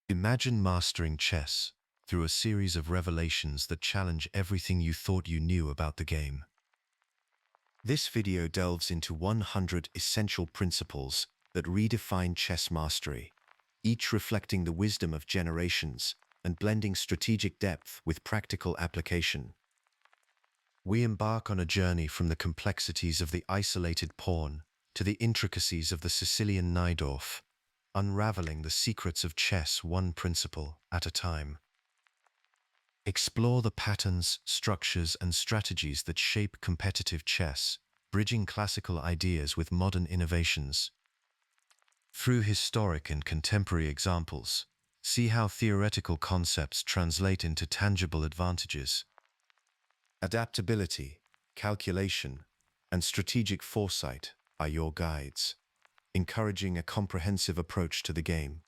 Imagine mastering chess through a series of revelations that challenge everything you thought you knew about the game. This video delves into 100 essential principles that redefine chess mastery, each reflecting the wisdom of generations and blending strategic depth with practical application. We embark on a journey from the complexities of the isolated pawn to the intricacies of the Sicilian Najdorf, unraveling the secrets of chess one principle at a time. Explore the patterns, structures, and strategies that shape competitive chess, bridging classical ideas with modern innovations. Through historic and contemporary examples, see how theoretical concepts translate into tangible advantages. Adaptability, calculation, and strategic foresight are your guides, encouraging a comprehensive approach to the game.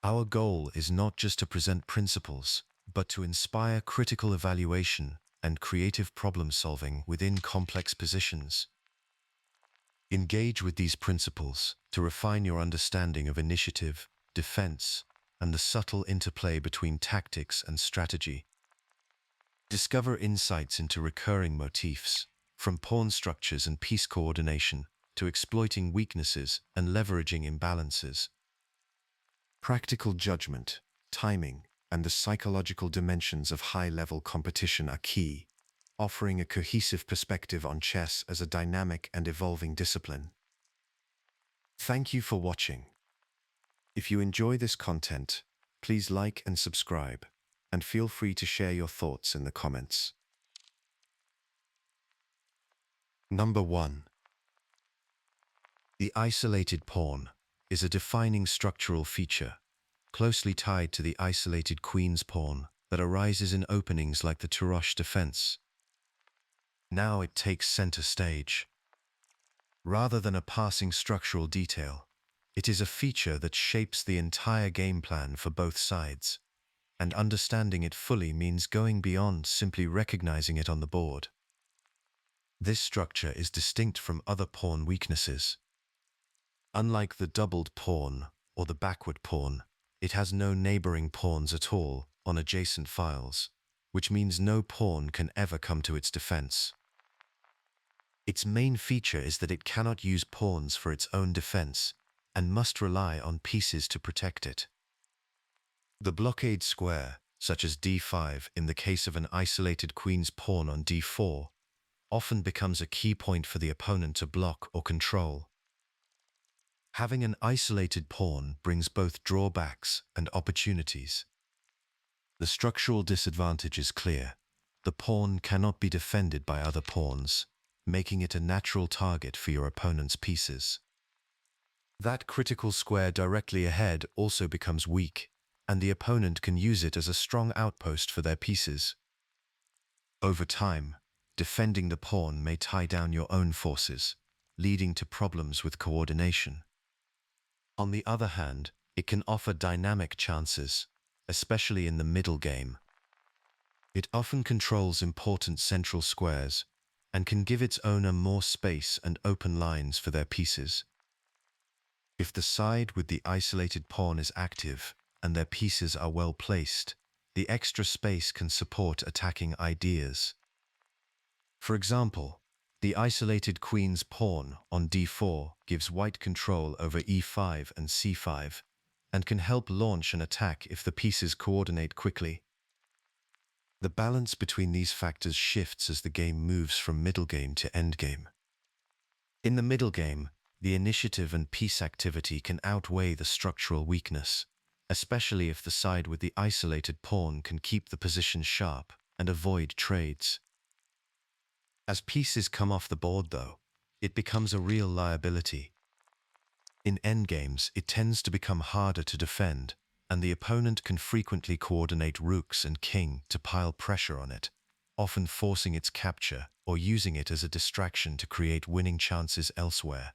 Our goal is not just to present principles, but to inspire critical evaluation and creative problem-solving within complex positions. Engage with these principles to refine your understanding of initiative, defense, and the subtle interplay between tactics and strategy. Discover insights into recurring motifs, from pawn structures and piece coordination to exploiting weaknesses and leveraging imbalances. Practical judgment, timing, and the psychological dimensions of high-level competition are key, offering a cohesive perspective on chess as a dynamic and evolving discipline. Thank you for watching. If you enjoy this content, please like and subscribe, and feel free to share your thoughts in the comments. Number 1. The isolated pawn is a defining structural feature, closely tied to the isolated queen's pawn that arises in openings like the Tarrasch Defense. Now it takes center stage. Rather than a passing structural detail, it is a feature that shapes the entire game plan for both sides, and understanding it fully means going beyond simply recognizing it on the board. This structure is distinct from other pawn weaknesses. Unlike the doubled pawn or the backward pawn, it has no neighboring pawns at all on adjacent files, which means no pawn can ever come to its defense. Its main feature is that it cannot use pawns for its own defense and must rely on pieces to protect it. The blockade square, such as d5 in the case of an isolated queen's pawn on d4, often becomes a key point for the opponent to block or control. Having an isolated pawn brings both drawbacks and opportunities. The structural disadvantage is clear. The pawn cannot be defended by other pawns, making it a natural target for your opponent's pieces. That critical square directly ahead also becomes weak, and the opponent can use it as a strong outpost for their pieces. Over time, defending the pawn may tie down your own forces, leading to problems with coordination. On the other hand, it can offer dynamic chances, especially in the middle game. It often controls important central squares and can give its owner more space and open lines for their pieces. If the side with the isolated pawn is active and their pieces are well placed, the extra space can support attacking ideas. For example, the isolated queen's pawn on d4 gives white control over e5 and c5, and can help launch an attack if the pieces coordinate quickly. The balance between these factors shifts as the game moves from middle game to endgame. In the middle game, the initiative and piece activity can outweigh the structural weakness, especially if the side with the isolated pawn can keep the position sharp and avoid trades. As pieces come off the board, though, it becomes a real liability. In endgames, it tends to become harder to defend, and the opponent can frequently coordinate rooks and king to pile pressure on it, often forcing its capture or using it as a distraction to create winning chances elsewhere.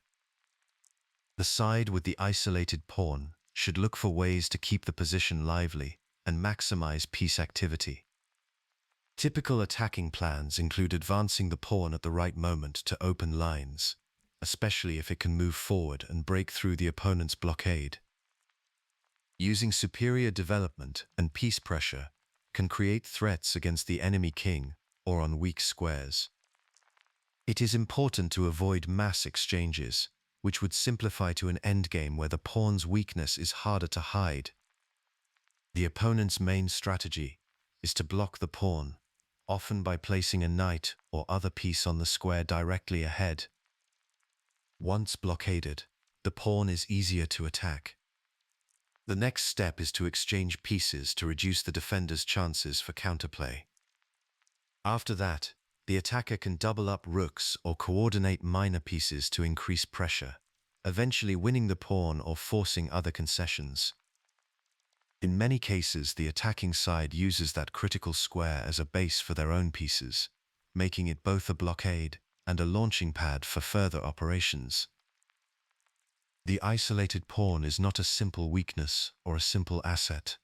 The side with the isolated pawn should look for ways to keep the position lively and maximize piece activity. Typical attacking plans include advancing the pawn at the right moment to open lines, especially if it can move forward and break through the opponent's blockade. Using superior development and piece pressure can create threats against the enemy king or on weak squares. It is important to avoid mass exchanges, which would simplify to an endgame where the pawn's weakness is harder to hide. The opponent's main strategy is to block the pawn, often by placing a knight or other piece on the square directly ahead. Once blockaded, the pawn is easier to attack. The next step is to exchange pieces to reduce the defender's chances for counterplay. After that, the attacker can double up rooks or coordinate minor pieces to increase pressure, eventually winning the pawn or forcing other concessions. In many cases, the attacking side uses that critical square as a base for their own pieces, making it both a blockade and a launching pad for further operations. The isolated pawn is not a simple weakness or a simple asset.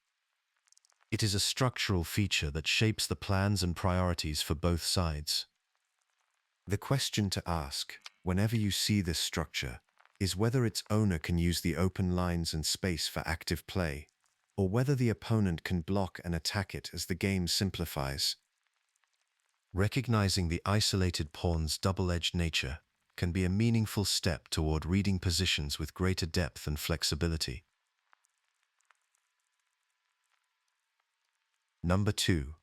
It is a structural feature that shapes the plans and priorities for both sides. The question to ask, whenever you see this structure, is whether its owner can use the open lines and space for active play, or whether the opponent can block and attack it as the game simplifies. Recognizing the isolated pawn's double-edged nature can be a meaningful step toward reading positions with greater depth and flexibility. Number 2.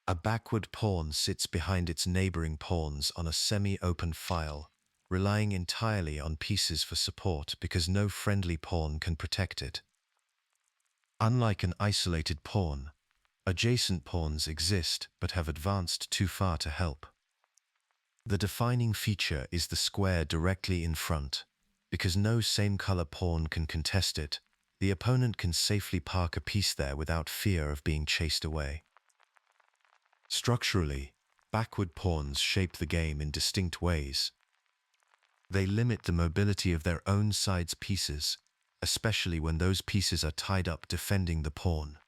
A backward pawn sits behind its neighboring pawns on a semi-open file, relying entirely on pieces for support because no friendly pawn can protect it. Unlike an isolated pawn, adjacent pawns exist but have advanced too far to help. The defining feature is the square directly in front. Because no same-color pawn can contest it, the opponent can safely park a piece there without fear of being chased away. Structurally, backward pawns shape the game in distinct ways. They limit the mobility of their own side's pieces, especially when those pieces are tied up defending the pawn.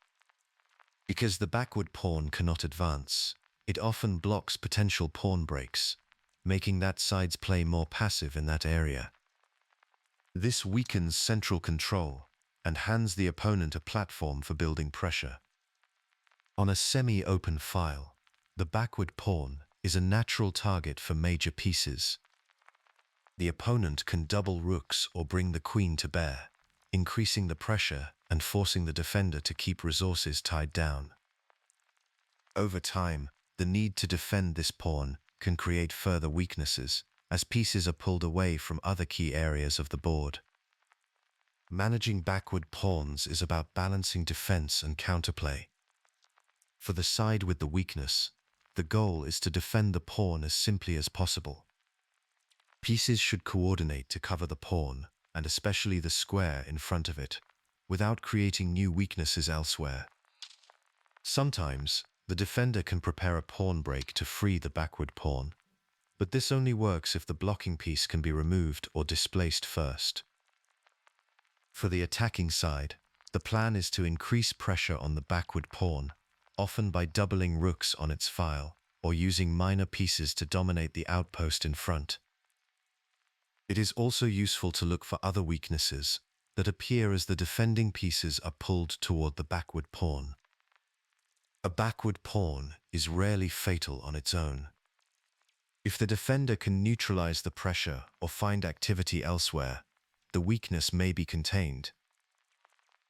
Because the backward pawn cannot advance, it often blocks potential pawn breaks, making that side's play more passive in that area. This weakens central control and hands the opponent a platform for building pressure. On a semi-open file, the backward pawn is a natural target for major pieces. The opponent can double rooks or bring the queen to bear, increasing the pressure and forcing the defender to keep resources tied down. Over time, the need to defend this pawn can create further weaknesses, as pieces are pulled away from other key areas of the board. Managing backward pawns is about balancing defense and counterplay. For the side with the weakness, the goal is to defend the pawn as simply as possible. Pieces should coordinate to cover the pawn, and especially the square in front of it, without creating new weaknesses elsewhere. Sometimes, the defender can prepare a pawn break to free the backward pawn, but this only works if the blocking piece can be removed or displaced first. For the attacking side, the plan is to increase pressure on the backward pawn, often by doubling rooks on its file, or using minor pieces to dominate the outpost in front. It is also useful to look for other weaknesses that appear as the defending pieces are pulled toward the backward pawn. A backward pawn is rarely fatal on its own. If the defender can neutralize the pressure or find activity elsewhere, the weakness may be contained.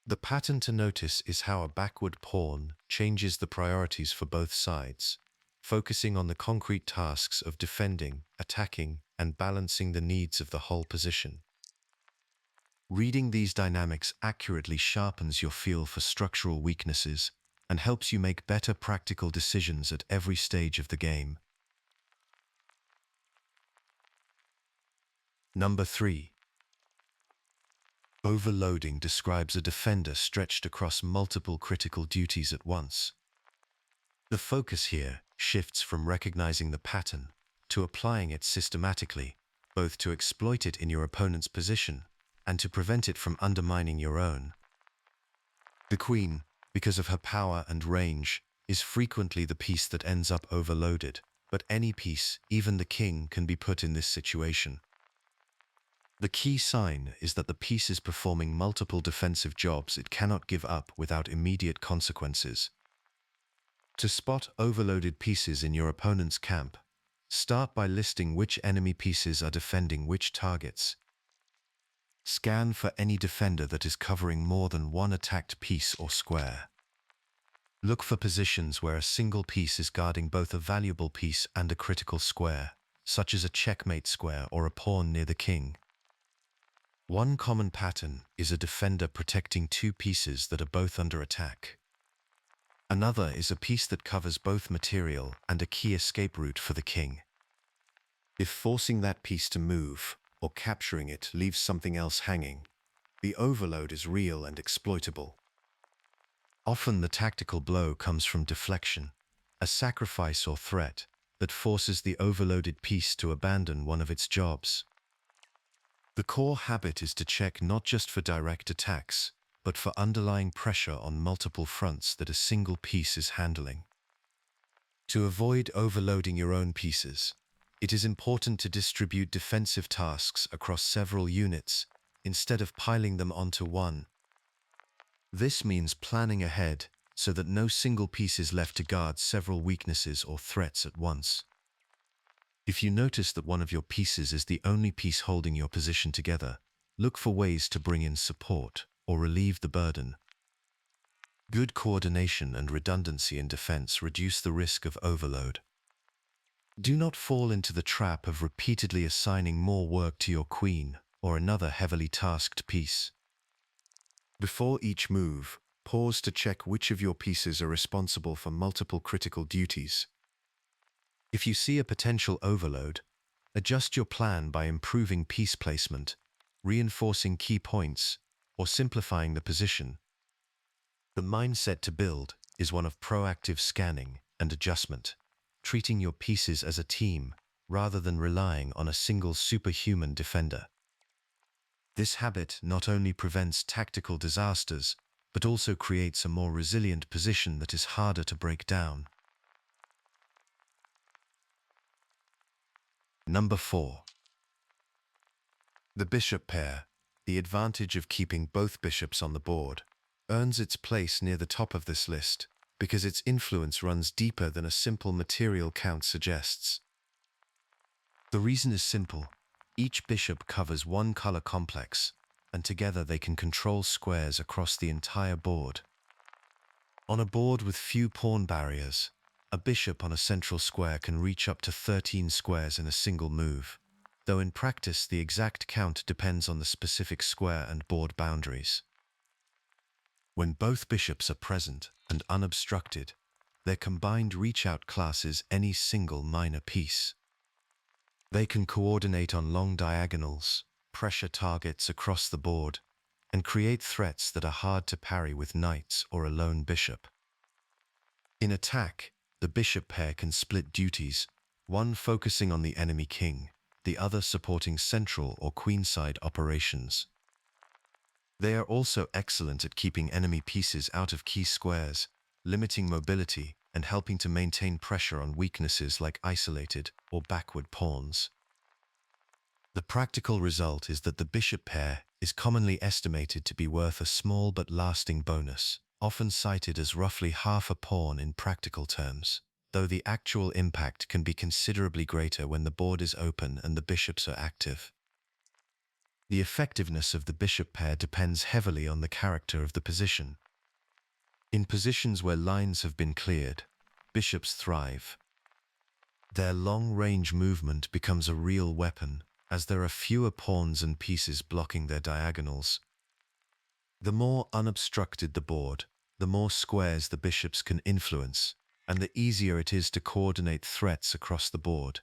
The pattern to notice is how a backward pawn changes the priorities for both sides, focusing on the concrete tasks of defending, attacking, and balancing the needs of the whole position. Reading these dynamics accurately sharpens your feel for structural weaknesses and helps you make better practical decisions at every stage of the game. Number 3. Overloading describes a defender stretched across multiple critical duties at once. The focus here shifts from recognizing the pattern to applying it systematically, both to exploit it in your opponent's position and to prevent it from undermining your own. The queen, because of her power and range, is frequently the piece that ends up overloaded, but any piece, even the king, can be put in this situation. The key sign is that the piece is performing multiple defensive jobs it cannot give up without immediate consequences. To spot overloaded pieces in your opponent's camp, start by listing which enemy pieces are defending which targets. Scan for any defender that is covering more than one attacked piece or square. Look for positions where a single piece is guarding both a valuable piece and a critical square, such as a checkmate square or a pawn near the king. One common pattern is a defender protecting two pieces that are both under attack. Another is a piece that covers both material and a key escape route for the king. If forcing that piece to move, or capturing it leaves something else hanging, the overload is real and exploitable. Often the tactical blow comes from deflection, a sacrifice or threat that forces the overloaded piece to abandon one of its jobs. The core habit is to check not just for direct attacks, but for underlying pressure on multiple fronts that a single piece is handling. To avoid overloading your own pieces, it is important to distribute defensive tasks across several units instead of piling them onto one. This means planning ahead so that no single piece is left to guard several weaknesses or threats at once. If you notice that one of your pieces is the only piece holding your position together, look for ways to bring in support or relieve the burden. Good coordination and redundancy in defense reduce the risk of overload. Do not fall into the trap of repeatedly assigning more work to your queen or another heavily tasked piece. Before each move, pause to check which of your pieces are responsible for multiple critical duties. If you see a potential overload, adjust your plan by improving piece placement, reinforcing key points, or simplifying the position. The mindset to build is one of proactive scanning and adjustment, treating your pieces as a team rather than relying on a single superhuman defender. This habit not only prevents tactical disasters, but also creates a more resilient position that is harder to break down. Number 4. The bishop pair, the advantage of keeping both bishops on the board, earns its place near the top of this list because its influence runs deeper than a simple material count suggests. The reason is simple. Each bishop covers one color complex, and together they can control squares across the entire board. On a board with few pawn barriers, a bishop on a central square can reach up to 13 squares in a single move, though in practice the exact count depends on the specific square and board boundaries. When both bishops are present and unobstructed, their combined reach-out classes any single minor piece. They can coordinate on long diagonals, pressure targets across the board, and create threats that are hard to parry with knights or a lone bishop. In attack, the bishop pair can split duties, one focusing on the enemy king, the other supporting central or queenside operations. They are also excellent at keeping enemy pieces out of key squares, limiting mobility, and helping to maintain pressure on weaknesses like isolated or backward pawns. The practical result is that the bishop pair is commonly estimated to be worth a small but lasting bonus, often cited as roughly half a pawn in practical terms, though the actual impact can be considerably greater when the board is open and the bishops are active. The effectiveness of the bishop pair depends heavily on the character of the position. In positions where lines have been cleared, bishops thrive. Their long-range movement becomes a real weapon, as there are fewer pawns and pieces blocking their diagonals. The more unobstructed the board, the more squares the bishops can influence, and the easier it is to coordinate threats across the board.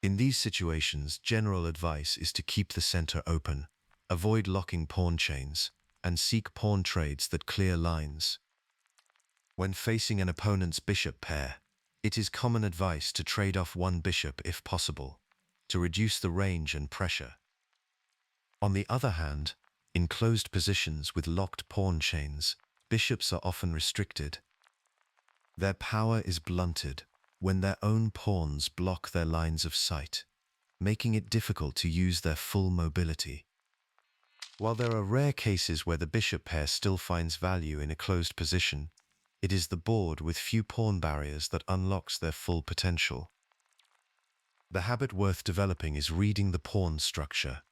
In these situations, general advice is to keep the center open, avoid locking pawn chains, and seek pawn trades that clear lines. When facing an opponent's bishop pair, it is common advice to trade off one bishop if possible, to reduce the range and pressure. On the other hand, in closed positions with locked pawn chains, bishops are often restricted. Their power is blunted when their own pawns block their lines of sight. making it difficult to use their full mobility. While there are rare cases where the bishop pair still finds value in a closed position, it is the board with few pawn barriers that unlocks their full potential. The habit worth developing is reading the pawn structure.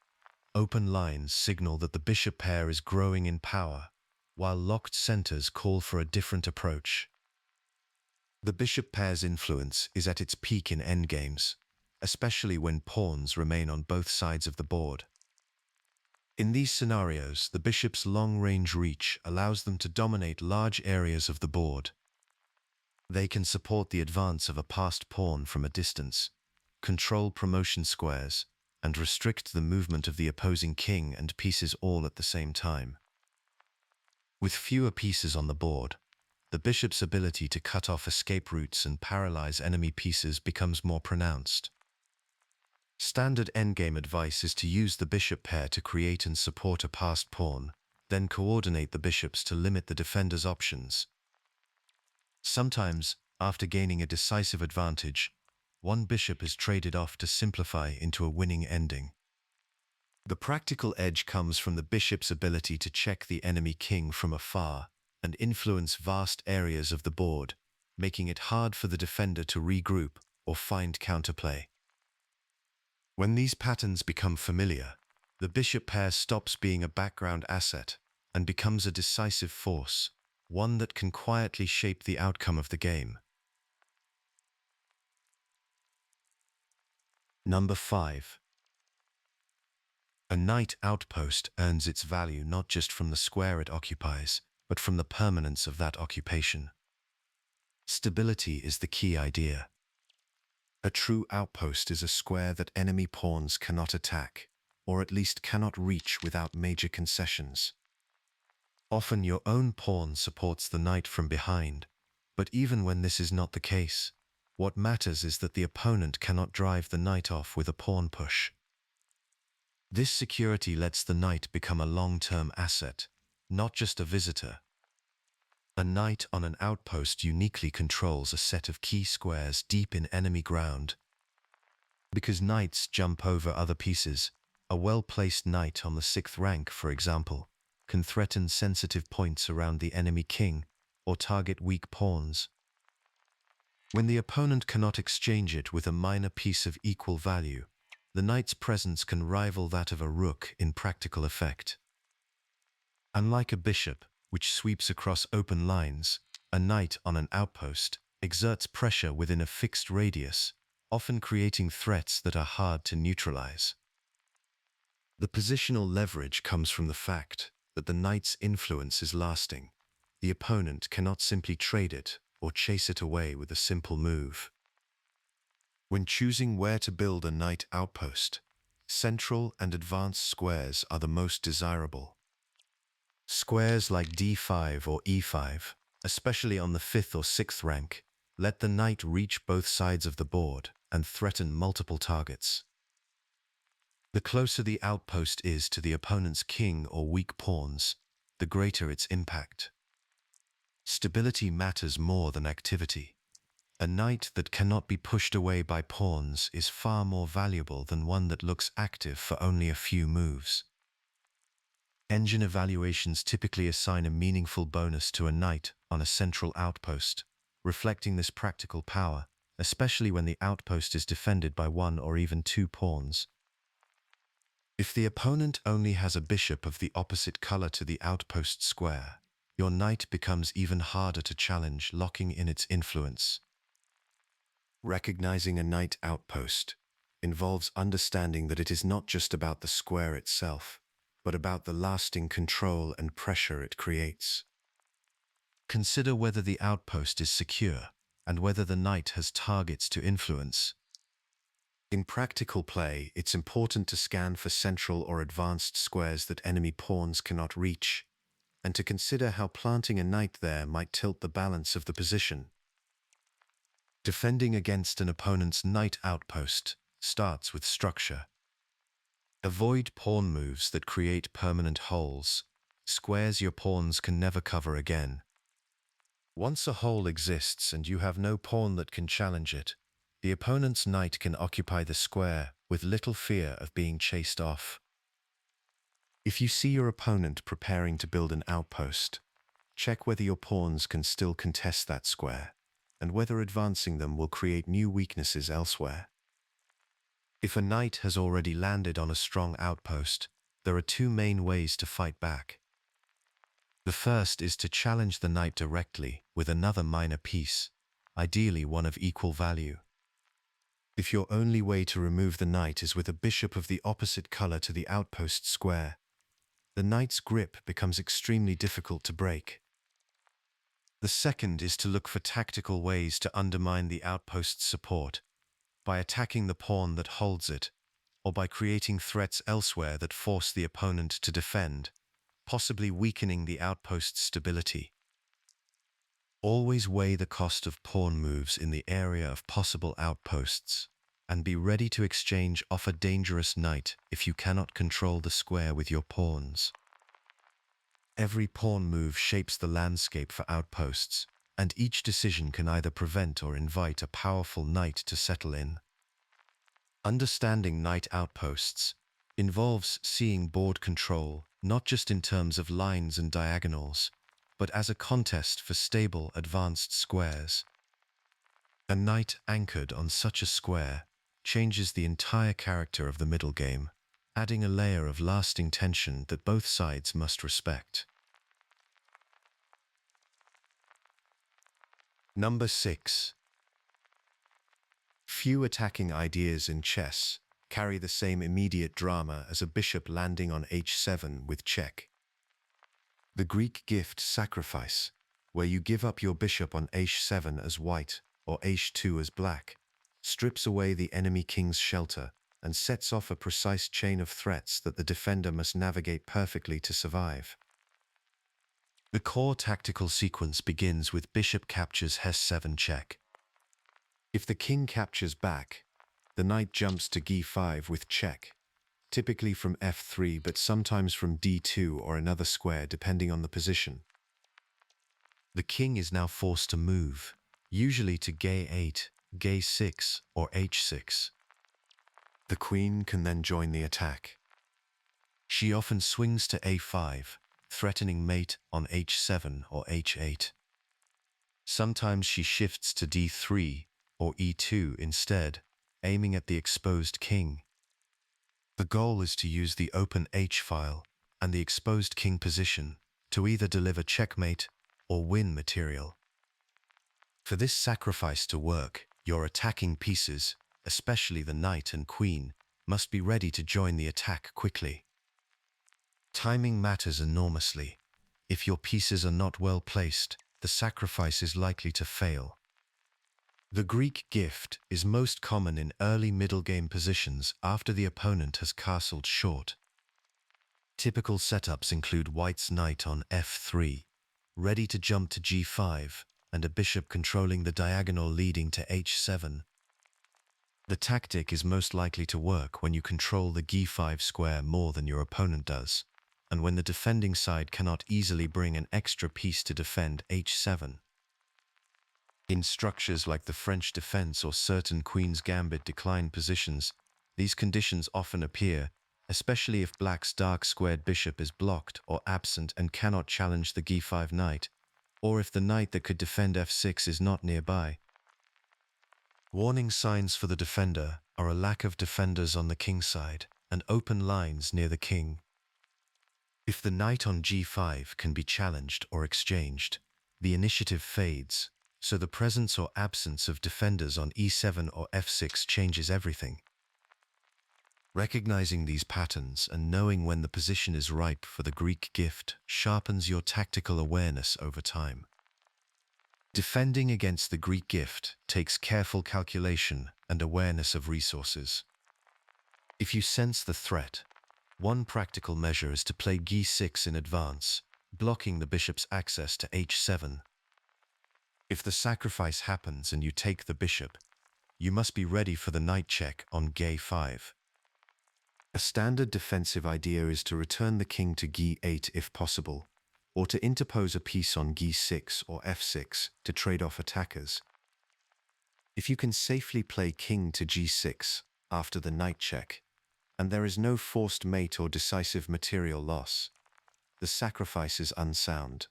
Open lines signal that the bishop pair is growing in power, while locked centers call for a different approach. The bishop pair's influence is at its peak in endgames, especially when pawns remain on both sides of the board. In these scenarios, the bishop's long-range reach allows them to dominate large areas of the board. They can support the advance of a passed pawn from a distance, control promotion squares, and restrict the movement of the opposing king and pieces all at the same time. With fewer pieces on the board, the bishop's ability to cut off escape routes and paralyze enemy pieces becomes more pronounced. Standard endgame advice is to use the bishop pair to create and support a passed pawn, then coordinate the bishops to limit the defender's options. Sometimes, after gaining a decisive advantage, one bishop is traded off to simplify into a winning ending. The practical edge comes from the bishop's ability to check the enemy king from afar and influence vast areas of the board, making it hard for the defender to regroup or find counterplay. When these patterns become familiar, the bishop pair stops being a background asset and becomes a decisive force, one that can quietly shape the outcome of the game. Number 5. A knight outpost earns its value not just from the square it occupies, but from the permanence of that occupation. Stability is the key idea. A true outpost is a square that enemy pawns cannot attack, or at least cannot reach without major concessions. Often your own pawn supports the knight from behind, but even when this is not the case, what matters is that the opponent cannot drive the knight off with a pawn push. This security lets the knight become a long-term asset, not just a visitor. A knight on an outpost uniquely controls a set of key squares deep in enemy ground. Because knights jump over other pieces, a well-placed knight on the 6th rank, for example, can threaten sensitive points around the enemy king or target weak pawns. When the opponent cannot exchange it with a minor piece of equal value, the knight's presence can rival that of a rook in practical effect. Unlike a bishop, which sweeps across open lines, a knight on an outpost exerts pressure within a fixed radius, often creating threats that are hard to neutralize. The positional leverage comes from the fact that the knight's influence is lasting. The opponent cannot simply trade it or chase it away with a simple move. When choosing where to build a knight outpost, central and advanced squares are the most desirable. Squares like d5 or e5, especially on the 5th or 6th rank, let the knight reach both sides of the board and threaten multiple targets. The closer the outpost is to the opponent's king or weak pawns, the greater its impact. Stability matters more than activity. A knight that cannot be pushed away by pawns is far more valuable than one that looks active for only a few moves. Engine evaluations typically assign a meaningful bonus to a knight on a central outpost, reflecting this practical power, especially when the outpost is defended by 1 or even 2 pawns. If the opponent only has a bishop of the opposite color to the outpost square, your knight becomes even harder to challenge, locking in its influence. Recognizing a knight outpost involves understanding that it is not just about the square itself, but about the lasting control and pressure it creates. Consider whether the outpost is secure and whether the knight has targets to influence. In practical play, it's important to scan for central or advanced squares that enemy pawns cannot reach, and to consider how planting a knight there might tilt the balance of the position. Defending against an opponent's knight outpost starts with structure. Avoid pawn moves that create permanent holes, squares your pawns can never cover again. Once a hole exists and you have no pawn that can challenge it, The opponent's knight can occupy the square with little fear of being chased off. If you see your opponent preparing to build an outpost, check whether your pawns can still contest that square, and whether advancing them will create new weaknesses elsewhere. If a knight has already landed on a strong outpost, there are two main ways to fight back. The first is to challenge the knight directly with another minor piece, ideally one of equal value. If your only way to remove the knight is with a bishop of the opposite color to the outpost square, the knight's grip becomes extremely difficult to break. The second is to look for tactical ways to undermine the outpost's support, by attacking the pawn that holds it, or by creating threats elsewhere that force the opponent to defend, possibly weakening the outpost's stability. Always weigh the cost of pawn moves in the area of possible outposts, and be ready to exchange off a dangerous knight if you cannot control the square with your pawns. Every pawn move shapes the landscape for outposts, and each decision can either prevent or invite a powerful knight to settle in. Understanding knight outposts involves seeing board control not just in terms of lines and diagonals, but as a contest for stable, advanced squares. A knight anchored on such a square changes the entire character of the middle game, adding a layer of lasting tension that both sides must respect. Number 6. Few attacking ideas in chess carry the same immediate drama as a bishop landing on h7 with check. The Greek gift sacrifice, where you give up your bishop on h7 as white or h2 as black, strips away the enemy king's shelter and sets off a precise chain of threats that the defender must navigate perfectly to survive. The core tactical sequence begins with bishop captures h7 check. If the king captures back, the knight jumps to g5 with check, typically from f3 but sometimes from d2 or another square depending on the position. The king is now forced to move, usually to g8, g6 or h6. The queen can then join the attack. She often swings to a5, threatening mate on h7 or h8. Sometimes she shifts to d3 or e2 instead, aiming at the exposed king. The goal is to use the open h-file and the exposed king position to either deliver checkmate or win material. For this sacrifice to work, your attacking pieces, especially the knight and queen, must be ready to join the attack quickly. Timing matters enormously. If your pieces are not well placed, the sacrifice is likely to fail. The Greek gift is most common in early middle game positions after the opponent has castled short. Typical setups include white's knight on f3, ready to jump to g5, and a bishop controlling the diagonal leading to h7. The tactic is most likely to work when you control the g5 square more than your opponent does, and when the defending side cannot easily bring an extra piece to defend h7. In structures like the French defense or certain Queen's Gambit decline positions, these conditions often appear, especially if black's dark squared bishop is blocked or absent and cannot challenge the g5 knight, or if the knight that could defend f6 is not nearby. Warning signs for the defender are a lack of defenders on the king side and open lines near the king. If the knight on g5 can be challenged or exchanged, the initiative fades, so the presence or absence of defenders on e7 or f6 changes everything. Recognizing these patterns and knowing when the position is ripe for the Greek gift sharpens your tactical awareness over time. Defending against the Greek gift takes careful calculation and awareness of resources. If you sense the threat, one practical measure is to play g6 in advance, blocking the bishop's access to h7. If the sacrifice happens and you take the bishop, you must be ready for the knight check on g5. A standard defensive idea is to return the king to g8 if possible, or to interpose a piece on g6 or f6 to trade off attackers. If you can safely play king to g6 after the knight check, and there is no forced mate or decisive material loss, the sacrifice is unsound.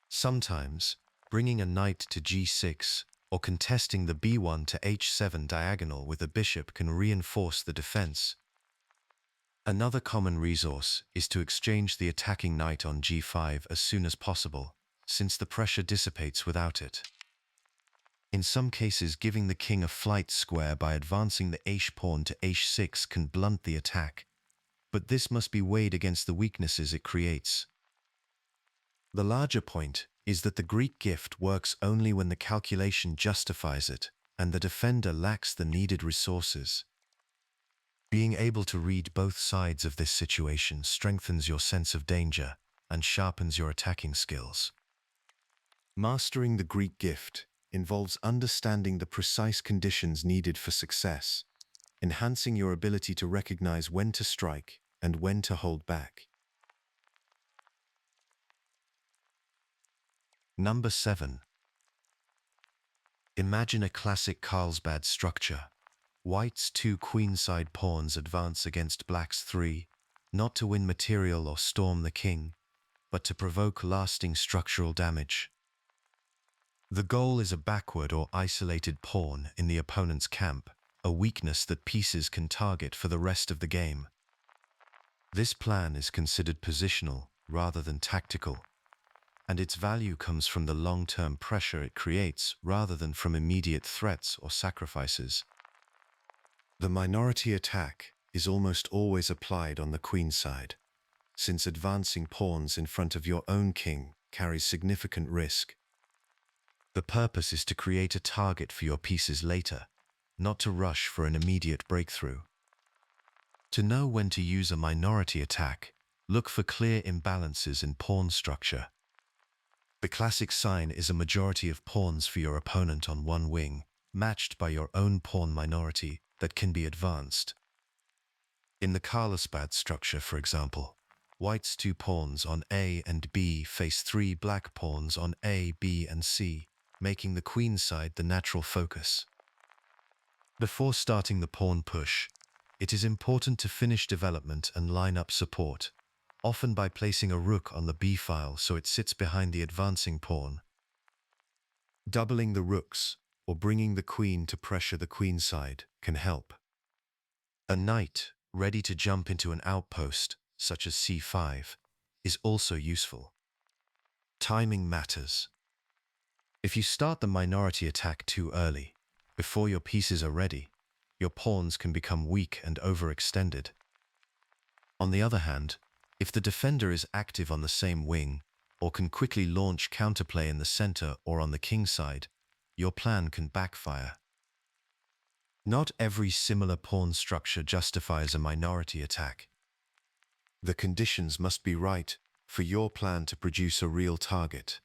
Sometimes, bringing a knight to g6 or contesting the b1 to h7 diagonal with a bishop can reinforce the defense. Another common resource is to exchange the attacking knight on g5 as soon as possible, since the pressure dissipates without it. In some cases, giving the king a flight square by advancing the h-pawn to h6 can blunt the attack, but this must be weighed against the weaknesses it creates. The larger point is that the Greek gift works only when the calculation justifies it and the defender lacks the needed resources. Being able to read both sides of this situation strengthens your sense of danger and sharpens your attacking skills. Mastering the Greek gift involves understanding the precise conditions needed for success, enhancing your ability to recognize when to strike and when to hold back. Number 7. Imagine a classic Carlsbad structure. White's 2 queenside pawns advance against black's 3, not to win material or storm the king, but to provoke lasting structural damage. The goal is a backward or isolated pawn in the opponent's camp, a weakness that pieces can target for the rest of the game. This plan is considered positional rather than tactical, and its value comes from the long-term pressure it creates rather than from immediate threats or sacrifices. The minority attack is almost always applied on the queen side, since advancing pawns in front of your own king carries significant risk. The purpose is to create a target for your pieces later, not to rush for an immediate breakthrough. To know when to use a minority attack, look for clear imbalances in pawn structure. The classic sign is a majority of pawns for your opponent on one wing, matched by your own pawn minority that can be advanced. In the Carlsbad structure, for example, White's 2 pawns on A and B face 3 black pawns on A, B, and C, making the queen side the natural focus. Before starting the pawn push, it is important to finish development and line up support, often by placing a rook on the B file so it sits behind the advancing pawn. Doubling the rooks or bringing the queen to pressure the queen side can help. A knight ready to jump into an outpost, such as c5, is also useful. Timing matters. If you start the minority attack too early, before your pieces are ready, your pawns can become weak and overextended. On the other hand, if the defender is active on the same wing, or can quickly launch counterplay in the center or on the king side, your plan can backfire. Not every similar pawn structure justifies a minority attack. The conditions must be right for your plan to produce a real target.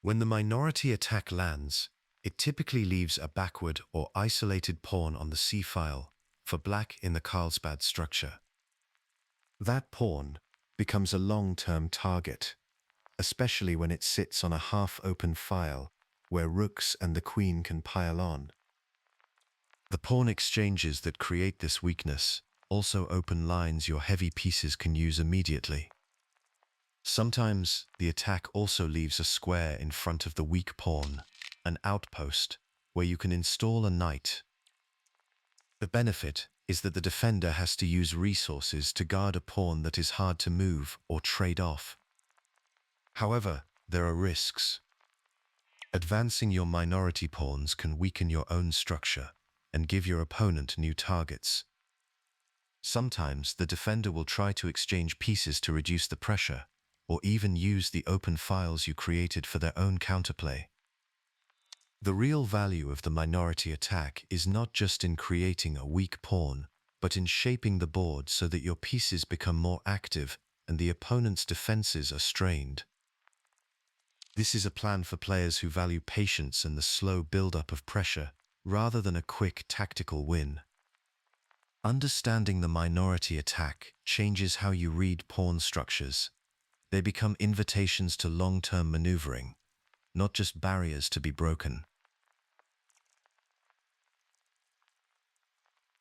When the minority attack lands, it typically leaves a backward or isolated pawn on the C file for black in the Carlsbad structure. That pawn becomes a long-term target, especially when it sits on a half-open file where rooks and the queen can pile on. The pawn exchanges that create this weakness also open lines your heavy pieces can use immediately. Sometimes the attack also leaves a square in front of the weak pawn, an outpost, where you can install a knight. The benefit is that the defender has to use resources to guard a pawn that is hard to move or trade off. However, there are risks. Advancing your minority pawns can weaken your own structure and give your opponent new targets. Sometimes the defender will try to exchange pieces to reduce the pressure, or even use the open files you created for their own counterplay. The real value of the minority attack is not just in creating a weak pawn, but in shaping the board so that your pieces become more active and the opponent's defenses are strained. This is a plan for players who value patience and the slow build-up of pressure, rather than a quick tactical win. Understanding the minority attack changes how you read pawn structures. They become invitations to long-term maneuvering, not just barriers to be broken.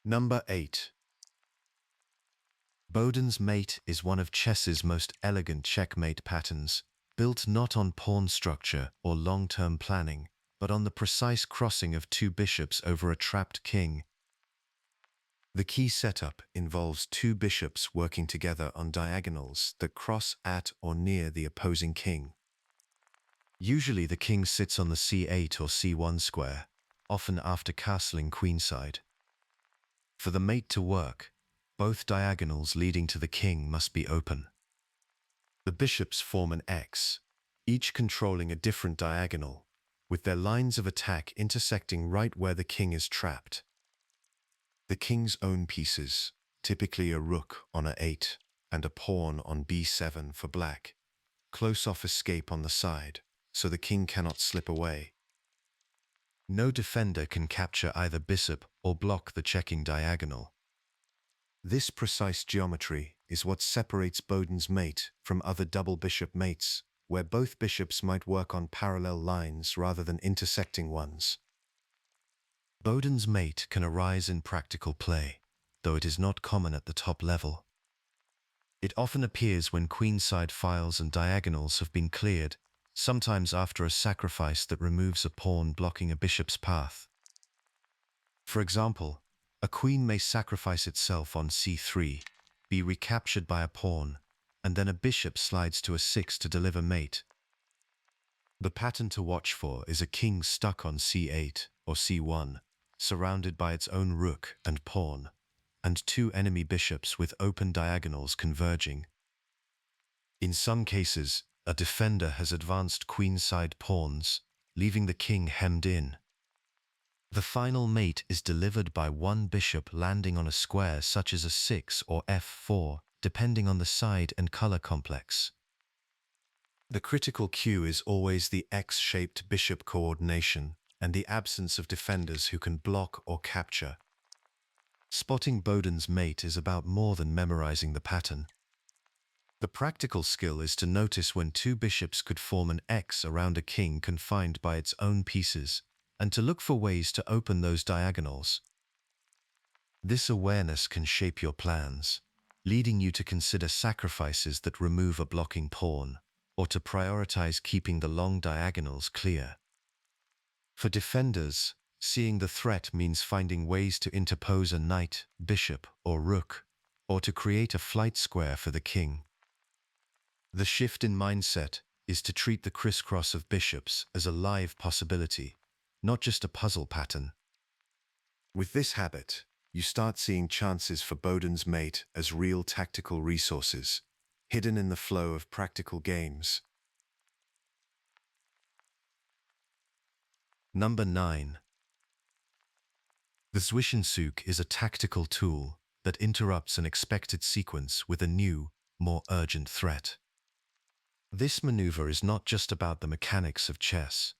Number 8. Boden's mate is one of chess's most elegant checkmate patterns, built not on pawn structure or long-term planning, but on the precise crossing of two bishops over a trapped king. The key setup involves two bishops working together on diagonals that cross at or near the opposing king. Usually the king sits on the c8 or c1 square, often after castling queenside. For the mate to work, both diagonals leading to the king must be open. The bishops form an X, each controlling a different diagonal, with their lines of attack intersecting right where the king is trapped. The king's own pieces, typically a rook on a8 and a pawn on b7 for black, close off escape on the side, so the king cannot slip away. No defender can capture either bishop or block the checking diagonal. This precise geometry is what separates Boden's mate from other double bishop mates, where both bishops might work on parallel lines rather than intersecting ones. Boden's mate can arise in practical play, though it is not common at the top level. It often appears when queenside files and diagonals have been cleared, sometimes after a sacrifice that removes a pawn blocking a bishop's path. For example, a queen may sacrifice itself on c3, be recaptured by a pawn, and then a bishop slides to a6 to deliver mate. The pattern to watch for is a king stuck on c8 or c1, surrounded by its own rook and pawn, and two enemy bishops with open diagonals converging. In some cases, a defender has advanced queenside pawns, leaving the king hemmed in. The final mate is delivered by one bishop landing on a square such as a 6 or f4, depending on the side and color complex. The critical cue is always the X-shaped bishop coordination and the absence of defenders who can block or capture. Spotting Boden's mate is about more than memorizing the pattern. The practical skill is to notice when two bishops could form an X around a king confined by its own pieces, and to look for ways to open those diagonals. This awareness can shape your plans, leading you to consider sacrifices that remove a blocking pawn, or to prioritize keeping the long diagonals clear. For defenders, seeing the threat means finding ways to interpose a knight, bishop, or rook, or to create a flight square for the king. The shift in mindset is to treat the crisscross of bishops as a live possibility, not just a puzzle pattern. With this habit, you start seeing chances for Boden's mate as real tactical resources, hidden in the flow of practical games. Number 9. The Zwischenzug is a tactical tool that interrupts an expected sequence with a new, more urgent threat. This maneuver is not just about the mechanics of chess.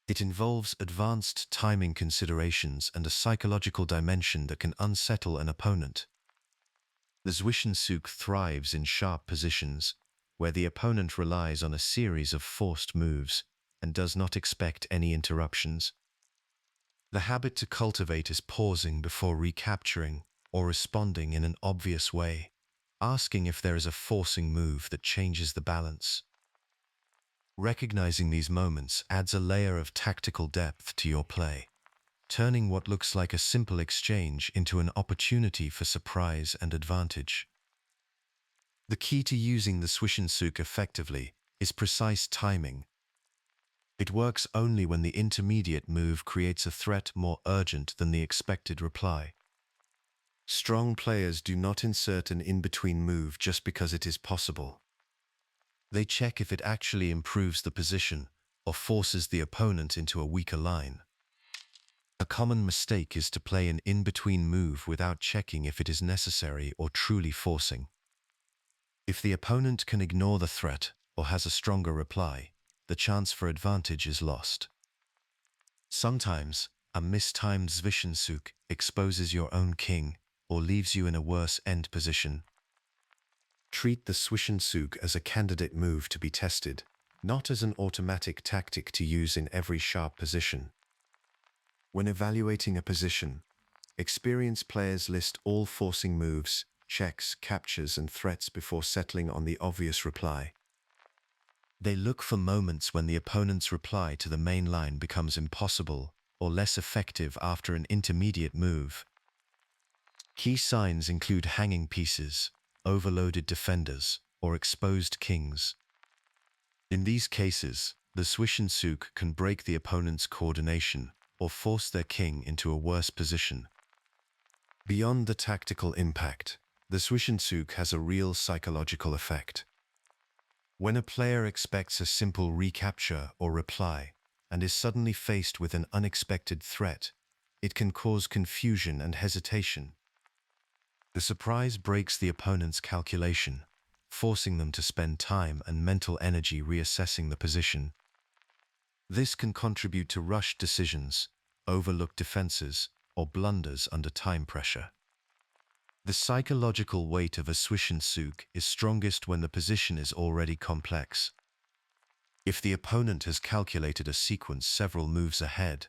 It involves advanced timing considerations and a psychological dimension that can unsettle an opponent. The Zwischenzug thrives in sharp positions, where the opponent relies on a series of forced moves and does not expect any interruptions. The habit to cultivate is pausing before recapturing or responding in an obvious way, asking if there is a forcing move that changes the balance. Recognizing these moments adds a layer of tactical depth to your play, turning what looks like a simple exchange into an opportunity for surprise and advantage. The key to using the Zwischenzug effectively is precise timing. It works only when the intermediate move creates a threat more urgent than the expected reply. Strong players do not insert an in-between move just because it is possible. They check if it actually improves the position or forces the opponent into a weaker line. A common mistake is to play an in-between move without checking if it is necessary or truly forcing. If the opponent can ignore the threat or has a stronger reply, the chance for advantage is lost. Sometimes, a mistimed Zwischenzug exposes your own king or leaves you in a worse end position. Treat the Zwischenzug as a candidate move to be tested, not as an automatic tactic to use in every sharp position. When evaluating a position, Experienced players list all forcing moves, checks, captures, and threats before settling on the obvious reply. They look for moments when the opponent's reply to the main line becomes impossible or less effective after an intermediate move. Key signs include hanging pieces, overloaded defenders, or exposed kings. In these cases, the Zwischenzug can break the opponent's coordination or force their king into a worse position. Beyond the tactical impact, the Zwischenzug has a real psychological effect. When a player expects a simple recapture or reply and is suddenly faced with an unexpected threat, it can cause confusion and hesitation. The surprise breaks the opponent's calculation, forcing them to spend time and mental energy reassessing the position. This can contribute to rushed decisions, overlooked defenses, or blunders under time pressure. The psychological weight of a Zwischenzug is strongest when the position is already complex. If the opponent has calculated a sequence several moves ahead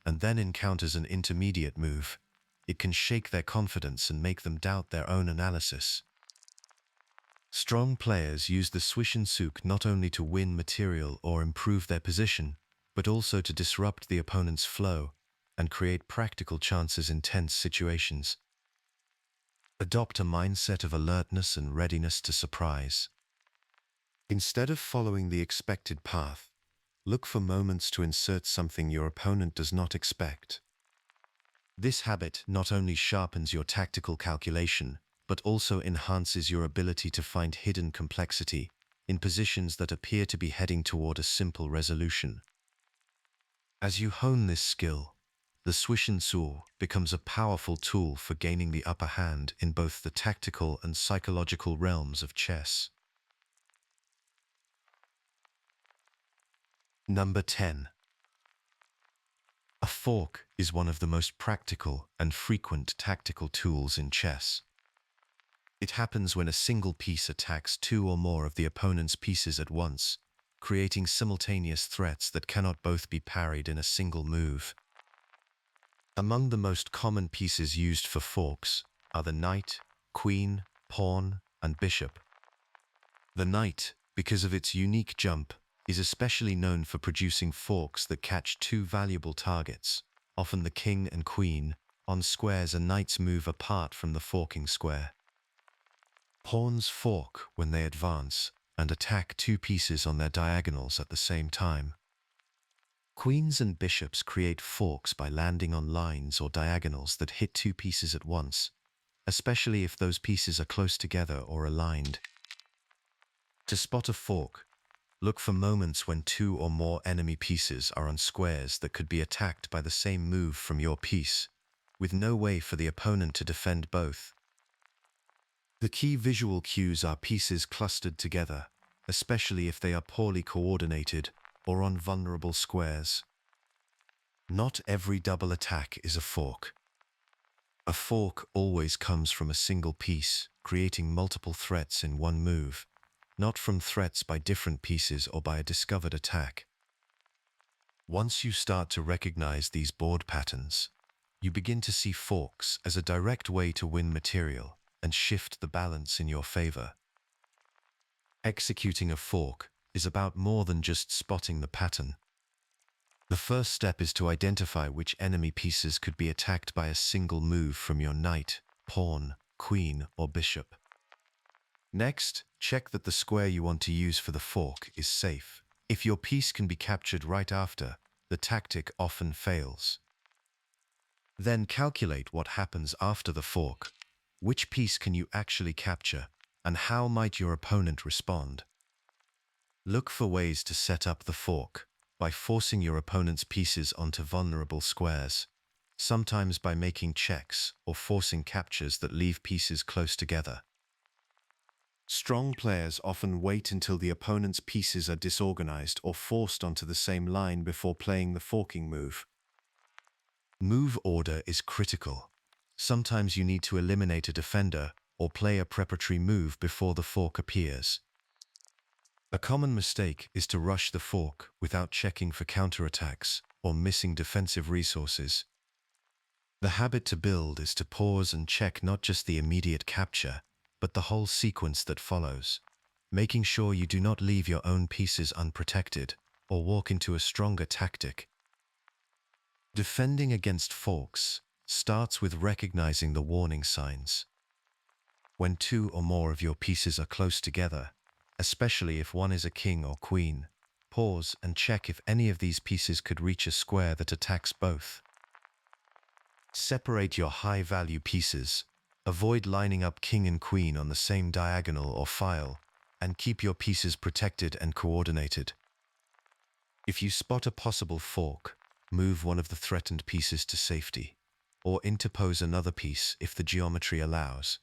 and then encounters an intermediate move, it can shake their confidence and make them doubt their own analysis. Strong players use the Zwischenzug not only to win material or improve their position, but also to disrupt the opponent's flow and create practical chances in tense situations. Adopt a mindset of alertness and readiness to surprise. Instead of following the expected path, look for moments to insert something your opponent does not expect. This habit not only sharpens your tactical calculation, but also enhances your ability to find hidden complexity in positions that appear to be heading toward a simple resolution. As you hone this skill, the Zwischenzug becomes a powerful tool for gaining the upper hand in both the tactical and psychological realms of chess. Number 10. A fork is one of the most practical and frequent tactical tools in chess. It happens when a single piece attacks two or more of the opponent's pieces at once, creating simultaneous threats that cannot both be parried in a single move. Among the most common pieces used for forks are the knight, queen, pawn, and bishop. The knight, because of its unique jump, is especially known for producing forks that catch two valuable targets, often the king and queen, on squares a knight's move apart from the forking square. Pawns fork when they advance and attack two pieces on their diagonals at the same time. Queens and bishops create forks by landing on lines or diagonals that hit two pieces at once, especially if those pieces are close together or aligned. To spot a fork, look for moments when two or more enemy pieces are on squares that could be attacked by the same move from your piece, with no way for the opponent to defend both. The key visual cues are pieces clustered together, especially if they are poorly coordinated or on vulnerable squares. Not every double attack is a fork. A fork always comes from a single piece, creating multiple threats in one move, not from threats by different pieces or by a discovered attack. Once you start to recognize these board patterns, you begin to see forks as a direct way to win material and shift the balance in your favor. Executing a fork is about more than just spotting the pattern. The first step is to identify which enemy pieces could be attacked by a single move from your knight, pawn, queen, or bishop. Next, check that the square you want to use for the fork is safe. If your piece can be captured right after, the tactic often fails. Then calculate what happens after the fork. Which piece can you actually capture, and how might your opponent respond? Look for ways to set up the fork by forcing your opponent's pieces onto vulnerable squares, sometimes by making checks or forcing captures that leave pieces close together. Strong players often wait until the opponent's pieces are disorganized or forced onto the same line before playing the forking move. Move order is critical. Sometimes you need to eliminate a defender or play a preparatory move before the fork appears. A common mistake is to rush the fork without checking for counterattacks or missing defensive resources. The habit to build is to pause and check not just the immediate capture, but the whole sequence that follows, making sure you do not leave your own pieces unprotected or walk into a stronger tactic. Defending against forks starts with recognizing the warning signs. When two or more of your pieces are close together, especially if one is a king or queen, pause and check if any of these pieces could reach a square that attacks both. Separate your high-value pieces, avoid lining up king and queen on the same diagonal or file, and keep your pieces protected and coordinated. If you spot a possible fork, move one of the threatened pieces to safety, or interpose another piece if the geometry allows.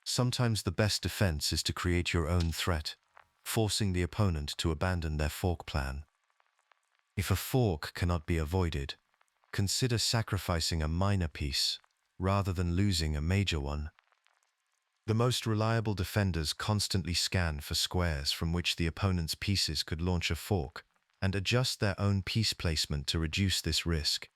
Sometimes the best defense is to create your own threat, forcing the opponent to abandon their fork plan. If a fork cannot be avoided, consider sacrificing a minor piece rather than losing a major one. The most reliable defenders constantly scan for squares from which the opponent's pieces could launch a fork and adjust their own piece placement to reduce this risk.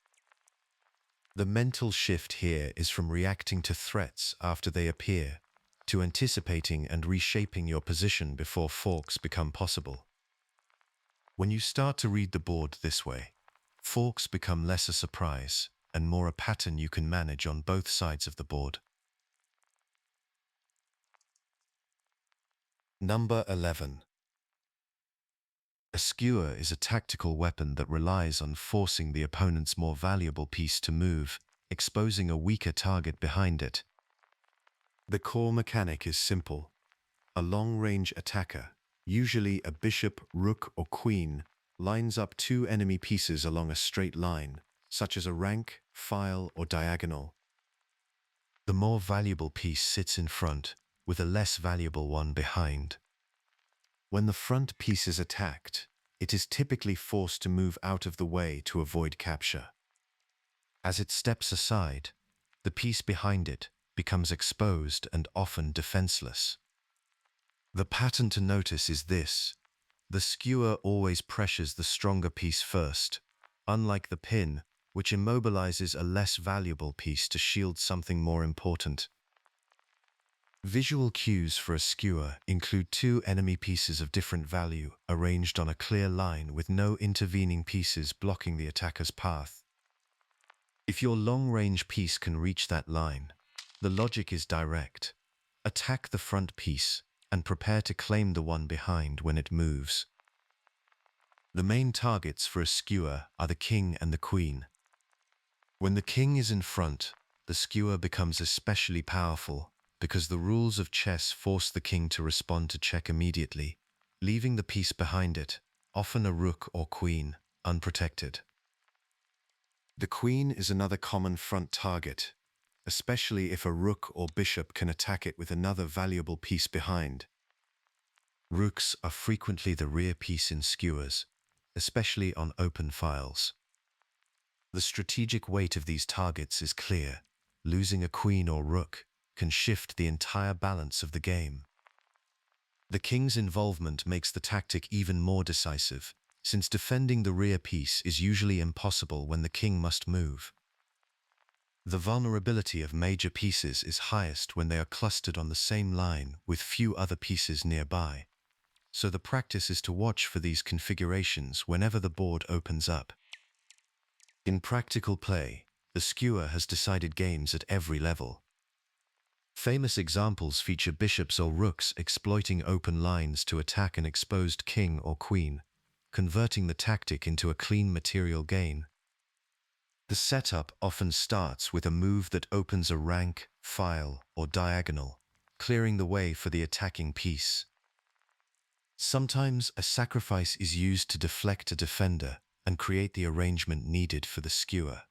The mental shift here is from reacting to threats after they appear to anticipating and reshaping your position before forks become possible. When you start to read the board this way, forks become less a surprise and more a pattern you can manage on both sides of the board. Number 11. A skewer is a tactical weapon that relies on forcing the opponent's more valuable piece to move, exposing a weaker target behind it. The core mechanic is simple. A long-range attacker, usually a bishop, rook, or queen, lines up two enemy pieces along a straight line, such as a rank, file, or diagonal. The more valuable piece sits in front, with a less valuable one behind. When the front piece is attacked, it is typically forced to move out of the way to avoid capture. As it steps aside, the piece behind it becomes exposed and often defenseless. The pattern to notice is this. The skewer always pressures the stronger piece first, unlike the pin, which immobilizes a less valuable piece to shield something more important. Visual cues for a skewer include two enemy pieces of different value arranged on a clear line with no intervening pieces blocking the attacker's path. If your long-range piece can reach that line, the logic is direct. Attack the front piece and prepare to claim the one behind when it moves. The main targets for a skewer are the king and the queen. When the king is in front, the skewer becomes especially powerful because the rules of chess force the king to respond to check immediately, leaving the piece behind it, often a rook or queen, unprotected. The queen is another common front target, especially if a rook or bishop can attack it with another valuable piece behind. Rooks are frequently the rear piece in skewers, especially on open files. The strategic weight of these targets is clear. Losing a queen or rook can shift the entire balance of the game. The king's involvement makes the tactic even more decisive, since defending the rear piece is usually impossible when the king must move. The vulnerability of major pieces is highest when they are clustered on the same line with few other pieces nearby, so the practice is to watch for these configurations whenever the board opens up. In practical play, the skewer has decided games at every level. Famous examples feature bishops or rooks exploiting open lines to attack an exposed king or queen, converting the tactic into a clean material gain. The setup often starts with a move that opens a rank, file, or diagonal, clearing the way for the attacking piece. Sometimes a sacrifice is used to deflect a defender and create the arrangement needed for the skewer.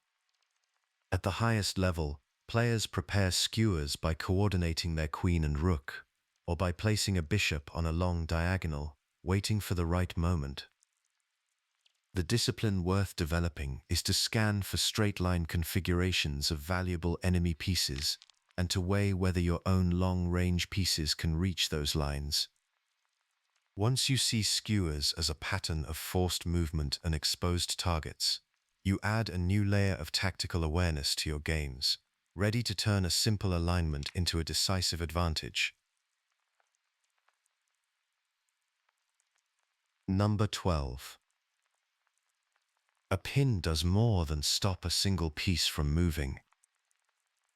At the highest level, players prepare skewers by coordinating their queen and rook, or by placing a bishop on a long diagonal, waiting for the right moment. The discipline worth developing is to scan for straight-line configurations of valuable enemy pieces and to weigh whether your own long-range pieces can reach those lines. Once you see skewers as a pattern of forced movement and exposed targets, You add a new layer of tactical awareness to your games, ready to turn a simple alignment into a decisive advantage. Number 12. A pin does more than stop a single piece from moving.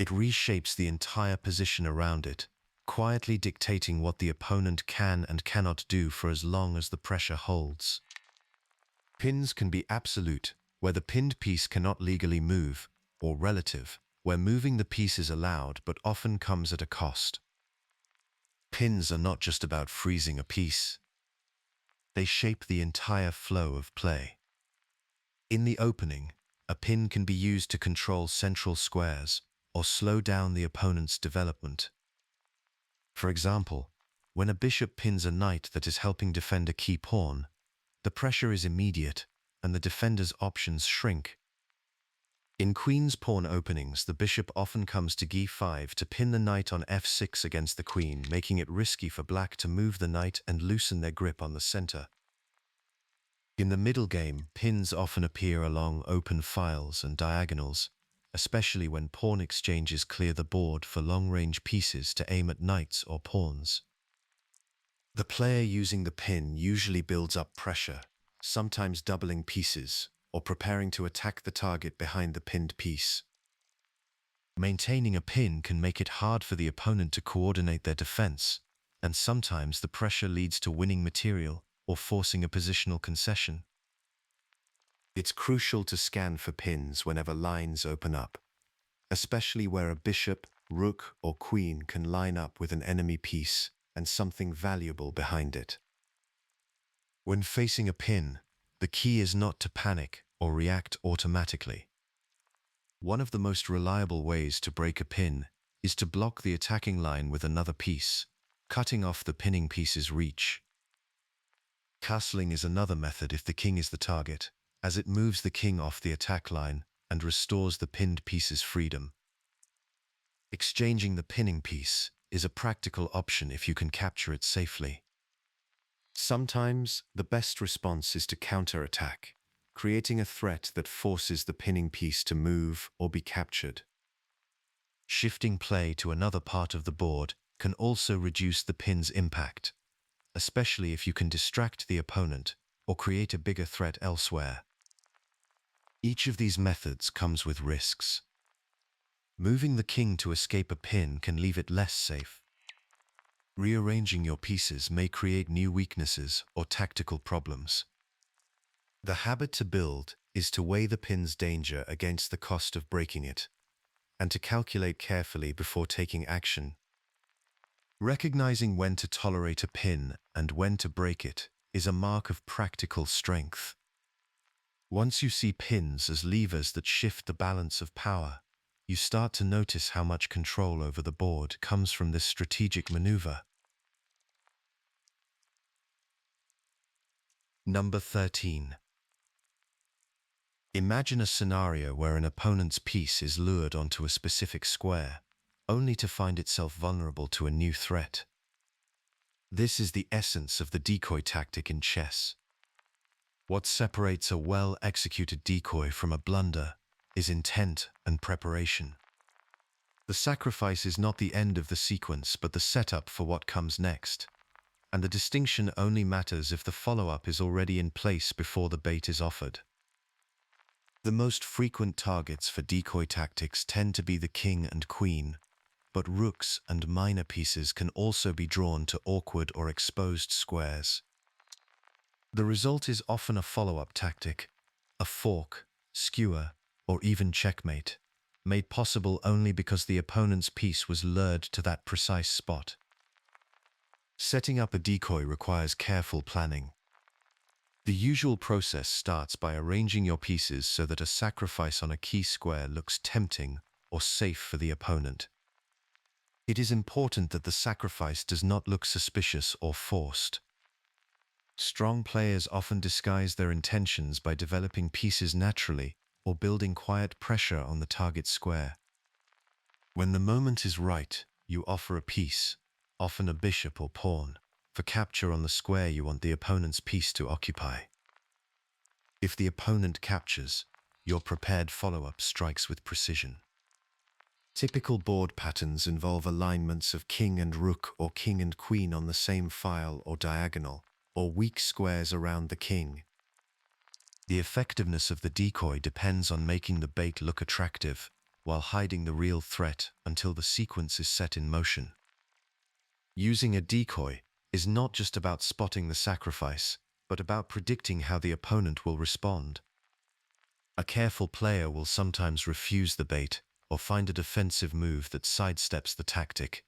It reshapes the entire position around it, quietly dictating what the opponent can and cannot do for as long as the pressure holds. Pins can be absolute, where the pinned piece cannot legally move, or relative, where moving the piece is allowed but often comes at a cost. Pins are not just about freezing a piece. They shape the entire flow of play. In the opening, a pin can be used to control central squares or slow down the opponent's development. For example, when a bishop pins a knight that is helping defend a key pawn, the pressure is immediate and the defender's options shrink. In queen's pawn openings, the bishop often comes to g5 to pin the knight on f6 against the queen, making it risky for black to move the knight and loosen their grip on the center. In the middle game, pins often appear along open files and diagonals, especially when pawn exchanges clear the board for long-range pieces to aim at knights or pawns. The player using the pin usually builds up pressure, sometimes doubling pieces or preparing to attack the target behind the pinned piece. Maintaining a pin can make it hard for the opponent to coordinate their defense, and sometimes the pressure leads to winning material or forcing a positional concession. It's crucial to scan for pins whenever lines open up, especially where a bishop, rook, or queen can line up with an enemy piece and something valuable behind it. When facing a pin, the key is not to panic or react automatically. One of the most reliable ways to break a pin is to block the attacking line with another piece, cutting off the pinning piece's reach. Castling is another method if the king is the target, as it moves the king off the attack line and restores the pinned piece's freedom. Exchanging the pinning piece is a practical option if you can capture it safely. Sometimes, the best response is to counter-attack, creating a threat that forces the pinning piece to move or be captured. Shifting play to another part of the board can also reduce the pin's impact, especially if you can distract the opponent or create a bigger threat elsewhere. Each of these methods comes with risks. Moving the king to escape a pin can leave it less safe. Rearranging your pieces may create new weaknesses or tactical problems. The habit to build is to weigh the pin's danger against the cost of breaking it, and to calculate carefully before taking action. Recognizing when to tolerate a pin and when to break it is a mark of practical strength. Once you see pins as levers that shift the balance of power, you start to notice how much control over the board comes from this strategic maneuver. Number 13. Imagine a scenario where an opponent's piece is lured onto a specific square, only to find itself vulnerable to a new threat. This is the essence of the decoy tactic in chess. What separates a well-executed decoy from a blunder is intent and preparation. The sacrifice is not the end of the sequence, but the setup for what comes next, and the distinction only matters if the follow-up is already in place before the bait is offered. The most frequent targets for decoy tactics tend to be the king and queen, but rooks and minor pieces can also be drawn to awkward or exposed squares. The result is often a follow-up tactic, a fork, skewer, or even checkmate, made possible only because the opponent's piece was lured to that precise spot. Setting up a decoy requires careful planning. The usual process starts by arranging your pieces so that a sacrifice on a key square looks tempting or safe for the opponent. It is important that the sacrifice does not look suspicious or forced. Strong players often disguise their intentions by developing pieces naturally or building quiet pressure on the target square. When the moment is right, you offer a piece, often a bishop or pawn, for capture on the square you want the opponent's piece to occupy. If the opponent captures, your prepared follow-up strikes with precision. Typical board patterns involve alignments of king and rook or king and queen on the same file or diagonal, or weak squares around the king. The effectiveness of the decoy depends on making the bait look attractive, while hiding the real threat until the sequence is set in motion. Using a decoy is not just about spotting the sacrifice, but about predicting how the opponent will respond. A careful player will sometimes refuse the bait or find a defensive move that sidesteps the tactic.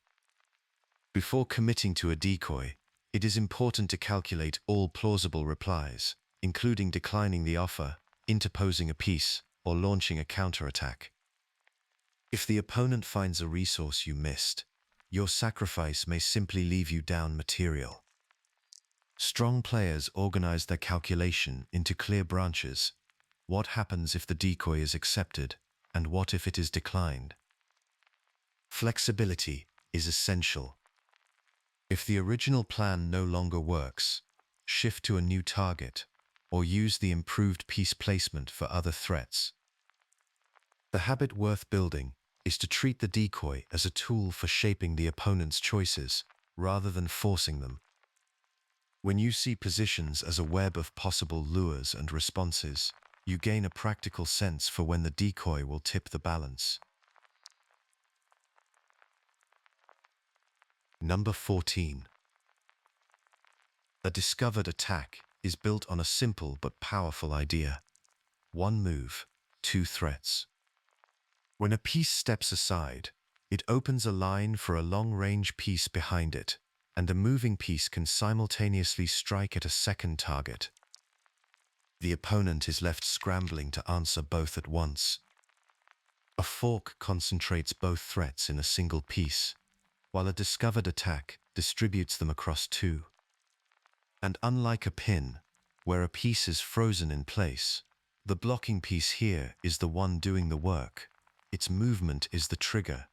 Before committing to a decoy, it is important to calculate all plausible replies, including declining the offer, interposing a piece, or launching a counterattack. If the opponent finds a resource you missed, your sacrifice may simply leave you down material. Strong players organize their calculation into clear branches. What happens if the decoy is accepted, and what if it is declined? Flexibility is essential. If the original plan no longer works, shift to a new target, or use the improved piece placement for other threats. The habit worth building is to treat the decoy as a tool for shaping the opponent's choices, rather than forcing them. When you see positions as a web of possible lures and responses, you gain a practical sense for when the decoy will tip the balance. Number 14. A discovered attack is built on a simple but powerful idea. One move, two threats. When a piece steps aside, it opens a line for a long-range piece behind it, and a moving piece can simultaneously strike at a second target. The opponent is left scrambling to answer both at once. A fork concentrates both threats in a single piece, while a discovered attack distributes them across two. And unlike a pin, where a piece is frozen in place, the blocking piece here is the one doing the work. Its movement is the trigger.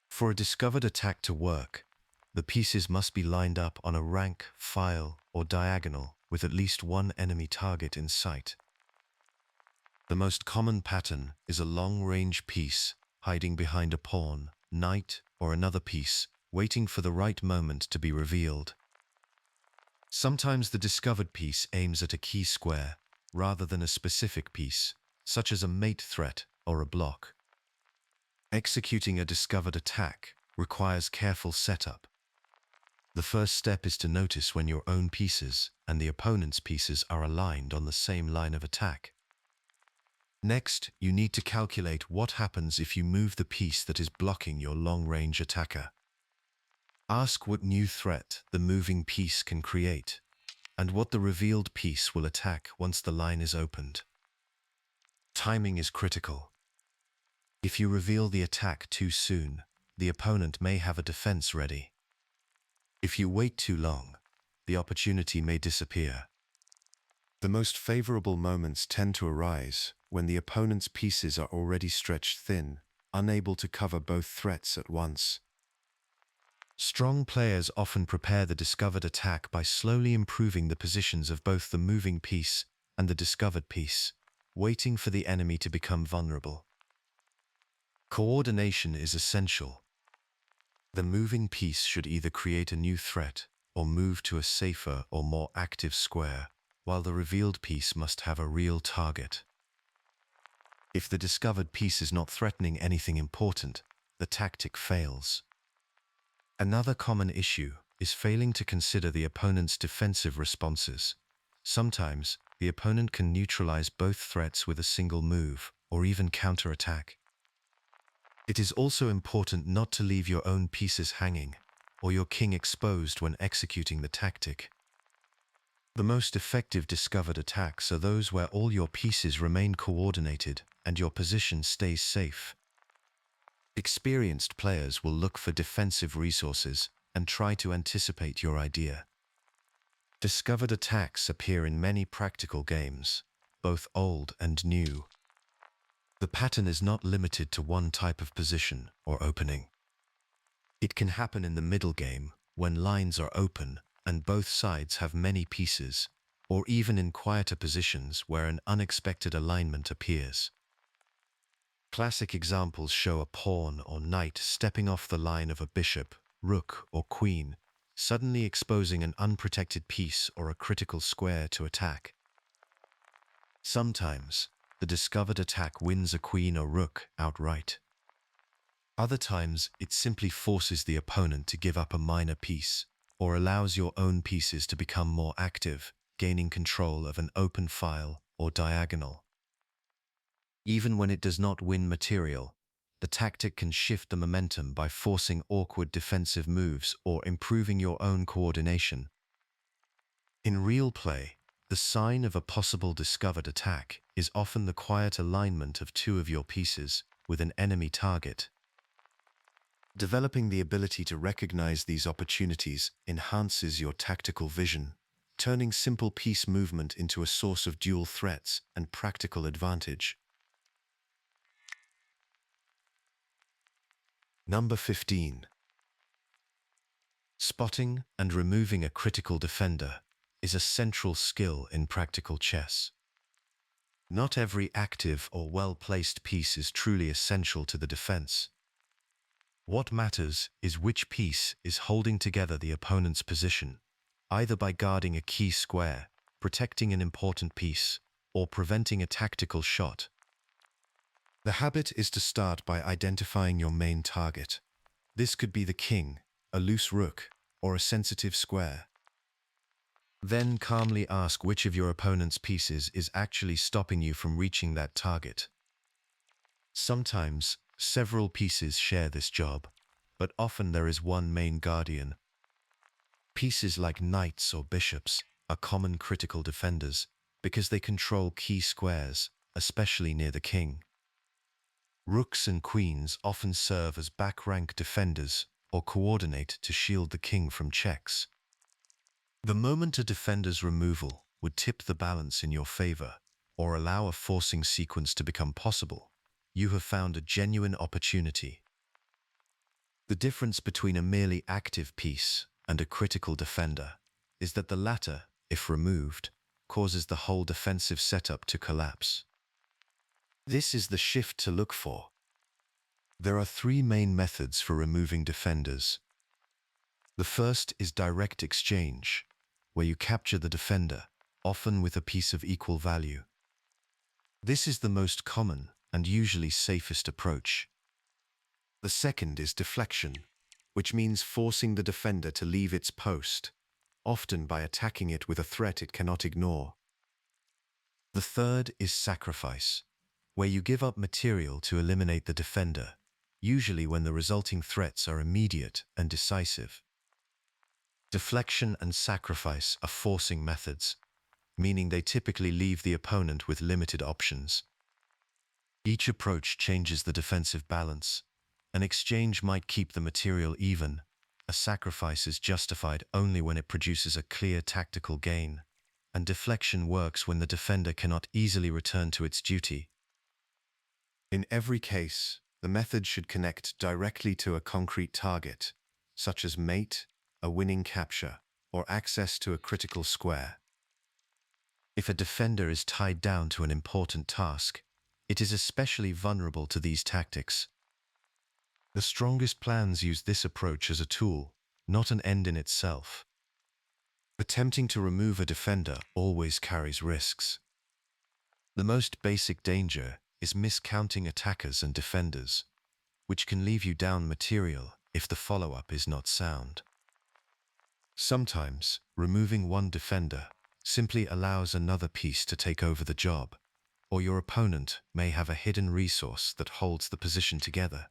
For a discovered attack to work, the pieces must be lined up on a rank, file, or diagonal with at least one enemy target in sight. The most common pattern is a long-range piece hiding behind a pawn, knight, or another piece, waiting for the right moment to be revealed. Sometimes the discovered piece aims at a key square, rather than a specific piece, such as a mate threat or a block. Executing a discovered attack requires careful setup. The first step is to notice when your own pieces and the opponent's pieces are aligned on the same line of attack. Next, you need to calculate what happens if you move the piece that is blocking your long-range attacker. Ask what new threat the moving piece can create, and what the revealed piece will attack once the line is opened. Timing is critical. If you reveal the attack too soon, the opponent may have a defense ready. If you wait too long, the opportunity may disappear. The most favorable moments tend to arise when the opponent's pieces are already stretched thin, unable to cover both threats at once. Strong players often prepare the discovered attack by slowly improving the positions of both the moving piece and the discovered piece, waiting for the enemy to become vulnerable. Coordination is essential. The moving piece should either create a new threat or move to a safer or more active square, while the revealed piece must have a real target. If the discovered piece is not threatening anything important, the tactic fails. Another common issue is failing to consider the opponent's defensive responses. Sometimes, the opponent can neutralize both threats with a single move, or even counterattack. It is also important not to leave your own pieces hanging, or your king exposed when executing the tactic. The most effective discovered attacks are those where all your pieces remain coordinated and your position stays safe. Experienced players will look for defensive resources and try to anticipate your idea. Discovered attacks appear in many practical games, both old and new. The pattern is not limited to one type of position or opening. It can happen in the middle game when lines are open and both sides have many pieces, or even in quieter positions where an unexpected alignment appears. Classic examples show a pawn or knight stepping off the line of a bishop, rook, or queen, suddenly exposing an unprotected piece or a critical square to attack. Sometimes, the discovered attack wins a queen or rook outright. Other times, it simply forces the opponent to give up a minor piece, or allows your own pieces to become more active, gaining control of an open file or diagonal. Even when it does not win material, the tactic can shift the momentum by forcing awkward defensive moves or improving your own coordination. In real play, the sign of a possible discovered attack is often the quiet alignment of two of your pieces with an enemy target. Developing the ability to recognize these opportunities enhances your tactical vision, turning simple piece movement into a source of dual threats and practical advantage. Number 15. Spotting and removing a critical defender is a central skill in practical chess. Not every active or well-placed piece is truly essential to the defense. What matters is which piece is holding together the opponent's position, either by guarding a key square, protecting an important piece, or preventing a tactical shot. The habit is to start by identifying your main target. This could be the king, a loose rook, or a sensitive square. Then calmly ask which of your opponent's pieces is actually stopping you from reaching that target. Sometimes, several pieces share this job, but often there is one main guardian. Pieces like knights or bishops are common critical defenders because they control key squares, especially near the king. Rooks and queens often serve as back-rank defenders or coordinate to shield the king from checks. The moment a defender's removal would tip the balance in your favor or allow a forcing sequence to become possible, you have found a genuine opportunity. The difference between a merely active piece and a critical defender is that the latter, if removed, causes the whole defensive setup to collapse. This is the shift to look for. There are three main methods for removing defenders. The first is direct exchange, where you capture the defender, often with a piece of equal value. This is the most common and usually safest approach. The second is deflection, which means forcing the defender to leave its post, often by attacking it with a threat it cannot ignore. The third is sacrifice, where you give up material to eliminate the defender, usually when the resulting threats are immediate and decisive. Deflection and sacrifice are forcing methods, meaning they typically leave the opponent with limited options. Each approach changes the defensive balance. An exchange might keep the material even. A sacrifice is justified only when it produces a clear tactical gain, and deflection works when the defender cannot easily return to its duty. In every case, the method should connect directly to a concrete target, such as mate, a winning capture, or access to a critical square. If a defender is tied down to an important task, it is especially vulnerable to these tactics. The strongest plans use this approach as a tool, not an end in itself. Attempting to remove a defender always carries risks. The most basic danger is miscounting attackers and defenders, which can leave you down material if the follow-up is not sound. Sometimes, removing one defender simply allows another piece to take over the job, or your opponent may have a hidden resource that holds the position together.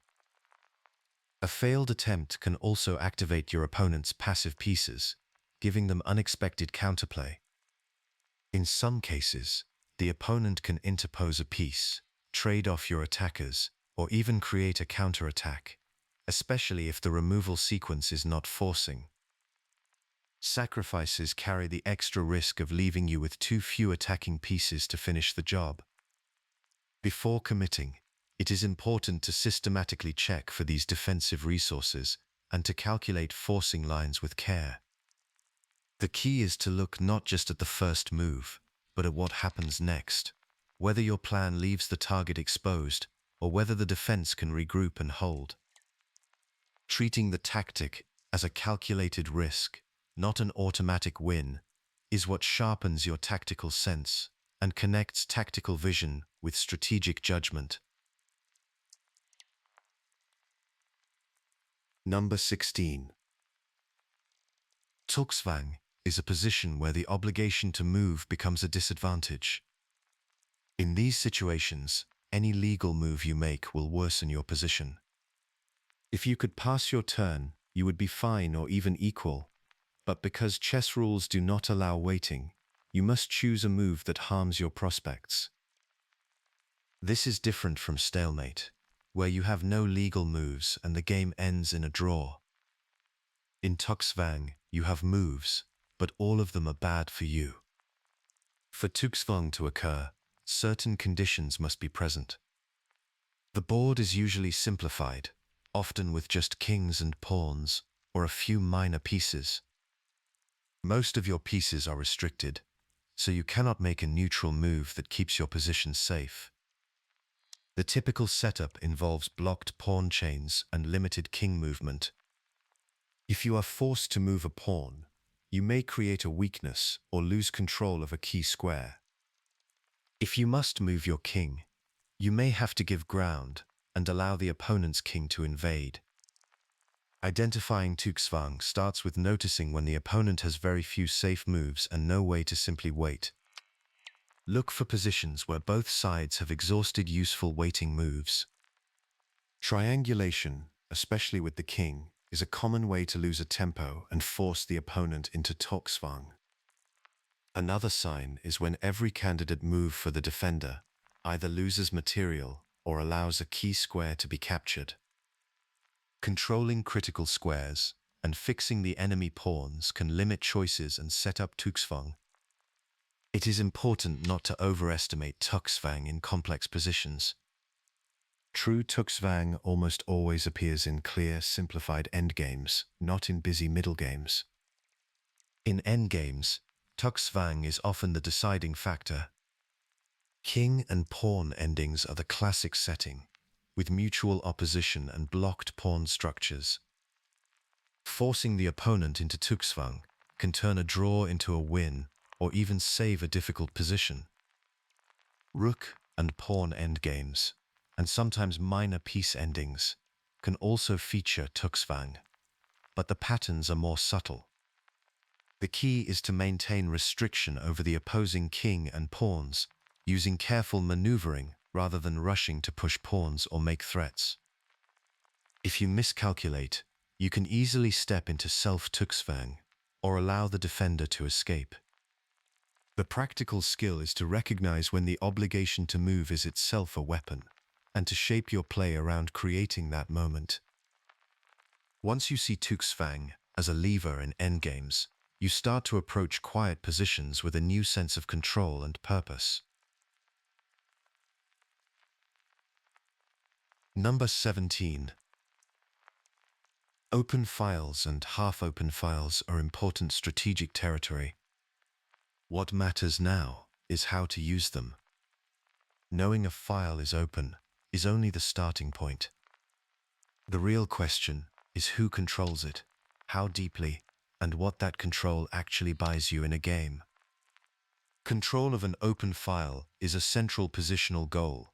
A failed attempt can also activate your opponent's passive pieces, giving them unexpected counterplay. In some cases, the opponent can interpose a piece, trade off your attackers, or even create a counterattack, especially if the removal sequence is not forcing. Sacrifices carry the extra risk of leaving you with too few attacking pieces to finish the job. Before committing, it is important to systematically check for these defensive resources and to calculate forcing lines with care. The key is to look not just at the first move, but at what happens next, whether your plan leaves the target exposed or whether the defense can regroup and hold. Treating the tactic as a calculated risk, not an automatic win, is what sharpens your tactical sense and connects tactical vision with strategic judgment. Number 16. Zugzwang is a position where the obligation to move becomes a disadvantage. In these situations, any legal move you make will worsen your position. If you could pass your turn, you would be fine or even equal, but because chess rules do not allow waiting, you must choose a move that harms your prospects. This is different from stalemate, where you have no legal moves and the game ends in a draw. In Zugzwang, you have moves, but all of them are bad for you. For Zugzwang to occur, certain conditions must be present. The board is usually simplified, often with just kings and pawns, or a few minor pieces. Most of your pieces are restricted, so you cannot make a neutral move that keeps your position safe. The typical setup involves blocked pawn chains and limited king movement. If you are forced to move a pawn, you may create a weakness or lose control of a key square. If you must move your king, you may have to give ground and allow the opponent's king to invade. Identifying Zugzwang starts with noticing when the opponent has very few safe moves and no way to simply wait. Look for positions where both sides have exhausted useful waiting moves. Triangulation, especially with the king, is a common way to lose a tempo and force the opponent into Zugzwang. Another sign is when every candidate move for the defender either loses material or allows a key square to be captured. Controlling critical squares and fixing the enemy pawns can limit choices and set up Zugzwang. It is important not to overestimate Zugzwang in complex positions. True Zugzwang almost always appears in clear, simplified endgames, not in busy middle games. In endgames, Zugzwang is often the deciding factor. King and pawn endings are the classic setting, with mutual opposition and blocked pawn structures. Forcing the opponent into Zugzwang can turn a draw into a win or even save a difficult position. Rook and pawn endgames, and sometimes minor piece endings, can also feature Zugzwang, but the patterns are more subtle. The key is to maintain restriction over the opposing king and pawns, using careful maneuvering rather than rushing to push pawns or make threats. If you miscalculate, you can easily step into self-Zugzwang or allow the defender to escape. The practical skill is to recognize when the obligation to move is itself a weapon, and to shape your play around creating that moment. Once you see Zugzwang as a lever in endgames, you start to approach quiet positions with a new sense of control and purpose. Number 17. Open files and half-open files are important strategic territory. What matters now is how to use them. Knowing a file is open is only the starting point. The real question is who controls it, how deeply, and what that control actually buys you in a game. Control of an open file is a central positional goal,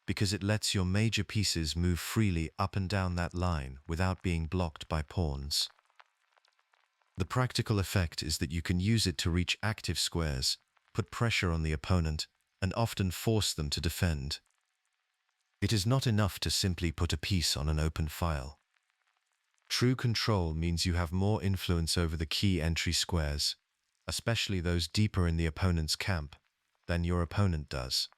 because it lets your major pieces move freely up and down that line without being blocked by pawns. The practical effect is that you can use it to reach active squares, put pressure on the opponent, and often force them to defend. It is not enough to simply put a piece on an open file. True control means you have more influence over the key entry squares, especially those deeper in the opponent's camp, than your opponent does.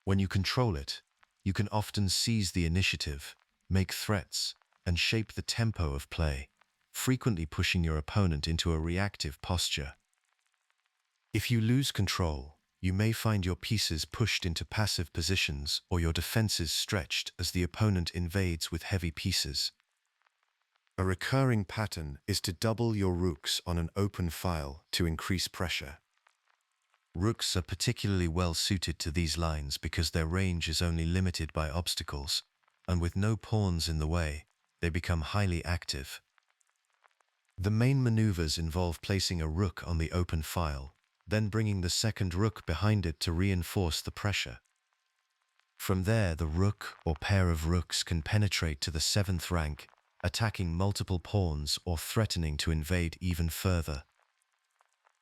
When you control it, you can often seize the initiative, make threats, and shape the tempo of play, frequently pushing your opponent into a reactive posture. If you lose control, you may find your pieces pushed into passive positions or your defenses stretched as the opponent invades with heavy pieces. A recurring pattern is to double your rooks on an open file to increase pressure. Rooks are particularly well suited to these lines because their range is only limited by obstacles, and with no pawns in the way, they become highly active. The main maneuvers involve placing a rook on the open file, then bringing the second rook behind it to reinforce the pressure. From there, the rook or pair of rooks can penetrate to the 7th rank, attacking multiple pawns or threatening to invade even further.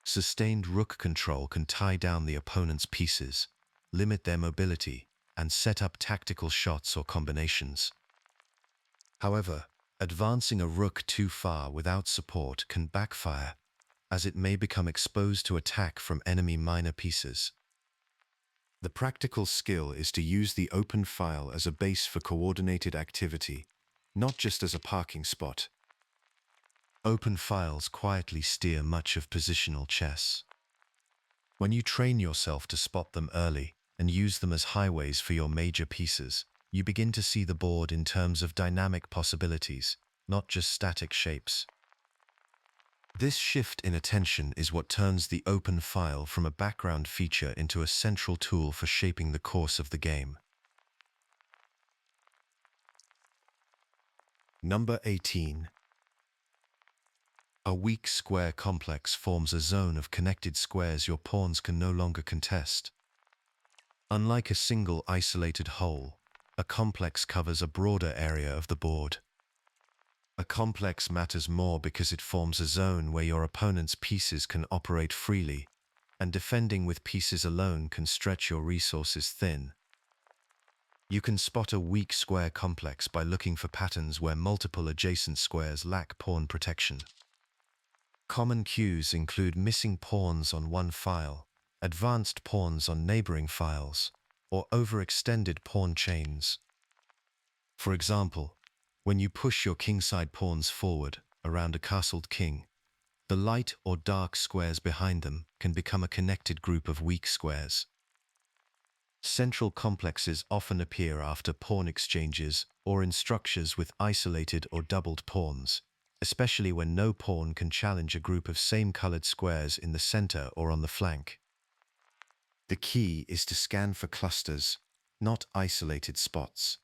Sustained rook control can tie down the opponent's pieces, limit their mobility, and set up tactical shots or combinations. However, advancing a rook too far without support can backfire, as it may become exposed to attack from enemy minor pieces. The practical skill is to use the open file as a base for coordinated activity, not just as a parking spot. Open files quietly steer much of positional chess. When you train yourself to spot them early and use them as highways for your major pieces, you begin to see the board in terms of dynamic possibilities, not just static shapes. This shift in attention is what turns the open file from a background feature into a central tool for shaping the course of the game. Number 18. A weak square complex forms a zone of connected squares your pawns can no longer contest. Unlike a single isolated hole, a complex covers a broader area of the board. A complex matters more because it forms a zone where your opponent's pieces can operate freely, and defending with pieces alone can stretch your resources thin. You can spot a weak square complex by looking for patterns where multiple adjacent squares lack pawn protection. Common cues include missing pawns on one file, advanced pawns on neighboring files, or overextended pawn chains. For example, when you push your kingside pawns forward around a castled king, the light or dark squares behind them can become a connected group of weak squares. Central complexes often appear after pawn exchanges or in structures with isolated or doubled pawns, especially when no pawn can challenge a group of same-colored squares in the center or on the flank. The key is to scan for clusters, not isolated spots.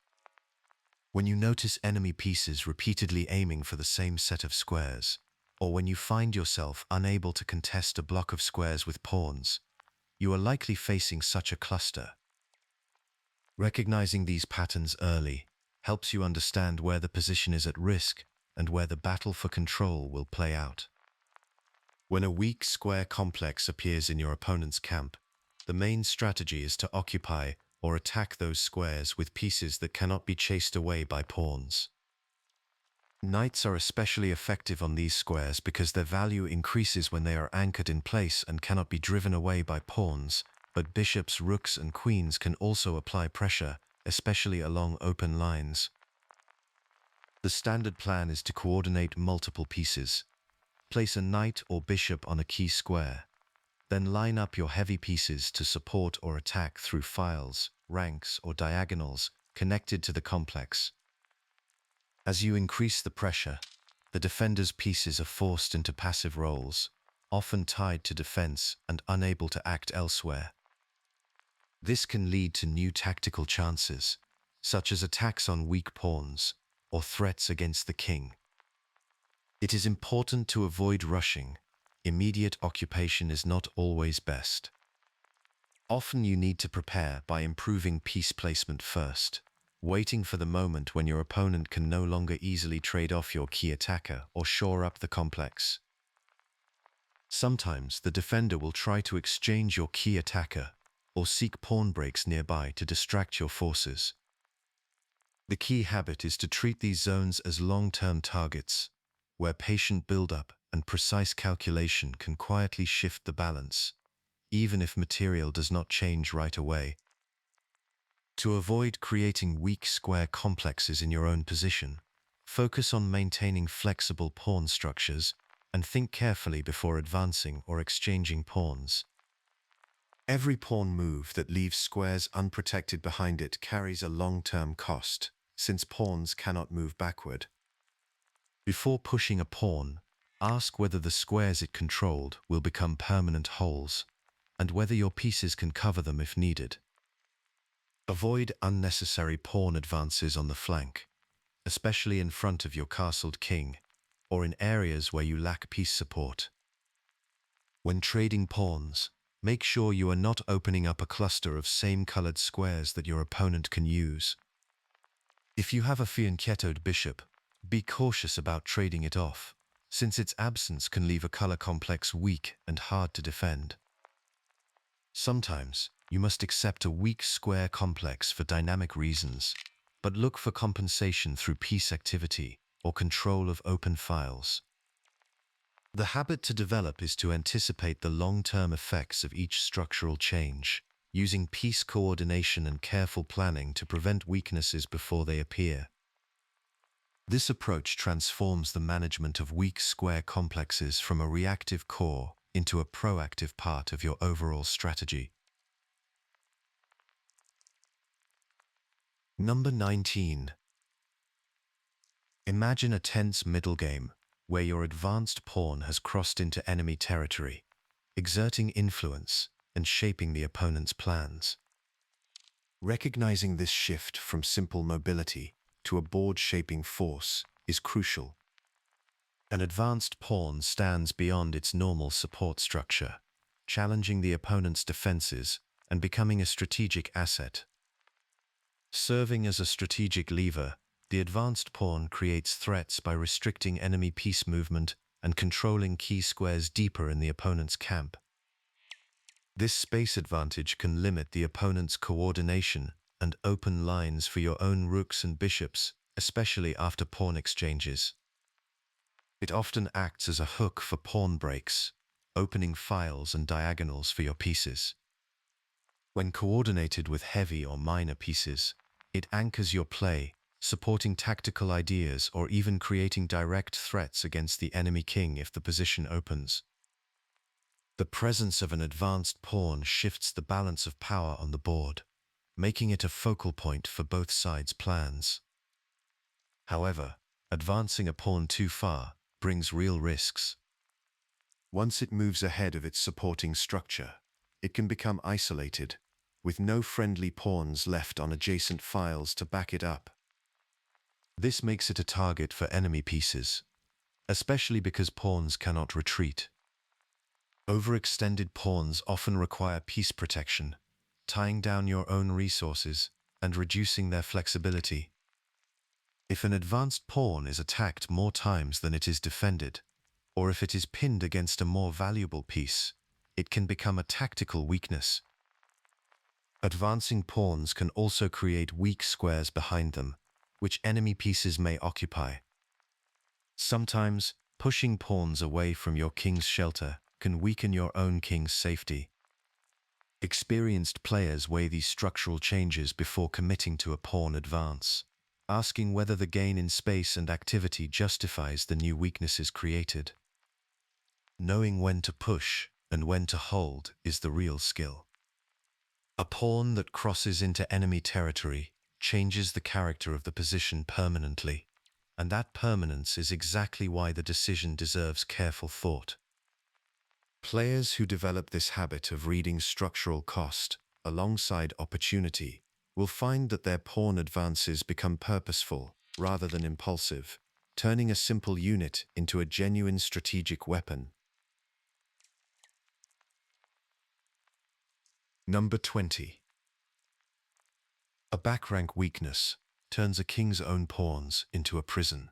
When you notice enemy pieces repeatedly aiming for the same set of squares, or when you find yourself unable to contest a block of squares with pawns, you are likely facing such a cluster. Recognizing these patterns early helps you understand where the position is at risk and where the battle for control will play out. When a weak square complex appears in your opponent's camp, the main strategy is to occupy or attack those squares with pieces that cannot be chased away by pawns. Knights are especially effective on these squares because their value increases when they are anchored in place and cannot be driven away by pawns, but bishops, rooks, and queens can also apply pressure, especially along open lines. The standard plan is to coordinate multiple pieces. Place a knight or bishop on a key square. Then line up your heavy pieces to support or attack through files, ranks, or diagonals connected to the complex. As you increase the pressure, the defender's pieces are forced into passive roles, often tied to defense and unable to act elsewhere. This can lead to new tactical chances, such as attacks on weak pawns or threats against the king. It is important to avoid rushing. Immediate occupation is not always best. Often you need to prepare by improving piece placement first, waiting for the moment when your opponent can no longer easily trade off your key attacker or shore up the complex. Sometimes the defender will try to exchange your key attacker or seek pawn breaks nearby to distract your forces. The key habit is to treat these zones as long-term targets, where patient build-up and precise calculation can quietly shift the balance, even if material does not change right away. To avoid creating weak square complexes in your own position, focus on maintaining flexible pawn structures and think carefully before advancing or exchanging pawns. Every pawn move that leaves squares unprotected behind it carries a long-term cost, since pawns cannot move backward. Before pushing a pawn, ask whether the squares it controlled will become permanent holes, and whether your pieces can cover them if needed. Avoid unnecessary pawn advances on the flank, especially in front of your castled king, or in areas where you lack piece support. When trading pawns, make sure you are not opening up a cluster of same-colored squares that your opponent can use. If you have a fianchettoed bishop, be cautious about trading it off, since its absence can leave a color complex weak and hard to defend. Sometimes, you must accept a weak square complex for dynamic reasons, but look for compensation through piece activity or control of open files. The habit to develop is to anticipate the long-term effects of each structural change, using piece coordination and careful planning to prevent weaknesses before they appear. This approach transforms the management of weak square complexes from a reactive core into a proactive part of your overall strategy. Number 19. Imagine a tense middle game where your advanced pawn has crossed into enemy territory, exerting influence and shaping the opponent's plans. Recognizing this shift from simple mobility to a board-shaping force is crucial. An advanced pawn stands beyond its normal support structure, challenging the opponent's defenses and becoming a strategic asset. Serving as a strategic lever, the advanced pawn creates threats by restricting enemy piece movement and controlling key squares deeper in the opponent's camp. This space advantage can limit the opponent's coordination and open lines for your own rooks and bishops, especially after pawn exchanges. It often acts as a hook for pawn breaks, opening files and diagonals for your pieces. When coordinated with heavy or minor pieces, it anchors your play, supporting tactical ideas or even creating direct threats against the enemy king if the position opens. The presence of an advanced pawn shifts the balance of power on the board, making it a focal point for both sides' plans. However, advancing a pawn too far brings real risks. Once it moves ahead of its supporting structure, it can become isolated, with no friendly pawns left on adjacent files to back it up. This makes it a target for enemy pieces, especially because pawns cannot retreat. Overextended pawns often require piece protection, tying down your own resources and reducing their flexibility. If an advanced pawn is attacked more times than it is defended, or if it is pinned against a more valuable piece, it can become a tactical weakness. Advancing pawns can also create weak squares behind them, which enemy pieces may occupy. Sometimes, pushing pawns away from your king's shelter can weaken your own king's safety. Experienced players weigh these structural changes before committing to a pawn advance, asking whether the gain in space and activity justifies the new weaknesses created. Knowing when to push and when to hold is the real skill. A pawn that crosses into enemy territory changes the character of the position permanently, and that permanence is exactly why the decision deserves careful thought. Players who develop this habit of reading structural cost alongside opportunity will find that their pawn advances become purposeful rather than impulsive, turning a simple unit into a genuine strategic weapon. Number 20. A back-rank weakness turns a king's own pawns into a prison.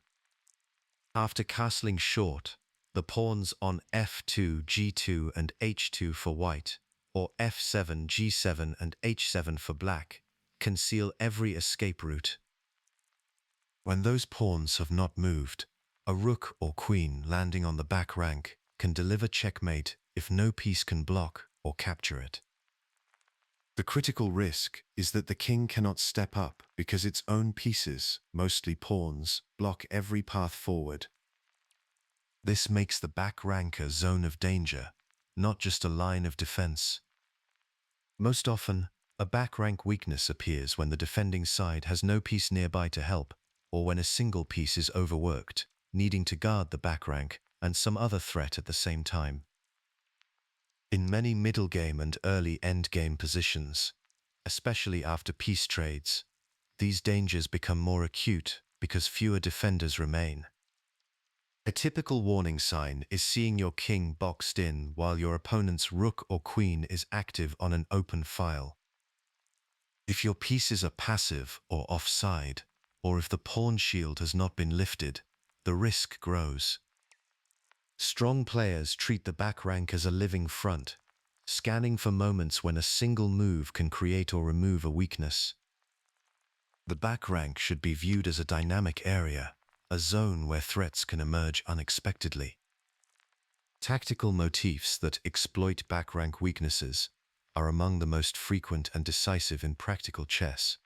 After castling short, the pawns on f2, g2 and h2 for white, or f7, g7 and h7 for black, conceal every escape route. When those pawns have not moved, a rook or queen landing on the back rank can deliver checkmate if no piece can block or capture it. The critical risk is that the king cannot step up because its own pieces, mostly pawns, block every path forward. This makes the back rank a zone of danger, not just a line of defense. Most often, a back rank weakness appears when the defending side has no piece nearby to help, or when a single piece is overworked, needing to guard the back rank and some other threat at the same time. In many middle game and early end game positions, especially after peace trades, these dangers become more acute because fewer defenders remain. A typical warning sign is seeing your king boxed in while your opponent's rook or queen is active on an open file. If your pieces are passive or offside, or if the pawn shield has not been lifted, the risk grows. Strong players treat the back rank as a living front, scanning for moments when a single move can create or remove a weakness. The back rank should be viewed as a dynamic area, a zone where threats can emerge unexpectedly. Tactical motifs that exploit back rank weaknesses are among the most frequent and decisive in practical chess.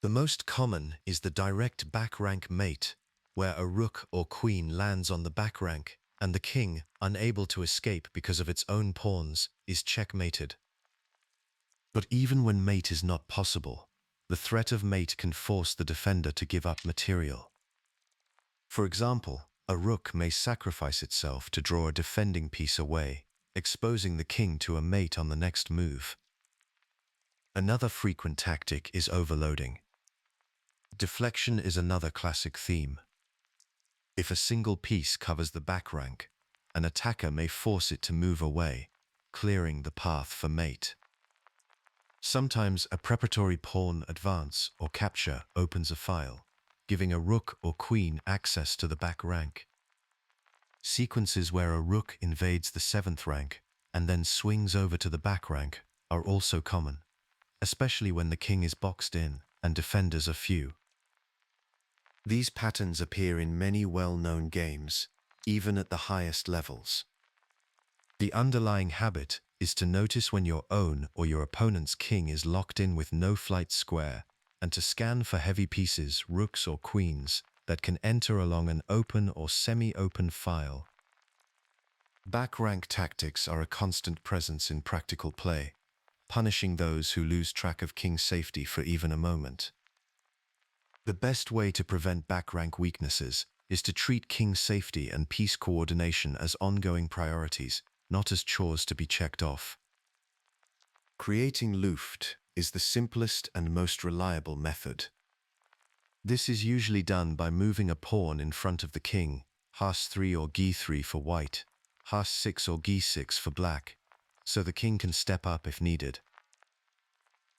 The most common is the direct back rank mate, where a rook or queen lands on the back rank and the king, unable to escape because of its own pawns, is checkmated. But even when mate is not possible, the threat of mate can force the defender to give up material. For example, a rook may sacrifice itself to draw a defending piece away, exposing the king to a mate on the next move. Another frequent tactic is overloading. Deflection is another classic theme. If a single piece covers the back rank, an attacker may force it to move away, clearing the path for mate. Sometimes a preparatory pawn advance or capture opens a file, giving a rook or queen access to the back rank. Sequences where a rook invades the 7th rank and then swings over to the back rank are also common, especially when the king is boxed in and defenders are few. These patterns appear in many well-known games, even at the highest levels. The underlying habit is to notice when your own or your opponent's king is locked in with no flight square and to scan for heavy pieces, rooks or queens, that can enter along an open or semi-open file. Back rank tactics are a constant presence in practical play, punishing those who lose track of king safety for even a moment. The best way to prevent back rank weaknesses is to treat king safety and piece coordination as ongoing priorities, not as chores to be checked off. Creating Luft is the simplest and most reliable method. This is usually done by moving a pawn in front of the king, H3 or G3 for white, H6 or G6 for black, so the king can step up if needed.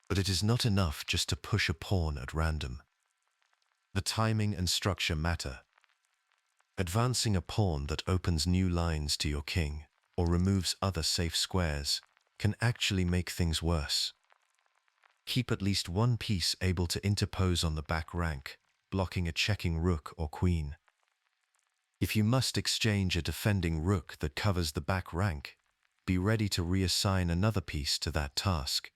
But it is not enough just to push a pawn at random. The timing and structure matter. Advancing a pawn that opens new lines to your king, or removes other safe squares, can actually make things worse. Keep at least one piece able to interpose on the back rank, blocking a checking rook or queen. If you must exchange a defending rook that covers the back rank, be ready to reassign another piece to that task.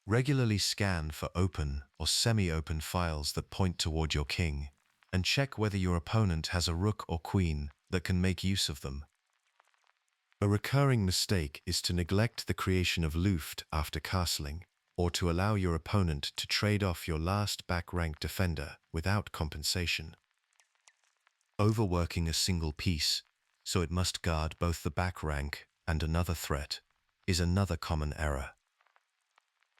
Regularly scan for open or semi-open files that point toward your king, and check whether your opponent has a rook or queen that can make use of them. A recurring mistake is to neglect the creation of Luft after castling, or to allow your opponent to trade off your last back rank defender without compensation. Overworking a single piece, so it must guard both the back rank and another threat, is another common error.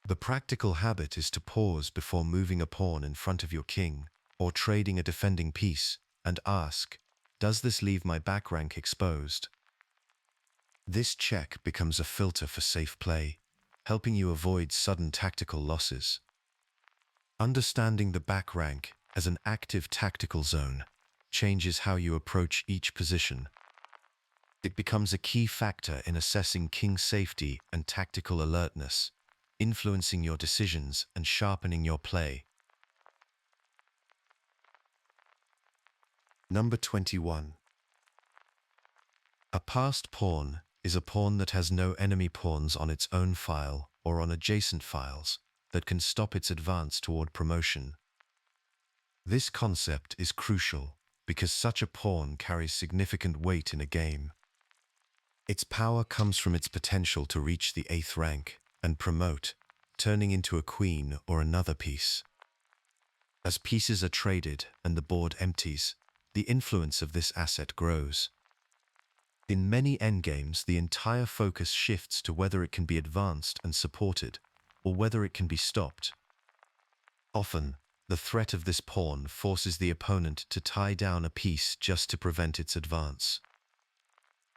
The practical habit is to pause before moving a pawn in front of your king or trading a defending piece and ask, does this leave my back rank exposed? This check becomes a filter for safe play, helping you avoid sudden tactical losses. Understanding the back rank as an active tactical zone changes how you approach each position. It becomes a key factor in assessing king safety and tactical alertness, influencing your decisions and sharpening your play. Number 21. A passed pawn is a pawn that has no enemy pawns on its own file or on adjacent files that can stop its advance toward promotion. This concept is crucial because such a pawn carries significant weight in a game. Its power comes from its potential to reach the 8th rank and promote, turning into a queen or another piece. As pieces are traded and the board empties, the influence of this asset grows. In many endgames, the entire focus shifts to whether it can be advanced and supported, or whether it can be stopped. Often, the threat of this pawn forces the opponent to tie down a piece just to prevent its advance.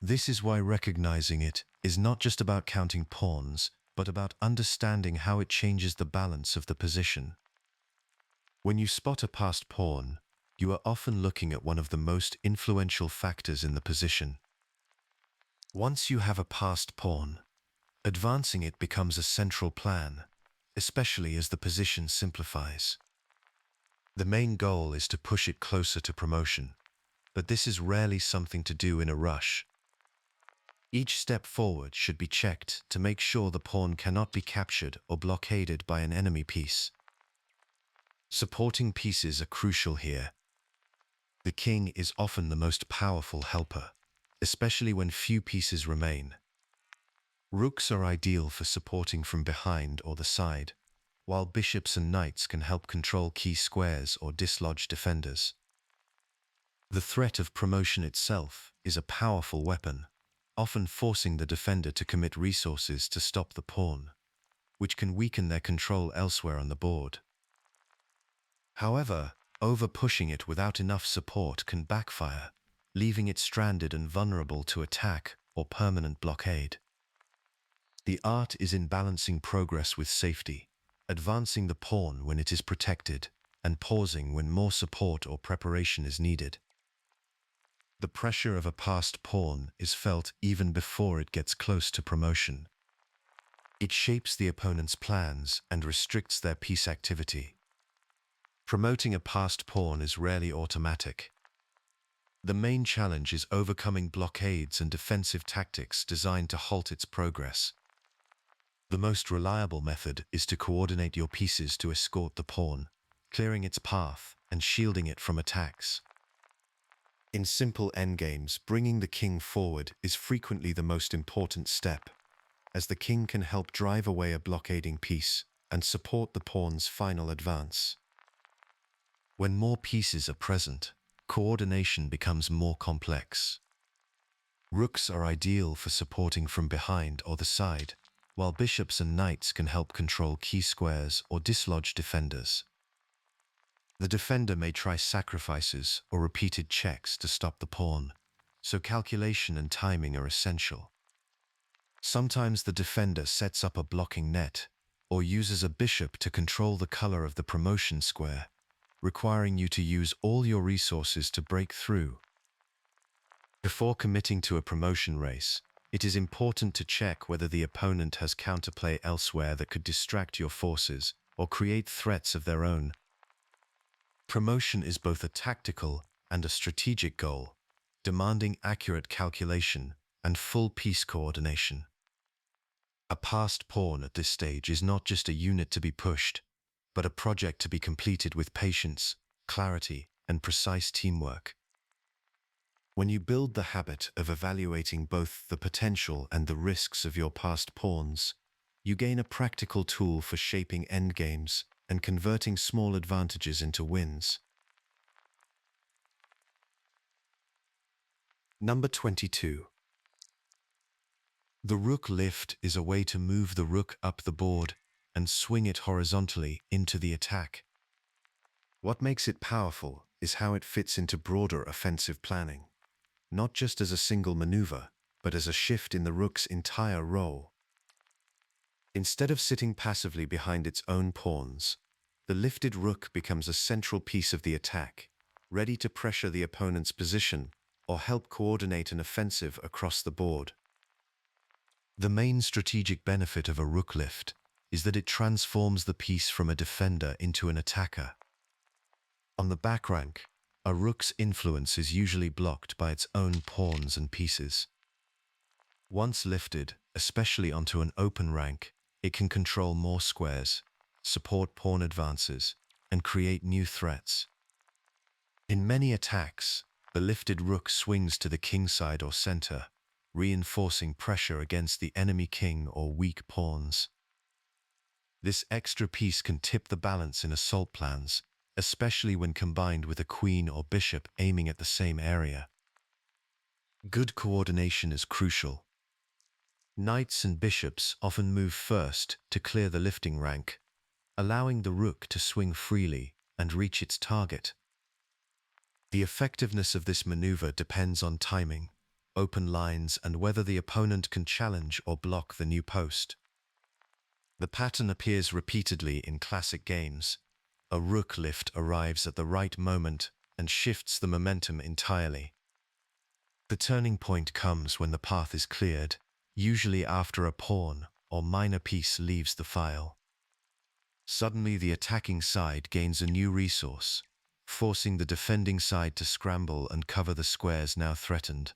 This is why recognizing it is not just about counting pawns, but about understanding how it changes the balance of the position. When you spot a passed pawn, you are often looking at one of the most influential factors in the position. Once you have a passed pawn, advancing it becomes a central plan, especially as the position simplifies. The main goal is to push it closer to promotion, but this is rarely something to do in a rush. Each step forward should be checked to make sure the pawn cannot be captured or blockaded by an enemy piece. Supporting pieces are crucial here. The king is often the most powerful helper, especially when few pieces remain. Rooks are ideal for supporting from behind or the side, while bishops and knights can help control key squares or dislodge defenders. The threat of promotion itself is a powerful weapon, often forcing the defender to commit resources to stop the pawn, which can weaken their control elsewhere on the board. However, over-pushing it without enough support can backfire, leaving it stranded and vulnerable to attack or permanent blockade. The art is in balancing progress with safety, advancing the pawn when it is protected, and pausing when more support or preparation is needed. The pressure of a passed pawn is felt even before it gets close to promotion. It shapes the opponent's plans and restricts their piece activity. Promoting a passed pawn is rarely automatic. The main challenge is overcoming blockades and defensive tactics designed to halt its progress. The most reliable method is to coordinate your pieces to escort the pawn, clearing its path and shielding it from attacks. In simple endgames, bringing the king forward is frequently the most important step, as the king can help drive away a blockading piece and support the pawn's final advance. When more pieces are present, coordination becomes more complex. Rooks are ideal for supporting from behind or the side, while bishops and knights can help control key squares or dislodge defenders. The defender may try sacrifices or repeated checks to stop the pawn, so calculation and timing are essential. Sometimes the defender sets up a blocking net or uses a bishop to control the color of the promotion square, requiring you to use all your resources to break through. Before committing to a promotion race, it is important to check whether the opponent has counterplay elsewhere that could distract your forces or create threats of their own. Promotion is both a tactical and a strategic goal, demanding accurate calculation and full piece coordination. A passed pawn at this stage is not just a unit to be pushed, but a project to be completed with patience, clarity, and precise teamwork. When you build the habit of evaluating both the potential and the risks of your passed pawns, you gain a practical tool for shaping endgames and converting small advantages into wins. Number 22. The Rook Lift is a way to move the rook up the board and swing it horizontally into the attack. What makes it powerful is how it fits into broader offensive planning, not just as a single maneuver, but as a shift in the rook's entire role. Instead of sitting passively behind its own pawns, the lifted rook becomes a central piece of the attack, ready to pressure the opponent's position or help coordinate an offensive across the board. The main strategic benefit of a rook lift is that it transforms the piece from a defender into an attacker. On the back rank, a rook's influence is usually blocked by its own pawns and pieces. Once lifted, especially onto an open rank, it can control more squares, support pawn advances, and create new threats. In many attacks, the lifted rook swings to the king side or center, reinforcing pressure against the enemy king or weak pawns. This extra piece can tip the balance in assault plans especially when combined with a queen or bishop aiming at the same area. Good coordination is crucial. Knights and bishops often move first to clear the lifting rank, allowing the rook to swing freely and reach its target. The effectiveness of this maneuver depends on timing, open lines, and whether the opponent can challenge or block the new post. The pattern appears repeatedly in classic games. A Rook Lift arrives at the right moment and shifts the momentum entirely. The turning point comes when the path is cleared, usually after a pawn or minor piece leaves the file. Suddenly the attacking side gains a new resource, forcing the defending side to scramble and cover the squares now threatened.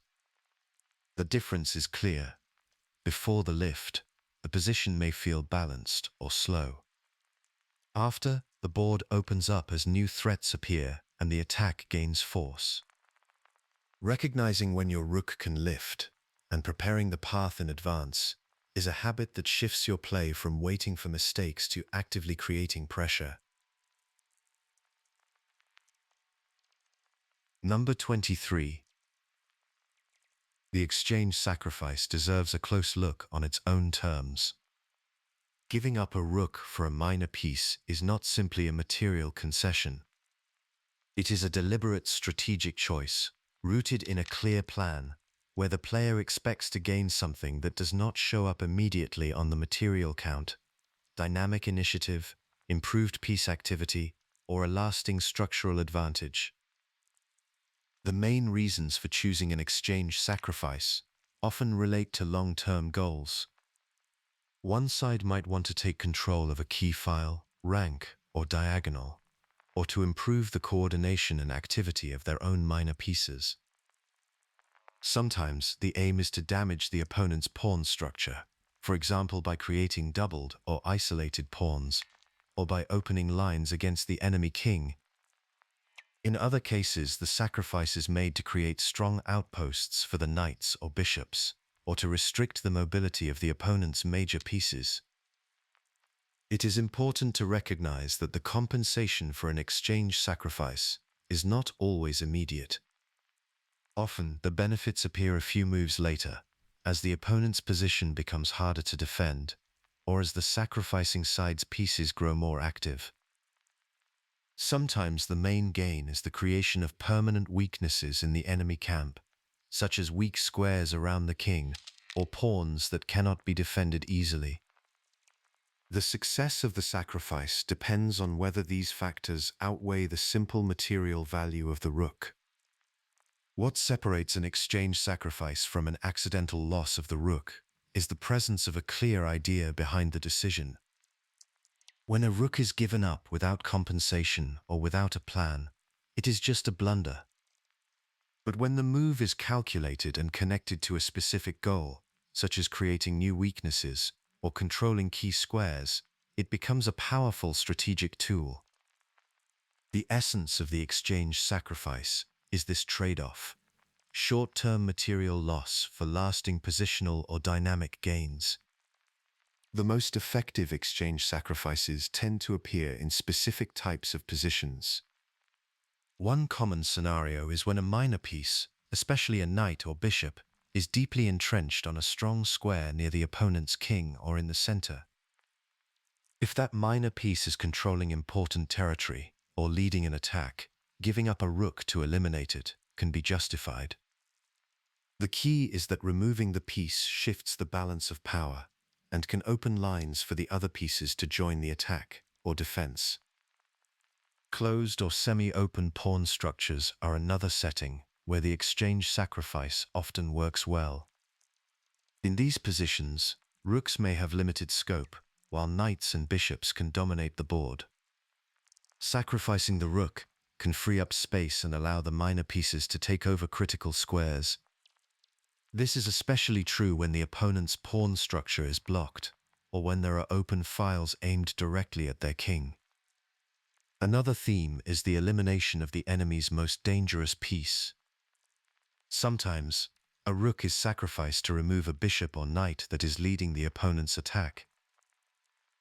The difference is clear. Before the lift, the position may feel balanced or slow. After, the board opens up as new threats appear and the attack gains force. Recognizing when your rook can lift and preparing the path in advance is a habit that shifts your play from waiting for mistakes to actively creating pressure. Number 23. The exchange sacrifice deserves a close look on its own terms. Giving up a rook for a minor piece is not simply a material concession. It is a deliberate strategic choice, rooted in a clear plan, where the player expects to gain something that does not show up immediately on the material count: dynamic initiative, improved piece activity, or a lasting structural advantage. The main reasons for choosing an exchange sacrifice often relate to long-term goals. One side might want to take control of a key file, rank, or diagonal, or to improve the coordination and activity of their own minor pieces. Sometimes the aim is to damage the opponent's pawn structure, for example by creating doubled or isolated pawns, or by opening lines against the enemy king. In other cases, the sacrifice is made to create strong outposts for the knights or bishops, or to restrict the mobility of the opponent's major pieces. It is important to recognize that the compensation for an exchange sacrifice is not always immediate. Often, the benefits appear a few moves later, as the opponent's position becomes harder to defend, or as the sacrificing side's pieces grow more active. Sometimes the main gain is the creation of permanent weaknesses in the enemy camp, such as weak squares around the king, or pawns that cannot be defended easily. The success of the sacrifice depends on whether these factors outweigh the simple material value of the rook. What separates an exchange sacrifice from an accidental loss of the rook is the presence of a clear idea behind the decision. When a rook is given up without compensation or without a plan, it is just a blunder. But when the move is calculated and connected to a specific goal, such as creating new weaknesses or controlling key squares, it becomes a powerful strategic tool. The essence of the exchange sacrifice is this trade-off: short-term material loss for lasting positional or dynamic gains. The most effective exchange sacrifices tend to appear in specific types of positions. One common scenario is when a minor piece, especially a knight or bishop, is deeply entrenched on a strong square near the opponent's king or in the center. If that minor piece is controlling important territory or leading an attack, giving up a rook to eliminate it can be justified. The key is that removing the piece shifts the balance of power and can open lines for the other pieces to join the attack or defense. Closed or semi-open pawn structures are another setting where the exchange sacrifice often works well. In these positions, rooks may have limited scope, while knights and bishops can dominate the board. Sacrificing the rook can free up space and allow the minor pieces to take over critical squares. This is especially true when the opponent's pawn structure is blocked, or when there are open files aimed directly at their king. Another theme is the elimination of the enemy's most dangerous piece. Sometimes, a rook is sacrificed to remove a bishop or knight that is leading the opponent's attack.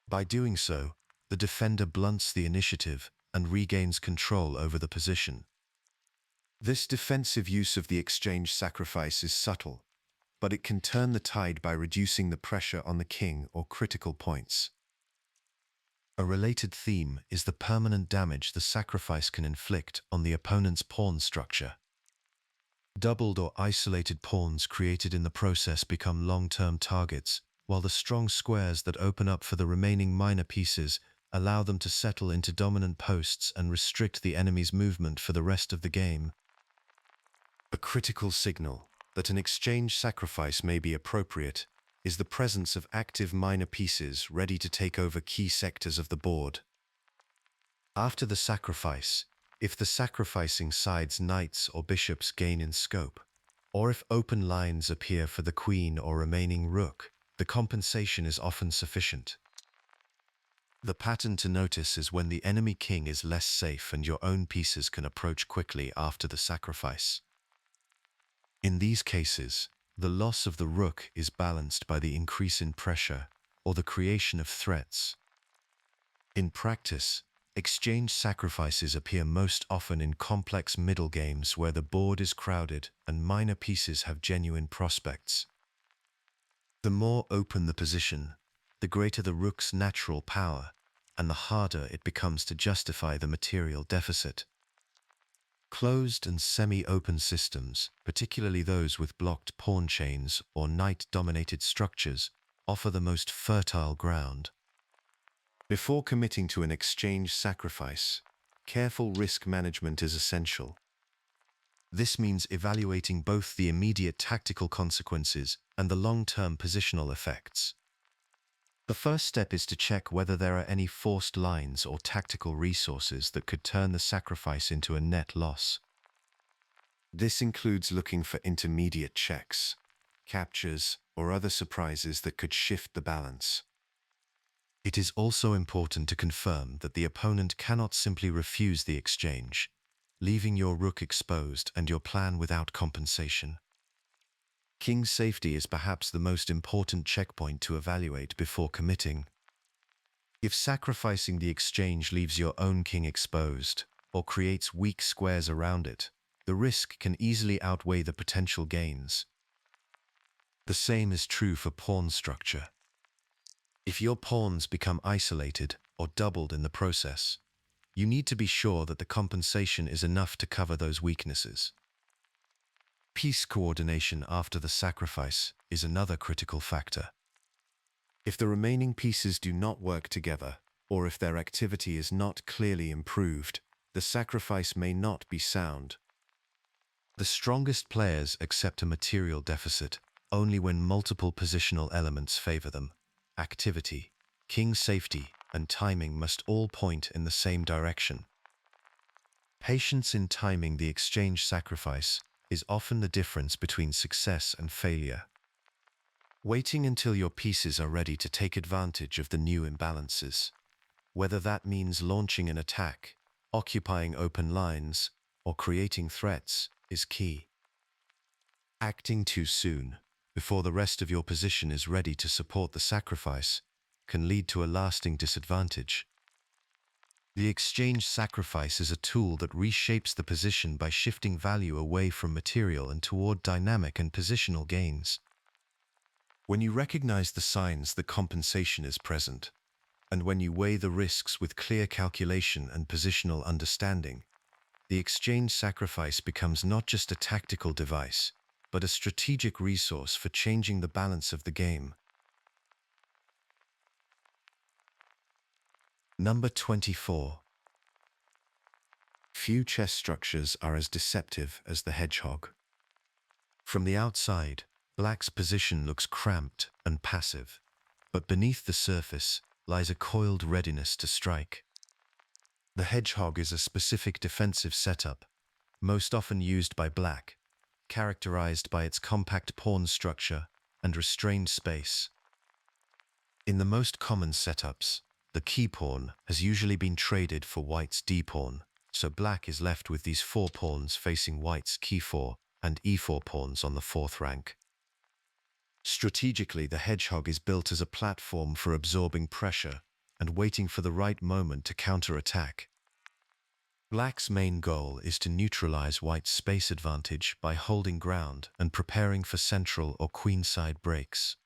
By doing so, the defender blunts the initiative and regains control over the position. This defensive use of the exchange sacrifice is subtle, but it can turn the tide by reducing the pressure on the king or critical points. A related theme is the permanent damage the sacrifice can inflict on the opponent's pawn structure. Doubled or isolated pawns created in the process become long-term targets, while the strong squares that open up for the remaining minor pieces allow them to settle into dominant posts and restrict the enemy's movement for the rest of the game. A critical signal that an exchange sacrifice may be appropriate is the presence of active minor pieces ready to take over key sectors of the board. After the sacrifice, if the sacrificing side's knights or bishops gain in scope, or if open lines appear for the queen or remaining rook, the compensation is often sufficient. The pattern to notice is when the enemy king is less safe and your own pieces can approach quickly after the sacrifice. In these cases, the loss of the rook is balanced by the increase in pressure or the creation of threats. In practice, exchange sacrifices appear most often in complex middle games where the board is crowded and minor pieces have genuine prospects. The more open the position, the greater the rook's natural power, and the harder it becomes to justify the material deficit. Closed and semi-open systems, particularly those with blocked pawn chains or knight-dominated structures, offer the most fertile ground. Before committing to an exchange sacrifice, careful risk management is essential. This means evaluating both the immediate tactical consequences and the long-term positional effects. The first step is to check whether there are any forced lines or tactical resources that could turn the sacrifice into a net loss. This includes looking for intermediate checks, captures, or other surprises that could shift the balance. It is also important to confirm that the opponent cannot simply refuse the exchange, leaving your rook exposed and your plan without compensation. King's safety is perhaps the most important checkpoint to evaluate before committing. If sacrificing the exchange leaves your own king exposed or creates weak squares around it, the risk can easily outweigh the potential gains. The same is true for pawn structure. If your pawns become isolated or doubled in the process, you need to be sure that the compensation is enough to cover those weaknesses. Piece coordination after the sacrifice is another critical factor. If the remaining pieces do not work together, or if their activity is not clearly improved, the sacrifice may not be sound. The strongest players accept a material deficit only when multiple positional elements favor them. Activity, king safety, and timing must all point in the same direction. Patience in timing the exchange sacrifice is often the difference between success and failure. Waiting until your pieces are ready to take advantage of the new imbalances, whether that means launching an attack, occupying open lines, or creating threats, is key. Acting too soon, before the rest of your position is ready to support the sacrifice, can lead to a lasting disadvantage. The exchange sacrifice is a tool that reshapes the position by shifting value away from material and toward dynamic and positional gains. When you recognize the signs that compensation is present, and when you weigh the risks with clear calculation and positional understanding, the exchange sacrifice becomes not just a tactical device, but a strategic resource for changing the balance of the game. Number 24. Few chess structures are as deceptive as the hedgehog. From the outside, black's position looks cramped and passive, but beneath the surface lies a coiled readiness to strike. The hedgehog is a specific defensive setup, most often used by black, characterized by its compact pawn structure and restrained space. In the most common setups, the key pawn has usually been traded for white's d-pawn, so black is left with these four pawns facing white's key4 and e4 pawns on the fourth rank. Strategically, the hedgehog is built as a platform for absorbing pressure and waiting for the right moment to counterattack. Black's main goal is to neutralize White's space advantage by holding ground and preparing for central or queenside breaks.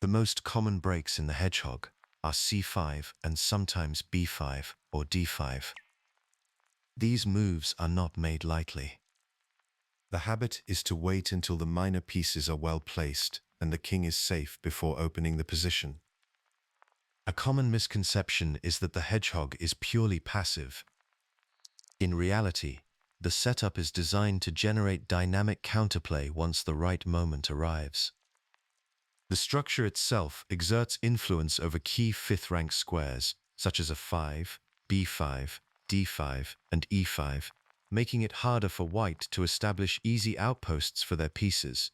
The most common breaks in the Hedgehog are c5 and sometimes b5 or d5. These moves are not made lightly. The habit is to wait until the minor pieces are well placed and the king is safe before opening the position. A common misconception is that the Hedgehog is purely passive. In reality, the setup is designed to generate dynamic counterplay once the right moment arrives. The structure itself exerts influence over key fifth-rank squares, such as a5, b5, d5, and e5, making it harder for White to establish easy outposts for their pieces.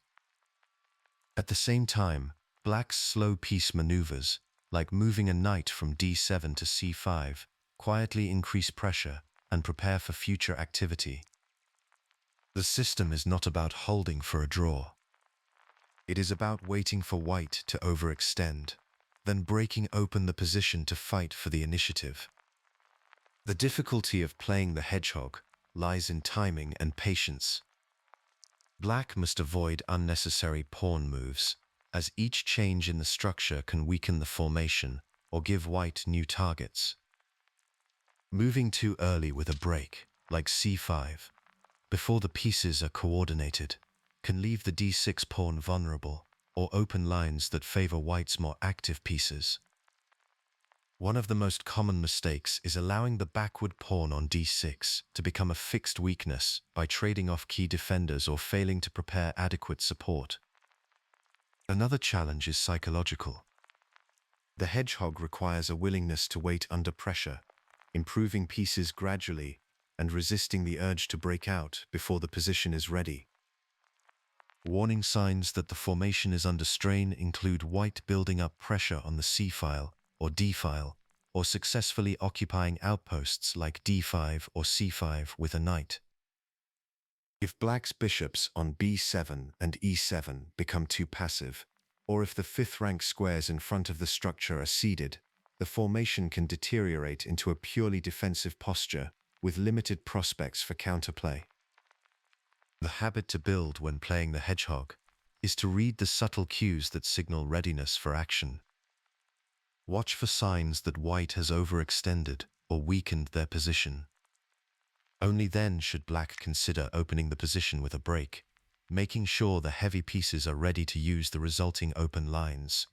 At the same time, Black's slow piece maneuvers, like moving a knight from d7 to c5, quietly increase pressure and prepare for future activity. The system is not about holding for a draw. It is about waiting for White to overextend, then breaking open the position to fight for the initiative. The difficulty of playing the Hedgehog lies in timing and patience. Black must avoid unnecessary pawn moves, as each change in the structure can weaken the formation or give White new targets. Moving too early with a break, like c5, before the pieces are coordinated, can leave the d6 pawn vulnerable or open lines that favor White's more active pieces. One of the most common mistakes is allowing the backward pawn on d6 to become a fixed weakness by trading off key defenders or failing to prepare adequate support. Another challenge is psychological. The Hedgehog requires a willingness to wait under pressure, improving pieces gradually and resisting the urge to break out before the position is ready. Warning signs that the formation is under strain include White building up pressure on the c-file or d-file, or successfully occupying outposts like d5 or c5 with a knight. If Black's bishops on b7 and e7 become too passive, or if the fifth-rank squares in front of the structure are ceded, the formation can deteriorate into a purely defensive posture with limited prospects for counterplay. The habit to build when playing the Hedgehog is to read the subtle cues that signal readiness for action. Watch for signs that White has overextended or weakened their position. Only then should Black consider opening the position with a break, making sure the heavy pieces are ready to use the resulting open lines.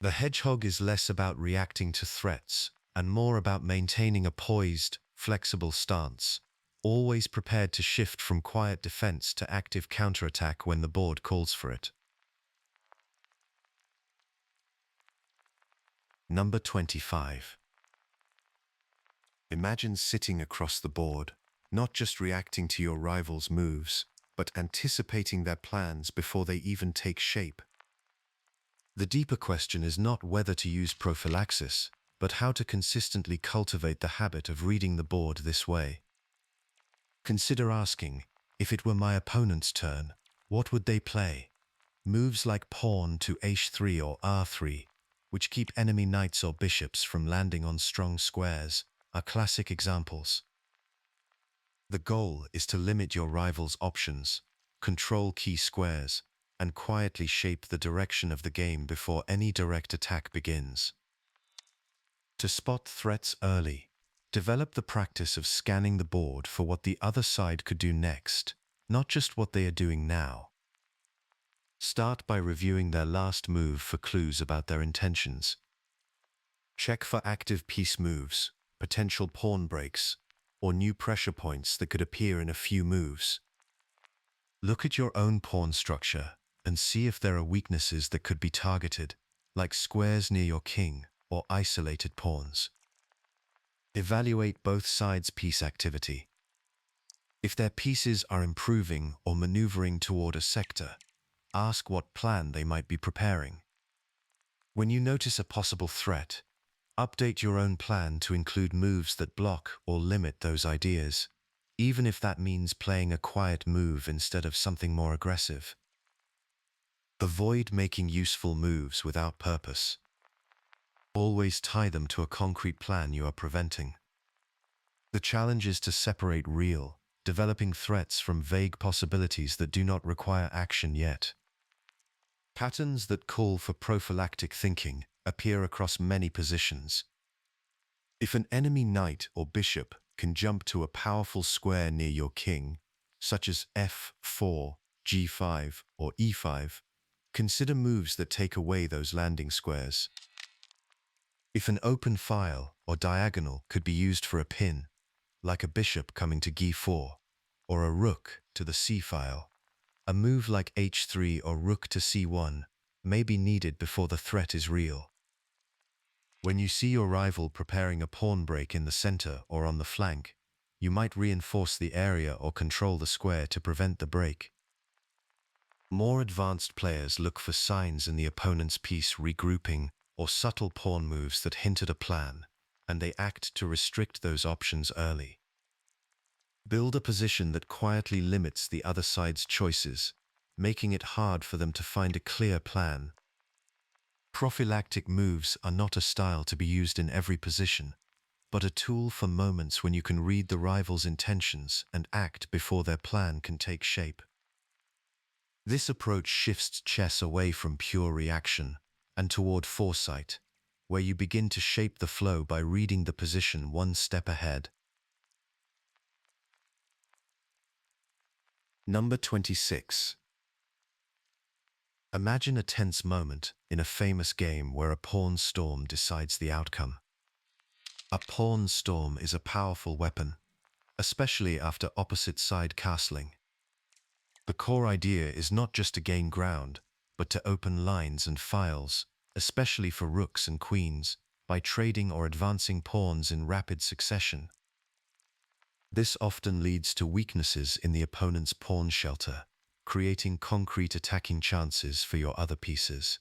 The Hedgehog is less about reacting to threats and more about maintaining a poised, flexible stance, always prepared to shift from quiet defense to active counterattack when the board calls for it. Number 25. Imagine sitting across the board, not just reacting to your rival's moves, but anticipating their plans before they even take shape. The deeper question is not whether to use prophylaxis, but how to consistently cultivate the habit of reading the board this way. Consider asking, if it were my opponent's turn, what would they play? Moves like pawn to h3 or r3, which keep enemy knights or bishops from landing on strong squares, are classic examples. The goal is to limit your rival's options, control key squares, and quietly shape the direction of the game before any direct attack begins. To spot threats early, develop the practice of scanning the board for what the other side could do next, not just what they are doing now. Start by reviewing their last move for clues about their intentions. Check for active piece moves, potential pawn breaks, or new pressure points that could appear in a few moves. Look at your own pawn structure and see if there are weaknesses that could be targeted, like squares near your king or isolated pawns. Evaluate both sides' piece activity. If their pieces are improving or maneuvering toward a sector, ask what plan they might be preparing. When you notice a possible threat, update your own plan to include moves that block or limit those ideas, even if that means playing a quiet move instead of something more aggressive. Avoid making useful moves without purpose. Always tie them to a concrete plan you are preventing. The challenge is to separate real, developing threats from vague possibilities that do not require action yet. Patterns that call for prophylactic thinking appear across many positions. If an enemy knight or bishop can jump to a powerful square near your king, such as f4, g5, or e5, consider moves that take away those landing squares. If an open file or diagonal could be used for a pin, like a bishop coming to g4, or a rook to the c-file, a move like h3 or rook to c1 may be needed before the threat is real. When you see your rival preparing a pawn break in the center or on the flank, you might reinforce the area or control the square to prevent the break. More advanced players look for signs in the opponent's piece regrouping or subtle pawn moves that hint at a plan, and they act to restrict those options early. Build a position that quietly limits the other side's choices, making it hard for them to find a clear plan. Prophylactic moves are not a style to be used in every position, but a tool for moments when you can read the rival's intentions and act before their plan can take shape. This approach shifts chess away from pure reaction and toward foresight, where you begin to shape the flow by reading the position one step ahead. Number 26. Imagine a tense moment in a famous game where a pawn storm decides the outcome. A pawn storm is a powerful weapon, especially after opposite side castling. The core idea is not just to gain ground, but to open lines and files, especially for rooks and queens, by trading or advancing pawns in rapid succession. This often leads to weaknesses in the opponent's pawn shelter, creating concrete attacking chances for your other pieces.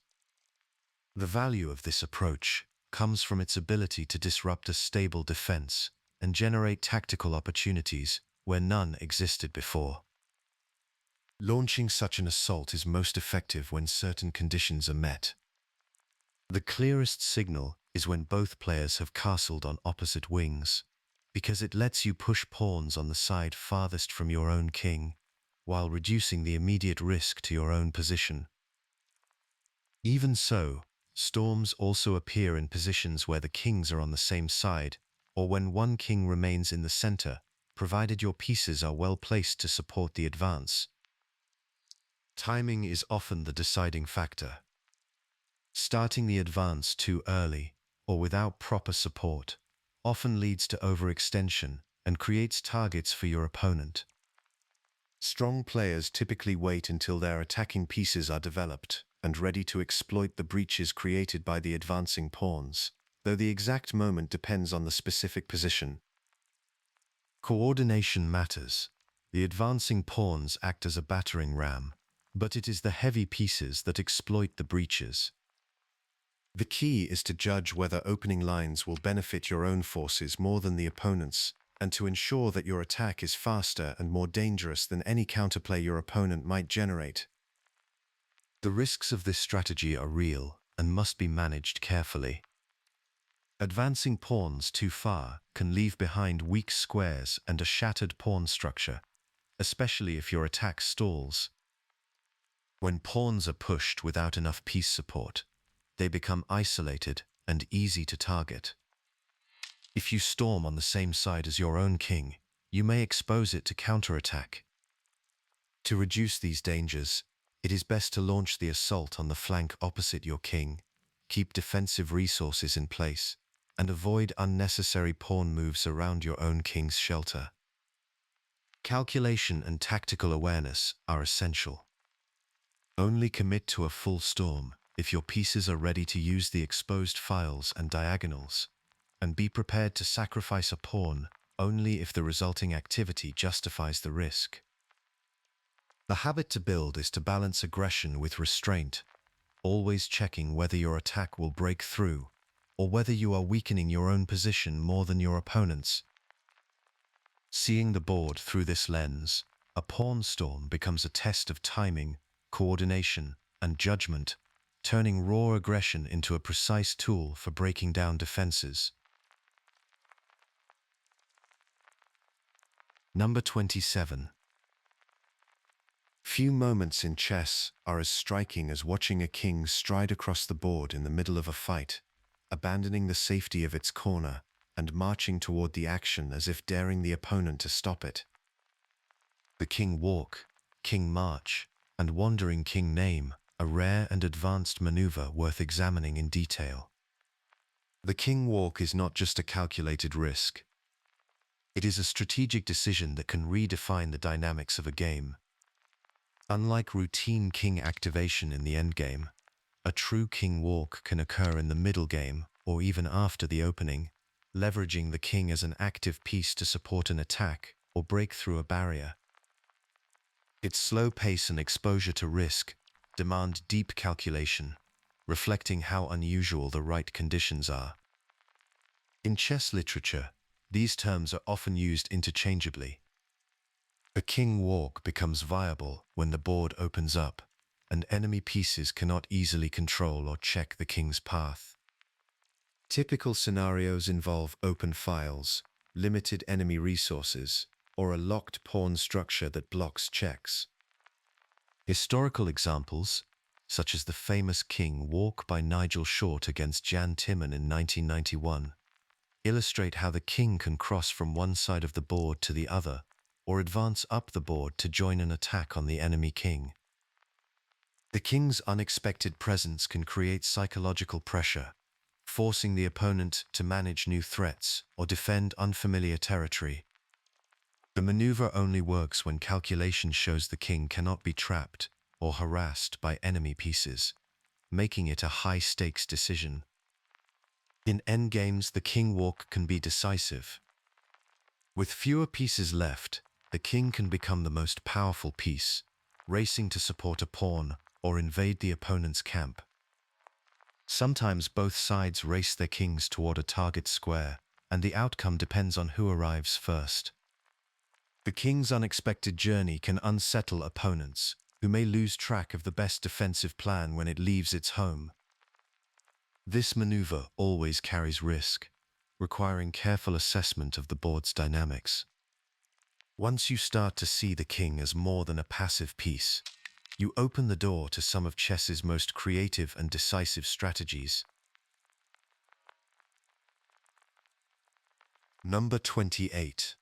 The value of this approach comes from its ability to disrupt a stable defense and generate tactical opportunities where none existed before. Launching such an assault is most effective when certain conditions are met. The clearest signal is when both players have castled on opposite wings, because it lets you push pawns on the side farthest from your own king, while reducing the immediate risk to your own position. Even so, storms also appear in positions where the kings are on the same side, or when one king remains in the center, provided your pieces are well placed to support the advance. Timing is often the deciding factor. Starting the advance too early, or without proper support, often leads to overextension and creates targets for your opponent. Strong players typically wait until their attacking pieces are developed and ready to exploit the breaches created by the advancing pawns, though the exact moment depends on the specific position. Coordination matters. The advancing pawns act as a battering ram, but it is the heavy pieces that exploit the breaches. The key is to judge whether opening lines will benefit your own forces more than the opponent's, and to ensure that your attack is faster and more dangerous than any counterplay your opponent might generate. The risks of this strategy are real and must be managed carefully. Advancing pawns too far can leave behind weak squares and a shattered pawn structure, especially if your attack stalls. When pawns are pushed without enough piece support, they become isolated and easy to target. If you storm on the same side as your own king, you may expose it to counterattack. To reduce these dangers, it is best to launch the assault on the flank opposite your king, keep defensive resources in place, and avoid unnecessary pawn moves around your own king's shelter. Calculation and tactical awareness are essential. Only commit to a full storm if your pieces are ready to use the exposed files and diagonals, and be prepared to sacrifice a pawn only if the resulting activity justifies the risk. The habit to build is to balance aggression with restraint, always checking whether your attack will break through or whether you are weakening your own position more than your opponent's. Seeing the board through this lens, a pawn storm becomes a test of timing, coordination, and judgment, turning raw aggression into a precise tool for breaking down defenses. Number 27. Few moments in chess are as striking as watching a king stride across the board in the middle of a fight, abandoning the safety of its corner and marching toward the action as if daring the opponent to stop it. The king walk, king march, and wandering king name, a rare and advanced maneuver worth examining in detail. The king walk is not just a calculated risk. It is a strategic decision that can redefine the dynamics of a game. Unlike routine king activation in the endgame, a true king walk can occur in the middle game or even after the opening, leveraging the king as an active piece to support an attack or break through a barrier. Its slow pace and exposure to risk demand deep calculation, reflecting how unusual the right conditions are. In chess literature, these terms are often used interchangeably. A king walk becomes viable when the board opens up and enemy pieces cannot easily control or check the king's path. Typical scenarios involve open files, limited enemy resources, or a locked pawn structure that blocks checks. Historical examples, such as the famous King Walk by Nigel Short against Jan Timman in 1991, illustrate how the king can cross from one side of the board to the other, or advance up the board to join an attack on the enemy king. The king's unexpected presence can create psychological pressure, forcing the opponent to manage new threats or defend unfamiliar territory. The maneuver only works when calculation shows the king cannot be trapped or harassed by enemy pieces, making it a high-stakes decision. In endgames, the king walk can be decisive. With fewer pieces left, the king can become the most powerful piece, racing to support a pawn or invade the opponent's camp. Sometimes both sides race their kings toward a target square, and the outcome depends on who arrives first. The king's unexpected journey can unsettle opponents, who may lose track of the best defensive plan when it leaves its home. This maneuver always carries risk, requiring careful assessment of the board's dynamics. Once you start to see the king as more than a passive piece, you open the door to some of chess's most creative and decisive strategies. Number 28.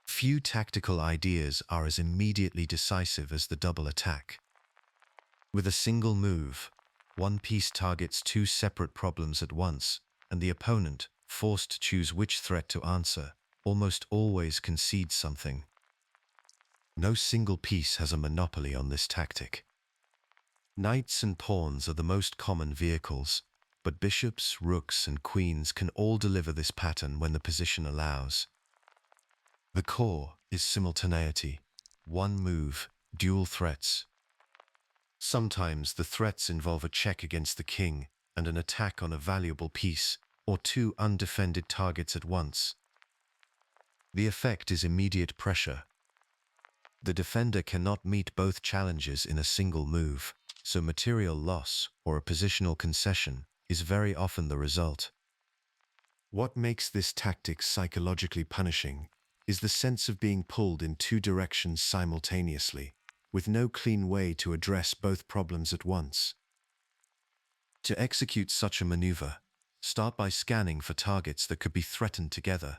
Few tactical ideas are as immediately decisive as the double attack. With a single move, one piece targets two separate problems at once, and the opponent, forced to choose which threat to answer, almost always concedes something. No single piece has a monopoly on this tactic. Knights and pawns are the most common vehicles, but bishops, rooks, and queens can all deliver this pattern when the position allows. The core is simultaneity, one move, dual threats. Sometimes the threats involve a check against the king and an attack on a valuable piece, or two undefended targets at once. The effect is immediate pressure. The defender cannot meet both challenges in a single move, so material loss or a positional concession is very often the result. What makes this tactic psychologically punishing is the sense of being pulled in two directions simultaneously, with no clean way to address both problems at once. To execute such a maneuver, start by scanning for targets that could be threatened together.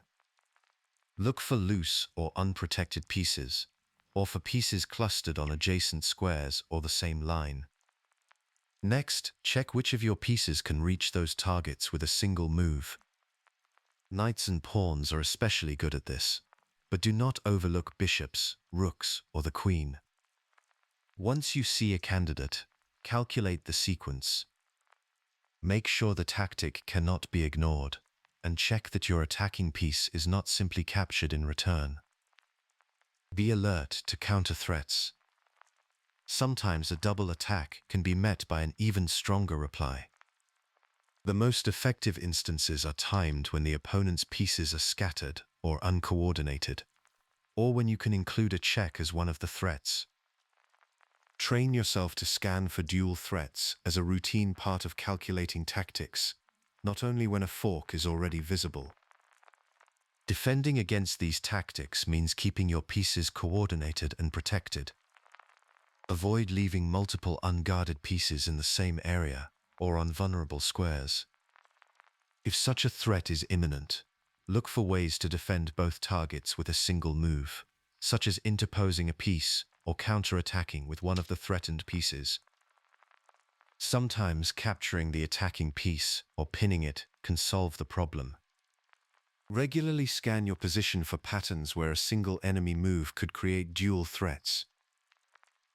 Look for loose or unprotected pieces, or for pieces clustered on adjacent squares or the same line. Next, check which of your pieces can reach those targets with a single move. Knights and pawns are especially good at this, but do not overlook bishops, rooks, or the queen. Once you see a candidate, calculate the sequence. Make sure the tactic cannot be ignored, and check that your attacking piece is not simply captured in return. Be alert to counter threats. Sometimes a double attack can be met by an even stronger reply. The most effective instances are timed when the opponent's pieces are scattered or uncoordinated, or when you can include a check as one of the threats. Train yourself to scan for dual threats as a routine part of calculating tactics, not only when a fork is already visible. Defending against these tactics means keeping your pieces coordinated and protected. Avoid leaving multiple unguarded pieces in the same area or on vulnerable squares. If such a threat is imminent, look for ways to defend both targets with a single move, such as interposing a piece or counter-attacking with one of the threatened pieces. Sometimes capturing the attacking piece or pinning it can solve the problem. Regularly scan your position for patterns where a single enemy move could create dual threats.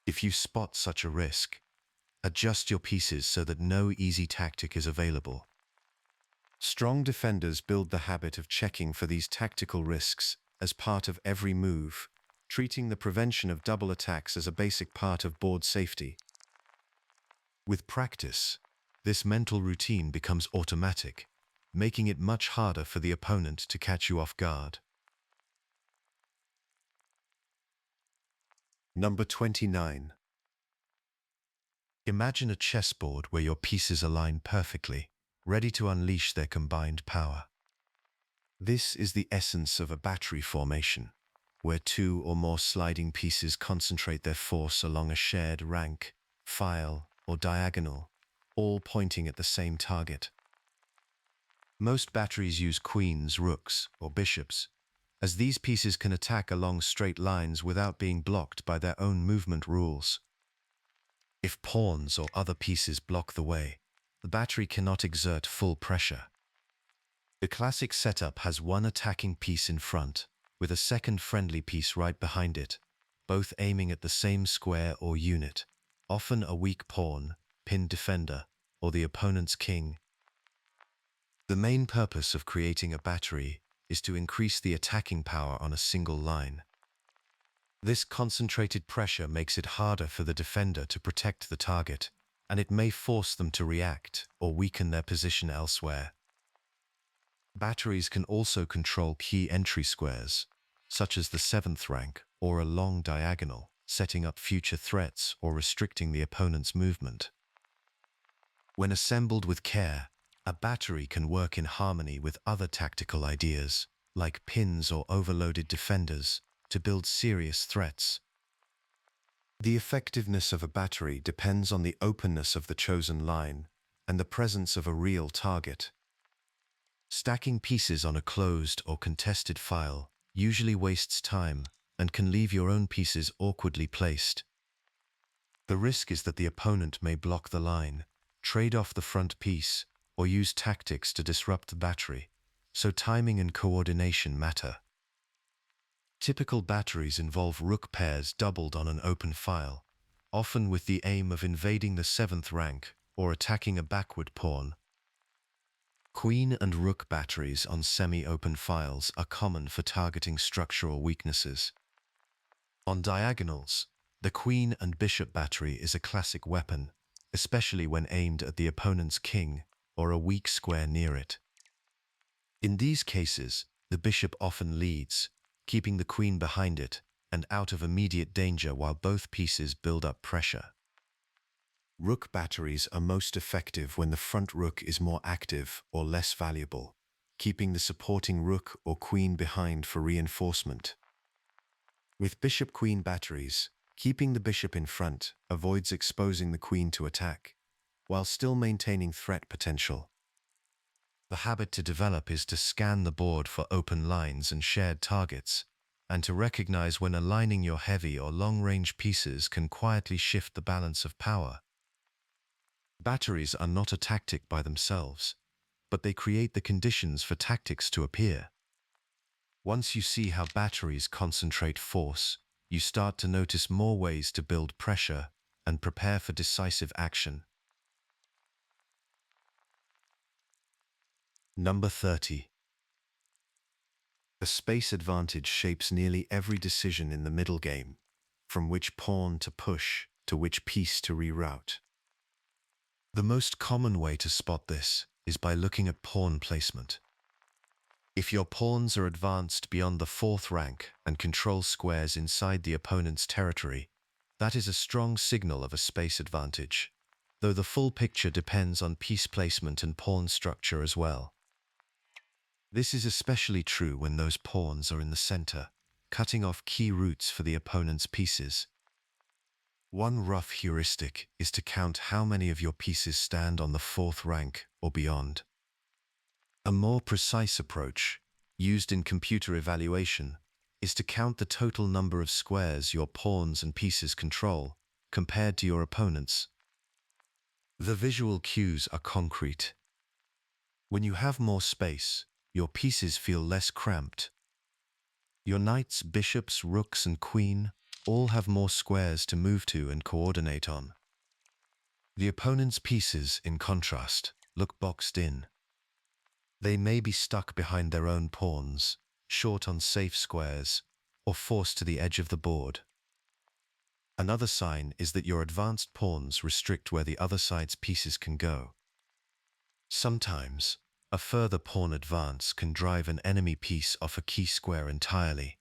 If you spot such a risk, adjust your pieces so that no easy tactic is available. Strong defenders build the habit of checking for these tactical risks as part of every move, treating the prevention of double attacks as a basic part of board safety. With practice, this mental routine becomes automatic, making it much harder for the opponent to catch you off guard. Number 29. Imagine a chessboard where your pieces align perfectly, ready to unleash their combined power. This is the essence of a battery formation, where two or more sliding pieces concentrate their force along a shared rank, file, or diagonal, all pointing at the same target. Most batteries use queens, rooks, or bishops, as these pieces can attack along straight lines without being blocked by their own movement rules. If pawns or other pieces block the way, the battery cannot exert full pressure. The classic setup has one attacking piece in front, with a second friendly piece right behind it, both aiming at the same square or unit, often a weak pawn, pinned defender, or the opponent's king. The main purpose of creating a battery is to increase the attacking power on a single line. This concentrated pressure makes it harder for the defender to protect the target, and it may force them to react or weaken their position elsewhere. Batteries can also control key entry squares, such as the 7th rank or a long diagonal, setting up future threats or restricting the opponent's movement. When assembled with care, a battery can work in harmony with other tactical ideas, like pins or overloaded defenders, to build serious threats. The effectiveness of a battery depends on the openness of the chosen line and the presence of a real target. Stacking pieces on a closed or contested file usually wastes time and can leave your own pieces awkwardly placed. The risk is that the opponent may block the line, trade off the front piece, or use tactics to disrupt the battery, so timing and coordination matter. Typical batteries involve rook pairs doubled on an open file, often with the aim of invading the 7th rank or attacking a backward pawn. Queen and rook batteries on semi-open files are common for targeting structural weaknesses. On diagonals, the queen and bishop battery is a classic weapon, especially when aimed at the opponent's king or a weak square near it. In these cases, the bishop often leads, keeping the queen behind it and out of immediate danger while both pieces build up pressure. Rook batteries are most effective when the front rook is more active or less valuable, keeping the supporting rook or queen behind for reinforcement. With bishop-queen batteries, keeping the bishop in front avoids exposing the queen to attack, while still maintaining threat potential. The habit to develop is to scan the board for open lines and shared targets, and to recognize when aligning your heavy or long-range pieces can quietly shift the balance of power. Batteries are not a tactic by themselves, but they create the conditions for tactics to appear. Once you see how batteries concentrate force, you start to notice more ways to build pressure and prepare for decisive action. Number 30. The space advantage shapes nearly every decision in the middle game, from which pawn to push to which piece to reroute. The most common way to spot this is by looking at pawn placement. If your pawns are advanced beyond the 4th rank and control squares inside the opponent's territory, that is a strong signal of a space advantage, though the full picture depends on piece placement and pawn structure as well. This is especially true when those pawns are in the center, cutting off key routes for the opponent's pieces. One rough heuristic is to count how many of your pieces stand on the 4th rank or beyond. A more precise approach, used in computer evaluation, is to count the total number of squares your pawns and pieces control, compared to your opponent's. The visual cues are concrete. When you have more space, your pieces feel less cramped. Your knights, bishops, rooks, and queen all have more squares to move to and coordinate on. The opponent's pieces, in contrast, look boxed in. They may be stuck behind their own pawns, short on safe squares, or forced to the edge of the board. Another sign is that your advanced pawns restrict where the other side's pieces can go. Sometimes, a further pawn advance can drive an enemy piece off a key square entirely.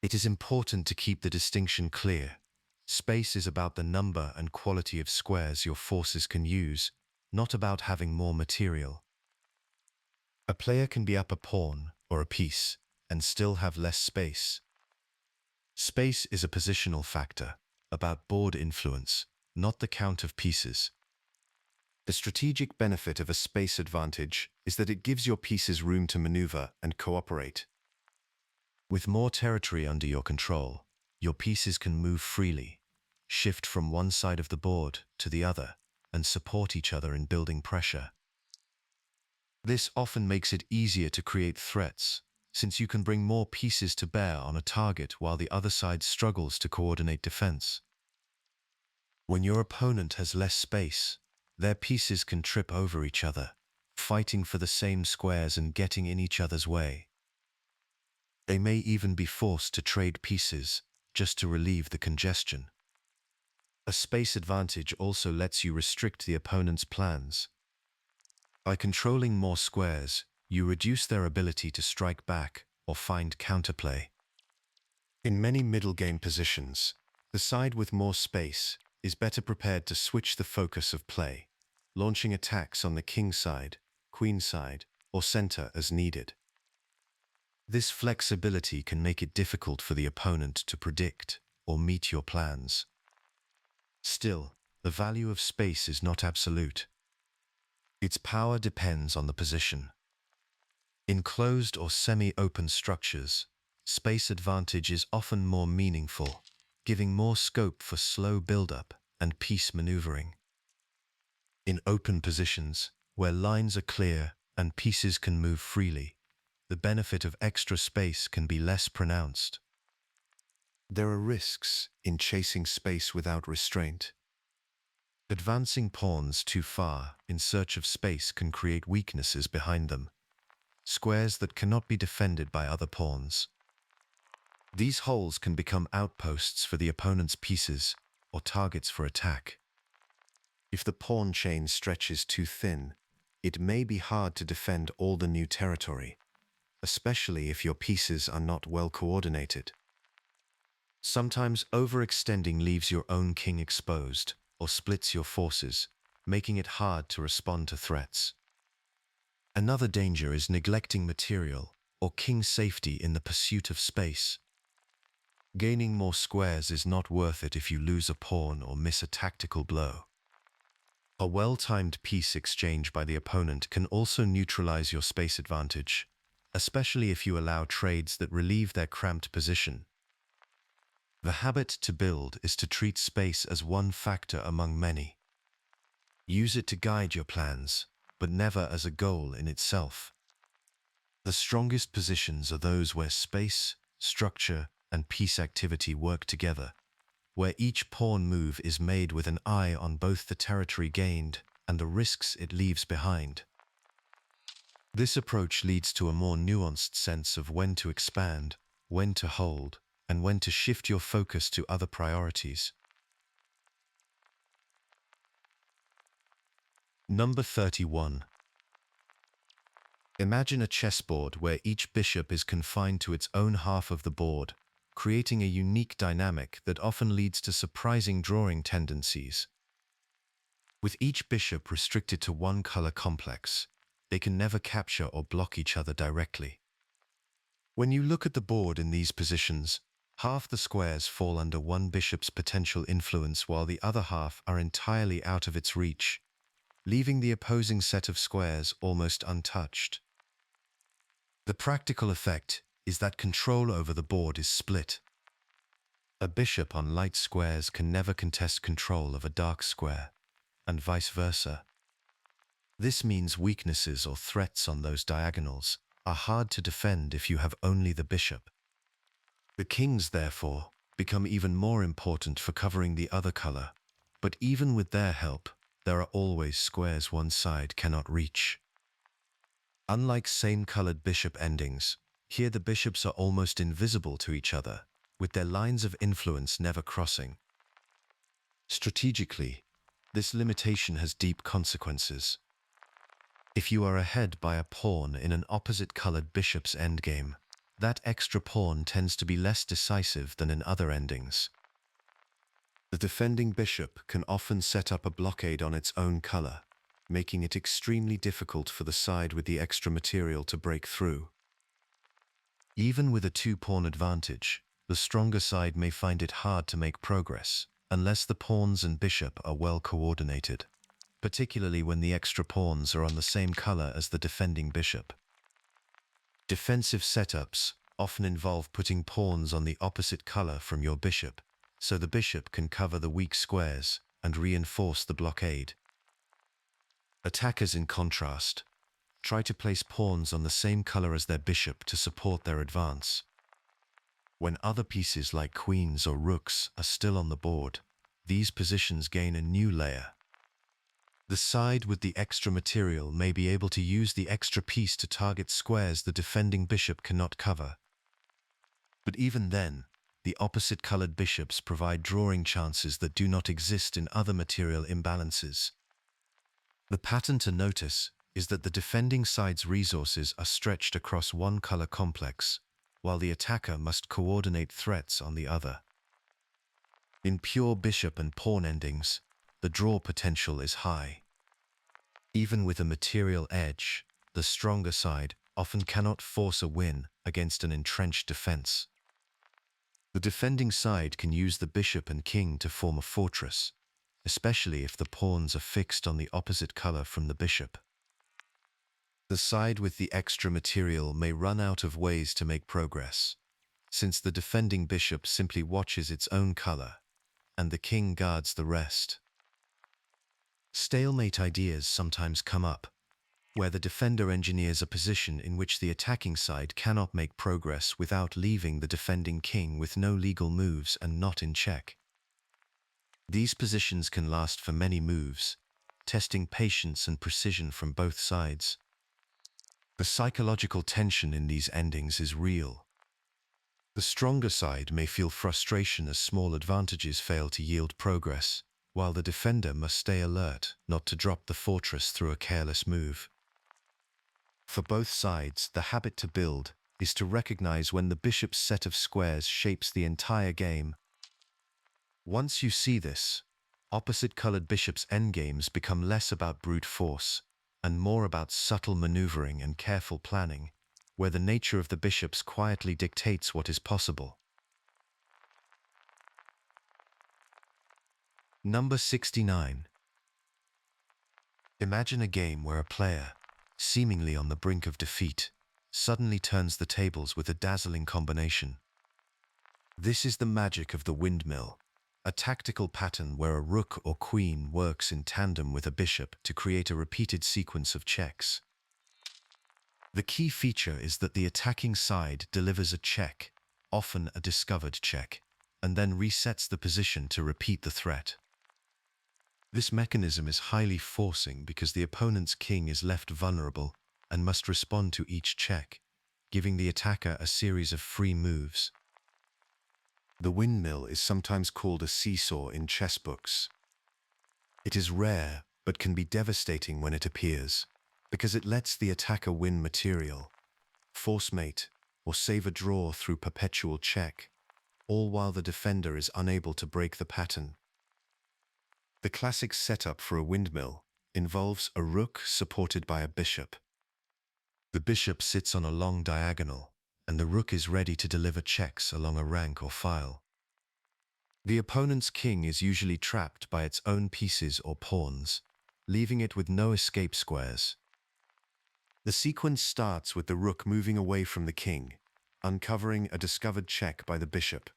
It is important to keep the distinction clear. Space is about the number and quality of squares your forces can use, not about having more material. A player can be up a pawn or a piece and still have less space. Space is a positional factor, about board influence, not the count of pieces. The strategic benefit of a space advantage is that it gives your pieces room to maneuver and cooperate. With more territory under your control, your pieces can move freely, shift from one side of the board to the other, and support each other in building pressure. This often makes it easier to create threats, since you can bring more pieces to bear on a target while the other side struggles to coordinate defense. When your opponent has less space, their pieces can trip over each other, fighting for the same squares and getting in each other's way. They may even be forced to trade pieces, just to relieve the congestion. A space advantage also lets you restrict the opponent's plans. By controlling more squares, you reduce their ability to strike back or find counterplay. In many middle game positions, the side with more space is better prepared to switch the focus of play, launching attacks on the king side, queen side, or center as needed. This flexibility can make it difficult for the opponent to predict or meet your plans. Still, the value of space is not absolute. Its power depends on the position. In closed or semi-open structures, space advantage is often more meaningful, giving more scope for slow build-up and piece maneuvering. In open positions, where lines are clear and pieces can move freely, the benefit of extra space can be less pronounced. There are risks in chasing space without restraint. Advancing pawns too far in search of space can create weaknesses behind them, squares that cannot be defended by other pawns. These holes can become outposts for the opponent's pieces or targets for attack. If the pawn chain stretches too thin, it may be hard to defend all the new territory, especially if your pieces are not well coordinated. Sometimes overextending leaves your own king exposed or splits your forces, making it hard to respond to threats. Another danger is neglecting material or king safety in the pursuit of space. Gaining more squares is not worth it if you lose a pawn or miss a tactical blow. A well-timed piece exchange by the opponent can also neutralize your space advantage, especially if you allow trades that relieve their cramped position. The habit to build is to treat space as one factor among many. Use it to guide your plans, but never as a goal in itself. The strongest positions are those where space, structure, and piece activity work together, where each pawn move is made with an eye on both the territory gained and the risks it leaves behind. This approach leads to a more nuanced sense of when to expand, when to hold, and when to shift your focus to other priorities. Number 31. Imagine a chessboard where each bishop is confined to its own half of the board, creating a unique dynamic that often leads to surprising drawing tendencies. With each bishop restricted to one color complex, they can never capture or block each other directly. When you look at the board in these positions, half the squares fall under one bishop's potential influence while the other half are entirely out of its reach, leaving the opposing set of squares almost untouched. The practical effect is that control over the board is split. A bishop on light squares can never contest control of a dark square, and vice versa. This means weaknesses or threats on those diagonals are hard to defend if you have only the bishop. The kings, therefore, become even more important for covering the other color, but even with their help, there are always squares one side cannot reach. Unlike same-colored bishop endings, here the bishops are almost invisible to each other, with their lines of influence never crossing. Strategically, this limitation has deep consequences. If you are ahead by a pawn in an opposite-colored bishop's endgame, that extra pawn tends to be less decisive than in other endings. The defending bishop can often set up a blockade on its own color, making it extremely difficult for the side with the extra material to break through. Even with a two-pawn advantage, the stronger side may find it hard to make progress, unless the pawns and bishop are well coordinated, particularly when the extra pawns are on the same color as the defending bishop. Defensive setups often involve putting pawns on the opposite color from your bishop, so the bishop can cover the weak squares and reinforce the blockade. Attackers, in contrast, try to place pawns on the same color as their bishop to support their advance. When other pieces like queens or rooks are still on the board, these positions gain a new layer. The side with the extra material may be able to use the extra piece to target squares the defending bishop cannot cover. But even then, the opposite-colored bishops provide drawing chances that do not exist in other material imbalances. The pattern to notice is that the defending side's resources are stretched across one color complex, while the attacker must coordinate threats on the other. In pure bishop and pawn endings, the draw potential is high. Even with a material edge, the stronger side often cannot force a win against an entrenched defense. The defending side can use the bishop and king to form a fortress, especially if the pawns are fixed on the opposite color from the bishop. The side with the extra material may run out of ways to make progress, since the defending bishop simply watches its own color, and the king guards the rest. Stalemate ideas sometimes come up, where the defender engineers a position in which the attacking side cannot make progress without leaving the defending king with no legal moves and not in check. These positions can last for many moves, testing patience and precision from both sides. The psychological tension in these endings is real. The stronger side may feel frustration as small advantages fail to yield progress, while the defender must stay alert not to drop the fortress through a careless move. For both sides, the habit to build is to recognize when the bishop's set of squares shapes the entire game. Once you see this, opposite-colored bishops' endgames become less about brute force and more about subtle maneuvering and careful planning, where the nature of the bishops quietly dictates what is possible. Number 69. Imagine a game where a player, seemingly on the brink of defeat, suddenly turns the tables with a dazzling combination. This is the magic of the windmill, a tactical pattern where a rook or queen works in tandem with a bishop to create a repeated sequence of checks. The key feature is that the attacking side delivers a check, often a discovered check, and then resets the position to repeat the threat. This mechanism is highly forcing because the opponent's king is left vulnerable and must respond to each check, giving the attacker a series of free moves. The windmill is sometimes called a seesaw in chess books. It is rare, but can be devastating when it appears, because it lets the attacker win material, force mate, or save a draw through perpetual check, all while the defender is unable to break the pattern. The classic setup for a windmill involves a rook supported by a bishop, The bishop sits on a long diagonal, and the rook is ready to deliver checks along a rank or file. The opponent's king is usually trapped by its own pieces or pawns, leaving it with no escape squares. The sequence starts with the rook moving away from the king, uncovering a discovered check by the bishop.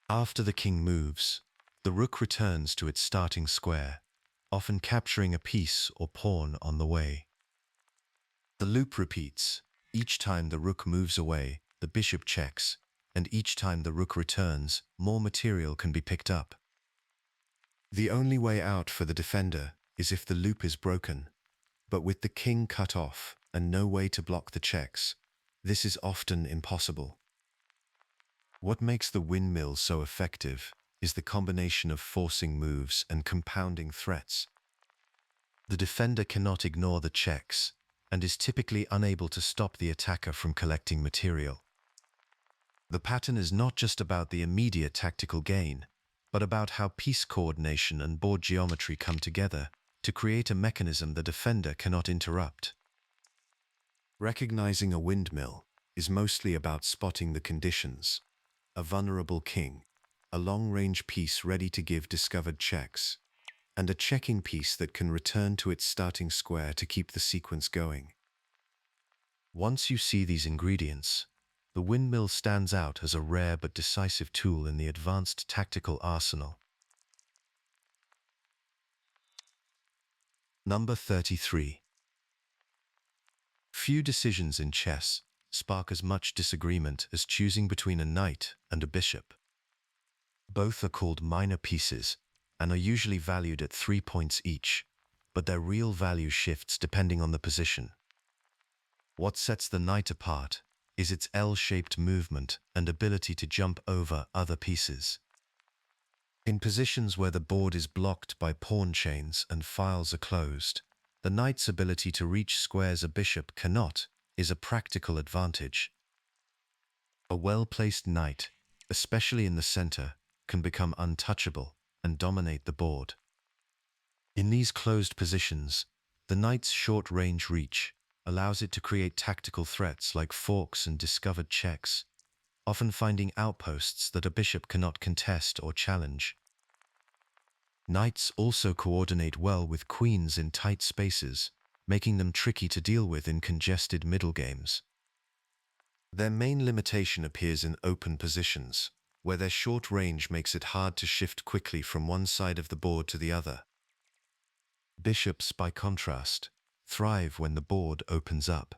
After the king moves, the rook returns to its starting square, often capturing a piece or pawn on the way. The loop repeats. Each time the rook moves away, the bishop checks, and each time the rook returns, more material can be picked up. The only way out for the defender is if the loop is broken, but with the king cut off and no way to block the checks, this is often impossible. What makes the windmill so effective is the combination of forcing moves and compounding threats. The defender cannot ignore the checks and is typically unable to stop the attacker from collecting material. The pattern is not just about the immediate tactical gain, but about how piece coordination and board geometry come together to create a mechanism the defender cannot interrupt. Recognizing a windmill is mostly about spotting the conditions: a vulnerable king, a long-range piece ready to give discovered checks, and a checking piece that can return to its starting square to keep the sequence going. Once you see these ingredients, the windmill stands out as a rare but decisive tool in the advanced tactical arsenal. Number 33. Few decisions in chess spark as much disagreement as choosing between a knight and a bishop. Both are called minor pieces and are usually valued at 3 points each, but their real value shifts depending on the position. What sets the knight apart is its L-shaped movement and ability to jump over other pieces. In positions where the board is blocked by pawn chains and files are closed, the knight's ability to reach squares a bishop cannot is a practical advantage. A well-placed knight, especially in the center, can become untouchable and dominate the board. In these closed positions, the knight's short-range reach allows it to create tactical threats like forks and discovered checks, often finding outposts that a bishop cannot contest or challenge. Knights also coordinate well with queens in tight spaces, making them tricky to deal with in congested middle games. Their main limitation appears in open positions, where their short range makes it hard to shift quickly from one side of the board to the other. Bishops, by contrast, thrive when the board opens up.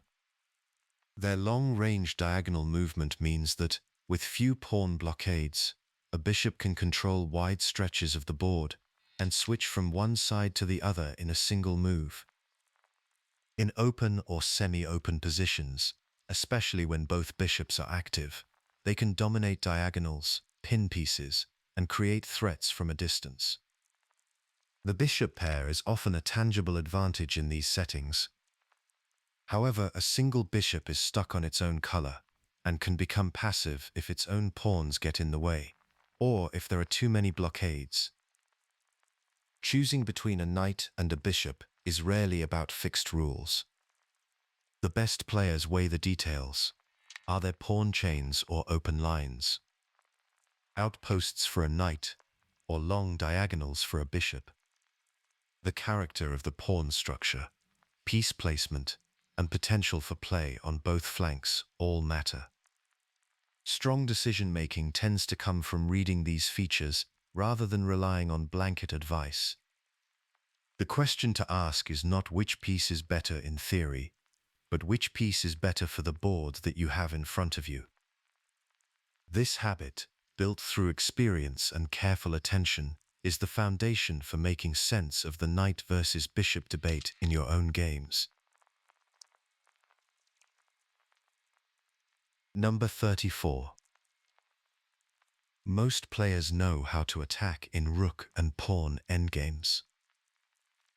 Their long-range diagonal movement means that, with few pawn blockades, a bishop can control wide stretches of the board and switch from one side to the other in a single move. In open or semi-open positions, especially when both bishops are active, they can dominate diagonals, pin pieces, and create threats from a distance. The bishop pair is often a tangible advantage in these settings. However, a single bishop is stuck on its own color and can become passive if its own pawns get in the way, or if there are too many blockades. Choosing between a knight and a bishop is rarely about fixed rules. The best players weigh the details. Are there pawn chains or open lines? Outposts for a knight, or long diagonals for a bishop? The character of the pawn structure, piece placement, and potential for play on both flanks all matter. Strong decision-making tends to come from reading these features rather than relying on blanket advice. The question to ask is not which piece is better in theory, but which piece is better for the board that you have in front of you. This habit, built through experience and careful attention, is the foundation for making sense of the knight versus bishop debate in your own games. Number 34. Most players know how to attack in rook and pawn endgames.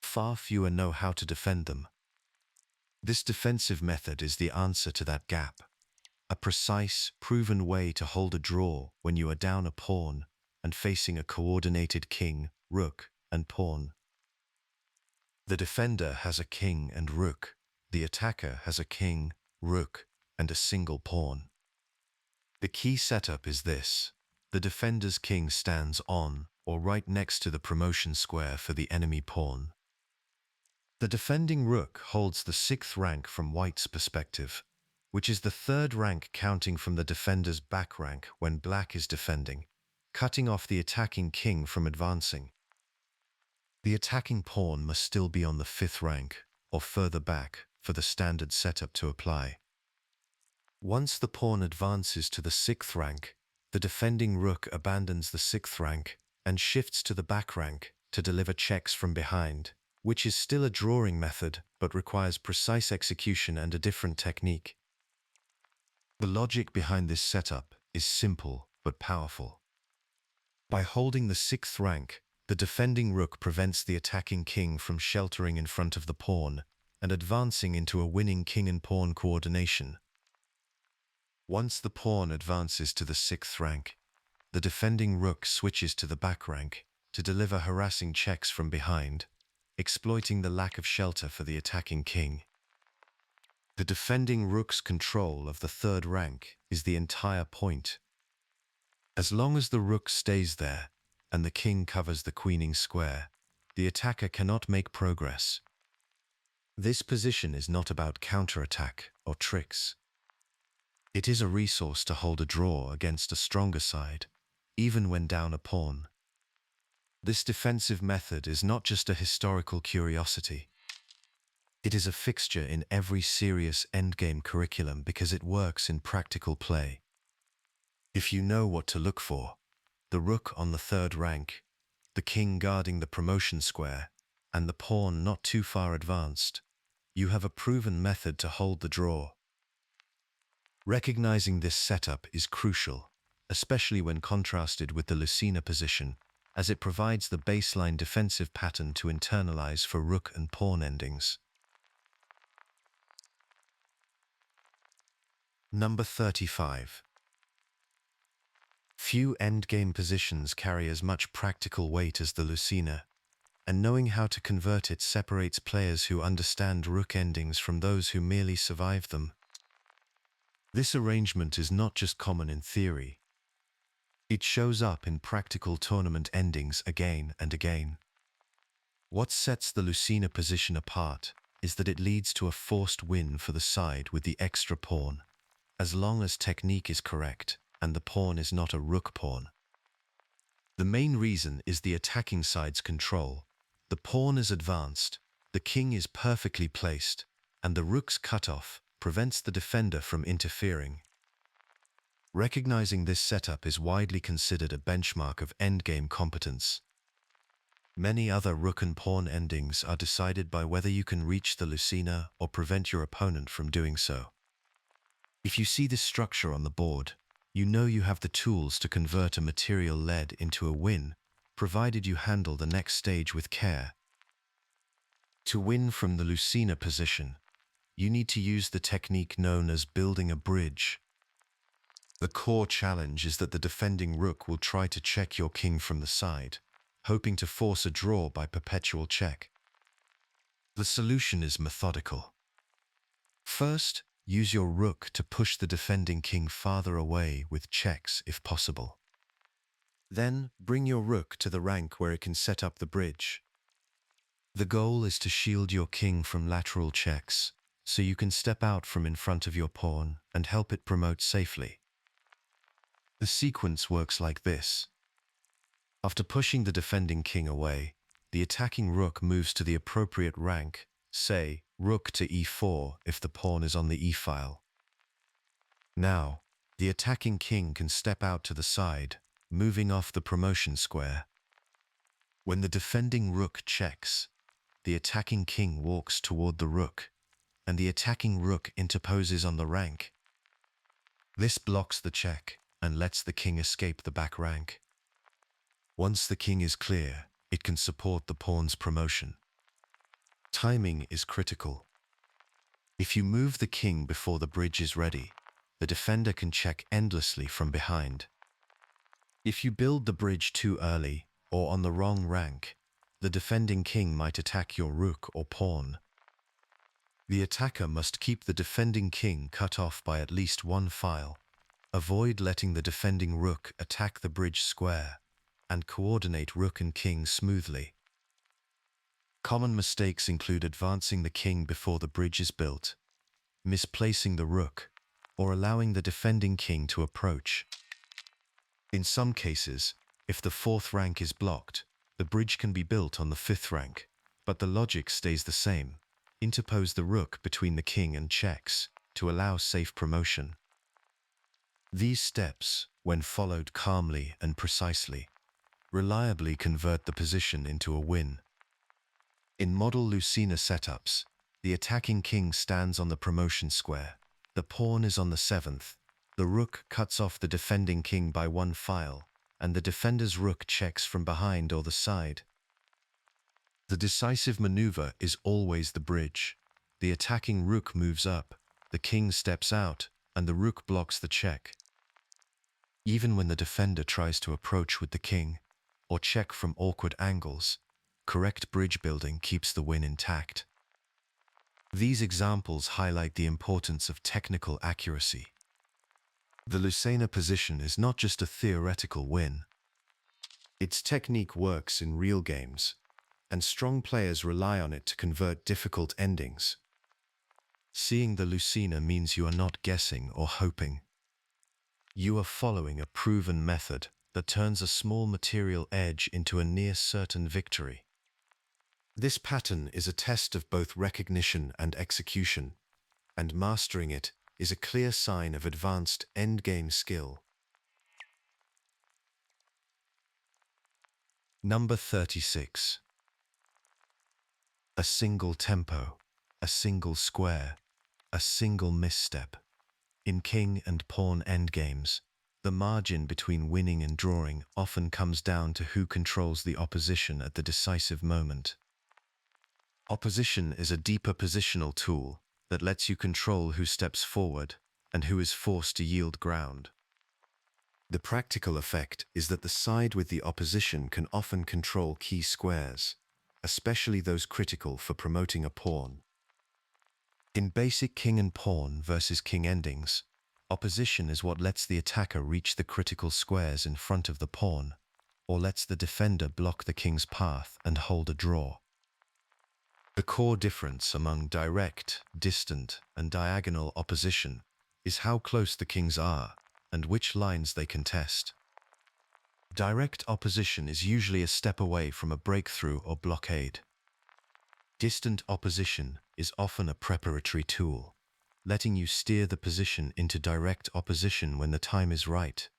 Far fewer know how to defend them. This defensive method is the answer to that gap, a precise, proven way to hold a draw when you are down a pawn and facing a coordinated king, rook, and pawn. The defender has a king and rook, the attacker has a king, rook, and a single pawn. The key setup is this. The defender's king stands on or right next to the promotion square for the enemy pawn. The defending rook holds the 6th rank from white's perspective, which is the 3rd rank counting from the defender's back rank when black is defending, cutting off the attacking king from advancing. The attacking pawn must still be on the 5th rank, or further back, for the standard setup to apply. Once the pawn advances to the 6th rank, the defending rook abandons the 6th rank and shifts to the back rank to deliver checks from behind, which is still a drawing method but requires precise execution and a different technique. The logic behind this setup is simple but powerful. By holding the 6th rank, the defending rook prevents the attacking king from sheltering in front of the pawn and advancing into a winning king and pawn coordination. Once the pawn advances to the 6th rank, the defending rook switches to the back rank to deliver harassing checks from behind, exploiting the lack of shelter for the attacking king. The defending rook's control of the 3rd rank is the entire point. As long as the rook stays there and the king covers the queening square, the attacker cannot make progress. This position is not about counterattack or tricks. It is a resource to hold a draw against a stronger side, even when down a pawn. This defensive method is not just a historical curiosity. It is a fixture in every serious endgame curriculum because it works in practical play. If you know what to look for, the rook on the 3rd rank, the king guarding the promotion square, and the pawn not too far advanced, you have a proven method to hold the draw. Recognizing this setup is crucial, especially when contrasted with the Lucena position, as it provides the baseline defensive pattern to internalize for rook and pawn endings. Number 35. Few endgame positions carry as much practical weight as the Lucena, and knowing how to convert it separates players who understand rook endings from those who merely survive them. This arrangement is not just common in theory. It shows up in practical tournament endings again and again. What sets the Lucena position apart is that it leads to a forced win for the side with the extra pawn, as long as technique is correct and the pawn is not a rook pawn. The main reason is the attacking side's control. The pawn is advanced, the king is perfectly placed, and the rook's cutoff prevents the defender from interfering. Recognizing this setup is widely considered a benchmark of endgame competence. Many other rook and pawn endings are decided by whether you can reach the Lucena or prevent your opponent from doing so. If you see this structure on the board, you know you have the tools to convert a material lead into a win, provided you handle the next stage with care. To win from the Lucena position, you need to use the technique known as building a bridge. The core challenge is that the defending rook will try to check your king from the side, hoping to force a draw by perpetual check. The solution is methodical. First, use your rook to push the defending king farther away with checks if possible. Then, bring your rook to the rank where it can set up the bridge. The goal is to shield your king from lateral checks, so you can step out from in front of your pawn and help it promote safely. The sequence works like this. After pushing the defending king away, the attacking rook moves to the appropriate rank, say, rook to e4 if the pawn is on the e-file. Now, the attacking king can step out to the side, moving off the promotion square. When the defending rook checks, the attacking king walks toward the rook, and the attacking rook interposes on the rank. This blocks the check and lets the king escape the back rank. Once the king is clear, it can support the pawn's promotion. Timing is critical. If you move the king before the bridge is ready, the defender can check endlessly from behind. If you build the bridge too early or on the wrong rank, the defending king might attack your rook or pawn. The attacker must keep the defending king cut off by at least one file, avoid letting the defending rook attack the bridge square, and coordinate rook and king smoothly. Common mistakes include advancing the king before the bridge is built, misplacing the rook, or allowing the defending king to approach. In some cases, if the 4th rank is blocked, the bridge can be built on the 5th rank, but the logic stays the same. Interpose the rook between the king and checks to allow safe promotion. These steps, when followed calmly and precisely, reliably convert the position into a win. In model Lucena setups, the attacking king stands on the promotion square, the pawn is on the 7th, the rook cuts off the defending king by one file, and the defender's rook checks from behind or the side. The decisive maneuver is always the bridge. The attacking rook moves up, the king steps out, and the rook blocks the check. Even when the defender tries to approach with the king, or check from awkward angles, correct bridge building keeps the win intact. These examples highlight the importance of technical accuracy. The Lucena position is not just a theoretical win. Its technique works in real games, and strong players rely on it to convert difficult endings. Seeing the Lucena means you are not guessing or hoping. You are following a proven method that turns a small material edge into a near-certain victory. This pattern is a test of both recognition and execution, and mastering it is a clear sign of advanced endgame skill. Number 36. A single tempo, a single square, a single misstep. In king and pawn endgames, the margin between winning and drawing often comes down to who controls the opposition at the decisive moment. Opposition is a deeper positional tool that lets you control who steps forward and who is forced to yield ground. The practical effect is that the side with the opposition can often control key squares, especially those critical for promoting a pawn. In basic king and pawn versus king endings, opposition is what lets the attacker reach the critical squares in front of the pawn, or lets the defender block the king's path and hold a draw. The core difference among direct, distant, and diagonal opposition is how close the kings are and which lines they contest. Direct opposition is usually a step away from a breakthrough or blockade. Distant opposition is often a preparatory tool, letting you steer the position into direct opposition when the time is right.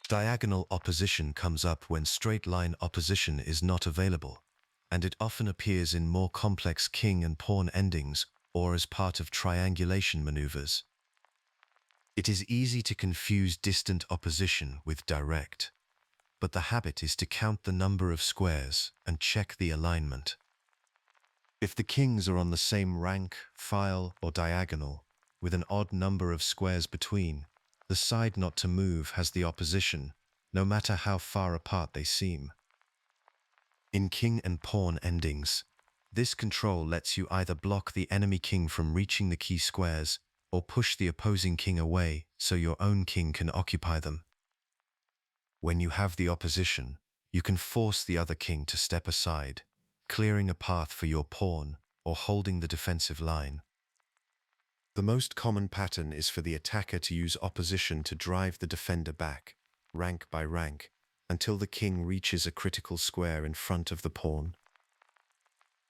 Diagonal opposition comes up when straight-line opposition is not available, and it often appears in more complex king and pawn endings or as part of triangulation maneuvers. It is easy to confuse distant opposition with direct, but the habit is to count the number of squares and check the alignment. If the kings are on the same rank, file, or diagonal, with an odd number of squares between, the side not to move has the opposition, no matter how far apart they seem. In king and pawn endings, this control lets you either block the enemy king from reaching the key squares or push the opposing king away so your own king can occupy them. When you have the opposition, you can force the other king to step aside, clearing a path for your pawn or holding the defensive line. The most common pattern is for the attacker to use opposition to drive the defender back, rank by rank, until the king reaches a critical square in front of the pawn.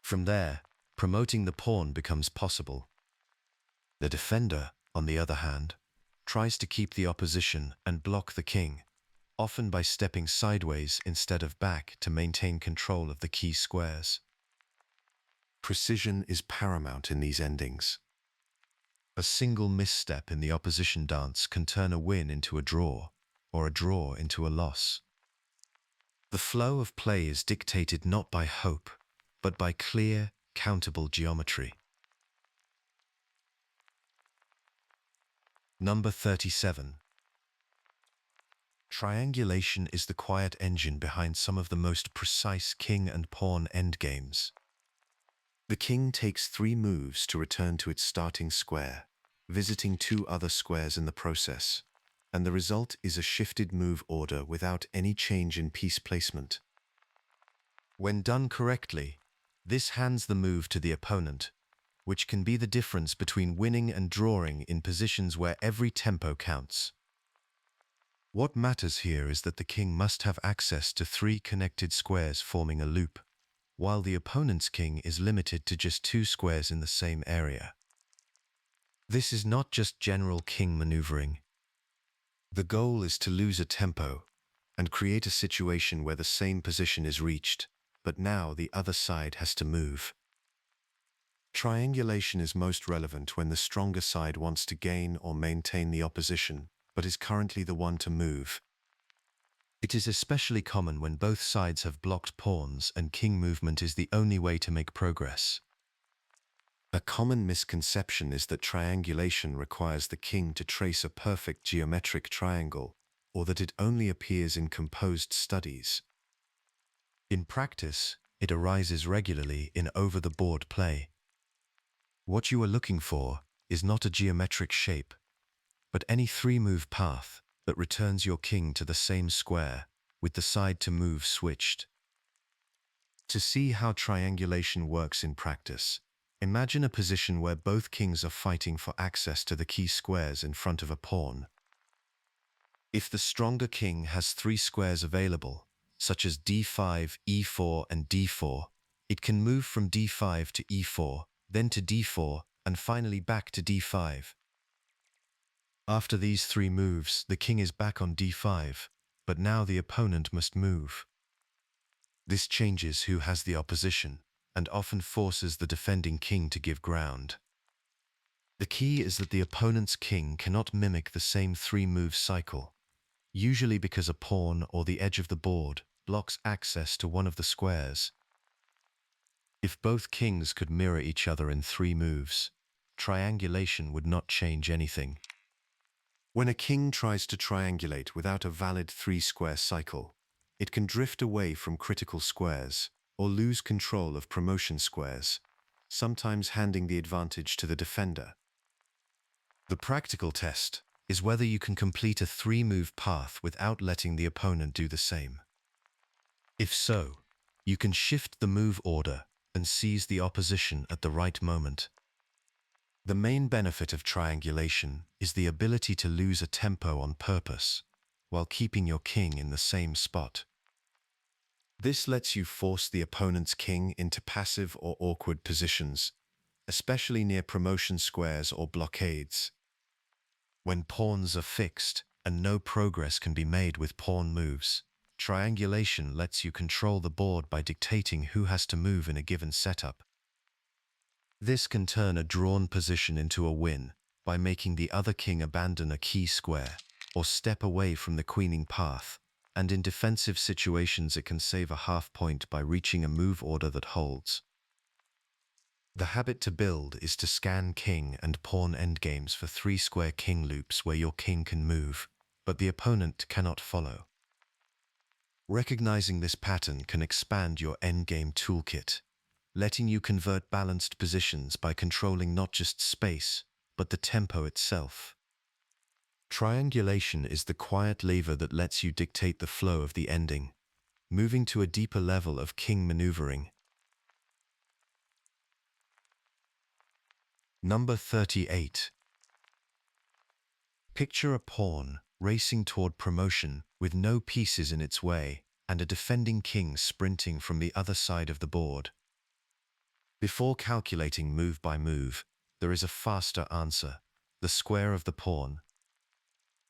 From there, promoting the pawn becomes possible. The defender, on the other hand, tries to keep the opposition and block the king, often by stepping sideways instead of back to maintain control of the key squares. Precision is paramount in these endings. A single misstep in the opposition dance can turn a win into a draw, or a draw into a loss. The flow of play is dictated not by hope, but by clear, countable geometry. Number 37. Triangulation is the quiet engine behind some of the most precise king and pawn endgames. The king takes 3 moves to return to its starting square, visiting 2 other squares in the process, and the result is a shifted move order without any change in piece placement. When done correctly, this hands the move to the opponent, which can be the difference between winning and drawing in positions where every tempo counts. What matters here is that the king must have access to 3 connected squares forming a loop, while the opponent's king is limited to just 2 squares in the same area. This is not just general king maneuvering. The goal is to lose a tempo and create a situation where the same position is reached, but now the other side has to move. Triangulation is most relevant when the stronger side wants to gain or maintain the opposition, but is currently the one to move. It is especially common when both sides have blocked pawns and king movement is the only way to make progress. A common misconception is that triangulation requires the king to trace a perfect geometric triangle, or that it only appears in composed studies. In practice, it arises regularly in over-the-board play. What you are looking for is not a geometric shape, but any 3-move path that returns your king to the same square with the side to move switched. To see how triangulation works in practice, imagine a position where both kings are fighting for access to the key squares in front of a pawn. If the stronger king has 3 squares available, such as d5, e4, and d4, it can move from d5 to e4, then to d4, and finally back to d5. After these 3 moves, the king is back on d5, but now the opponent must move. This changes who has the opposition, and often forces the defending king to give ground. The key is that the opponent's king cannot mimic the same 3-move cycle, usually because a pawn or the edge of the board blocks access to one of the squares. If both kings could mirror each other in 3 moves, triangulation would not change anything. When a king tries to triangulate without a valid 3-square cycle, it can drift away from critical squares or lose control of promotion squares, sometimes handing the advantage to the defender. The practical test is whether you can complete a 3-move path without letting the opponent do the same. If so, you can shift the move order and seize the opposition at the right moment. The main benefit of triangulation is the ability to lose a tempo on purpose, while keeping your king in the same spot. This lets you force the opponent's king into passive or awkward positions, especially near promotion squares or blockades. When pawns are fixed and no progress can be made with pawn moves, triangulation lets you control the board by dictating who has to move in a given setup. This can turn a drawn position into a win by making the other king abandon a key square or step away from the queening path, and in defensive situations it can save a half point by reaching a move order that holds. The habit to build is to scan king and pawn endgames for 3-square king loops where your king can move, but the opponent cannot follow. Recognizing this pattern can expand your endgame toolkit, letting you convert balanced positions by controlling not just space, but the tempo itself. Triangulation is the quiet lever that lets you dictate the flow of the ending, moving to a deeper level of king maneuvering. Number 38. Picture a pawn racing toward promotion with no pieces in its way and a defending king sprinting from the other side of the board. Before calculating move by move, there is a faster answer: the square of the pawn.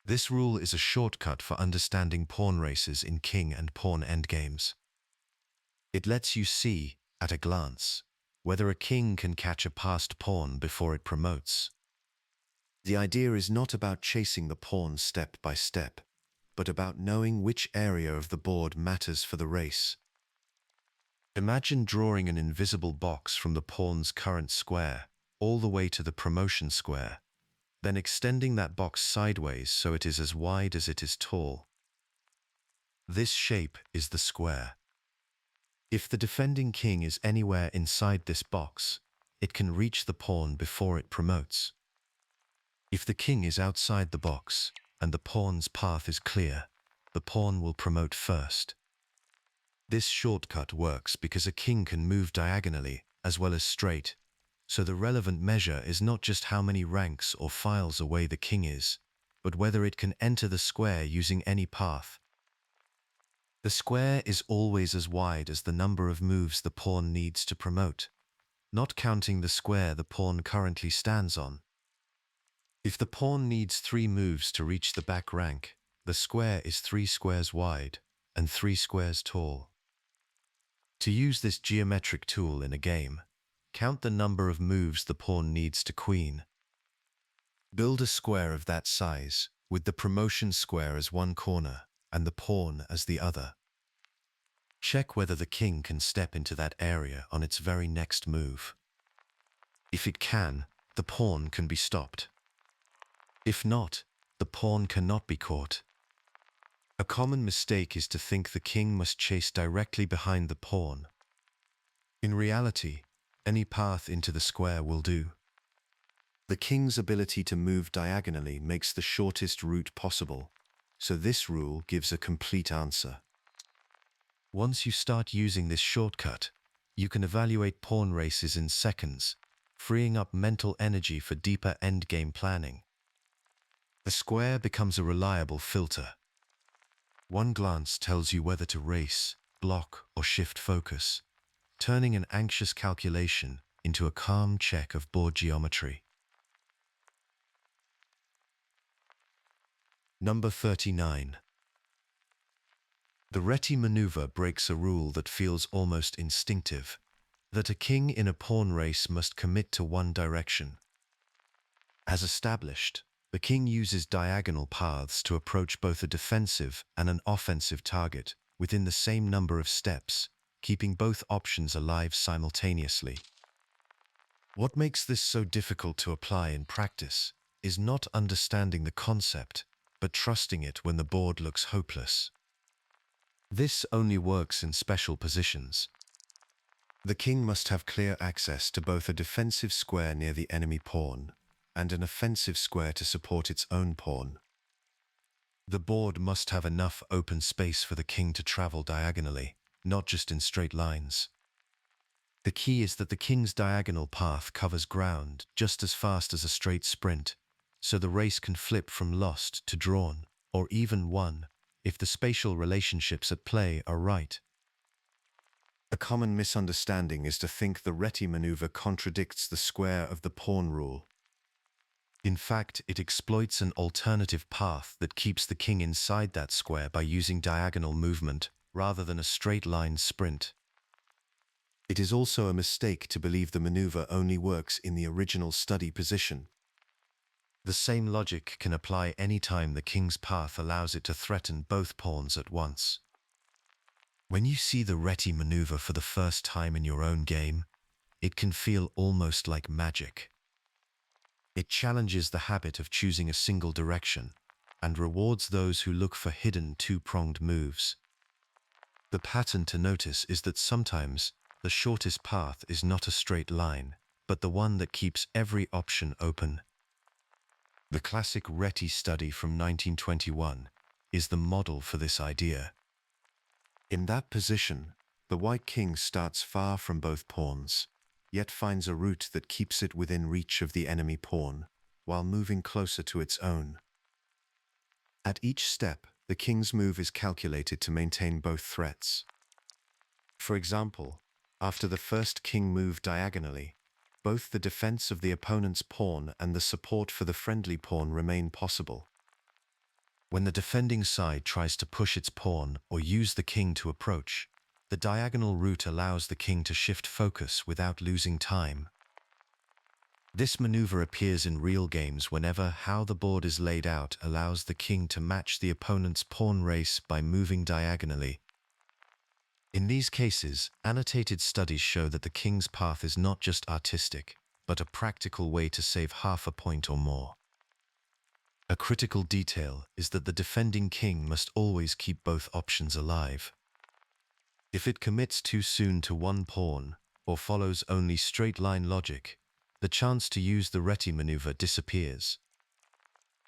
This rule is a shortcut for understanding pawn races in king and pawn endgames. It lets you see, at a glance, whether a king can catch a passed pawn before it promotes. The idea is not about chasing the pawn step by step, but about knowing which area of the board matters for the race. Imagine drawing an invisible box from the pawn's current square all the way to the promotion square, then extending that box sideways so it is as wide as it is tall. This shape is the square. If the defending king is anywhere inside this box, it can reach the pawn before it promotes. If the king is outside the box and the pawn's path is clear, the pawn will promote first. This shortcut works because a king can move diagonally as well as straight, so the relevant measure is not just how many ranks or files away the king is, but whether it can enter the square using any path. The square is always as wide as the number of moves the pawn needs to promote, not counting the square the pawn currently stands on. If the pawn needs 3 moves to reach the back rank, the square is 3 squares wide and 3 squares tall. To use this geometric tool in a game, count the number of moves the pawn needs to queen. Build a square of that size, with the promotion square as one corner and the pawn as the other. Check whether the king can step into that area on its very next move. If it can, the pawn can be stopped. If not, the pawn cannot be caught. A common mistake is to think the king must chase directly behind the pawn. In reality, any path into the square will do. The king's ability to move diagonally makes the shortest route possible, so this rule gives a complete answer. Once you start using this shortcut, you can evaluate pawn races in seconds, freeing up mental energy for deeper endgame planning. The square becomes a reliable filter. One glance tells you whether to race, block, or shift focus, turning an anxious calculation into a calm check of board geometry. Number 39. The Reti Maneuver breaks a rule that feels almost instinctive, that a king in a pawn race must commit to one direction. As established, the king uses diagonal paths to approach both a defensive and an offensive target within the same number of steps, keeping both options alive simultaneously. What makes this so difficult to apply in practice is not understanding the concept, but trusting it when the board looks hopeless. This only works in special positions. The king must have clear access to both a defensive square near the enemy pawn and an offensive square to support its own pawn. The board must have enough open space for the king to travel diagonally, not just in straight lines. The key is that the king's diagonal path covers ground just as fast as a straight sprint, so the race can flip from lost to drawn, or even won, if the spatial relationships at play are right. A common misunderstanding is to think the Reti maneuver contradicts the square of the pawn rule. In fact, it exploits an alternative path that keeps the king inside that square by using diagonal movement rather than a straight line sprint. It is also a mistake to believe the maneuver only works in the original study position. The same logic can apply any time the king's path allows it to threaten both pawns at once. When you see the Reti maneuver for the first time in your own game, it can feel almost like magic. It challenges the habit of choosing a single direction and rewards those who look for hidden two-pronged moves. The pattern to notice is that sometimes the shortest path is not a straight line, but the one that keeps every option open. The classic Reti study from 1921 is the model for this idea. In that position, the white king starts far from both pawns, yet finds a route that keeps it within reach of the enemy pawn, while moving closer to its own. At each step, the king's move is calculated to maintain both threats. For example, after the first king moved diagonally, both the defense of the opponent's pawn and the support for the friendly pawn remain possible. When the defending side tries to push its pawn or use the king to approach, the diagonal route allows the king to shift focus without losing time. This maneuver appears in real games whenever how the board is laid out allows the king to match the opponent's pawn race by moving diagonally. In these cases, annotated studies show that the king's path is not just artistic, but a practical way to save half a point or more. A critical detail is that the defending king must always keep both options alive. If it commits too soon to one pawn, or follows only straight-line logic, the chance to use the Reti maneuver disappears.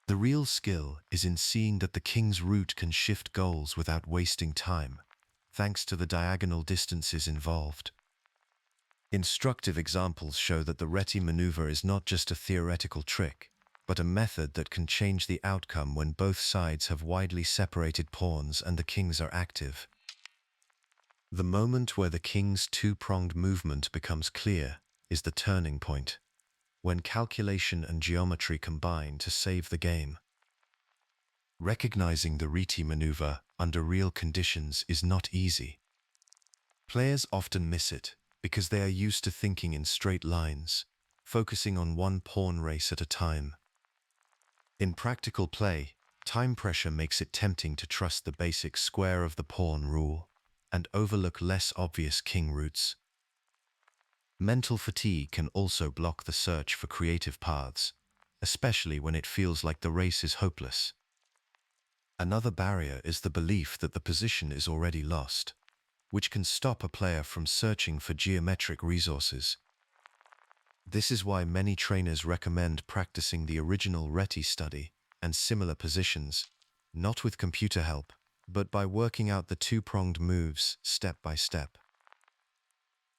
The real skill is in seeing that the king's route can shift goals without wasting time, thanks to the diagonal distances involved. Instructive examples show that the Reti maneuver is not just a theoretical trick, but a method that can change the outcome when both sides have widely separated pawns and the kings are active. The moment where the king's two-pronged movement becomes clear is the turning point, when calculation and geometry combine to save the game. Recognizing the Reti maneuver under real conditions is not easy. Players often miss it because they are used to thinking in straight lines, focusing on one pawn race at a time. In practical play, time pressure makes it tempting to trust the basic square of the pawn rule and overlook less obvious king routes. Mental fatigue can also block the search for creative paths, especially when it feels like the race is hopeless. Another barrier is the belief that the position is already lost, which can stop a player from searching for geometric resources. This is why many trainers recommend practicing the original Reti study and similar positions, not with computer help, but by working out the two-pronged moves step by step.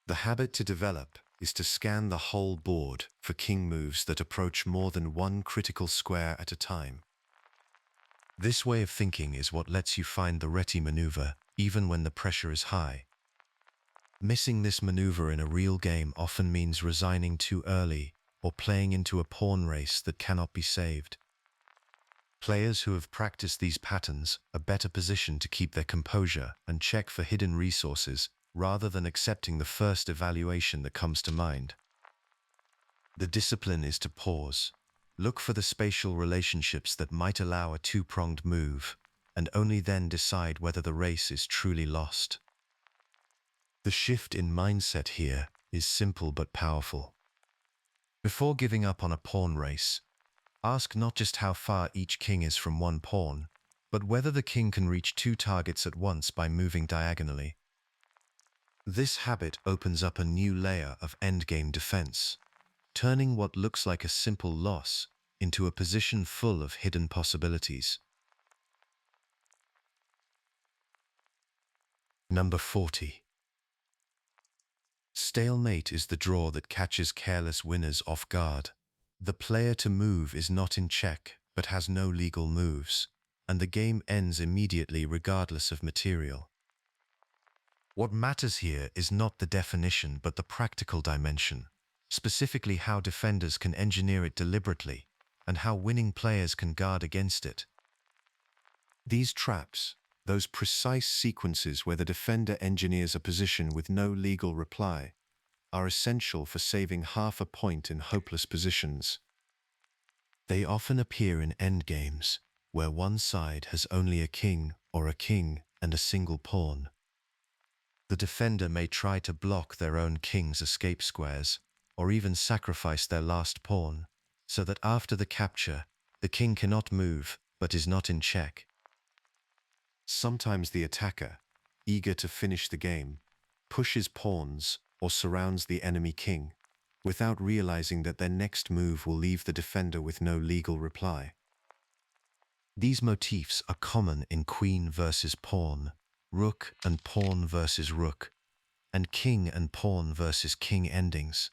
The habit to develop is to scan the whole board for king moves that approach more than one critical square at a time. This way of thinking is what lets you find the Reti maneuver even when the pressure is high. Missing this maneuver in a real game often means resigning too early or playing into a pawn race that cannot be saved. Players who have practiced these patterns are better positioned to keep their composure and check for hidden resources rather than accepting the first evaluation that comes to mind. The discipline is to pause, look for the spatial relationships that might allow a two-pronged move, and only then decide whether the race is truly lost. The shift in mindset here is simple but powerful. Before giving up on a pawn race, ask not just how far each king is from one pawn, but whether the king can reach two targets at once by moving diagonally. This habit opens up a new layer of endgame defense, turning what looks like a simple loss into a position full of hidden possibilities. Number 40. Stalemate is the draw that catches careless winners off guard. The player to move is not in check, but has no legal moves, and the game ends immediately regardless of material. What matters here is not the definition but the practical dimension, specifically how defenders can engineer it deliberately, and how winning players can guard against it. These traps, those precise sequences where the defender engineers a position with no legal reply, are essential for saving half a point in hopeless positions. They often appear in endgames, where one side has only a king or a king and a single pawn. The defender may try to block their own king's escape squares, or even sacrifice their last pawn, so that after the capture, the king cannot move but is not in check. Sometimes the attacker, eager to finish the game, pushes pawns or surrounds the enemy king, without realizing that their next move will leave the defender with no legal reply. These motifs are common in queen versus pawn, rook and pawn versus rook, and king and pawn versus king endings.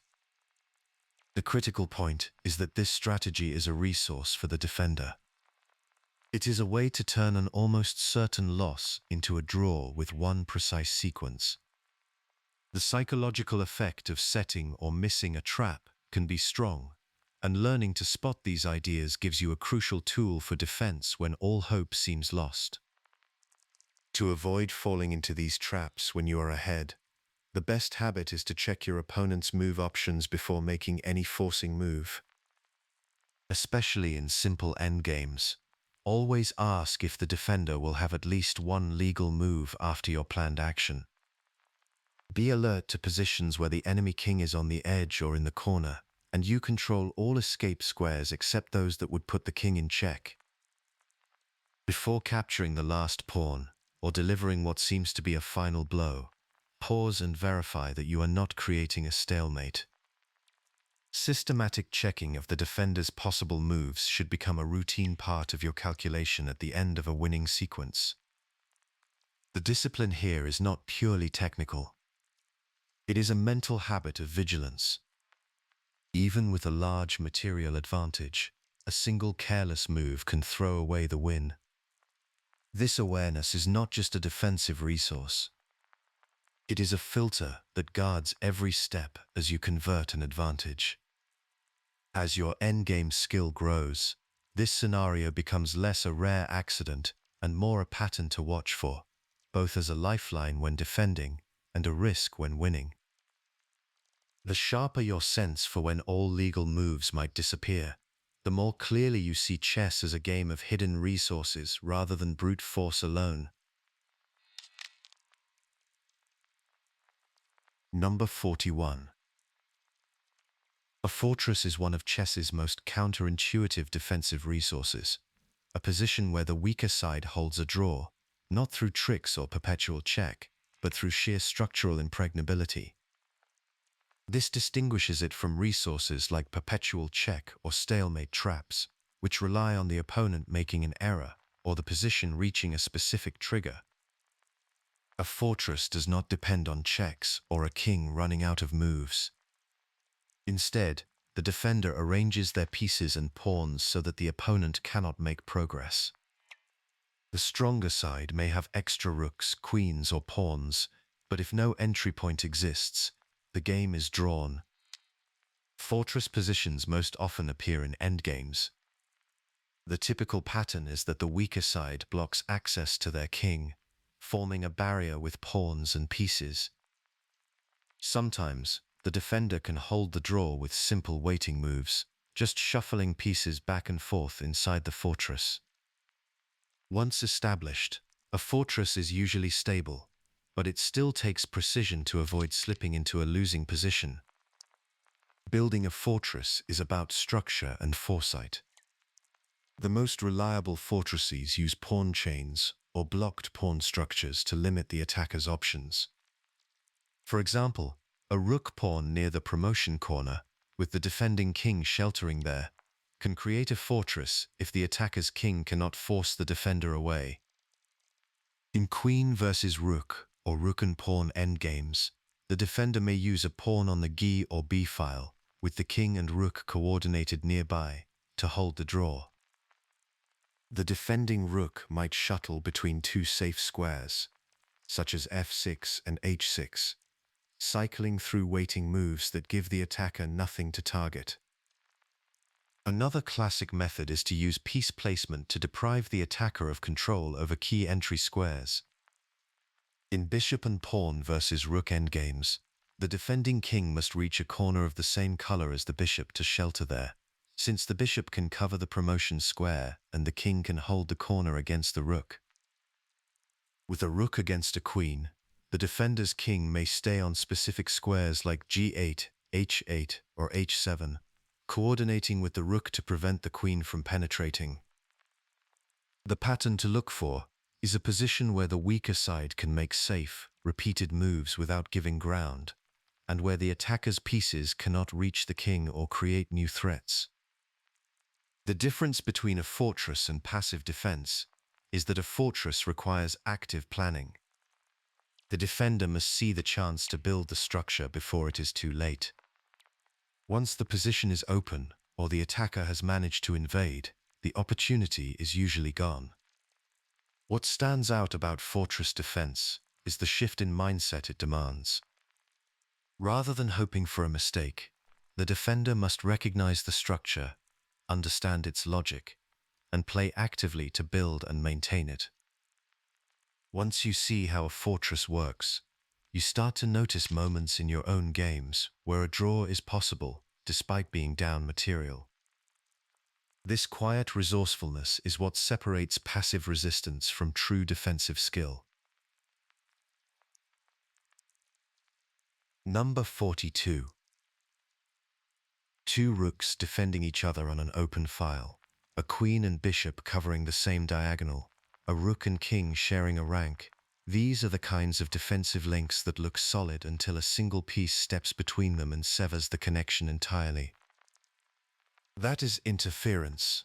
The critical point is that this strategy is a resource for the defender. It is a way to turn an almost certain loss into a draw with one precise sequence. The psychological effect of setting or missing a trap can be strong, and learning to spot these ideas gives you a crucial tool for defense when all hope seems lost. To avoid falling into these traps when you are ahead, the best habit is to check your opponent's move options before making any forcing move. Especially in simple endgames, always ask if the defender will have at least one legal move after your planned action. Be alert to positions where the enemy king is on the edge or in the corner, and you control all escape squares except those that would put the king in check. Before capturing the last pawn, or delivering what seems to be a final blow, Pause and verify that you are not creating a stalemate. Systematic checking of the defender's possible moves should become a routine part of your calculation at the end of a winning sequence. The discipline here is not purely technical. It is a mental habit of vigilance. Even with a large material advantage, a single careless move can throw away the win. This awareness is not just a defensive resource. It is a filter that guards every step as you convert an advantage. As your endgame skill grows, this scenario becomes less a rare accident and more a pattern to watch for, both as a lifeline when defending and a risk when winning. The sharper your sense for when all legal moves might disappear, the more clearly you see chess as a game of hidden resources rather than brute force alone. Number 41. A fortress is one of chess's most counterintuitive defensive resources, a position where the weaker side holds a draw, not through tricks or perpetual check, but through sheer structural impregnability. This distinguishes it from resources like perpetual check or stalemate traps, which rely on the opponent making an error or the position reaching a specific trigger. A fortress does not depend on checks or a king running out of moves. Instead, the defender arranges their pieces and pawns so that the opponent cannot make progress. The stronger side may have extra rooks, queens, or pawns, but if no entry point exists, the game is drawn. Fortress positions most often appear in endgames. The typical pattern is that the weaker side blocks access to their king, forming a barrier with pawns and pieces. Sometimes, the defender can hold the draw with simple waiting moves, just shuffling pieces back and forth inside the fortress. Once established, a fortress is usually stable, but it still takes precision to avoid slipping into a losing position. Building a fortress is about structure and foresight. The most reliable fortresses use pawn chains or blocked pawn structures to limit the attacker's options. For example, a rook pawn near the promotion corner, with the defending king sheltering there, can create a fortress if the attacker's king cannot force the defender away. In queen versus rook or rook and pawn endgames, the defender may use a pawn on the g or b file, with the king and rook coordinated nearby, to hold the draw. The defending rook might shuttle between two safe squares, such as f6 and h6, cycling through waiting moves that give the attacker nothing to target. Another classic method is to use piece placement to deprive the attacker of control over key entry squares. In bishop and pawn versus rook endgames, the defending king must reach a corner of the same color as the bishop to shelter there, since the bishop can cover the promotion square and the king can hold the corner against the rook. With a rook against a queen, the defender's king may stay on specific squares like g8, h8, or h7, coordinating with the rook to prevent the queen from penetrating. The pattern to look for is a position where the weaker side can make safe, repeated moves without giving ground, and where the attacker's pieces cannot reach the king or create new threats. The difference between a fortress and passive defense is that a fortress requires active planning. The defender must see the chance to build the structure before it is too late. Once the position is open or the attacker has managed to invade, the opportunity is usually gone. What stands out about fortress defense is the shift in mindset it demands. Rather than hoping for a mistake, the defender must recognize the structure, understand its logic, and play actively to build and maintain it. Once you see how a fortress works, you start to notice moments in your own games where a draw is possible despite being down material. This quiet resourcefulness is what separates passive resistance from true defensive skill. Number 42. Two rooks defending each other on an open file, a queen and bishop covering the same diagonal, a rook and king sharing a rank. These are the kinds of defensive links that look solid until a single piece steps between them and severs the connection entirely. That is interference.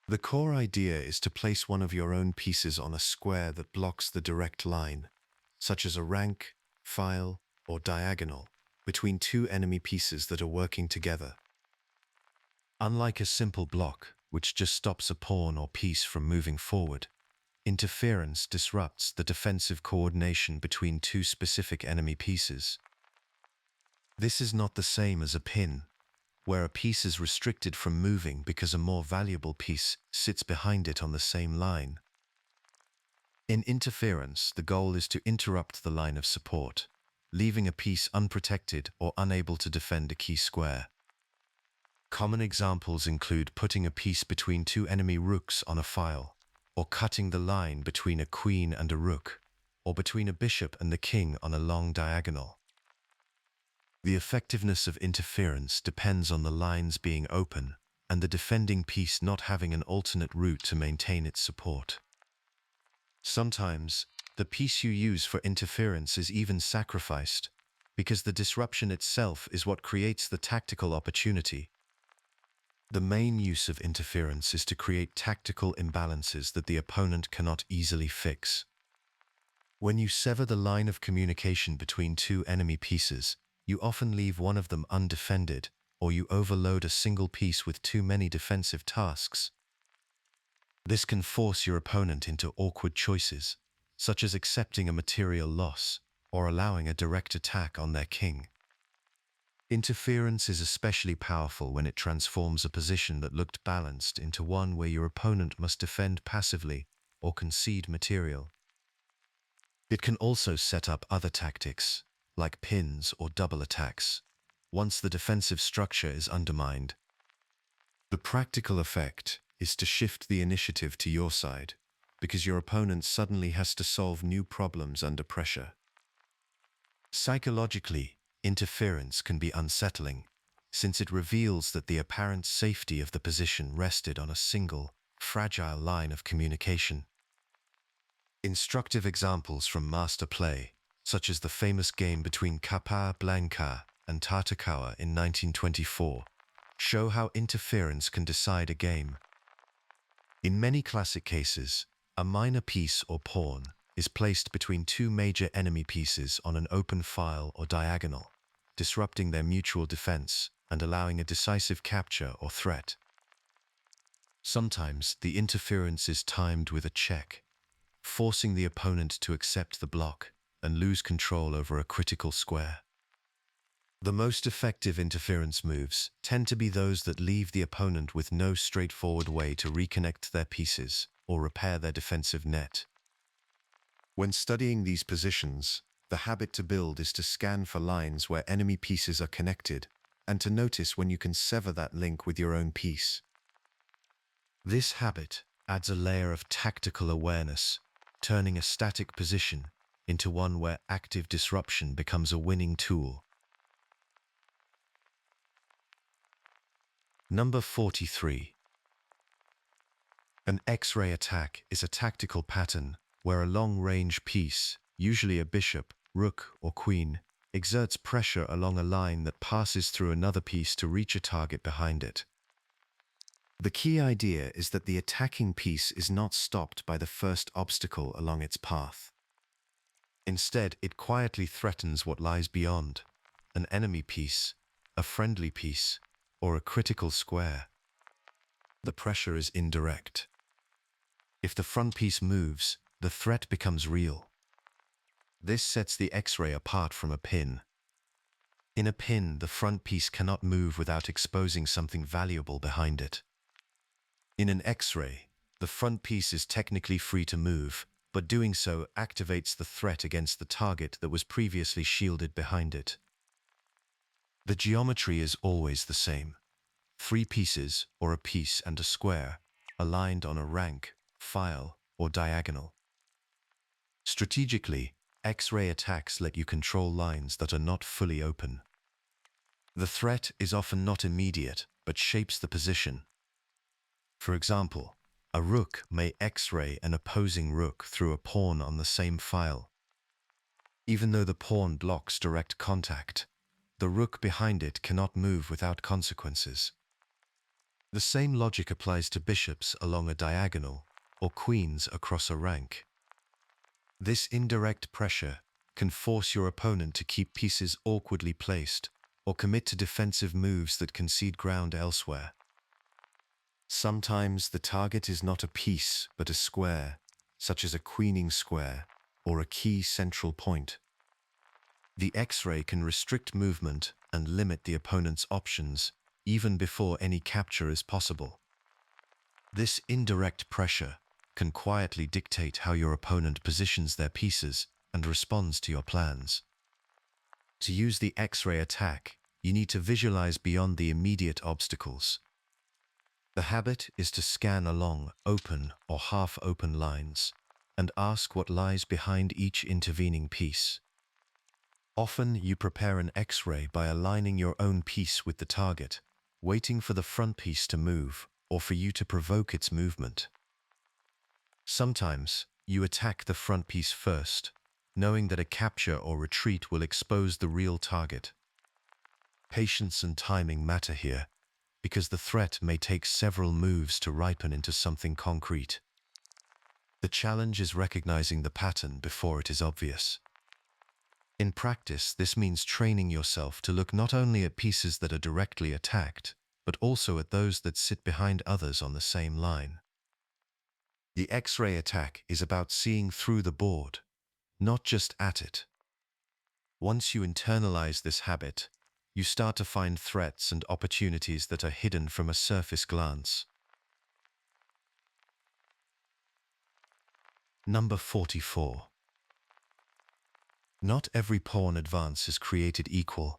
The core idea is to place one of your own pieces on a square that blocks the direct line, such as a rank, file, or diagonal, between two enemy pieces that are working together. Unlike a simple block, which just stops a pawn or piece from moving forward, interference disrupts the defensive coordination between two specific enemy pieces. This is not the same as a pin, where a piece is restricted from moving because a more valuable piece sits behind it on the same line. In interference, the goal is to interrupt the line of support, leaving a piece unprotected or unable to defend a key square. Common examples include putting a piece between two enemy rooks on a file, or cutting the line between a queen and a rook, or between a bishop and the king on a long diagonal. The effectiveness of interference depends on the lines being open and the defending piece not having an alternate route to maintain its support. Sometimes, the piece you use for interference is even sacrificed, because the disruption itself is what creates the tactical opportunity. The main use of interference is to create tactical imbalances that the opponent cannot easily fix. When you sever the line of communication between two enemy pieces, you often leave one of them undefended, or you overload a single piece with too many defensive tasks. This can force your opponent into awkward choices, such as accepting a material loss or allowing a direct attack on their king. Interference is especially powerful when it transforms a position that looked balanced into one where your opponent must defend passively or concede material. It can also set up other tactics, like pins or double attacks, once the defensive structure is undermined. The practical effect is to shift the initiative to your side, because your opponent suddenly has to solve new problems under pressure. Psychologically, interference can be unsettling, since it reveals that the apparent safety of the position rested on a single, fragile line of communication. Instructive examples from master play, such as the famous game between Capablanca and Tarrasch in 1924, show how interference can decide a game. In many classic cases, a minor piece or pawn is placed between two major enemy pieces on an open file or diagonal, disrupting their mutual defense and allowing a decisive capture or threat. Sometimes the interference is timed with a check, forcing the opponent to accept the block and lose control over a critical square. The most effective interference moves tend to be those that leave the opponent with no straightforward way to reconnect their pieces or repair their defensive net. When studying these positions, the habit to build is to scan for lines where enemy pieces are connected and to notice when you can sever that link with your own piece. This habit adds a layer of tactical awareness, turning a static position into one where active disruption becomes a winning tool. Number 43. An X-ray attack is a tactical pattern where a long-range piece, usually a bishop, rook, or queen, exerts pressure along a line that passes through another piece to reach a target behind it. The key idea is that the attacking piece is not stopped by the first obstacle along its path. Instead, it quietly threatens what lies beyond, an enemy piece, a friendly piece, or a critical square. The pressure is indirect. If the front piece moves, the threat becomes real. This sets the X-ray apart from a pin. In a pin, the front piece cannot move without exposing something valuable behind it. In an X-ray, the front piece is technically free to move, but doing so activates the threat against the target that was previously shielded behind it. The geometry is always the same. 3 pieces, or a piece and a square, aligned on a rank, file, or diagonal. Strategically, X-ray attacks let you control lines that are not fully open. The threat is often not immediate, but shapes the position. For example, A rook may X-ray an opposing rook through a pawn on the same file. Even though the pawn blocks direct contact, the rook behind it cannot move without consequences. The same logic applies to bishops along a diagonal or queens across a rank. This indirect pressure can force your opponent to keep pieces awkwardly placed or commit to defensive moves that concede ground elsewhere. Sometimes the target is not a piece but a square, such as a queening square or a key central point. The X-ray can restrict movement and limit the opponent's options even before any capture is possible. This indirect pressure can quietly dictate how your opponent positions their pieces and responds to your plans. To use the X-ray attack, you need to visualize beyond the immediate obstacles. The habit is to scan along open or half-open lines and ask what lies behind each intervening piece. Often you prepare an X-ray by aligning your own piece with the target, waiting for the front piece to move or for you to provoke its movement. Sometimes you attack the front piece first, knowing that a capture or retreat will expose the real target. Patience and timing matter here, because the threat may take several moves to ripen into something concrete. The challenge is recognizing the pattern before it is obvious. In practice, this means training yourself to look not only at pieces that are directly attacked, but also at those that sit behind others on the same line. The X-ray attack is about seeing through the board, not just at it. Once you internalize this habit, you start to find threats and opportunities that are hidden from a surface glance. Number 44. Not every pawn advance is created equal.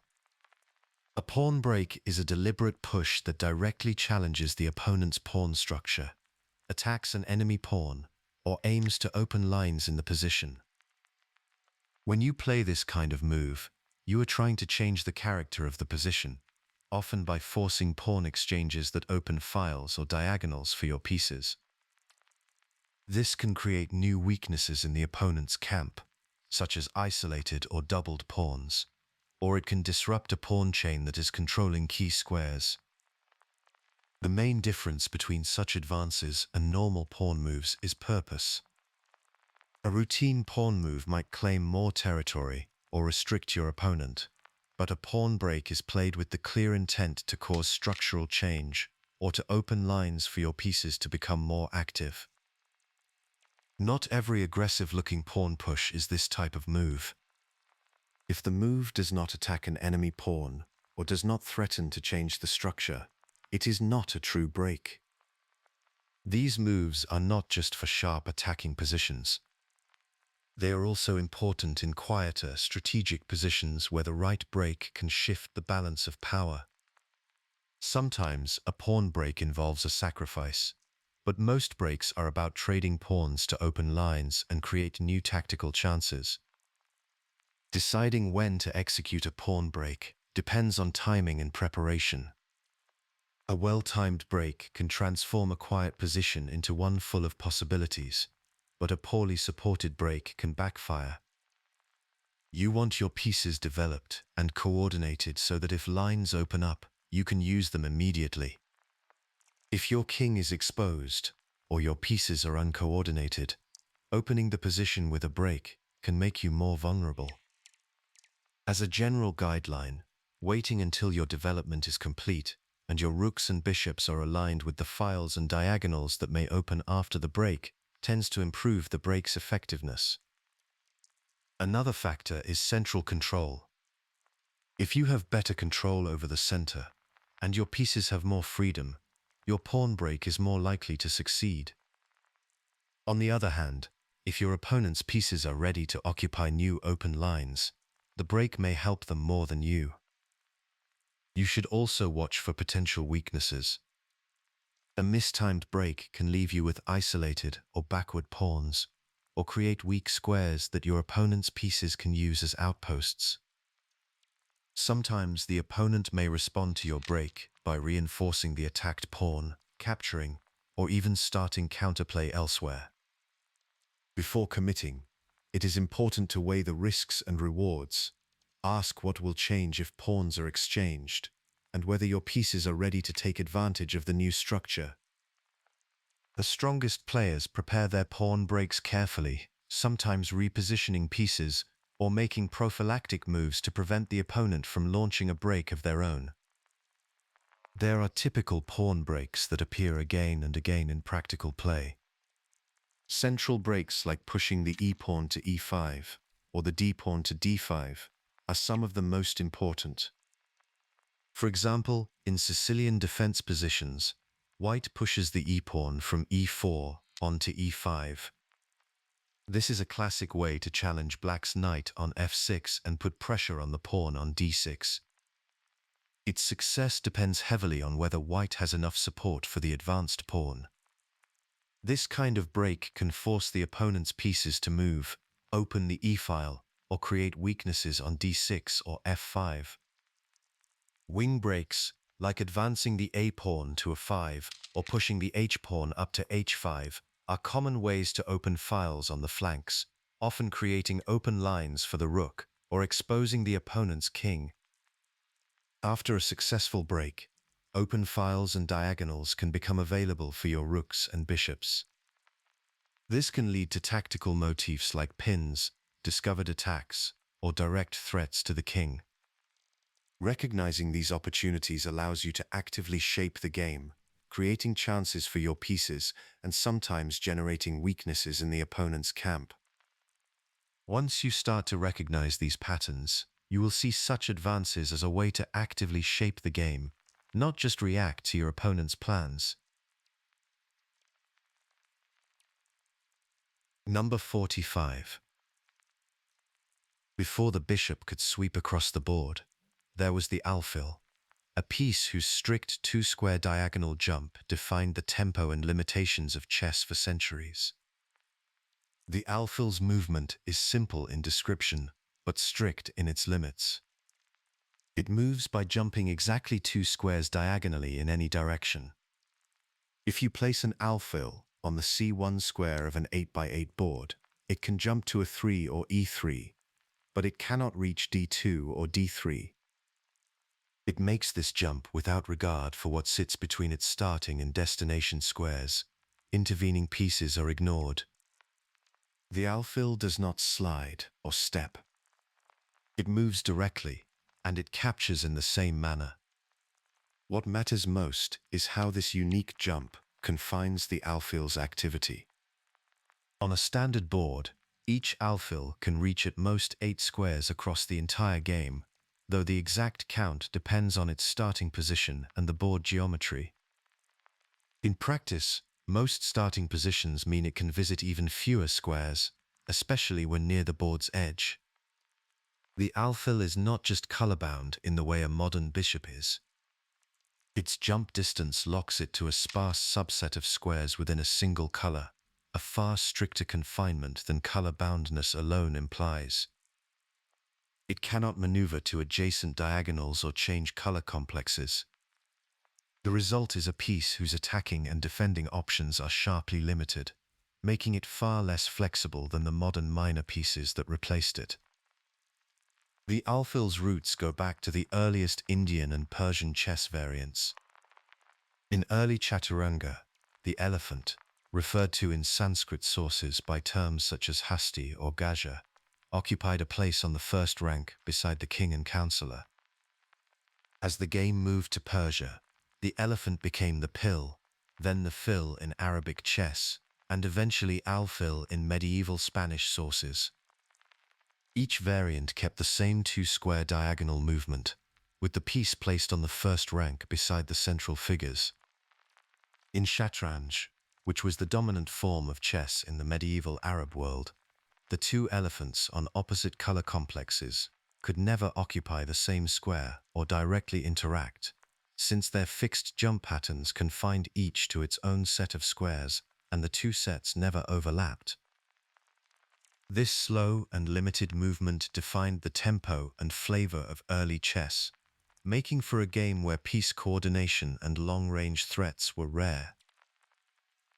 A pawn break is a deliberate push that directly challenges the opponent's pawn structure, attacks an enemy pawn, or aims to open lines in the position. When you play this kind of move, you are trying to change the character of the position, often by forcing pawn exchanges that open files or diagonals for your pieces. This can create new weaknesses in the opponent's camp, such as isolated or doubled pawns, or it can disrupt a pawn chain that is controlling key squares. The main difference between such advances and normal pawn moves is purpose. A routine pawn move might claim more territory or restrict your opponent, but a pawn break is played with the clear intent to cause structural change or to open lines for your pieces to become more active. Not every aggressive-looking pawn push is this type of move. If the move does not attack an enemy pawn or does not threaten to change the structure, it is not a true break. These moves are not just for sharp attacking positions. They are also important in quieter, strategic positions where the right break can shift the balance of power. Sometimes a pawn break involves a sacrifice, but most breaks are about trading pawns to open lines and create new tactical chances. Deciding when to execute a pawn break depends on timing and preparation. A well-timed break can transform a quiet position into one full of possibilities, but a poorly supported break can backfire. You want your pieces developed and coordinated so that if lines open up, you can use them immediately. If your king is exposed, or your pieces are uncoordinated, opening the position with a break can make you more vulnerable. As a general guideline, waiting until your development is complete and your rooks and bishops are aligned with the files and diagonals that may open after the break tends to improve the break's effectiveness. Another factor is central control. If you have better control over the center, and your pieces have more freedom, your pawn break is more likely to succeed. On the other hand, if your opponent's pieces are ready to occupy new open lines, the break may help them more than you. You should also watch for potential weaknesses. A mistimed break can leave you with isolated or backward pawns, or create weak squares that your opponent's pieces can use as outposts. Sometimes the opponent may respond to your break by reinforcing the attacked pawn, capturing, or even starting counterplay elsewhere. Before committing, it is important to weigh the risks and rewards. Ask what will change if pawns are exchanged, and whether your pieces are ready to take advantage of the new structure. The strongest players prepare their pawn breaks carefully, sometimes repositioning pieces or making prophylactic moves to prevent the opponent from launching a break of their own. There are typical pawn breaks that appear again and again in practical play. Central breaks like pushing the e-pawn to e5 or the d-pawn to d5 are some of the most important. For example, in Sicilian defense positions, white pushes the e-pawn from e4 onto e5. This is a classic way to challenge black's knight on f6 and put pressure on the pawn on d6. Its success depends heavily on whether white has enough support for the advanced pawn. This kind of break can force the opponent's pieces to move, open the e-file, or create weaknesses on d6 or f5. Wing breaks, like advancing the a-pawn to a 5 or pushing the h-pawn up to h5, are common ways to open files on the flanks, often creating open lines for the rook or exposing the opponent's king. After a successful break, open files and diagonals can become available for your rooks and bishops. This can lead to tactical motifs like pins, discovered attacks, or direct threats to the king. Recognizing these opportunities allows you to actively shape the game, creating chances for your pieces and sometimes generating weaknesses in the opponent's camp. Once you start to recognize these patterns, you will see such advances as a way to actively shape the game, not just react to your opponent's plans. Number 45. Before the bishop could sweep across the board, there was the alfil, a piece whose strict two-square diagonal jump defined the tempo and limitations of chess for centuries. The alfil's movement is simple in description, but strict in its limits. It moves by jumping exactly 2 squares diagonally in any direction. If you place an alfil on the C1 square of an 8x8 board, it can jump to a 3 or E3, but it cannot reach D2 or D3. It makes this jump without regard for what sits between its starting and destination squares. Intervening pieces are ignored. The alfil does not slide or step. It moves directly, and it captures in the same manner. What matters most is how this unique jump confines the alfil's activity. On a standard board, each alfil can reach at most 8 squares across the entire game, though the exact count depends on its starting position and the board geometry. In practice, most starting positions mean it can visit even fewer squares, especially when near the board's edge. The alfil is not just color-bound in the way a modern bishop is. Its jump distance locks it to a sparse subset of squares within a single color, a far stricter confinement than color-boundness alone implies. It cannot maneuver to adjacent diagonals or change color complexes. The result is a piece whose attacking and defending options are sharply limited, making it far less flexible than the modern minor pieces that replaced it. The alfil's roots go back to the earliest Indian and Persian chess variants. In early Chaturanga, the elephant, referred to in Sanskrit sources by terms such as hasti or gaja, occupied a place on the first rank beside the king and counselor. As the game moved to Persia, the elephant became the pill, then the fil in Arabic chess, and eventually alfil in medieval Spanish sources. Each variant kept the same 2-square diagonal movement, with the piece placed on the first rank beside the central figures. In Shatranj, which was the dominant form of chess in the medieval Arab world, the 2 elephants on opposite color complexes could never occupy the same square or directly interact, since their fixed jump patterns confined each to its own set of squares and the 2 sets never overlapped. This slow and limited movement defined the tempo and flavor of early chess, making for a game where piece coordination and long-range threats were rare.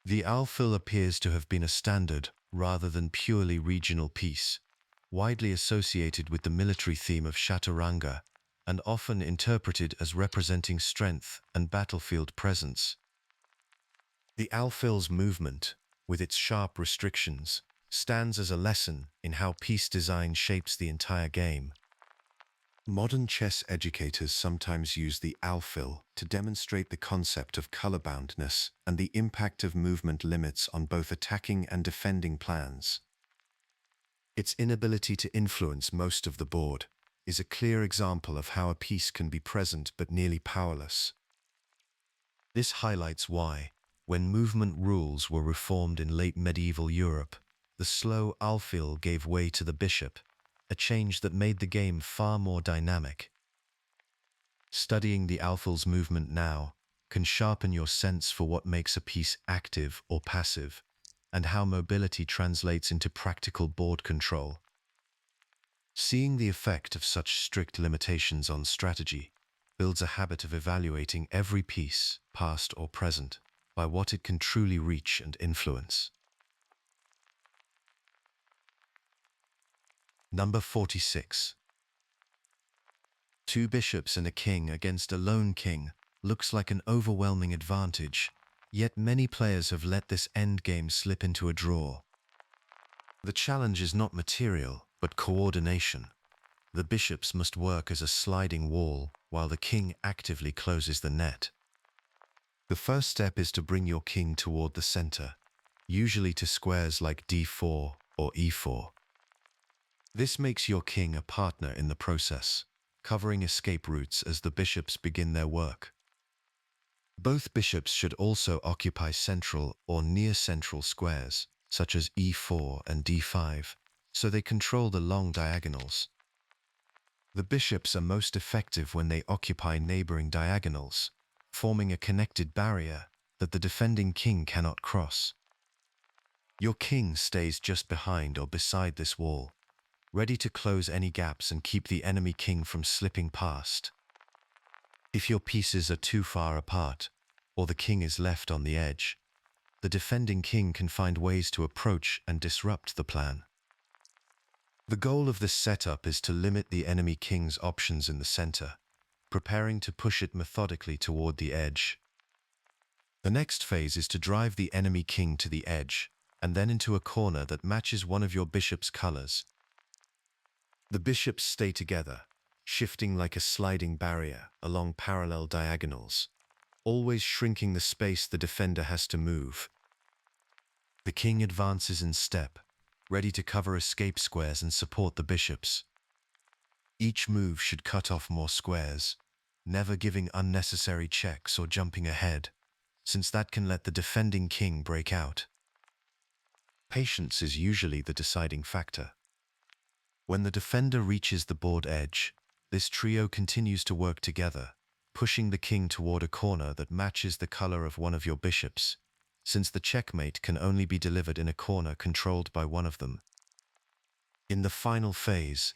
The alfil appears to have been a standard, rather than purely regional piece, widely associated with the military theme of chaturanga, and often interpreted as representing strength and battlefield presence. The alfil's movement, with its sharp restrictions, stands as a lesson in how piece design shapes the entire game. Modern chess educators sometimes use the alfil to demonstrate the concept of colorboundness and the impact of movement limits on both attacking and defending plans. Its inability to influence most of the board is a clear example of how a piece can be present but nearly powerless. This highlights why, when movement rules were reformed in late medieval Europe, the slow alfil gave way to the bishop, a change that made the game far more dynamic. Studying the alfil's movement now can sharpen your sense for what makes a piece active or passive, and how mobility translates into practical board control. Seeing the effect of such strict limitations on strategy builds a habit of evaluating every piece, past or present, by what it can truly reach and influence. Number 46. Two bishops and a king against a lone king looks like an overwhelming advantage, yet many players have let this endgame slip into a draw. The challenge is not material, but coordination. The bishops must work as a sliding wall, while the king actively closes the net. The first step is to bring your king toward the center, usually to squares like d4 or e4. This makes your king a partner in the process, covering escape routes as the bishops begin their work. Both bishops should also occupy central or near-central squares, such as e4 and d5, so they control the long diagonals. The bishops are most effective when they occupy neighboring diagonals, forming a connected barrier that the defending king cannot cross. Your king stays just behind or beside this wall, ready to close any gaps and keep the enemy king from slipping past. If your pieces are too far apart, or the king is left on the edge, the defending king can find ways to approach and disrupt the plan. The goal of this setup is to limit the enemy king's options in the center, preparing to push it methodically toward the edge. The next phase is to drive the enemy king to the edge, and then into a corner that matches one of your bishop's colors. The bishops stay together, shifting like a sliding barrier along parallel diagonals, always shrinking the space the defender has to move. The king advances in step, ready to cover escape squares and support the bishops. Each move should cut off more squares, never giving unnecessary checks or jumping ahead, since that can let the defending king break out. Patience is usually the deciding factor. When the defender reaches the board edge, this trio continues to work together, pushing the king toward a corner that matches the color of one of your bishops, since the checkmate can only be delivered in a corner controlled by one of them. In the final phase,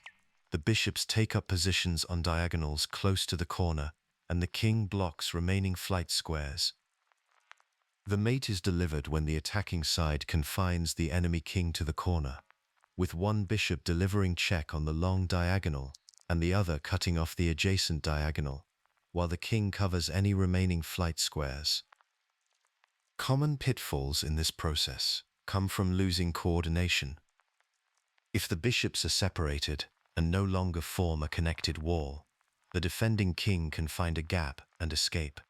the bishops take up positions on diagonals close to the corner, and the king blocks remaining flight squares. The mate is delivered when the attacking side confines the enemy king to the corner, with one bishop delivering check on the long diagonal and the other cutting off the adjacent diagonal, while the king covers any remaining flight squares. Common pitfalls in this process come from losing coordination. If the bishops are separated and no longer form a connected wall, the defending king can find a gap and escape.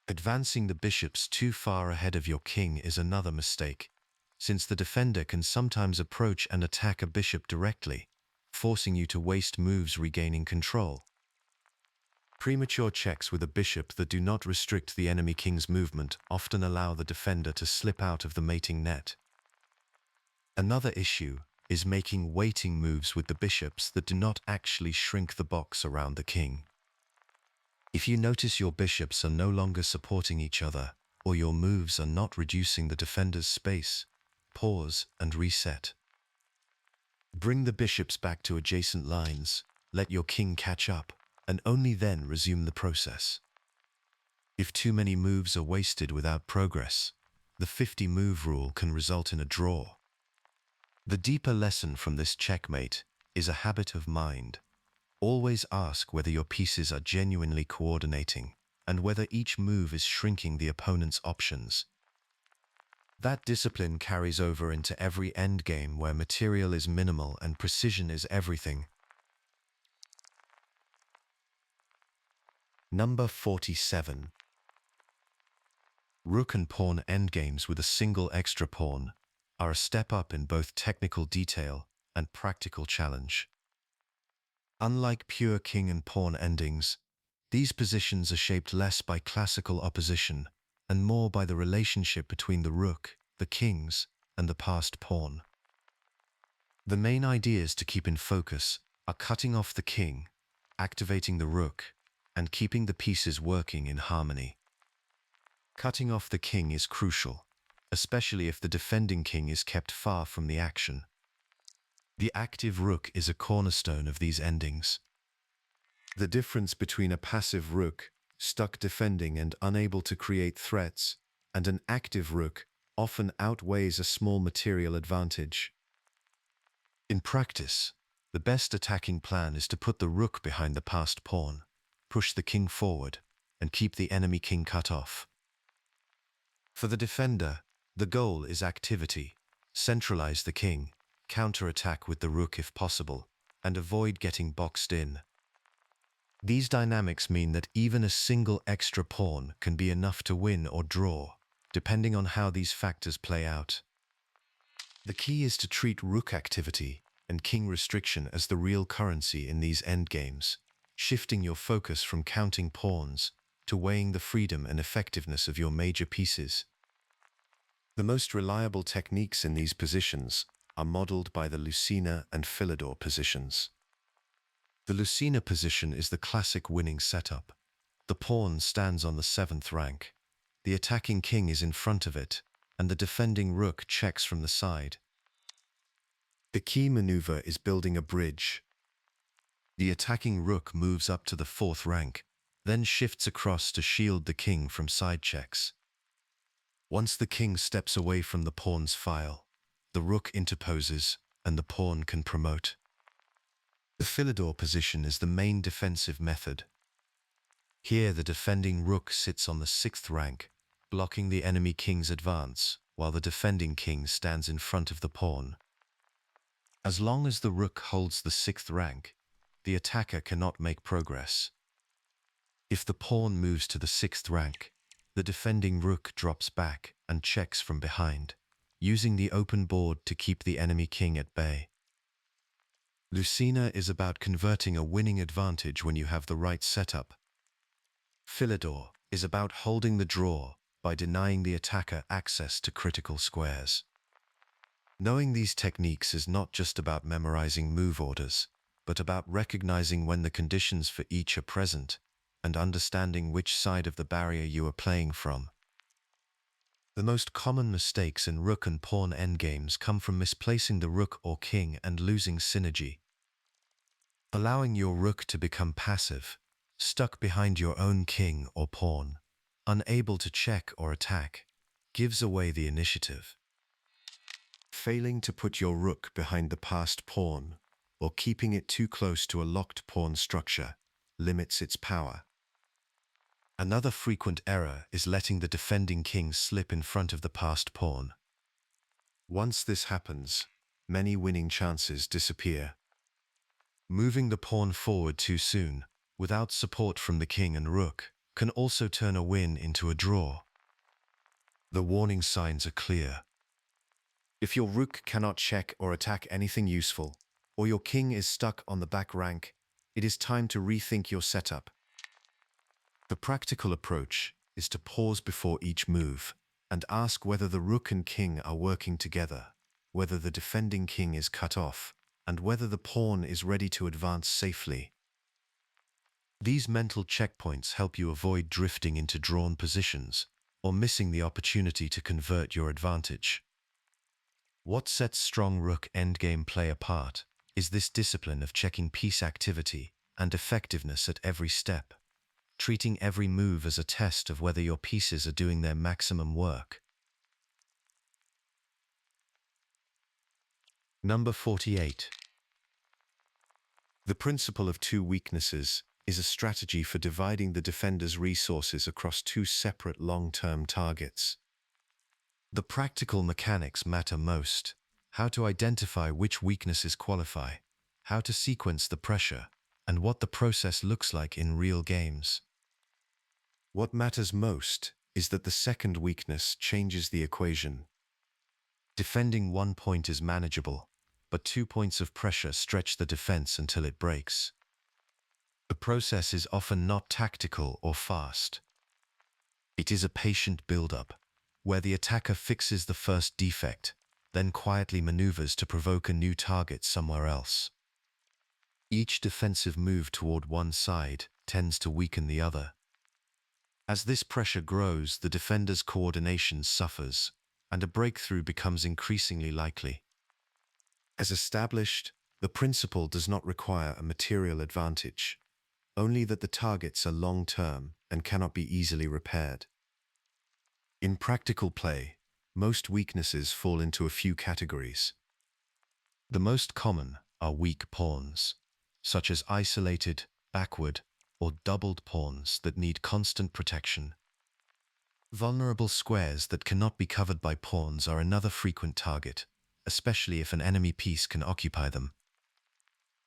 Advancing the bishops too far ahead of your king is another mistake, since the defender can sometimes approach and attack a bishop directly, forcing you to waste moves regaining control. Premature checks with a bishop that do not restrict the enemy king's movement often allow the defender to slip out of the mating net. Another issue is making waiting moves with the bishops that do not actually shrink the box around the king. If you notice your bishops are no longer supporting each other, or your moves are not reducing the defender's space, pause and reset. Bring the bishops back to adjacent lines, let your king catch up, and only then resume the process. If too many moves are wasted without progress, the 50-move rule can result in a draw. The deeper lesson from this checkmate is a habit of mind. Always ask whether your pieces are genuinely coordinating and whether each move is shrinking the opponent's options. That discipline carries over into every endgame where material is minimal and precision is everything. Number 47. Rook and pawn endgames with a single extra pawn are a step up in both technical detail and practical challenge. Unlike pure king and pawn endings, these positions are shaped less by classical opposition and more by the relationship between the rook, the kings, and the passed pawn. The main ideas to keep in focus are cutting off the king, activating the rook, and keeping the pieces working in harmony. Cutting off the king is crucial, especially if the defending king is kept far from the action. The active rook is a cornerstone of these endings. The difference between a passive rook, stuck defending and unable to create threats, and an active rook often outweighs a small material advantage. In practice, the best attacking plan is to put the rook behind the passed pawn, push the king forward, and keep the enemy king cut off. For the defender, the goal is activity. Centralize the king, counter-attack with the rook if possible, and avoid getting boxed in. These dynamics mean that even a single extra pawn can be enough to win or draw, depending on how these factors play out. The key is to treat rook activity and king restriction as the real currency in these endgames, shifting your focus from counting pawns to weighing the freedom and effectiveness of your major pieces. The most reliable techniques in these positions are modeled by the Lucena and Philidor positions. The Lucena position is the classic winning setup. The pawn stands on the 7th rank. The attacking king is in front of it, and the defending rook checks from the side. The key maneuver is building a bridge. The attacking rook moves up to the 4th rank, then shifts across to shield the king from side checks. Once the king steps away from the pawn's file, the rook interposes and the pawn can promote. The Philidor position is the main defensive method. Here the defending rook sits on the 6th rank, blocking the enemy king's advance, while the defending king stands in front of the pawn. As long as the rook holds the 6th rank, the attacker cannot make progress. If the pawn moves to the 6th rank, the defending rook drops back and checks from behind, using the open board to keep the enemy king at bay. Lucena is about converting a winning advantage when you have the right setup. Philidor is about holding the draw by denying the attacker access to critical squares. Knowing these techniques is not just about memorizing move orders, but about recognizing when the conditions for each are present and understanding which side of the barrier you are playing from. The most common mistakes in rook and pawn endgames come from misplacing the rook or king and losing synergy. Allowing your rook to become passive, stuck behind your own king or pawn, unable to check or attack, gives away the initiative. Failing to put your rook behind the passed pawn or keeping it too close to a locked pawn structure limits its power. Another frequent error is letting the defending king slip in front of the passed pawn. Once this happens, many winning chances disappear. Moving the pawn forward too soon, without support from the king and rook, can also turn a win into a draw. The warning signs are clear. If your rook cannot check or attack anything useful, or your king is stuck on the back rank, it is time to rethink your setup. The practical approach is to pause before each move and ask whether the rook and king are working together, whether the defending king is cut off, and whether the pawn is ready to advance safely. These mental checkpoints help you avoid drifting into drawn positions or missing the opportunity to convert your advantage. What sets strong rook endgame play apart is this discipline of checking piece activity and effectiveness at every step, treating every move as a test of whether your pieces are doing their maximum work. Number 48. The principle of two weaknesses is a strategy for dividing the defender's resources across two separate long-term targets. The practical mechanics matter most: how to identify which weaknesses qualify, how to sequence the pressure, and what the process looks like in real games. What matters most is that the second weakness changes the equation. Defending 1 point is manageable, but 2 points of pressure stretch the defense until it breaks. The process is often not tactical or fast. It is a patient build-up, where the attacker fixes the first defect, then quietly maneuvers to provoke a new target somewhere else. Each defensive move toward one side tends to weaken the other. As this pressure grows, the defender's coordination suffers, and a breakthrough becomes increasingly likely. As established, the principle does not require a material advantage, only that the targets are long-term and cannot be easily repaired. In practical play, most weaknesses fall into a few categories. The most common are weak pawns, such as isolated, backward, or doubled pawns that need constant protection. Vulnerable squares that cannot be covered by pawns are another frequent target, especially if an enemy piece can occupy them.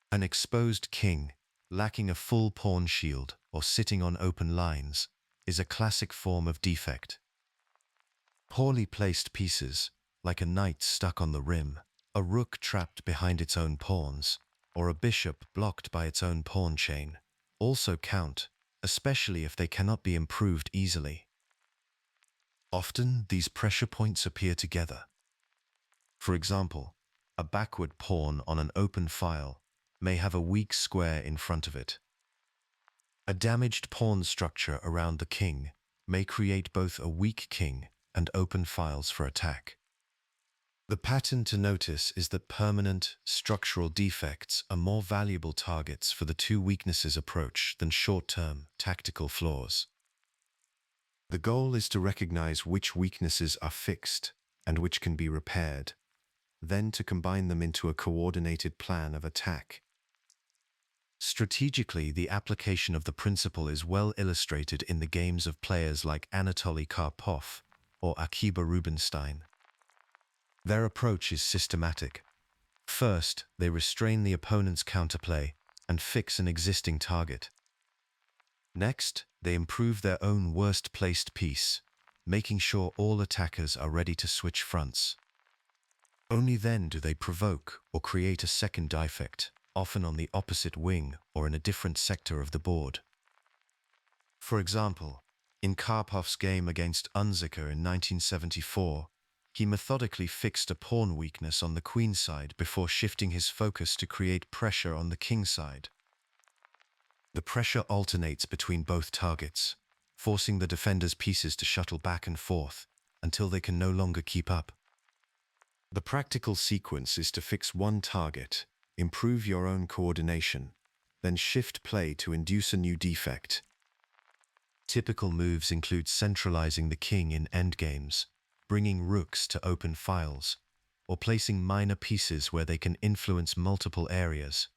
An exposed king, lacking a full pawn shield or sitting on open lines, is a classic form of defect. Poorly placed pieces, like a knight stuck on the rim, a rook trapped behind its own pawns, or a bishop blocked by its own pawn chain, also count, especially if they cannot be improved easily. Often, these pressure points appear together. For example, a backward pawn on an open file may have a weak square in front of it. A damaged pawn structure around the king may create both a weak king and open files for attack. The pattern to notice is that permanent, structural defects are more valuable targets for the two weaknesses approach than short-term, tactical flaws. The goal is to recognize which weaknesses are fixed and which can be repaired, then to combine them into a coordinated plan of attack. Strategically, the application of the principle is well illustrated in the games of players like Anatoly Karpov or Akiba Rubinstein. Their approach is systematic. First, they restrain the opponent's counterplay and fix an existing target. Next, they improve their own worst-placed piece, making sure all attackers are ready to switch fronts. Only then do they provoke or create a second defect, often on the opposite wing or in a different sector of the board. For example, in Karpov's game against Unzicker in 1974, he methodically fixed a pawn weakness on the queen side before shifting his focus to create pressure on the king side. The pressure alternates between both targets, forcing the defender's pieces to shuttle back and forth until they can no longer keep up. The practical sequence is to fix one target, improve your own coordination, then shift play to induce a new defect. Typical moves include centralizing the king in endgames, bringing rooks to open files, or placing minor pieces where they can influence multiple areas.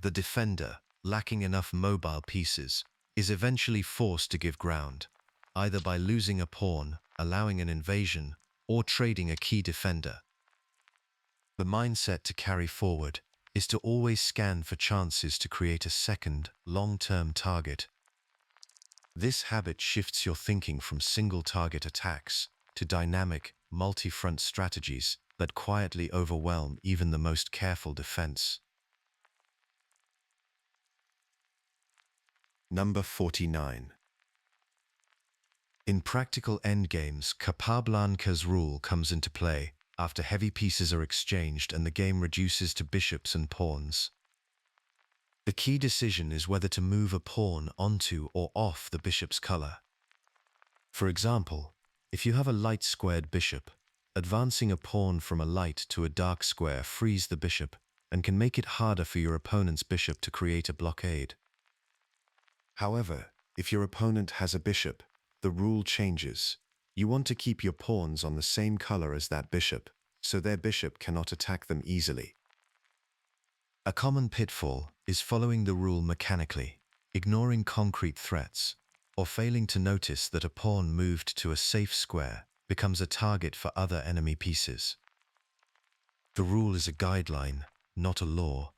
The defender, lacking enough mobile pieces, is eventually forced to give ground, either by losing a pawn, allowing an invasion, or trading a key defender. The mindset to carry forward is to always scan for chances to create a second, long-term target. This habit shifts your thinking from single-target attacks to dynamic, multi-front strategies that quietly overwhelm even the most careful defense. Number 49. In practical endgames, Capablanca's rule comes into play after heavy pieces are exchanged and the game reduces to bishops and pawns. The key decision is whether to move a pawn onto or off the bishop's color. For example, if you have a light squared bishop, advancing a pawn from a light to a dark square frees the bishop and can make it harder for your opponent's bishop to create a blockade. However, if your opponent has a bishop, the rule changes. You want to keep your pawns on the same color as that bishop, so their bishop cannot attack them easily. A common pitfall is following the rule mechanically, ignoring concrete threats, or failing to notice that a pawn moved to a safe square becomes a target for other enemy pieces. The rule is a guideline, not a law.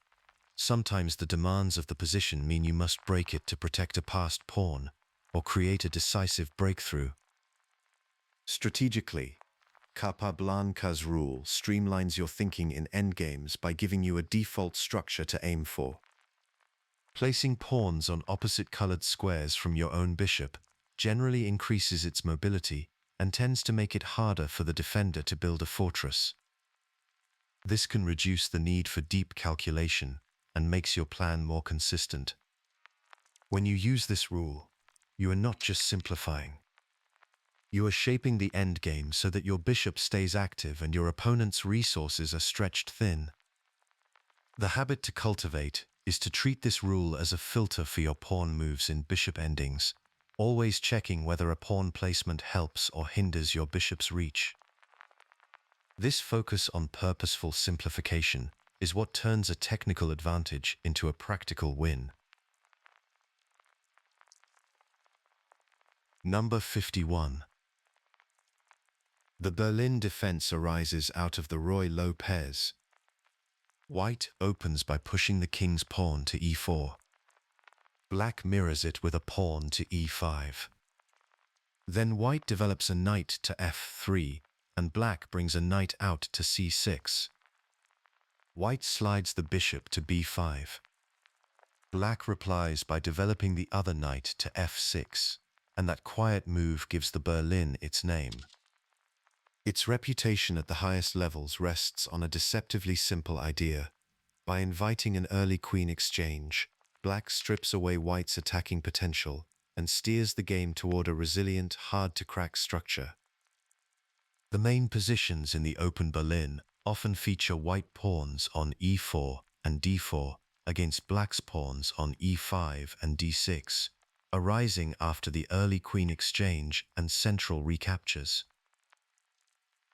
Sometimes the demands of the position mean you must break it to protect a passed pawn, or create a decisive breakthrough. Strategically, Capablanca's rule streamlines your thinking in endgames by giving you a default structure to aim for. Placing pawns on opposite-colored squares from your own bishop generally increases its mobility and tends to make it harder for the defender to build a fortress. This can reduce the need for deep calculation and makes your plan more consistent. When you use this rule, you are not just simplifying. You are shaping the endgame so that your bishop stays active and your opponent's resources are stretched thin. The habit to cultivate is to treat this rule as a filter for your pawn moves in bishop endings, always checking whether a pawn placement helps or hinders your bishop's reach. This focus on purposeful simplification is what turns a technical advantage into a practical win. Number 51. The Berlin defense arises out of the Ruy Lopez. White opens by pushing the king's pawn to e4. Black mirrors it with a pawn to e5. Then white develops a knight to f3, and black brings a knight out to c6. White slides the bishop to b5. Black replies by developing the other knight to f6, and that quiet move gives the Berlin its name. Its reputation at the highest levels rests on a deceptively simple idea. By inviting an early queen exchange, black strips away white's attacking potential and steers the game toward a resilient, hard-to-crack structure. The main positions in the open Berlin often feature white pawns on e4 and d4 against black's pawns on e5 and d6, arising after the early queen exchange and central recaptures.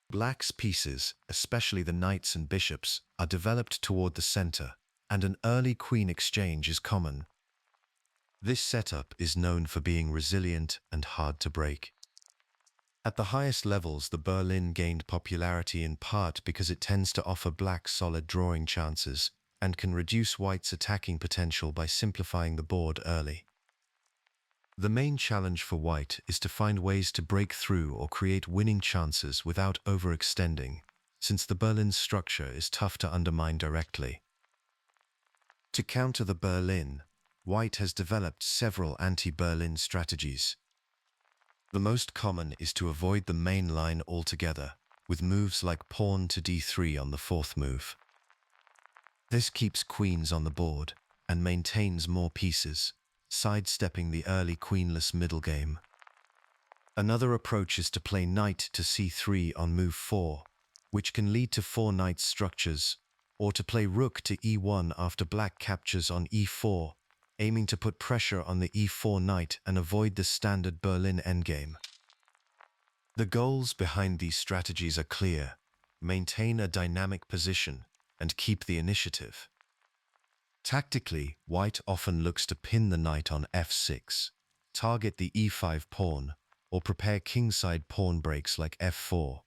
Black's pieces, especially the knights and bishops, are developed toward the center, and an early queen exchange is common. This setup is known for being resilient and hard to break. At the highest levels, the Berlin gained popularity in part because it tends to offer black solid drawing chances and can reduce white's attacking potential by simplifying the board early. The main challenge for white is to find ways to break through or create winning chances without overextending, since the Berlin's structure is tough to undermine directly. To counter the Berlin, white has developed several anti-Berlin strategies. The most common is to avoid the main line altogether, with moves like pawn to d3 on the fourth move. This keeps queens on the board and maintains more pieces, sidestepping the early queenless middle game. Another approach is to play knight to c3 on move 4, which can lead to four knight structures, or to play rook to e1 after black captures on e4, aiming to put pressure on the e4 knight and avoid the standard Berlin endgame. The goals behind these strategies are clear: maintain a dynamic position and keep the initiative. Tactically, white often looks to pin the knight on f6, target the e5 pawn, or prepare kingside pawn breaks like f4.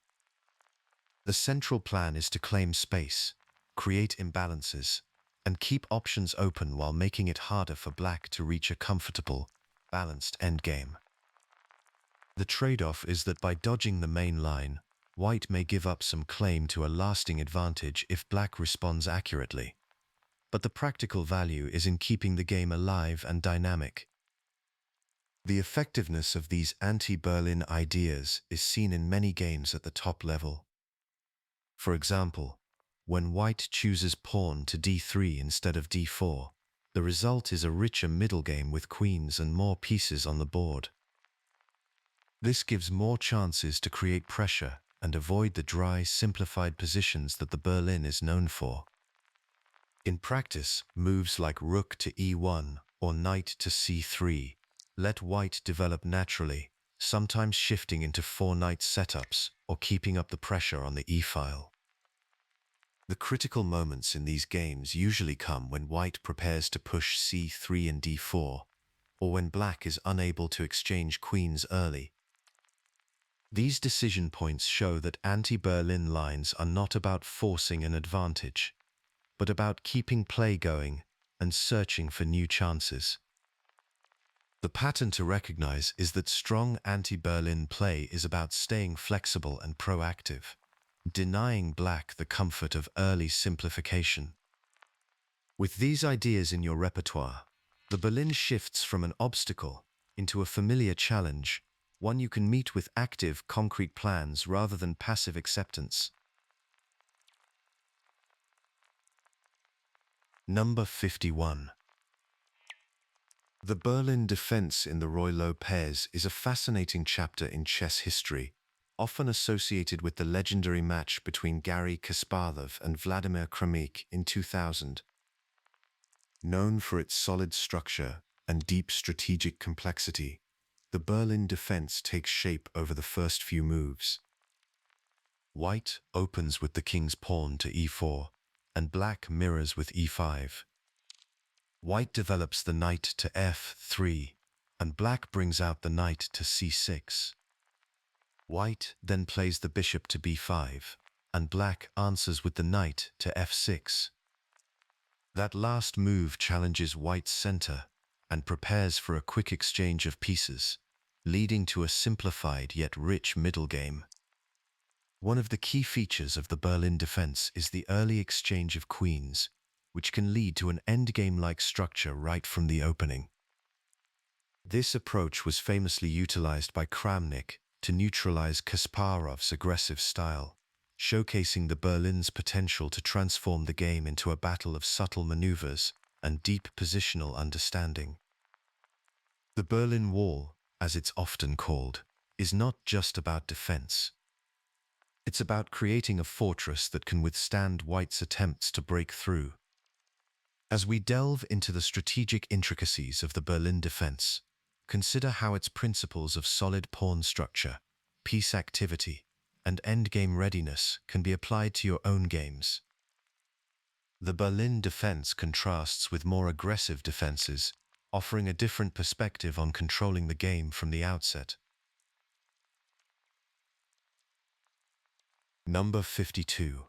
The central plan is to claim space, create imbalances, and keep options open while making it harder for black to reach a comfortable, balanced endgame. The trade-off is that by dodging the main line, white may give up some claim to a lasting advantage if black responds accurately. But the practical value is in keeping the game alive and dynamic. The effectiveness of these anti-Berlin ideas is seen in many games at the top level. For example, when white chooses pawn to d3 instead of d4, the result is a richer middle game with queens and more pieces on the board. This gives more chances to create pressure and avoid the dry, simplified positions that the Berlin is known for. In practice, moves like rook to e1 or knight to c3 let white develop naturally, sometimes shifting into four knight setups or keeping up the pressure on the e-file. The critical moments in these games usually come when white prepares to push c3 and d4, or when black is unable to exchange queens early. These decision points show that anti-Berlin lines are not about forcing an advantage, but about keeping play going and searching for new chances. The pattern to recognize is that strong anti-Berlin play is about staying flexible and proactive, denying black the comfort of early simplification. With these ideas in your repertoire, the Berlin shifts from an obstacle into a familiar challenge, one you can meet with active, concrete plans rather than passive acceptance. Number 51. The Berlin defense in the Ruy Lopez is a fascinating chapter in chess history, often associated with the legendary match between Garry Kasparov and Vladimir Kramnik in 2000. Known for its solid structure and deep strategic complexity, the Berlin defense takes shape over the first few moves. White opens with the king's pawn to e4, and black mirrors with e5. White develops the knight to f3, and black brings out the knight to c6. White then plays the bishop to b5, and black answers with the knight to f6. That last move challenges white's center and prepares for a quick exchange of pieces, leading to a simplified yet rich middle game. One of the key features of the Berlin defense is the early exchange of queens, which can lead to an endgame-like structure right from the opening. This approach was famously utilized by Kramnik to neutralize Kasparov's aggressive style, showcasing the Berlin's potential to transform the game into a battle of subtle maneuvers and deep positional understanding. The Berlin Wall, as it's often called, is not just about defense. It's about creating a fortress that can withstand white's attempts to break through. As we delve into the strategic intricacies of the Berlin defense, consider how its principles of solid pawn structure, piece activity, and endgame readiness can be applied to your own games. The Berlin defense contrasts with more aggressive defenses, offering a different perspective on controlling the game from the outset. Number 52.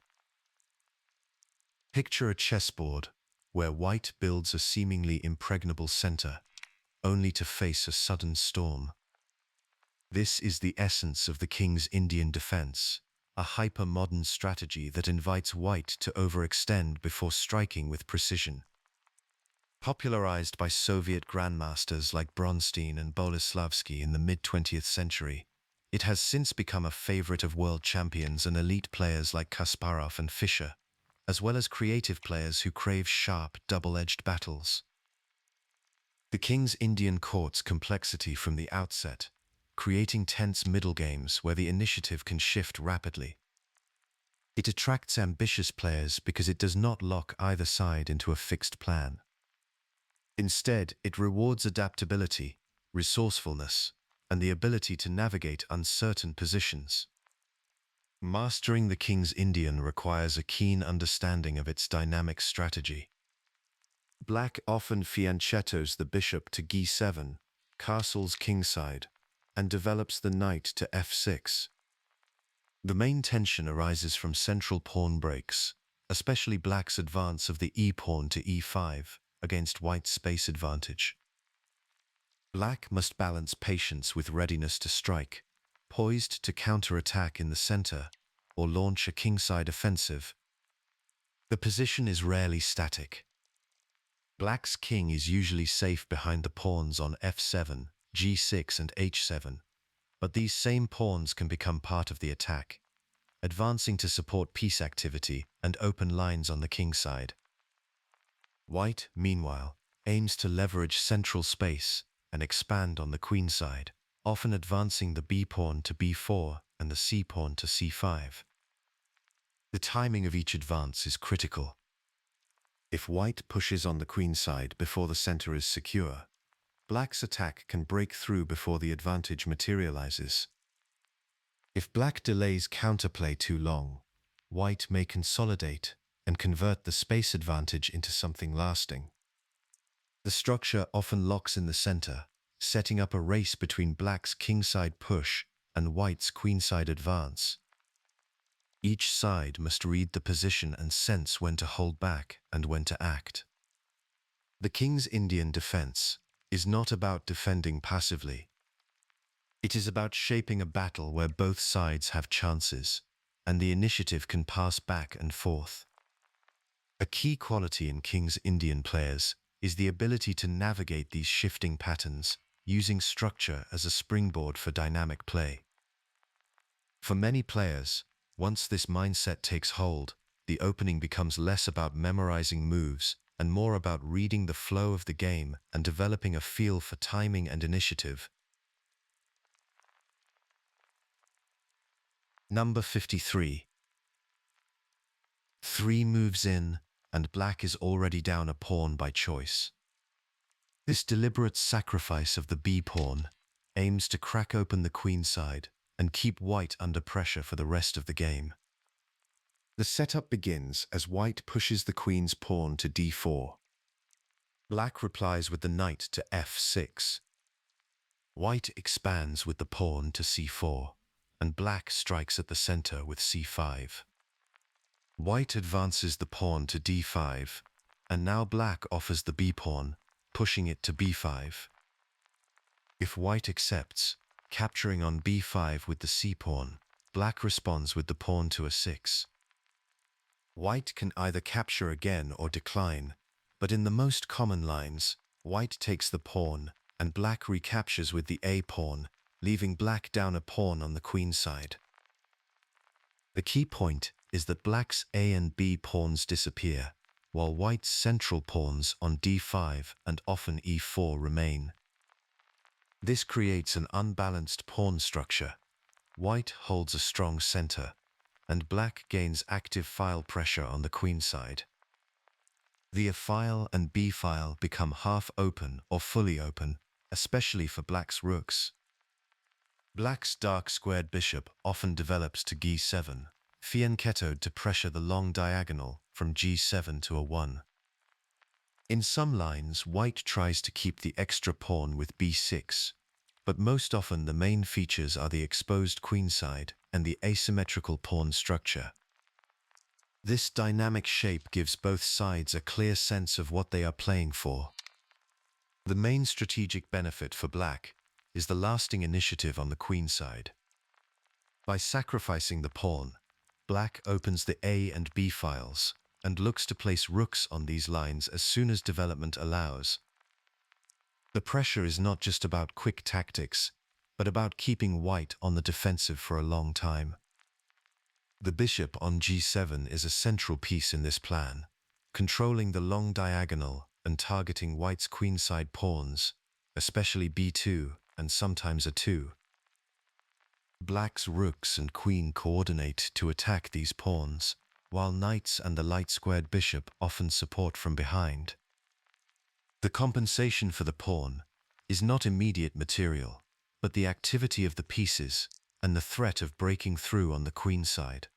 Picture a chessboard where white builds a seemingly impregnable center, only to face a sudden storm. This is the essence of the King's Indian defense, a hyper-modern strategy that invites white to overextend before striking with precision. Popularized by Soviet grandmasters like Bronstein and Boleslavsky in the mid-20th century, it has since become a favorite of world champions and elite players like Kasparov and Fischer, as well as creative players who crave sharp, double-edged battles. The King's Indian courts complexity from the outset, creating tense middle games where the initiative can shift rapidly. It attracts ambitious players because it does not lock either side into a fixed plan. Instead, it rewards adaptability, resourcefulness, and the ability to navigate uncertain positions. Mastering the King's Indian requires a keen understanding of its dynamic strategy. Black often fianchettos the bishop to g7, castles kingside, and develops the knight to f6. The main tension arises from central pawn breaks, especially black's advance of the e-pawn to e5 against white's space advantage. Black must balance patience with readiness to strike, poised to counter-attack in the center, or launch a kingside offensive. The position is rarely static. Black's king is usually safe behind the pawns on f7, g6 and h7, but these same pawns can become part of the attack, advancing to support piece activity and open lines on the kingside. White, meanwhile, aims to leverage central space and expand on the queenside, often advancing the b-pawn to b4 and the c-pawn to c5. The timing of each advance is critical. If white pushes on the queenside before the center is secure, black's attack can break through before the advantage materializes. If black delays counterplay too long, white may consolidate and convert the space advantage into something lasting. The structure often locks in the center, setting up a race between black's kingside push and white's queenside advance. Each side must read the position and sense when to hold back and when to act. The King's Indian defense is not about defending passively. It is about shaping a battle where both sides have chances, and the initiative can pass back and forth. A key quality in King's Indian players is the ability to navigate these shifting patterns, using structure as a springboard for dynamic play. For many players, once this mindset takes hold, the opening becomes less about memorizing moves and more about reading the flow of the game and developing a feel for timing and initiative. Number 53. 3 moves in, and black is already down a pawn by choice. This deliberate sacrifice of the b-pawn aims to crack open the queenside and keep white under pressure for the rest of the game. The setup begins as white pushes the queen's pawn to d4. Black replies with the knight to f6. White expands with the pawn to c4, and black strikes at the center with c5. White advances the pawn to d5, and now black offers the b-pawn, pushing it to b5. If white accepts, capturing on b5 with the c-pawn, black responds with the pawn to a6. White can either capture again or decline, but in the most common lines, white takes the pawn, and black recaptures with the a-pawn, leaving black down a pawn on the queen side. The key point is that black's a and b pawns disappear, while white's central pawns on d5 and often e4 remain. This creates an unbalanced pawn structure. White holds a strong center, and black gains active file pressure on the queen side. The a-file and b-file become half open or fully open, especially for black's rooks. Black's dark squared bishop often develops to g7, fianchettoed to pressure the long diagonal from g7 to a1. In some lines, white tries to keep the extra pawn with b6, but most often the main features are the exposed queenside and the asymmetrical pawn structure. This dynamic shape gives both sides a clear sense of what they are playing for. The main strategic benefit for black is the lasting initiative on the queen side. By sacrificing the pawn, black opens the a and b files and looks to place rooks on these lines as soon as development allows. The pressure is not just about quick tactics, but about keeping white on the defensive for a long time. The bishop on g7 is a central piece in this plan, controlling the long diagonal and targeting white's queenside pawns, especially b2 and sometimes a2. Black's rooks and queen coordinate to attack these pawns, while knights and the light-squared bishop often support from behind. The compensation for the pawn is not immediate material, but the activity of the pieces and the threat of breaking through on the queen side.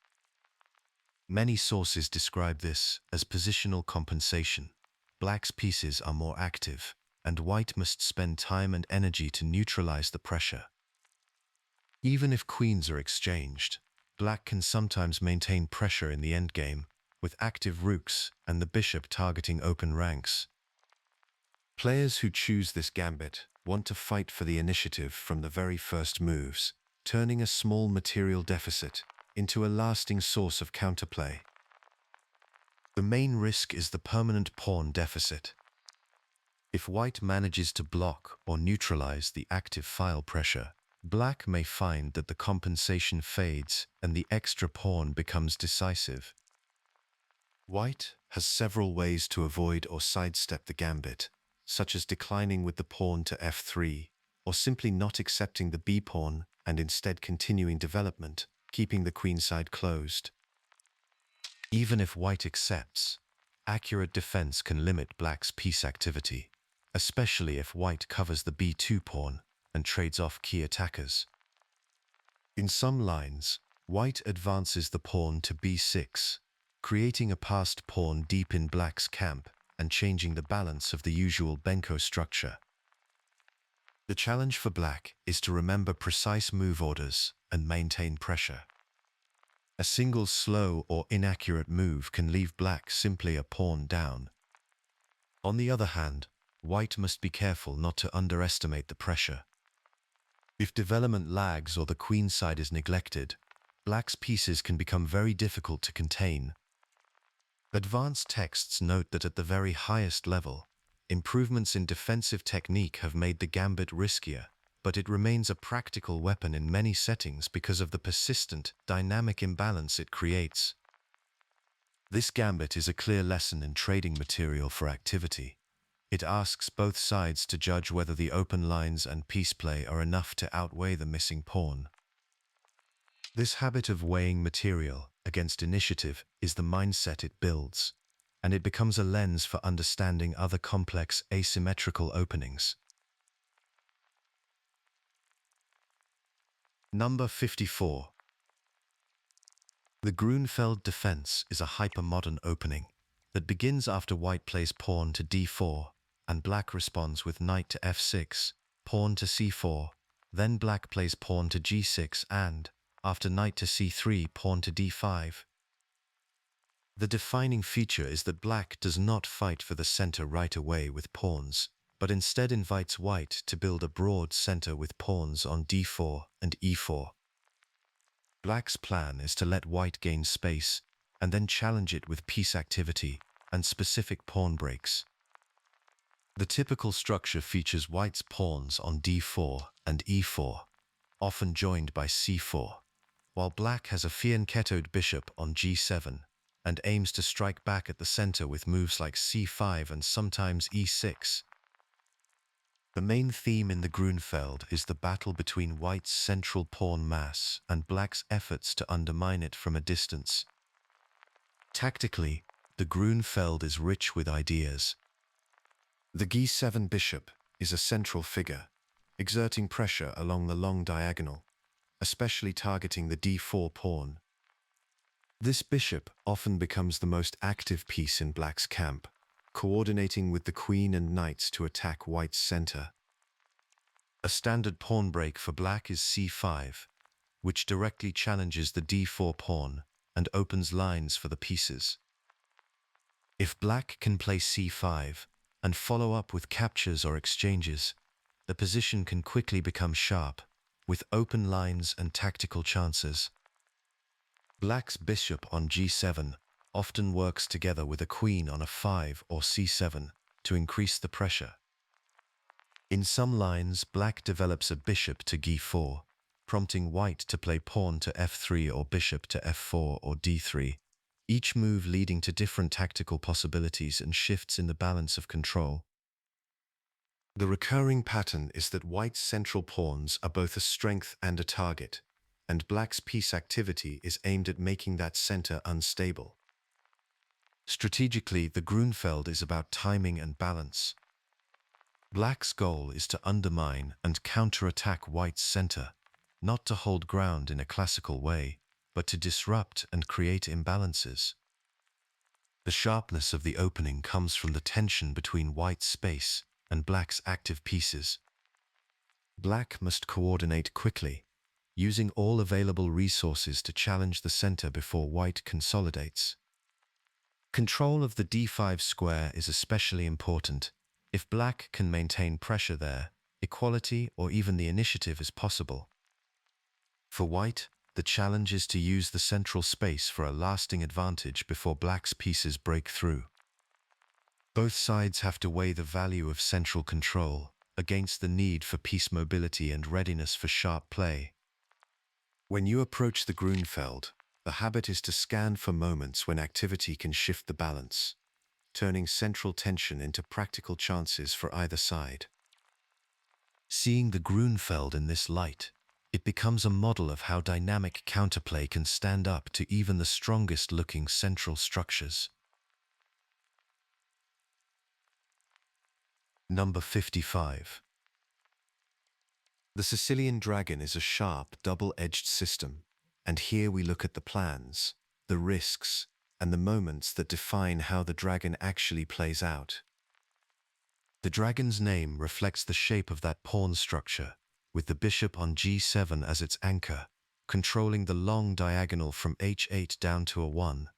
Many sources describe this as positional compensation. Black's pieces are more active, and white must spend time and energy to neutralize the pressure. Even if queens are exchanged, black can sometimes maintain pressure in the endgame, with active rooks and the bishop targeting open ranks. Players who choose this gambit want to fight for the initiative from the very first moves, turning a small material deficit into a lasting source of counterplay. The main risk is the permanent pawn deficit. If white manages to block or neutralize the active file pressure, black may find that the compensation fades and the extra pawn becomes decisive. White has several ways to avoid or sidestep the gambit, such as declining with the pawn to f3, or simply not accepting the b-pawn and instead continuing development, keeping the queenside closed. Even if white accepts, accurate defense can limit black's piece activity, especially if white covers the b2 pawn and trades off key attackers. In some lines, white advances the pawn to b6, creating a passed pawn deep in black's camp and changing the balance of the usual Benko structure. The challenge for black is to remember precise move orders and maintain pressure. A single slow or inaccurate move can leave black simply a pawn down. On the other hand, white must be careful not to underestimate the pressure. If development lags or the queen side is neglected, black's pieces can become very difficult to contain. Advanced texts note that at the very highest level, improvements in defensive technique have made the gambit riskier, but it remains a practical weapon in many settings because of the persistent, dynamic imbalance it creates. This gambit is a clear lesson in trading material for activity. It asks both sides to judge whether the open lines and piece play are enough to outweigh the missing pawn. This habit of weighing material against initiative is the mindset it builds, and it becomes a lens for understanding other complex asymmetrical openings. Number 54. The Grunfeld defense is a hyper-modern opening that begins after white plays pawn to d4, and black responds with knight to f6, pawn to c4, then black plays pawn to g6 and, after knight to c3, pawn to d5. The defining feature is that black does not fight for the center right away with pawns, but instead invites white to build a broad center with pawns on d4 and e4. Black's plan is to let white gain space and then challenge it with piece activity and specific pawn breaks. The typical structure features white's pawns on d4 and e4, often joined by c4, while black has a fianchettoed bishop on g7 and aims to strike back at the center with moves like c5 and sometimes e6. The main theme in the Grunfeld is the battle between white's central pawn mass and black's efforts to undermine it from a distance. Tactically, the Grunfeld is rich with ideas. The g7 bishop is a central figure, exerting pressure along the long diagonal, especially targeting the d4 pawn. This bishop often becomes the most active piece in black's camp, coordinating with the queen and knights to attack white's center. A standard pawn break for black is c5, which directly challenges the d4 pawn and opens lines for the pieces. If black can play c5 and follow up with captures or exchanges, the position can quickly become sharp, with open lines and tactical chances. Black's bishop on g7 often works together with a queen on a 5 or c7 to increase the pressure. In some lines, black develops a bishop to g4, prompting white to play pawn to f3 or bishop to f4 or d3, each move leading to different tactical possibilities and shifts in the balance of control. The recurring pattern is that white's central pawns are both a strength and a target, and black's piece activity is aimed at making that center unstable. Strategically, the Grunfeld is about timing and balance. Black's goal is to undermine and counterattack white's center, not to hold ground in a classical way, but to disrupt and create imbalances. The sharpness of the opening comes from the tension between white's space and black's active pieces. Black must coordinate quickly, using all available resources to challenge the center before white consolidates. Control of the d5 square is especially important. If black can maintain pressure there, equality or even the initiative is possible. For white, the challenge is to use the central space for a lasting advantage before black's pieces break through. Both sides have to weigh the value of central control against the need for piece mobility and readiness for sharp play. When you approach the Grunfeld, the habit is to scan for moments when activity can shift the balance, turning central tension into practical chances for either side. Seeing the Grunfeld in this light, it becomes a model of how dynamic counterplay can stand up to even the strongest-looking central structures. Number 55. The Sicilian Dragon is a sharp, double-edged system, and here we look at the plans, the risks, and the moments that define how the dragon actually plays out. The dragon's name reflects the shape of that pawn structure, with the bishop on g7 as its anchor, controlling the long diagonal from h8 down to a 1.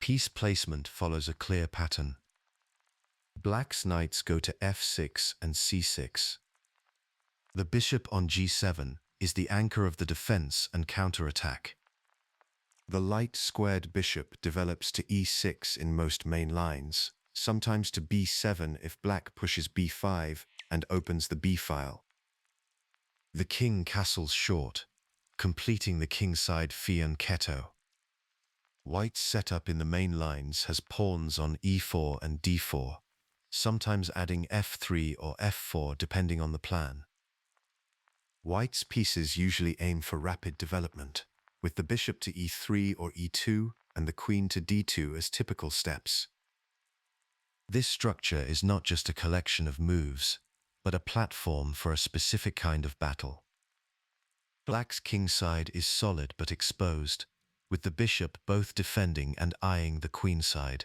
Piece placement follows a clear pattern. Black's knights go to f6 and c6. The bishop on g7 is the anchor of the defense and counterattack. The light squared bishop develops to e6 in most main lines, sometimes to b7 if black pushes b5 and opens the b-file. The king castles short, completing the kingside fianchetto. White's setup in the main lines has pawns on e4 and d4, sometimes adding f3 or f4 depending on the plan. White's pieces usually aim for rapid development, with the bishop to e3 or e2 and the queen to d2 as typical steps. This structure is not just a collection of moves, but a platform for a specific kind of battle. Black's kingside is solid but exposed, with the bishop both defending and eyeing the queenside.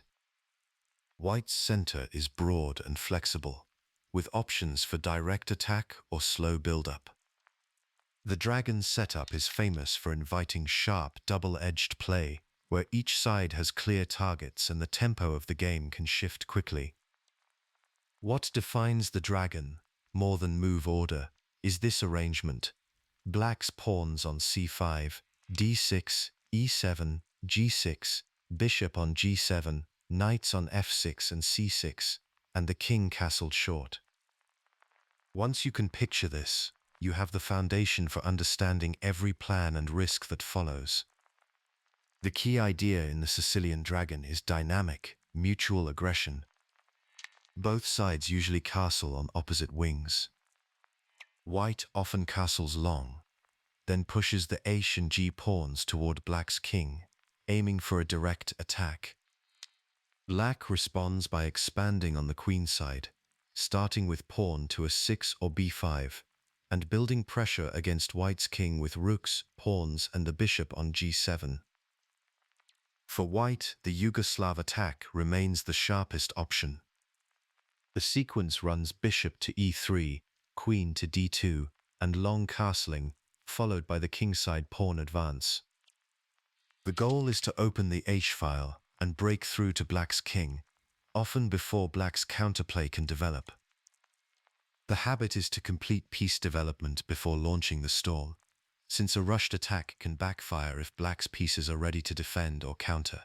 White's center is broad and flexible, with options for direct attack or slow build-up. The dragon's setup is famous for inviting sharp, double-edged play, where each side has clear targets and the tempo of the game can shift quickly. What defines the dragon, more than move order, is this arrangement: Black's pawns on c5, d6, e7, g6, bishop on g7, knights on f6 and c6, and the king castled short. Once you can picture this, you have the foundation for understanding every plan and risk that follows. The key idea in the Sicilian Dragon is dynamic, mutual aggression. Both sides usually castle on opposite wings. White often castles long, then pushes the h and g pawns toward Black's king, aiming for a direct attack. Black responds by expanding on the queen side, starting with pawn to a 6 or b5, and building pressure against White's king with rooks, pawns, and the bishop on g7. For White, the Yugoslav attack remains the sharpest option. The sequence runs bishop to e3, queen to d2, and long castling, followed by the kingside pawn advance. The goal is to open the h-file and break through to Black's king, often before Black's counterplay can develop. The habit is to complete piece development before launching the storm, since a rushed attack can backfire if Black's pieces are ready to defend or counter.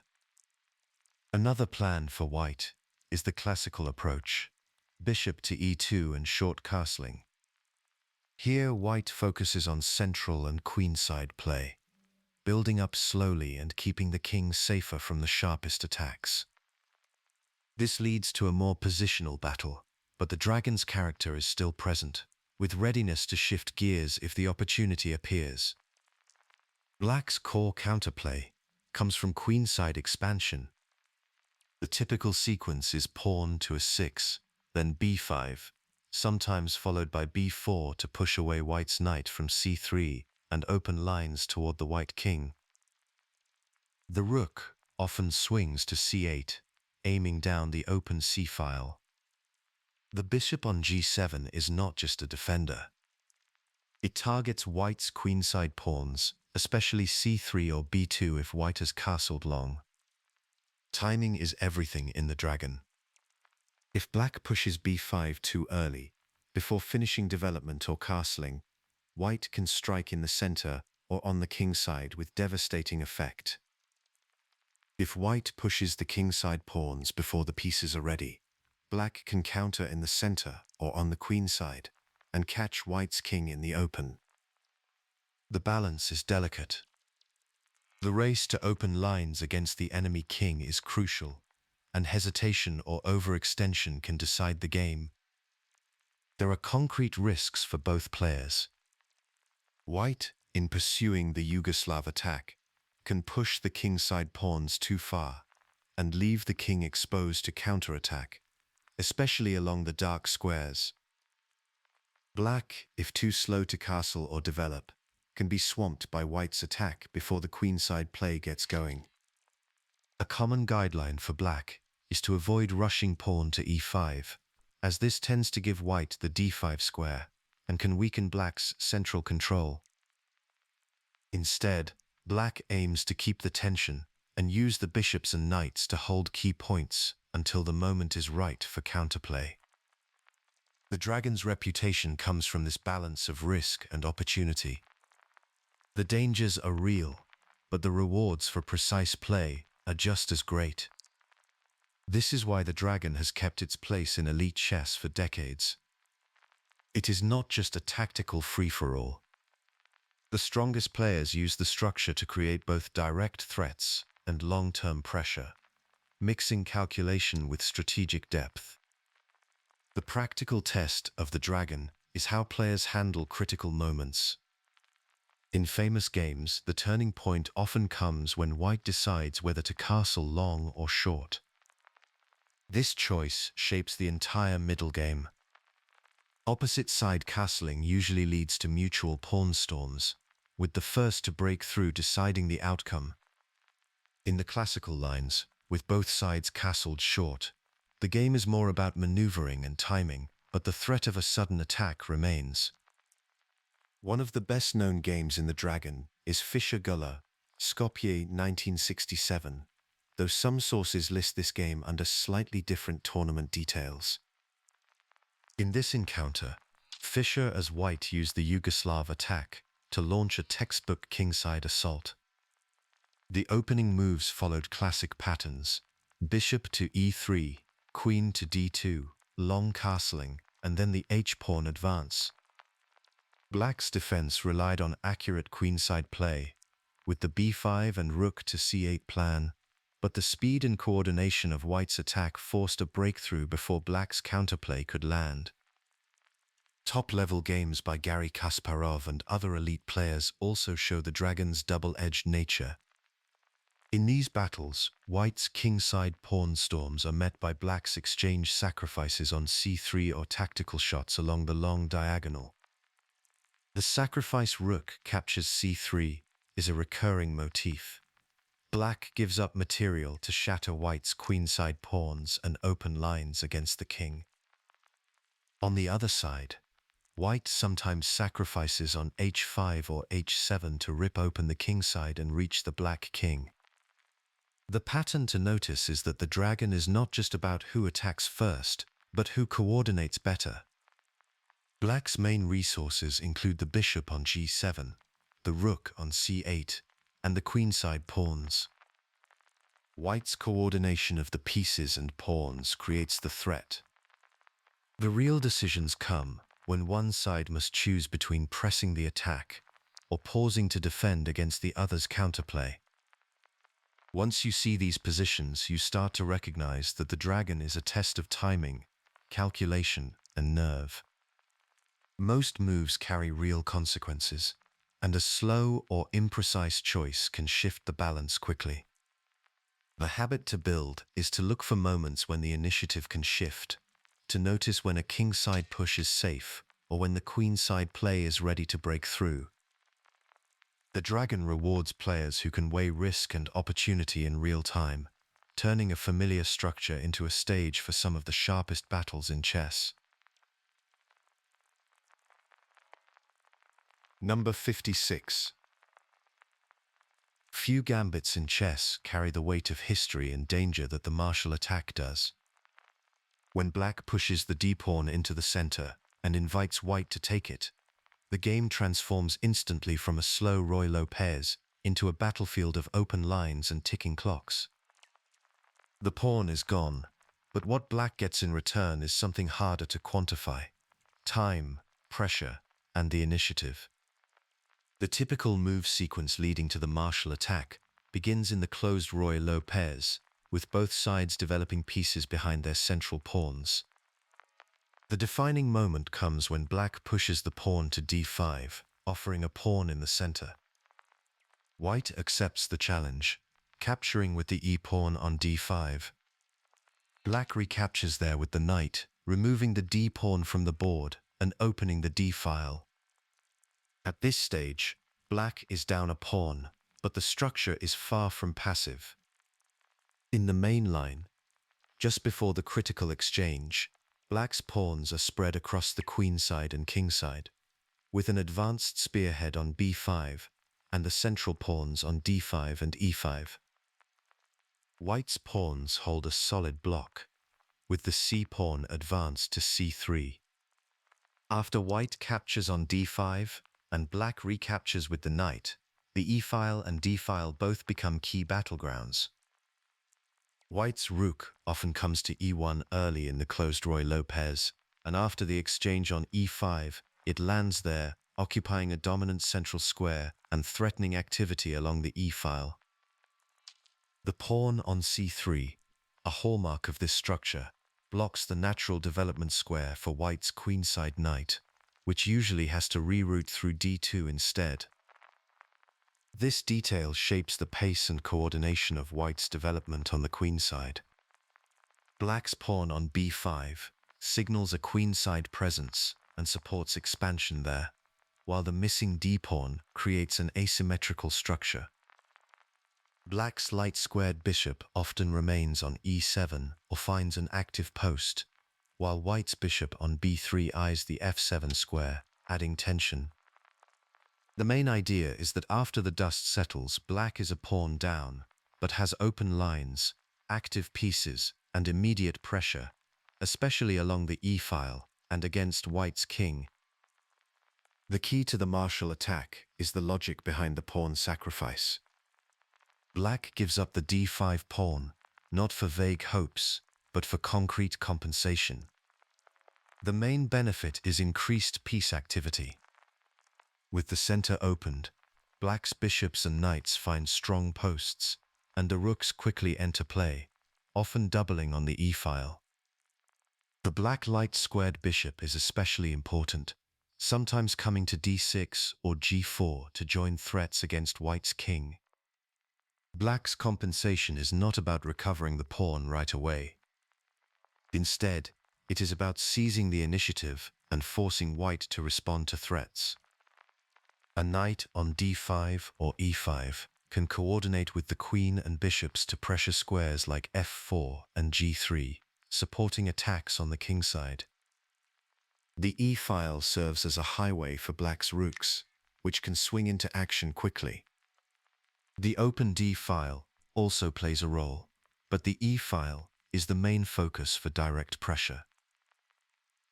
Another plan for White is the classical approach: bishop to e2 and short castling. Here, White focuses on central and queenside play, building up slowly and keeping the king safer from the sharpest attacks. This leads to a more positional battle, but the dragon's character is still present, with readiness to shift gears if the opportunity appears. Black's core counterplay comes from queenside expansion. The typical sequence is pawn to a 6, then b5, sometimes followed by b4 to push away White's knight from c3 and open lines toward the White king. The rook often swings to c8, aiming down the open c-file. The bishop on g7 is not just a defender. It targets White's queenside pawns, especially c3 or b2 if White has castled long. Timing is everything in the dragon. If Black pushes b5 too early, before finishing development or castling, White can strike in the center or on the kingside with devastating effect. If White pushes the kingside pawns before the pieces are ready, Black can counter in the center or on the queenside and catch White's king in the open. The balance is delicate. The race to open lines against the enemy king is crucial, and hesitation or overextension can decide the game. There are concrete risks for both players. White, in pursuing the Yugoslav attack, can push the kingside pawns too far and leave the king exposed to counterattack, especially along the dark squares. Black, if too slow to castle or develop, can be swamped by White's attack before the queenside play gets going. A common guideline for black is to avoid rushing pawn to e5, as this tends to give white the d5 square and can weaken black's central control. Instead, black aims to keep the tension and use the bishops and knights to hold key points until the moment is right for counterplay. The dragon's reputation comes from this balance of risk and opportunity. The dangers are real, but the rewards for precise play are just as great. This is why the dragon has kept its place in elite chess for decades. It is not just a tactical free-for-all. The strongest players use the structure to create both direct threats and long-term pressure, mixing calculation with strategic depth. The practical test of the dragon is how players handle critical moments. In famous games, the turning point often comes when white decides whether to castle long or short. This choice shapes the entire middle game. Opposite side castling usually leads to mutual pawn storms, with the first to break through deciding the outcome. In the classical lines, with both sides castled short, the game is more about maneuvering and timing, but the threat of a sudden attack remains. One of the best-known games in the Dragon is Fischer-Guller, Skopje 1967, though some sources list this game under slightly different tournament details. In this encounter, Fischer as white used the Yugoslav attack to launch a textbook kingside assault. The opening moves followed classic patterns: bishop to e3, queen to d2, long castling, and then the h-pawn advance. Black's defense relied on accurate queenside play, with the b5 and rook to c8 plan, but the speed and coordination of white's attack forced a breakthrough before black's counterplay could land. Top-level games by Garry Kasparov and other elite players also show the dragon's double-edged nature. In these battles, white's kingside pawn storms are met by black's exchange sacrifices on c3 or tactical shots along the long diagonal. The sacrifice rook captures c3 is a recurring motif. Black gives up material to shatter white's queenside pawns and open lines against the king. On the other side, white sometimes sacrifices on h5 or h7 to rip open the kingside and reach the black king. The pattern to notice is that the dragon is not just about who attacks first, but who coordinates better. Black's main resources include the bishop on g7, the rook on c8, and the queenside pawns. White's coordination of the pieces and pawns creates the threat. The real decisions come when one side must choose between pressing the attack or pausing to defend against the other's counterplay. Once you see these positions, you start to recognize that the dragon is a test of timing, calculation, and nerve. Most moves carry real consequences, and a slow or imprecise choice can shift the balance quickly. The habit to build is to look for moments when the initiative can shift, to notice when a kingside push is safe or when the queenside play is ready to break through. The dragon rewards players who can weigh risk and opportunity in real time, turning a familiar structure into a stage for some of the sharpest battles in chess. Number 56. Few gambits in chess carry the weight of history and danger that the martial attack does. When black pushes the d-pawn into the center and invites white to take it, the game transforms instantly from a slow Ruy Lopez into a battlefield of open lines and ticking clocks. The pawn is gone, but what black gets in return is something harder to quantify: time, pressure, and the initiative. The typical move sequence leading to the martial attack begins in the closed Ruy Lopez, with both sides developing pieces behind their central pawns. The defining moment comes when black pushes the pawn to d5, offering a pawn in the center. White accepts the challenge, capturing with the e-pawn on d5. Black recaptures there with the knight, removing the d-pawn from the board and opening the d-file. At this stage, black is down a pawn, but the structure is far from passive. In the main line, just before the critical exchange, black's pawns are spread across the queenside and kingside, with an advanced spearhead on b5 and the central pawns on d5 and e5. White's pawns hold a solid block, with the c-pawn advanced to c3. After white captures on d5 and black recaptures with the knight, the e-file and d-file both become key battlegrounds. White's rook often comes to e1 early in the closed Ruy Lopez, and after the exchange on e5, it lands there, occupying a dominant central square and threatening activity along the e-file. The pawn on c3, a hallmark of this structure, blocks the natural development square for white's queenside knight, which usually has to reroute through d2 instead. This detail shapes the pace and coordination of white's development on the queenside. Black's pawn on b5 signals a queenside presence and supports expansion there, while the missing d-pawn creates an asymmetrical structure. Black's light-squared bishop often remains on e7 or finds an active post, while white's bishop on b3 eyes the f7 square, adding tension. The main idea is that after the dust settles, black is a pawn down, but has open lines, active pieces, and immediate pressure, especially along the e-file and against white's king. The key to the martial attack is the logic behind the pawn sacrifice. Black gives up the d5 pawn, not for vague hopes, but for concrete compensation. The main benefit is increased piece activity. With the center opened, black's bishops and knights find strong posts, and the rooks quickly enter play, often doubling on the e-file. The black light-squared bishop is especially important, sometimes coming to d6 or g4 to join threats against white's king. Black's compensation is not about recovering the pawn right away. Instead, it is about seizing the initiative and forcing white to respond to threats. A knight on d5 or e5 can coordinate with the queen and bishops to pressure squares like f4 and g3, supporting attacks on the kingside. The e-file serves as a highway for black's rooks, which can swing into action quickly. The open d-file also plays a role, but the e-file is the main focus for direct pressure.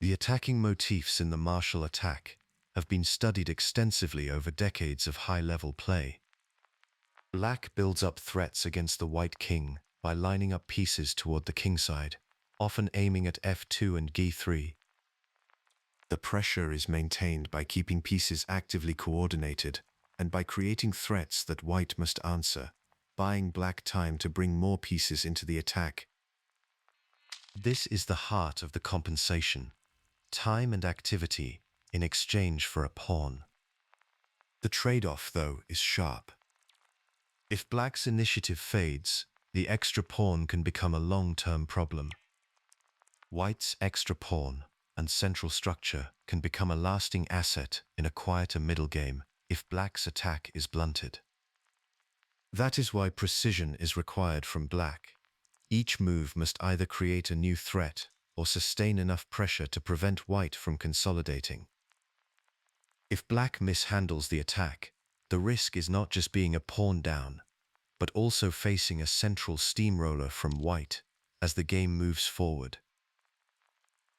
The attacking motifs in the martial attack have been studied extensively over decades of high-level play. Black builds up threats against the white king by lining up pieces toward the kingside, often aiming at f2 and g3. The pressure is maintained by keeping pieces actively coordinated and by creating threats that white must answer, buying black time to bring more pieces into the attack. This is the heart of the compensation: time and activity in exchange for a pawn. The trade-off, though, is sharp. If black's initiative fades, the extra pawn can become a long-term problem. White's extra pawn and central structure can become a lasting asset in a quieter middle game if black's attack is blunted. That is why precision is required from black. Each move must either create a new threat or sustain enough pressure to prevent white from consolidating. If black mishandles the attack, the risk is not just being a pawn down, but also facing a central steamroller from white as the game moves forward.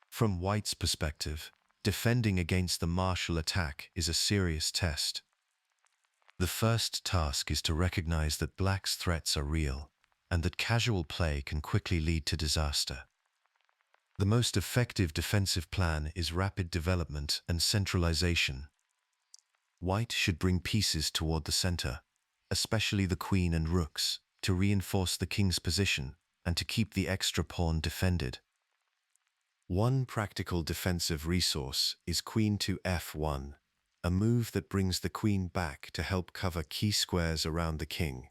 From white's perspective, defending against the martial attack is a serious test. The first task is to recognize that black's threats are real, and that casual play can quickly lead to disaster. The most effective defensive plan is rapid development and centralization. White should bring pieces toward the center, especially the queen and rooks, to reinforce the king's position and to keep the extra pawn defended. One practical defensive resource is queen to f1, a move that brings the queen back to help cover key squares around the king.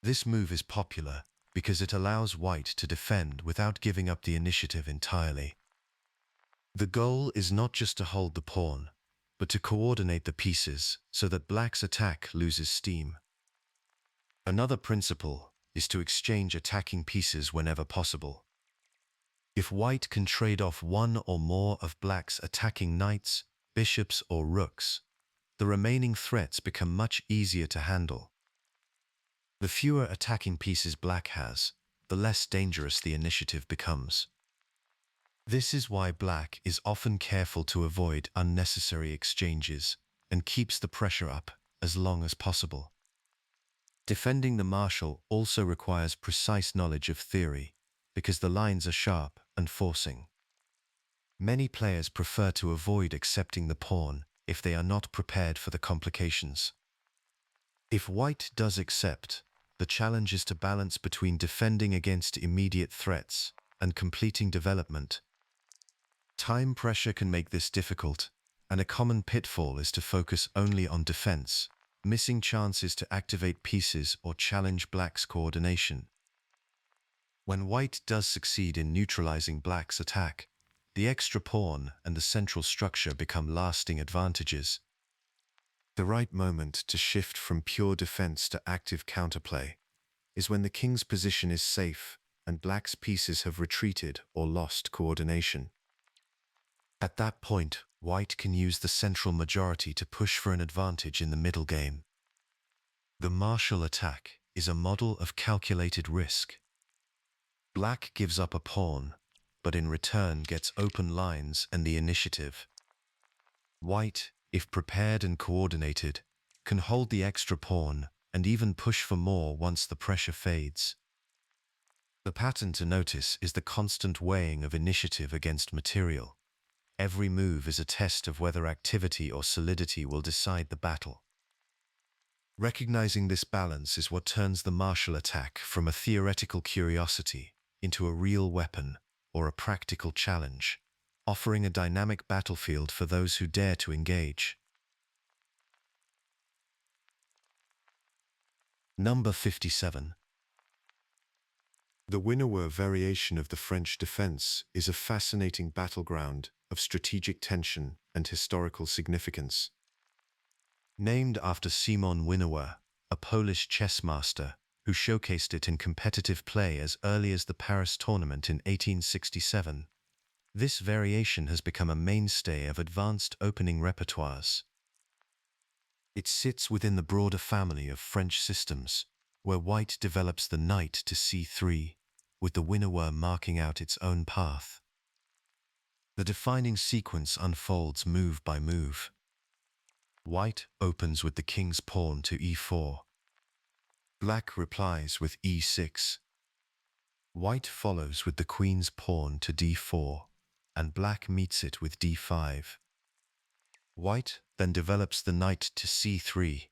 This move is popular because it allows white to defend without giving up the initiative entirely. The goal is not just to hold the pawn, but to coordinate the pieces so that black's attack loses steam. Another principle is to exchange attacking pieces whenever possible. If white can trade off one or more of black's attacking knights, bishops, or rooks, the remaining threats become much easier to handle. The fewer attacking pieces black has, the less dangerous the initiative becomes. This is why black is often careful to avoid unnecessary exchanges and keeps the pressure up as long as possible. Defending the marshal also requires precise knowledge of theory, because the lines are sharp and forcing. Many players prefer to avoid accepting the pawn if they are not prepared for the complications. If white does accept, the challenge is to balance between defending against immediate threats and completing development. Time pressure can make this difficult, and a common pitfall is to focus only on defense, missing chances to activate pieces or challenge black's coordination. When white does succeed in neutralizing black's attack, the extra pawn and the central structure become lasting advantages. The right moment to shift from pure defense to active counterplay is when the king's position is safe and black's pieces have retreated or lost coordination. At that point, white can use the central majority to push for an advantage in the middle game. The marshal attack is a model of calculated risk. Black gives up a pawn, but in return gets open lines and the initiative. White, if prepared and coordinated, can hold the extra pawn and even push for more once the pressure fades. The pattern to notice is the constant weighing of initiative against material. Every move is a test of whether activity or solidity will decide the battle. Recognizing this balance is what turns the martial attack from a theoretical curiosity into a real weapon or a practical challenge, offering a dynamic battlefield for those who dare to engage. Number 57. The Windmill variation of the French defense is a fascinating battleground of strategic tension and historical significance. Named after Simon Windmill, a Polish chess master who showcased it in competitive play as early as the Paris tournament in 1867, this variation has become a mainstay of advanced opening repertoires. It sits within the broader family of French systems, where white develops the knight to c3, with the Windmill marking out its own path. The defining sequence unfolds move by move. White opens with the king's pawn to e4. Black replies with e6. White follows with the queen's pawn to d4, and black meets it with d5. White then develops the knight to c3.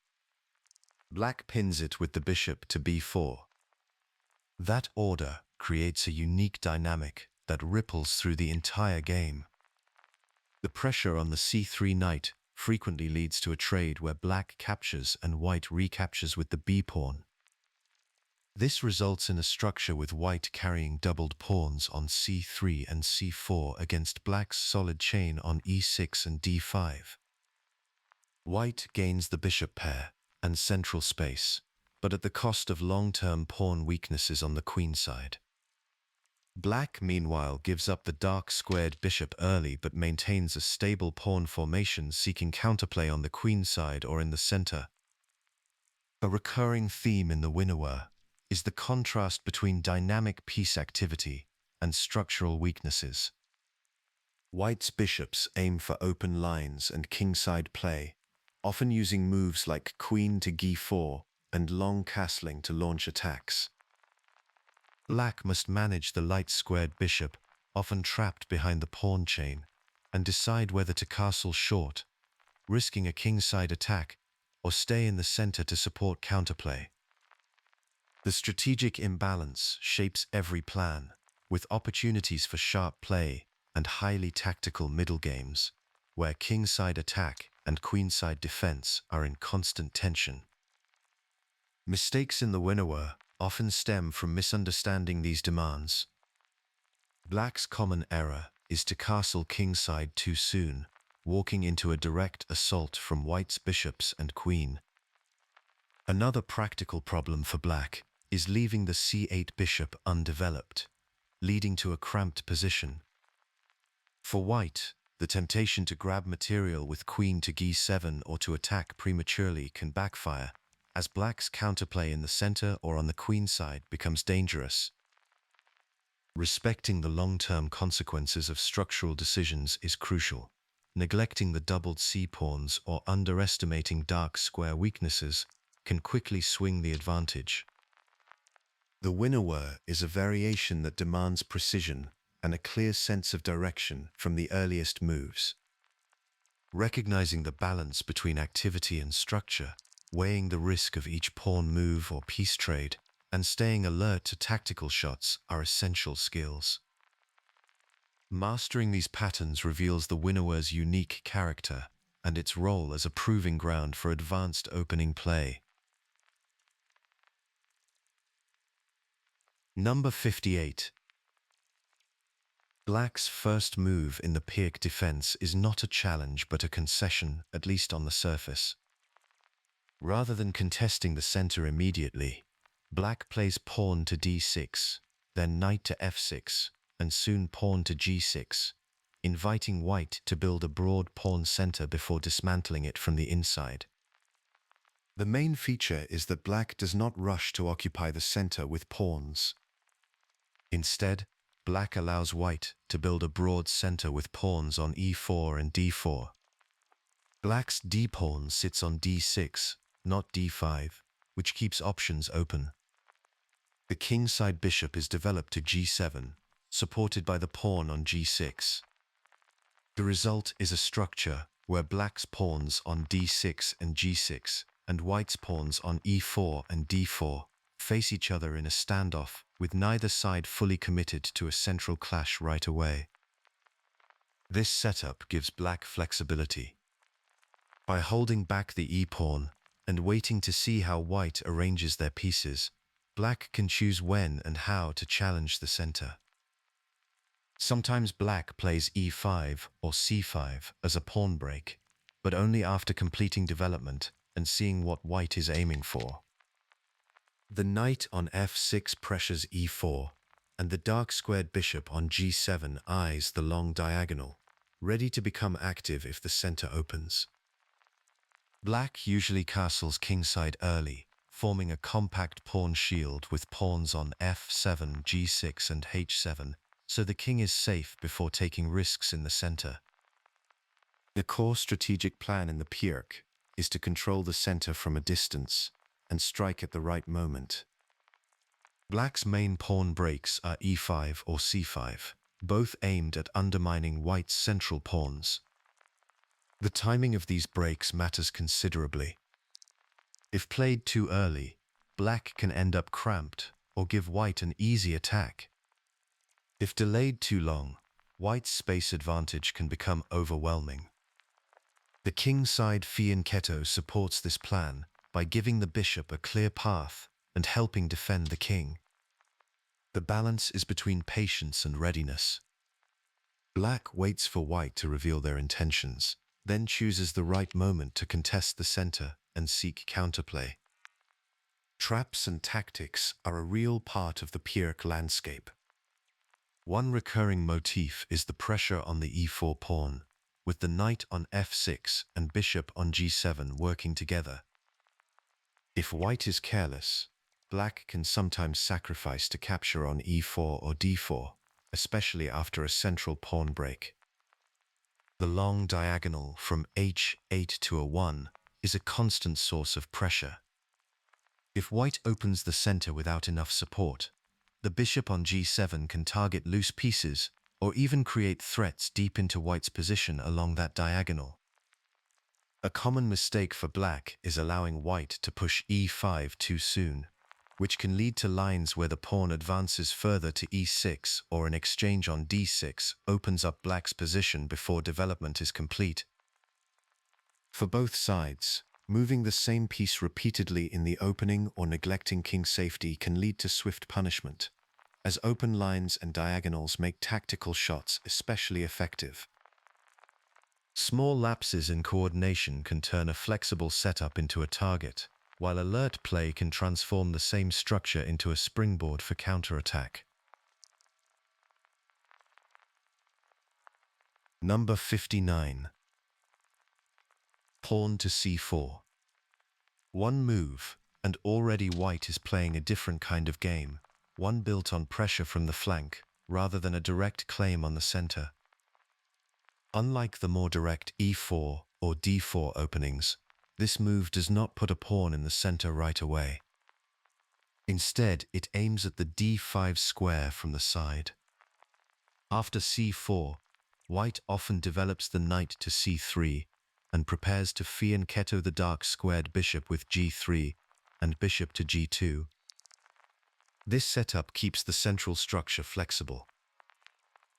Black pins it with the bishop to b4. That order creates a unique dynamic that ripples through the entire game. The pressure on the c3 knight frequently leads to a trade where black captures and white recaptures with the b-pawn. This results in a structure with white carrying doubled pawns on c3 and c4 against black's solid chain on e6 and d5. White gains the bishop pair and central space, but at the cost of long-term pawn weaknesses on the queen side. Black, meanwhile, gives up the dark squared bishop early but maintains a stable pawn formation seeking counterplay on the queen side or in the center. A recurring theme in the Windmill is the contrast between dynamic piece activity and structural weaknesses. White's bishops aim for open lines and kingside play, often using moves like queen to g4 and long castling to launch attacks. Black must manage the light-squared bishop, often trapped behind the pawn chain, and decide whether to castle short, risking a kingside attack, or stay in the center to support counterplay. The strategic imbalance shapes every plan, with opportunities for sharp play and highly tactical middle games, where kingside attack and queenside defense are in constant tension. Mistakes in the Windmill often stem from misunderstanding these demands. Black's common error is to castle kingside too soon, walking into a direct assault from white's bishops and queen. Another practical problem for black is leaving the c8 bishop undeveloped, leading to a cramped position. For white, the temptation to grab material with queen to g7 or to attack prematurely can backfire, as black's counterplay in the center or on the queen side becomes dangerous. Respecting the long-term consequences of structural decisions is crucial. Neglecting the doubled c-pawns or underestimating dark square weaknesses can quickly swing the advantage. The winnower is a variation that demands precision and a clear sense of direction from the earliest moves. Recognizing the balance between activity and structure, weighing the risk of each pawn move or piece trade, and staying alert to tactical shots are essential skills. Mastering these patterns reveals the winnower's unique character and its role as a proving ground for advanced opening play. Number 58. Black's first move in the Pirc defense is not a challenge but a concession, at least on the surface. Rather than contesting the center immediately, black plays pawn to d6, then knight to f6, and soon pawn to g6, inviting white to build a broad pawn center before dismantling it from the inside. The main feature is that black does not rush to occupy the center with pawns. Instead, black allows white to build a broad center with pawns on e4 and d4. Black's d-pawn sits on d6, not d5, which keeps options open. The kingside bishop is developed to g7, supported by the pawn on g6. The result is a structure where black's pawns on d6 and g6 and white's pawns on e4 and d4 face each other in a standoff, with neither side fully committed to a central clash right away. This setup gives black flexibility. By holding back the e-pawn and waiting to see how white arranges their pieces, black can choose when and how to challenge the center. Sometimes black plays e5 or c5 as a pawn break, but only after completing development and seeing what white is aiming for. The knight on f6 pressures e4, and the dark-squared bishop on g7 eyes the long diagonal, ready to become active if the center opens. Black usually castles kingside early, forming a compact pawn shield with pawns on f7, g6 and h7, so the king is safe before taking risks in the center. The core strategic plan in the Pirc is to control the center from a distance and strike at the right moment. Black's main pawn breaks are e5 or c5, both aimed at undermining white's central pawns. The timing of these breaks matters considerably. If played too early, black can end up cramped or give white an easy attack. If delayed too long, white's space advantage can become overwhelming. The kingside fianchetto supports this plan by giving the bishop a clear path and helping defend the king. The balance is between patience and readiness. Black waits for white to reveal their intentions, then chooses the right moment to contest the center and seek counterplay. Traps and tactics are a real part of the Pirc landscape. One recurring motif is the pressure on the e4 pawn, with the knight on f6 and bishop on g7 working together. If white is careless, black can sometimes sacrifice to capture on e4 or d4, especially after a central pawn break. The long diagonal from h8 to a1 is a constant source of pressure. If white opens the center without enough support, the bishop on g7 can target loose pieces or even create threats deep into white's position along that diagonal. A common mistake for black is allowing white to push e5 too soon, which can lead to lines where the pawn advances further to e6 or an exchange on d6 opens up black's position before development is complete. For both sides, moving the same piece repeatedly in the opening or neglecting king safety can lead to swift punishment, as open lines and diagonals make tactical shots especially effective. Small lapses in coordination can turn a flexible setup into a target, while alert play can transform the same structure into a springboard for counterattack. Number 59. Pawn to c4. One move, and already white is playing a different kind of game, one built on pressure from the flank, rather than a direct claim on the center. Unlike the more direct e4 or d4 openings, this move does not put a pawn in the center right away. Instead, it aims at the d5 square from the side. After c4, white often develops the knight to c3 and prepares to fianchetto the dark squared bishop with g3 and bishop to g2. This setup keeps the central structure flexible.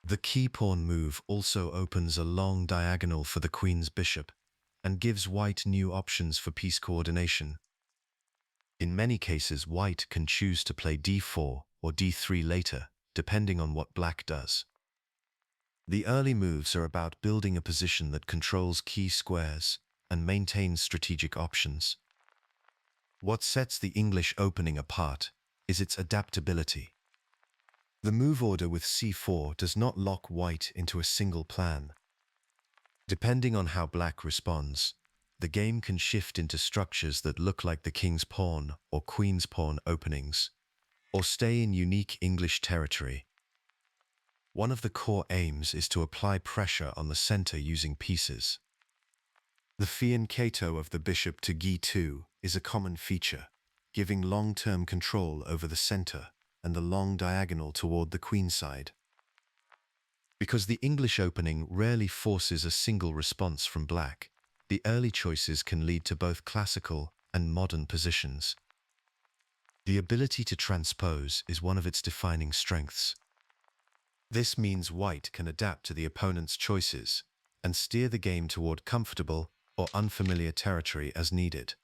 The key pawn move also opens a long diagonal for the queen's bishop and gives white new options for piece coordination. In many cases, white can choose to play d4 or d3 later, depending on what black does. The early moves are about building a position that controls key squares and maintains strategic options. What sets the English opening apart is its adaptability. The move order with c4 does not lock white into a single plan. Depending on how black responds, the game can shift into structures that look like the king's pawn or queen's pawn openings, or stay in unique English territory. One of the core aims is to apply pressure on the center using pieces. The fianchetto of the bishop to g2 is a common feature, giving long-term control over the center and the long diagonal toward the queen side. Because the English opening rarely forces a single response from black, the early choices can lead to both classical and modern positions. The ability to transpose is one of its defining strengths. This means white can adapt to the opponent's choices and steer the game toward comfortable or unfamiliar territory as needed.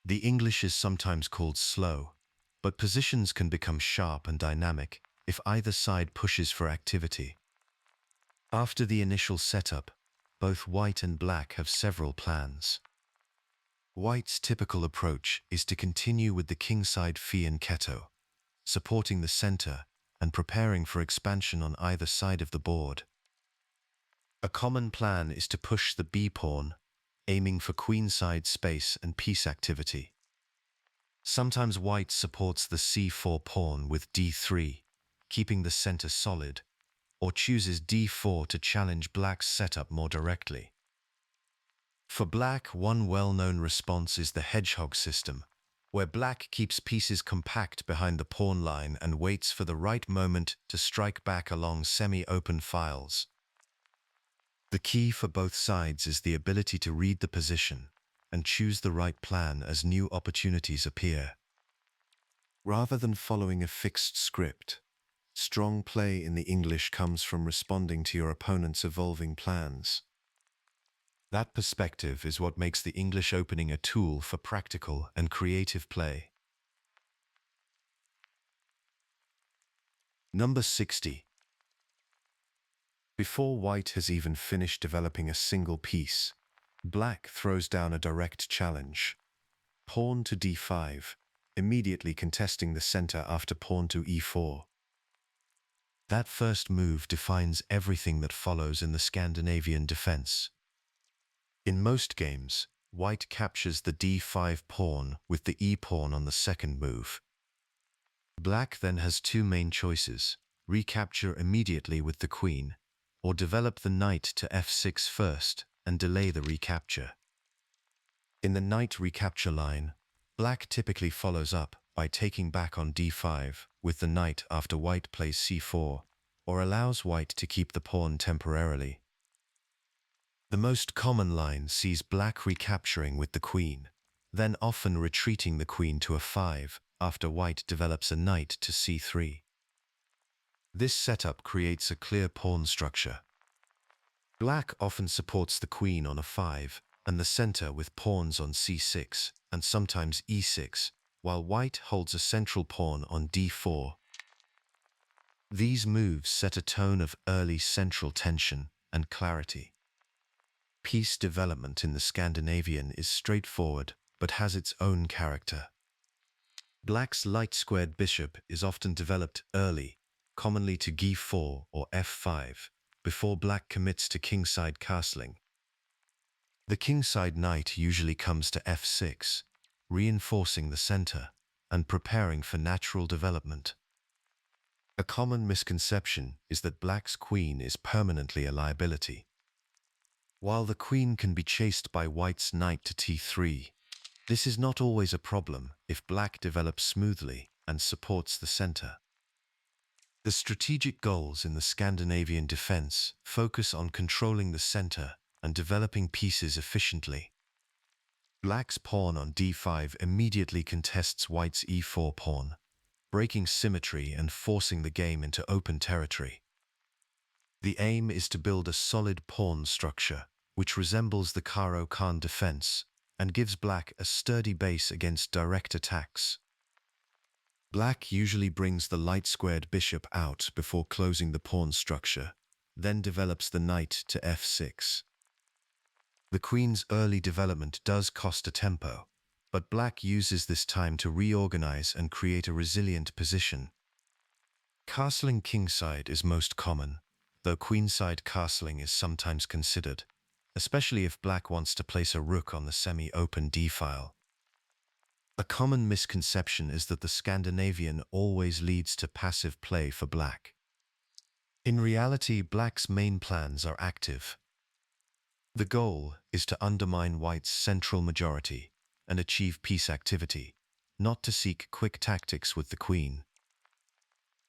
The English is sometimes called slow, but positions can become sharp and dynamic if either side pushes for activity. After the initial setup, both white and black have several plans. White's typical approach is to continue with the kingside fianchetto, supporting the center and preparing for expansion on either side of the board. A common plan is to push the b-pawn, aiming for queenside space and piece activity. Sometimes white supports the c4 pawn with d3, keeping the center solid, or chooses d4 to challenge black's setup more directly. For black, one well-known response is the hedgehog system, where black keeps pieces compact behind the pawn line and waits for the right moment to strike back along semi-open files. The key for both sides is the ability to read the position and choose the right plan as new opportunities appear. Rather than following a fixed script, strong play in the English comes from responding to your opponent's evolving plans. That perspective is what makes the English opening a tool for practical and creative play. Number 60. Before white has even finished developing a single piece, black throws down a direct challenge. Pawn to d5, immediately contesting the center after pawn to e4. That first move defines everything that follows in the Scandinavian defense. In most games, white captures the d5 pawn with the e-pawn on the second move. Black then has two main choices: recapture immediately with the queen, or develop the knight to f6 first and delay the recapture. In the knight recapture line, black typically follows up by taking back on d5 with the knight after white plays c4, or allows white to keep the pawn temporarily. The most common line sees black recapturing with the queen, then often retreating the queen to f5 after white develops a knight to c3. This setup creates a clear pawn structure. Black often supports the queen on a5 and the center with pawns on c6 and sometimes e6, while white holds a central pawn on d4. These moves set a tone of early central tension and clarity. Piece development in the Scandinavian is straightforward but has its own character. Black's light-squared bishop is often developed early, commonly to g4 or f5, before black commits to kingside castling. The kingside knight usually comes to f6, reinforcing the center and preparing for natural development. A common misconception is that black's queen is permanently a liability. While the queen can be chased by white's knight to t3, this is not always a problem if black develops smoothly and supports the center. The strategic goals in the Scandinavian defense focus on controlling the center and developing pieces efficiently. Black's pawn on d5 immediately contests white's e4 pawn, breaking symmetry and forcing the game into open territory. The aim is to build a solid pawn structure, which resembles the Caro-Kann defense, and gives black a sturdy base against direct attacks. Black usually brings the light-squared bishop out before closing the pawn structure, then develops the knight to f6. The queen's early development does cost a tempo, but black uses this time to reorganize and create a resilient position. Castling kingside is most common, though queenside castling is sometimes considered, especially if black wants to place a rook on the semi-open d-file. A common misconception is that the Scandinavian always leads to passive play for black. In reality, black's main plans are active. The goal is to undermine white's central majority and achieve piece activity, not to seek quick tactics with the queen.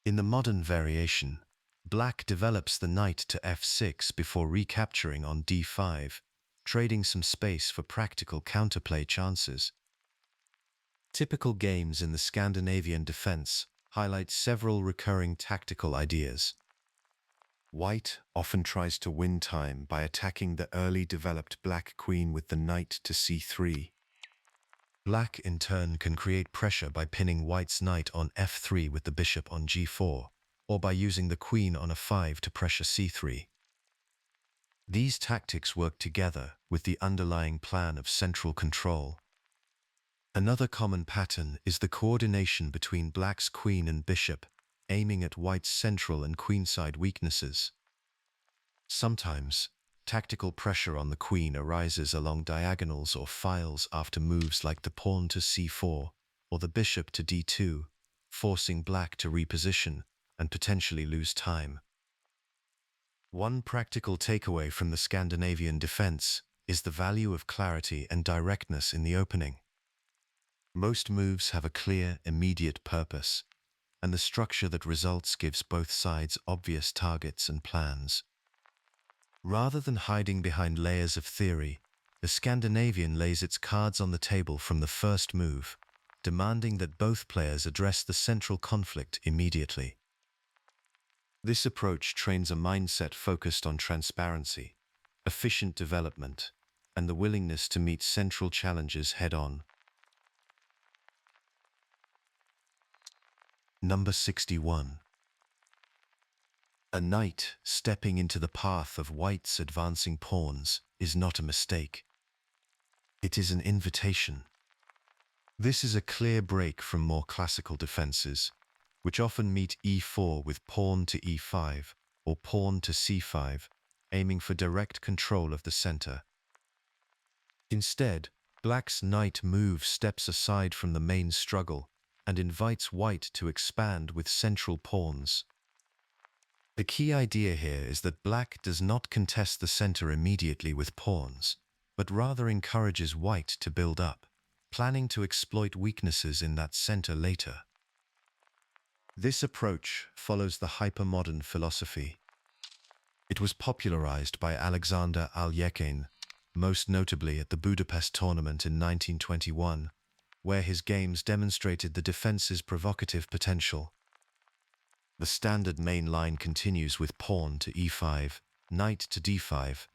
In the modern variation, black develops the knight to f6 before recapturing on d5, trading some space for practical counterplay chances. Typical games in the Scandinavian defense highlight several recurring tactical ideas. White often tries to win time by attacking the early developed black queen with the knight to c3. Black, in turn, can create pressure by pinning white's knight on f3 with the bishop on g4, or by using the queen on a5 to pressure c3. These tactics work together with the underlying plan of central control. Another common pattern is the coordination between black's queen and bishop, aiming at white's central and queenside weaknesses. Sometimes, tactical pressure on the queen arises along diagonals or files after moves like the pawn to c4 or the bishop to d2, forcing black to reposition and potentially lose time. One practical takeaway from the Scandinavian defense is the value of clarity and directness in the opening. Most moves have a clear, immediate purpose, and the structure that results gives both sides obvious targets and plans. Rather than hiding behind layers of theory, the Scandinavian lays its cards on the table from the first move, demanding that both players address the central conflict immediately. This approach trains a mindset focused on transparency, efficient development, and the willingness to meet central challenges head-on. Number 61. A knight stepping into the path of white's advancing pawns is not a mistake. It is an invitation. This is a clear break from more classical defenses, which often meet e4 with pawn to e5 or pawn to c5, aiming for direct control of the center. Instead, black's knight move steps aside from the main struggle and invites white to expand with central pawns. The key idea here is that black does not contest the center immediately with pawns, but rather encourages white to build up, planning to exploit weaknesses in that center later. This approach follows the hypermodern philosophy. It was popularized by Alexander Alekhine, most notably at the Budapest tournament in 1921, where his games demonstrated the defense's provocative potential. The standard main line continues with pawn to e5, knight to d5.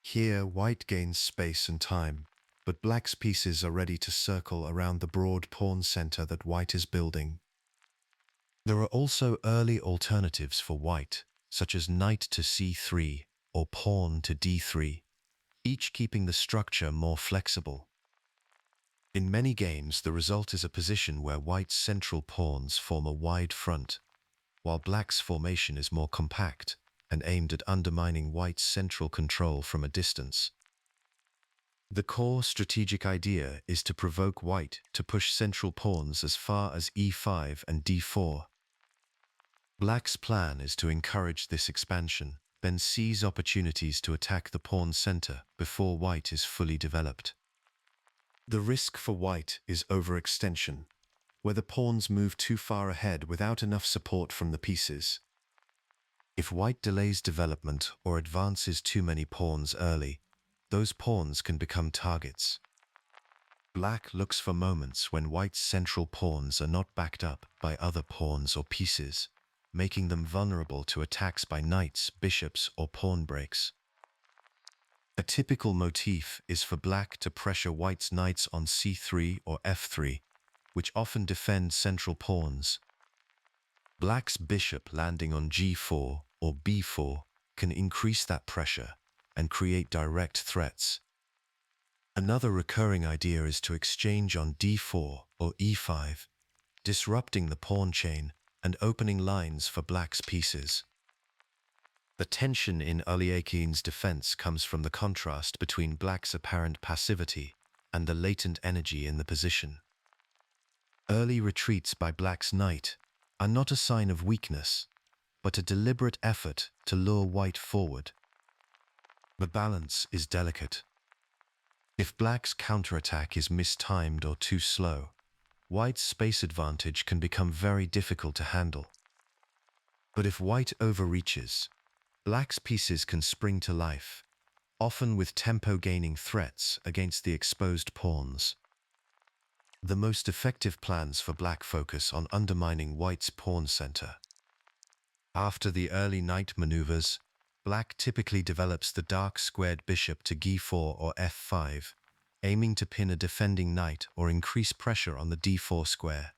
Here, white gains space and time, but black's pieces are ready to circle around the broad pawn center that white is building. There are also early alternatives for white, such as knight to c3 or pawn to d3, each keeping the structure more flexible. In many games, the result is a position where white's central pawns form a wide front, while black's formation is more compact and aimed at undermining white's central control from a distance. The core strategic idea is to provoke white to push central pawns as far as e5 and d4. Black's plan is to encourage this expansion, then seize opportunities to attack the pawn center before white is fully developed. The risk for white is overextension, where the pawns move too far ahead without enough support from the pieces. If white delays development or advances too many pawns early, those pawns can become targets. Black looks for moments when white's central pawns are not backed up by other pawns or pieces, making them vulnerable to attacks by knights, bishops, or pawn breaks. A typical motif is for black to pressure white's knights on c3 or f3, which often defend central pawns. Black's bishop landing on g4 or b4 can increase that pressure and create direct threats. Another recurring idea is to exchange on d4 or e5, disrupting the pawn chain and opening lines for black's pieces. The tension in Ulyakin's defense comes from the contrast between black's apparent passivity and the latent energy in the position. Early retreats by black's knight are not a sign of weakness, but a deliberate effort to lure white forward. The balance is delicate. If black's counterattack is mistimed or too slow, white's space advantage can become very difficult to handle. But if white overreaches, black's pieces can spring to life, often with tempo-gaining threats against the exposed pawns. The most effective plans for black focus on undermining white's pawn center. After the early knight maneuvers, black typically develops the dark squared bishop to g4 or f5, aiming to pin a defending knight or increase pressure on the d4 square.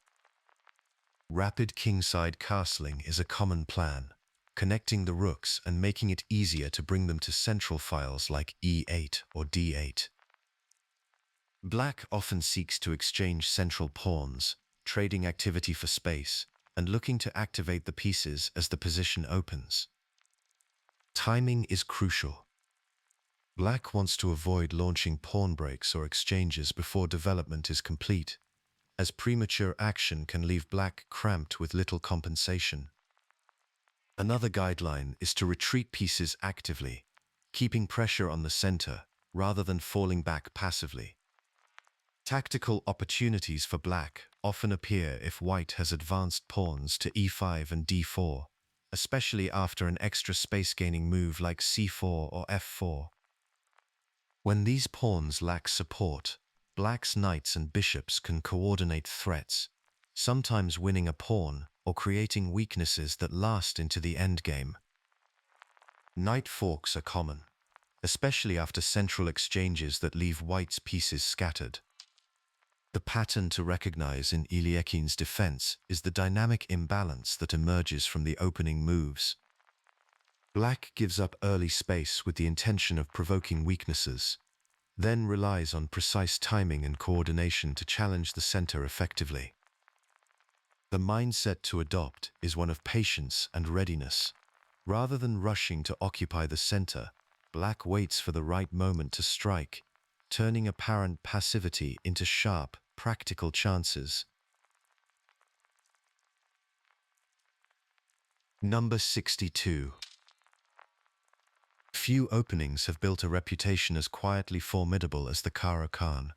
Rapid kingside castling is a common plan, connecting the rooks and making it easier to bring them to central files like e8 or d8. Black often seeks to exchange central pawns, trading activity for space, and looking to activate the pieces as the position opens. Timing is crucial. Black wants to avoid launching pawn breaks or exchanges before development is complete, as premature action can leave black cramped with little compensation. Another guideline is to retreat pieces actively, keeping pressure on the center rather than falling back passively. Tactical opportunities for black often appear if white has advanced pawns to e5 and d4, especially after an extra space-gaining move like c4 or f4. When these pawns lack support, black's knights and bishops can coordinate threats, sometimes winning a pawn or creating weaknesses that last into the endgame. Knight forks are common, especially after central exchanges that leave white's pieces scattered. The pattern to recognize in Ulyakin's defense is the dynamic imbalance that emerges from the opening moves. Black gives up early space with the intention of provoking weaknesses, then relies on precise timing and coordination to challenge the center effectively. The mindset to adopt is one of patience and readiness. Rather than rushing to occupy the center, black waits for the right moment to strike, turning apparent passivity into sharp, practical chances. Number 62. Few openings have built a reputation as quietly formidable as the Caro-Kann.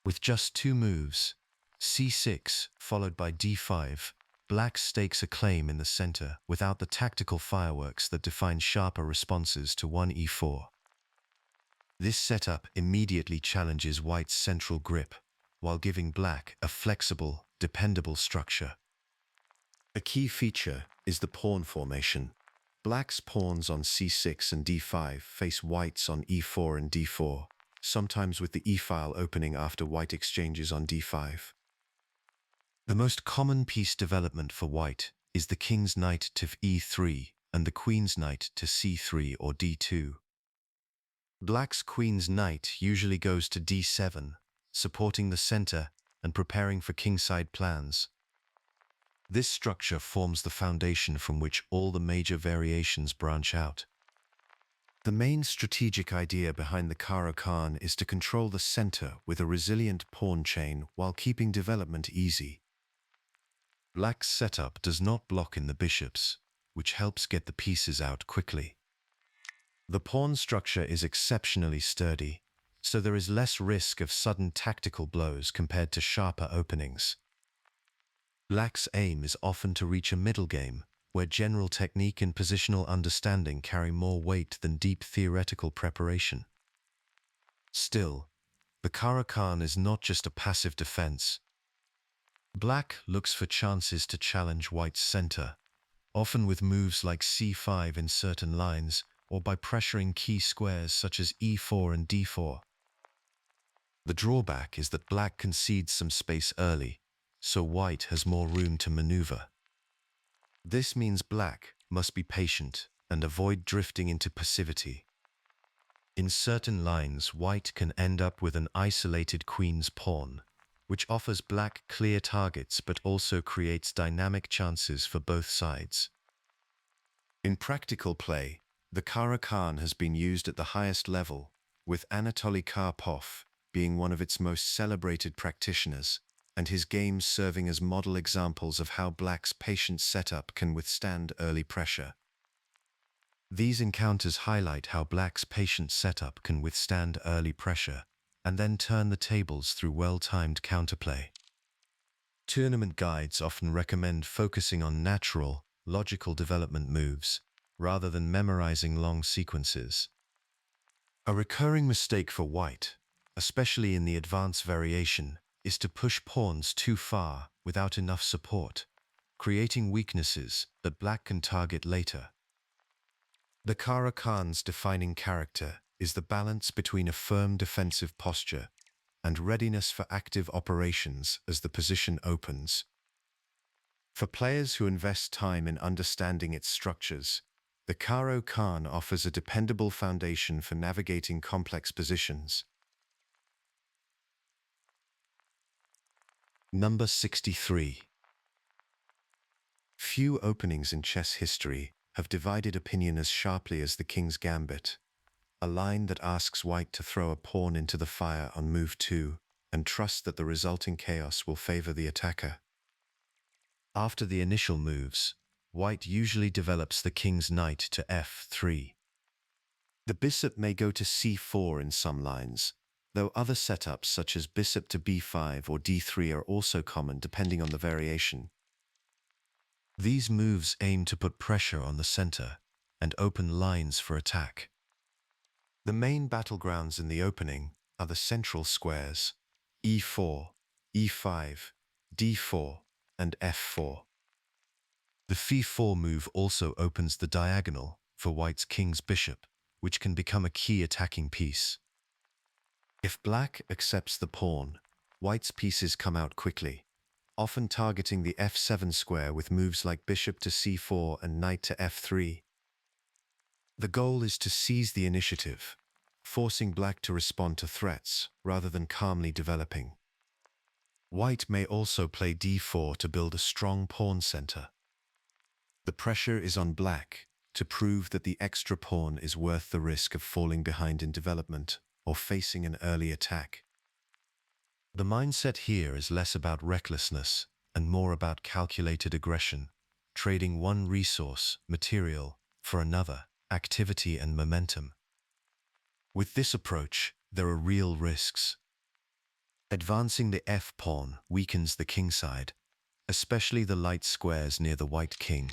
With just 2 moves, c6 followed by d5, black stakes a claim in the center without the tactical fireworks that define sharper responses to 1e4. This setup immediately challenges white's central grip, while giving black a flexible, dependable structure. A key feature is the pawn formation. Black's pawns on c6 and d5 face white's on e4 and d4, sometimes with the e-file opening after white exchanges on d5. The most common piece development for white is the king's knight to e3 and the queen's knight to c3 or d2. Black's queen's knight usually goes to d7, supporting the center and preparing for kingside plans. This structure forms the foundation from which all the major variations branch out. The main strategic idea behind the Caro-Kann is to control the center with a resilient pawn chain while keeping development easy. Black's setup does not block in the bishops, which helps get the pieces out quickly. The pawn structure is exceptionally sturdy, so there is less risk of sudden tactical blows compared to sharper openings. Black's aim is often to reach a middle game, where general technique and positional understanding carry more weight than deep theoretical preparation. Still, the Caro-Kann is not just a passive defense. Black looks for chances to challenge White's center, often with moves like c5 in certain lines or by pressuring key squares such as e4 and d4. The drawback is that Black concedes some space early, so White has more room to maneuver. This means Black must be patient and avoid drifting into passivity. In certain lines, White can end up with an isolated queen's pawn, which offers Black clear targets but also creates dynamic chances for both sides. In practical play, the Caro-Kann has been used at the highest level, with Anatoly Karpov being one of its most celebrated practitioners, and his games serving as model examples of how Black's patient setup can withstand early pressure. These encounters highlight how Black's patient setup can withstand early pressure and then turn the tables through well-timed counterplay. Tournament guides often recommend focusing on natural, logical development moves, rather than memorizing long sequences. A recurring mistake for White, especially in the advanced variation, is to push pawns too far without enough support, creating weaknesses that Black can target later. The Caro-Kann's defining character is the balance between a firm defensive posture and readiness for active operations as the position opens. For players who invest time in understanding its structures, the Caro-Kann offers a dependable foundation for navigating complex positions. Number 63. Few openings in chess history have divided opinion as sharply as the King's Gambit, a line that asks White to throw a pawn into the fire on move 2 and trust that the resulting chaos will favor the attacker. After the initial moves, White usually develops the King's knight to f3. The bishop may go to c4 in some lines, though other setups such as bishop to b5 or d3 are also common depending on the variation. These moves aim to put pressure on the center and open lines for attack. The main battlegrounds in the opening are the central squares, e4, e5, d4, and f4. The f4 move also opens the diagonal for White's king's bishop, which can become a key attacking piece. If Black accepts the pawn, White's pieces come out quickly, often targeting the f7 square with moves like bishop to c4 and knight to f3. The goal is to seize the initiative, forcing Black to respond to threats rather than calmly developing. White may also play d4 to build a strong pawn center. The pressure is on Black to prove that the extra pawn is worth the risk of falling behind in development or facing an early attack. The mindset here is less about recklessness and more about calculated aggression, trading one resource, material, for another, activity and momentum. With this approach, there are real risks. Advancing the f-pawn weakens the king side, especially the light squares near the white king.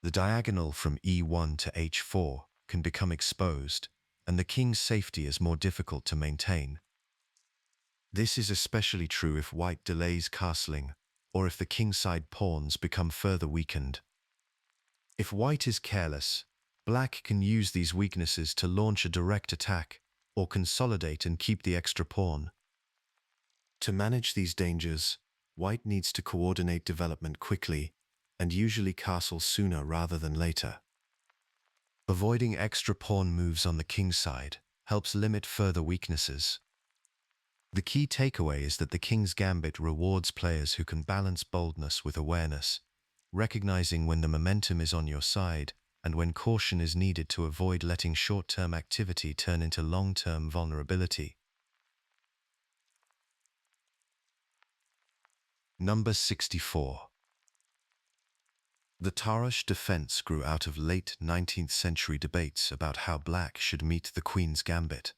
The diagonal from e1 to h4 can become exposed, and the king's safety is more difficult to maintain. This is especially true if white delays castling, or if the kingside pawns become further weakened. If white is careless, black can use these weaknesses to launch a direct attack, or consolidate and keep the extra pawn. To manage these dangers, white needs to coordinate development quickly, and usually castle sooner rather than later. Avoiding extra pawn moves on the king's side helps limit further weaknesses. The key takeaway is that the King's Gambit rewards players who can balance boldness with awareness, recognizing when the momentum is on your side and when caution is needed to avoid letting short-term activity turn into long-term vulnerability. Number 64. The Tarrasch Defense grew out of late 19th century debates about how black should meet the Queen's Gambit.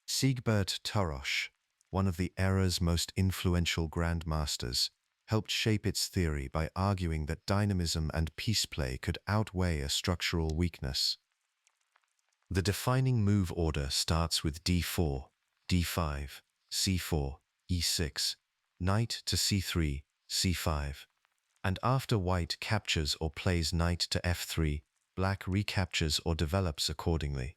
Siegbert Tarrasch, one of the era's most influential grandmasters, helped shape its theory by arguing that dynamism and piece play could outweigh a structural weakness. The defining move order starts with d4, d5, c4, e6, knight to c3, c5, and after white captures or plays knight to f3, black recaptures or develops accordingly.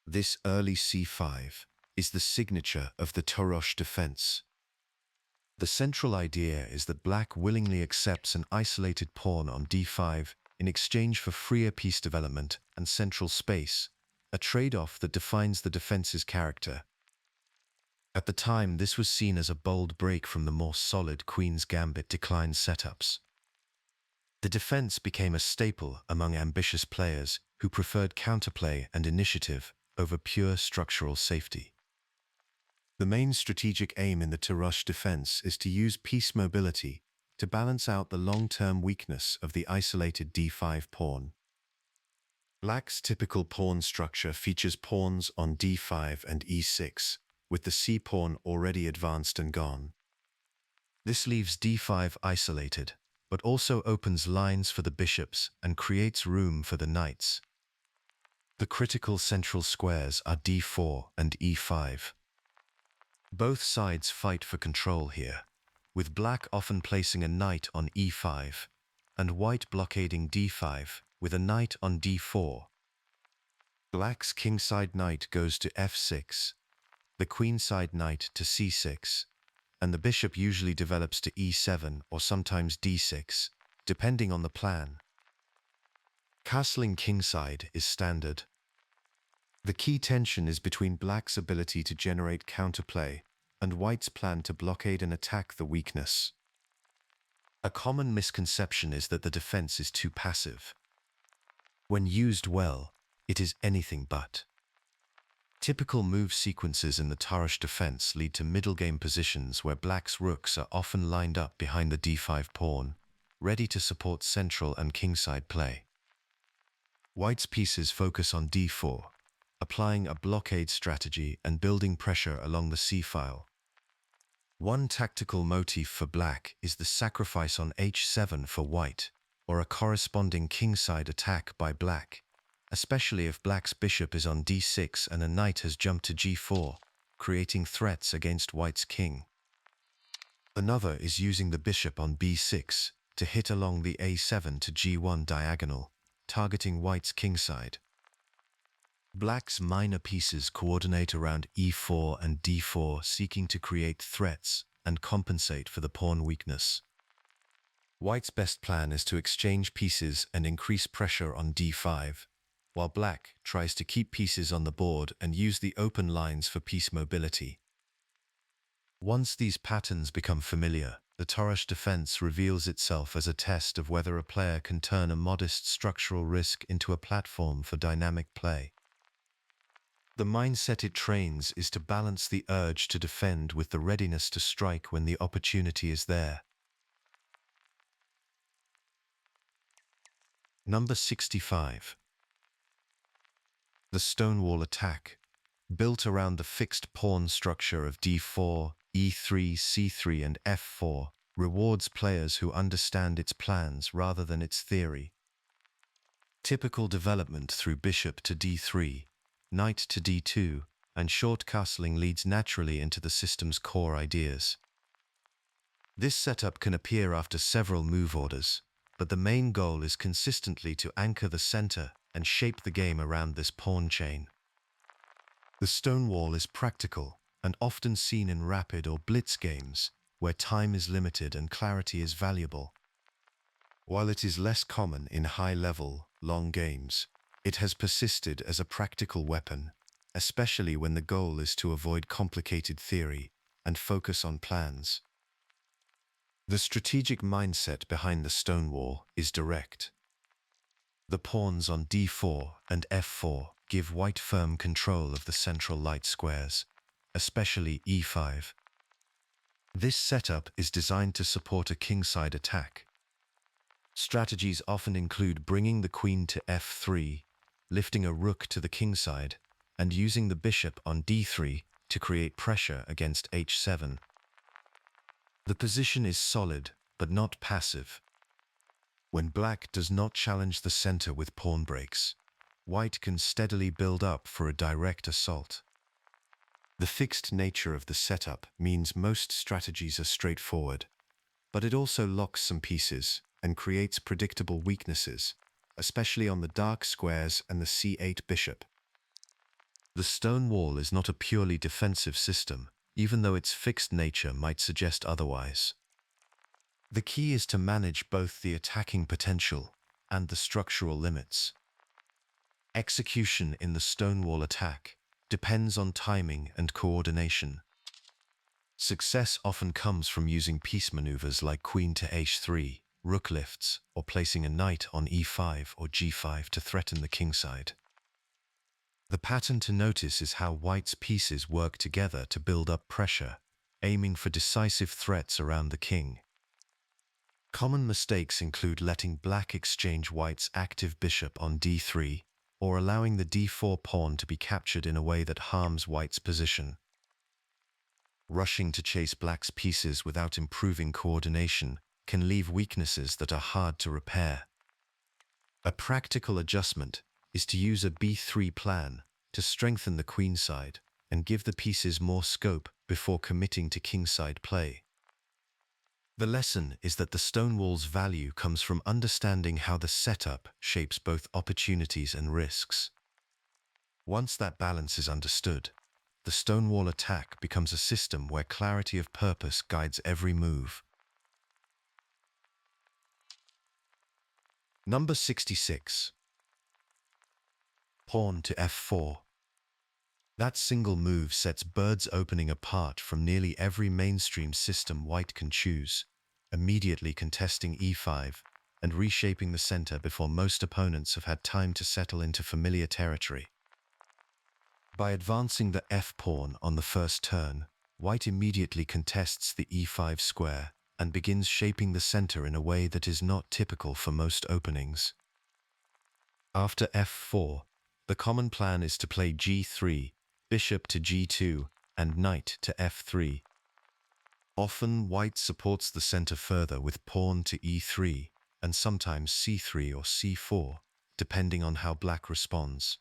This early c5 is the signature of the Tarrasch defense. The central idea is that black willingly accepts an isolated pawn on d5 in exchange for freer piece development and central space, a trade-off that defines the defense's character. At the time, this was seen as a bold break from the more solid Queen's Gambit decline setups. The defense became a staple among ambitious players who preferred counterplay and initiative over pure structural safety. The main strategic aim in the Tarrasch defense is to use piece mobility to balance out the long-term weakness of the isolated d5 pawn. Black's typical pawn structure features pawns on d5 and e6, with the c-pawn already advanced and gone. This leaves d5 isolated, but also opens lines for the bishops and creates room for the knights. The critical central squares are d4 and e5. Both sides fight for control here, with black often placing a knight on e5, and white blockading d5 with a knight on d4. Black's kingside knight goes to f6, the queenside knight to c6, and the bishop usually develops to e7 or sometimes d6, depending on the plan. Castling kingside is standard. The key tension is between black's ability to generate counterplay and white's plan to blockade and attack the weakness. A common misconception is that the defense is too passive. When used well, it is anything but. Typical move sequences in the Tarrasch defense lead to middle game positions where black's rooks are often lined up behind the d5 pawn, ready to support central and kingside play. White's pieces focus on d4, applying a blockade strategy and building pressure along the c-file. One tactical motif for black is the sacrifice on h7 for white, or a corresponding kingside attack by black, especially if black's bishop is on d6 and a knight has jumped to g4, creating threats against white's king. Another is using the bishop on b6 to hit along the a7 to g1 diagonal, targeting white's kingside. Black's minor pieces coordinate around e4 and d4, seeking to create threats and compensate for the pawn weakness. White's best plan is to exchange pieces and increase pressure on d5, while black tries to keep pieces on the board and use the open lines for piece mobility. Once these patterns become familiar, the Tarrasch defense reveals itself as a test of whether a player can turn a modest structural risk into a platform for dynamic play. The mindset it trains is to balance the urge to defend with the readiness to strike when the opportunity is there. Number 65. The Stonewall Attack, built around the fixed pawn structure of d4, e3, c3 and f4, rewards players who understand its plans rather than its theory. Typical development through bishop to d3, knight to d2, and short castling leads naturally into the system's core ideas. This setup can appear after several move orders, but the main goal is consistently to anchor the center and shape the game around this pawn chain. The Stonewall is practical and often seen in rapid or blitz games, where time is limited and clarity is valuable. While it is less common in high-level, long games, it has persisted as a practical weapon, especially when the goal is to avoid complicated theory and focus on plans. The strategic mindset behind the Stonewall is direct. The pawns on d4 and f4 give white firm control of the central light squares, especially e5. This setup is designed to support a kingside attack. Strategies often include bringing the queen to f3, lifting a rook to the kingside, and using the bishop on d3 to create pressure against h7. The position is solid, but not passive. When black does not challenge the center with pawn breaks, white can steadily build up for a direct assault. The fixed nature of the setup means most strategies are straightforward, but it also locks some pieces and creates predictable weaknesses, especially on the dark squares and the c8 bishop. The Stonewall is not a purely defensive system, even though its fixed nature might suggest otherwise. The key is to manage both the attacking potential and the structural limits. Execution in the Stonewall attack depends on timing and coordination. Success often comes from using piece maneuvers like queen to h3, rook lifts, or placing a knight on e5 or g5 to threaten the kingside. The pattern to notice is how white's pieces work together to build up pressure, aiming for decisive threats around the king. Common mistakes include letting black exchange white's active bishop on d3, or allowing the d4 pawn to be captured in a way that harms white's position. Rushing to chase black's pieces without improving coordination can leave weaknesses that are hard to repair. A practical adjustment is to use a b3 plan to strengthen the queenside and give the pieces more scope before committing to kingside play. The lesson is that the Stonewall's value comes from understanding how the setup shapes both opportunities and risks. Once that balance is understood, the Stonewall attack becomes a system where clarity of purpose guides every move. Number 66. Pawn to f4. That single move sets bird's opening apart from nearly every mainstream system white can choose, immediately contesting e5 and reshaping the center before most opponents have had time to settle into familiar territory. By advancing the f-pawn on the first turn, white immediately contests the e5 square and begins shaping the center in a way that is not typical for most openings. After f4, the common plan is to play g3, bishop to g2, and knight to f3. Often, white supports the center further with pawn to e3, and sometimes c3 or c4, depending on how black responds.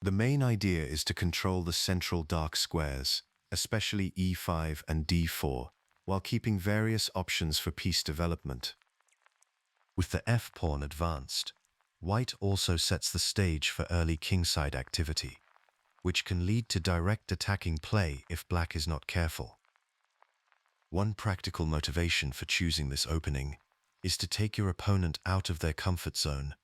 The main idea is to control the central dark squares, especially e5 and d4, while keeping various options for piece development. With the f-pawn advanced, white also sets the stage for early kingside activity, which can lead to direct attacking play if black is not careful. One practical motivation for choosing this opening is to take your opponent out of their comfort zone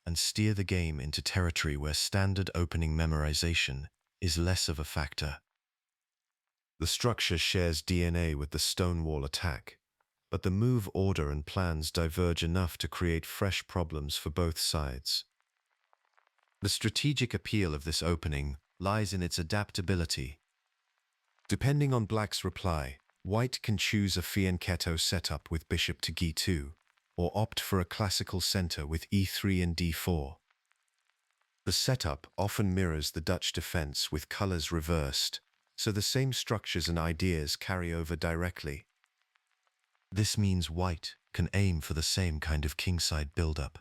and steer the game into territory where standard opening memorization is less of a factor. The structure shares DNA with the Stonewall attack, but the move order and plans diverge enough to create fresh problems for both sides. The strategic appeal of this opening lies in its adaptability. Depending on black's reply, white can choose a fianchetto setup with bishop to g2, or opt for a classical center with e3 and d4. The setup often mirrors the Dutch defense with colors reversed, so the same structures and ideas carry over directly. This means white can aim for the same kind of kingside build-up,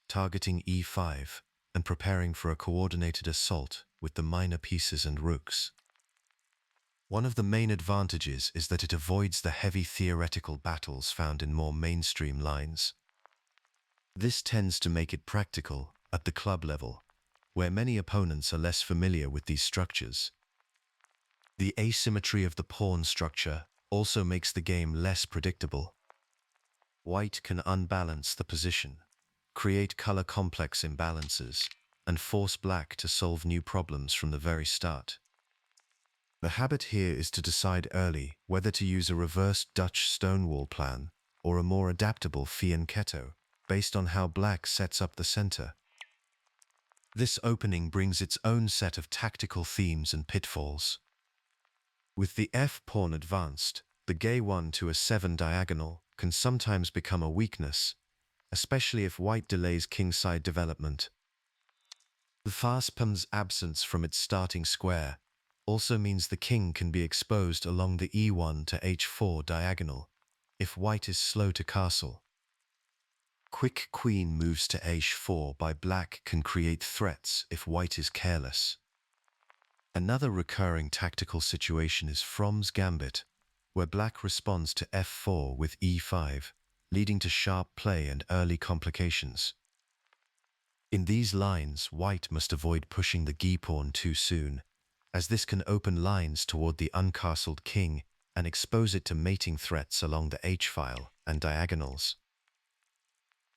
targeting e5 and preparing for a coordinated assault with the minor pieces and rooks. One of the main advantages is that it avoids the heavy theoretical battles found in more mainstream lines. This tends to make it practical at the club level, where many opponents are less familiar with these structures. The asymmetry of the pawn structure also makes the game less predictable. White can unbalance the position, create color complex imbalances, and force black to solve new problems from the very start. The habit here is to decide early whether to use a reversed Dutch Stonewall plan or a more adaptable fianchetto, based on how black sets up the center. This opening brings its own set of tactical themes and pitfalls. With the f-pawn advanced, the G1 to a 7 diagonal can sometimes become a weakness, especially if white delays kingside development. The fast-pawn's absence from its starting square also means the king can be exposed along the e1 to h4 diagonal if white is slow to castle. Quick queen moves to h4 by black can create threats if white is careless. Another recurring tactical situation is Evans Gambit, where black responds to f4 with e5, leading to sharp play and early complications. In these lines, white must avoid pushing the g-pawn too soon, as this can open lines toward the uncastled king and expose it to mating threats along the h-file and diagonals.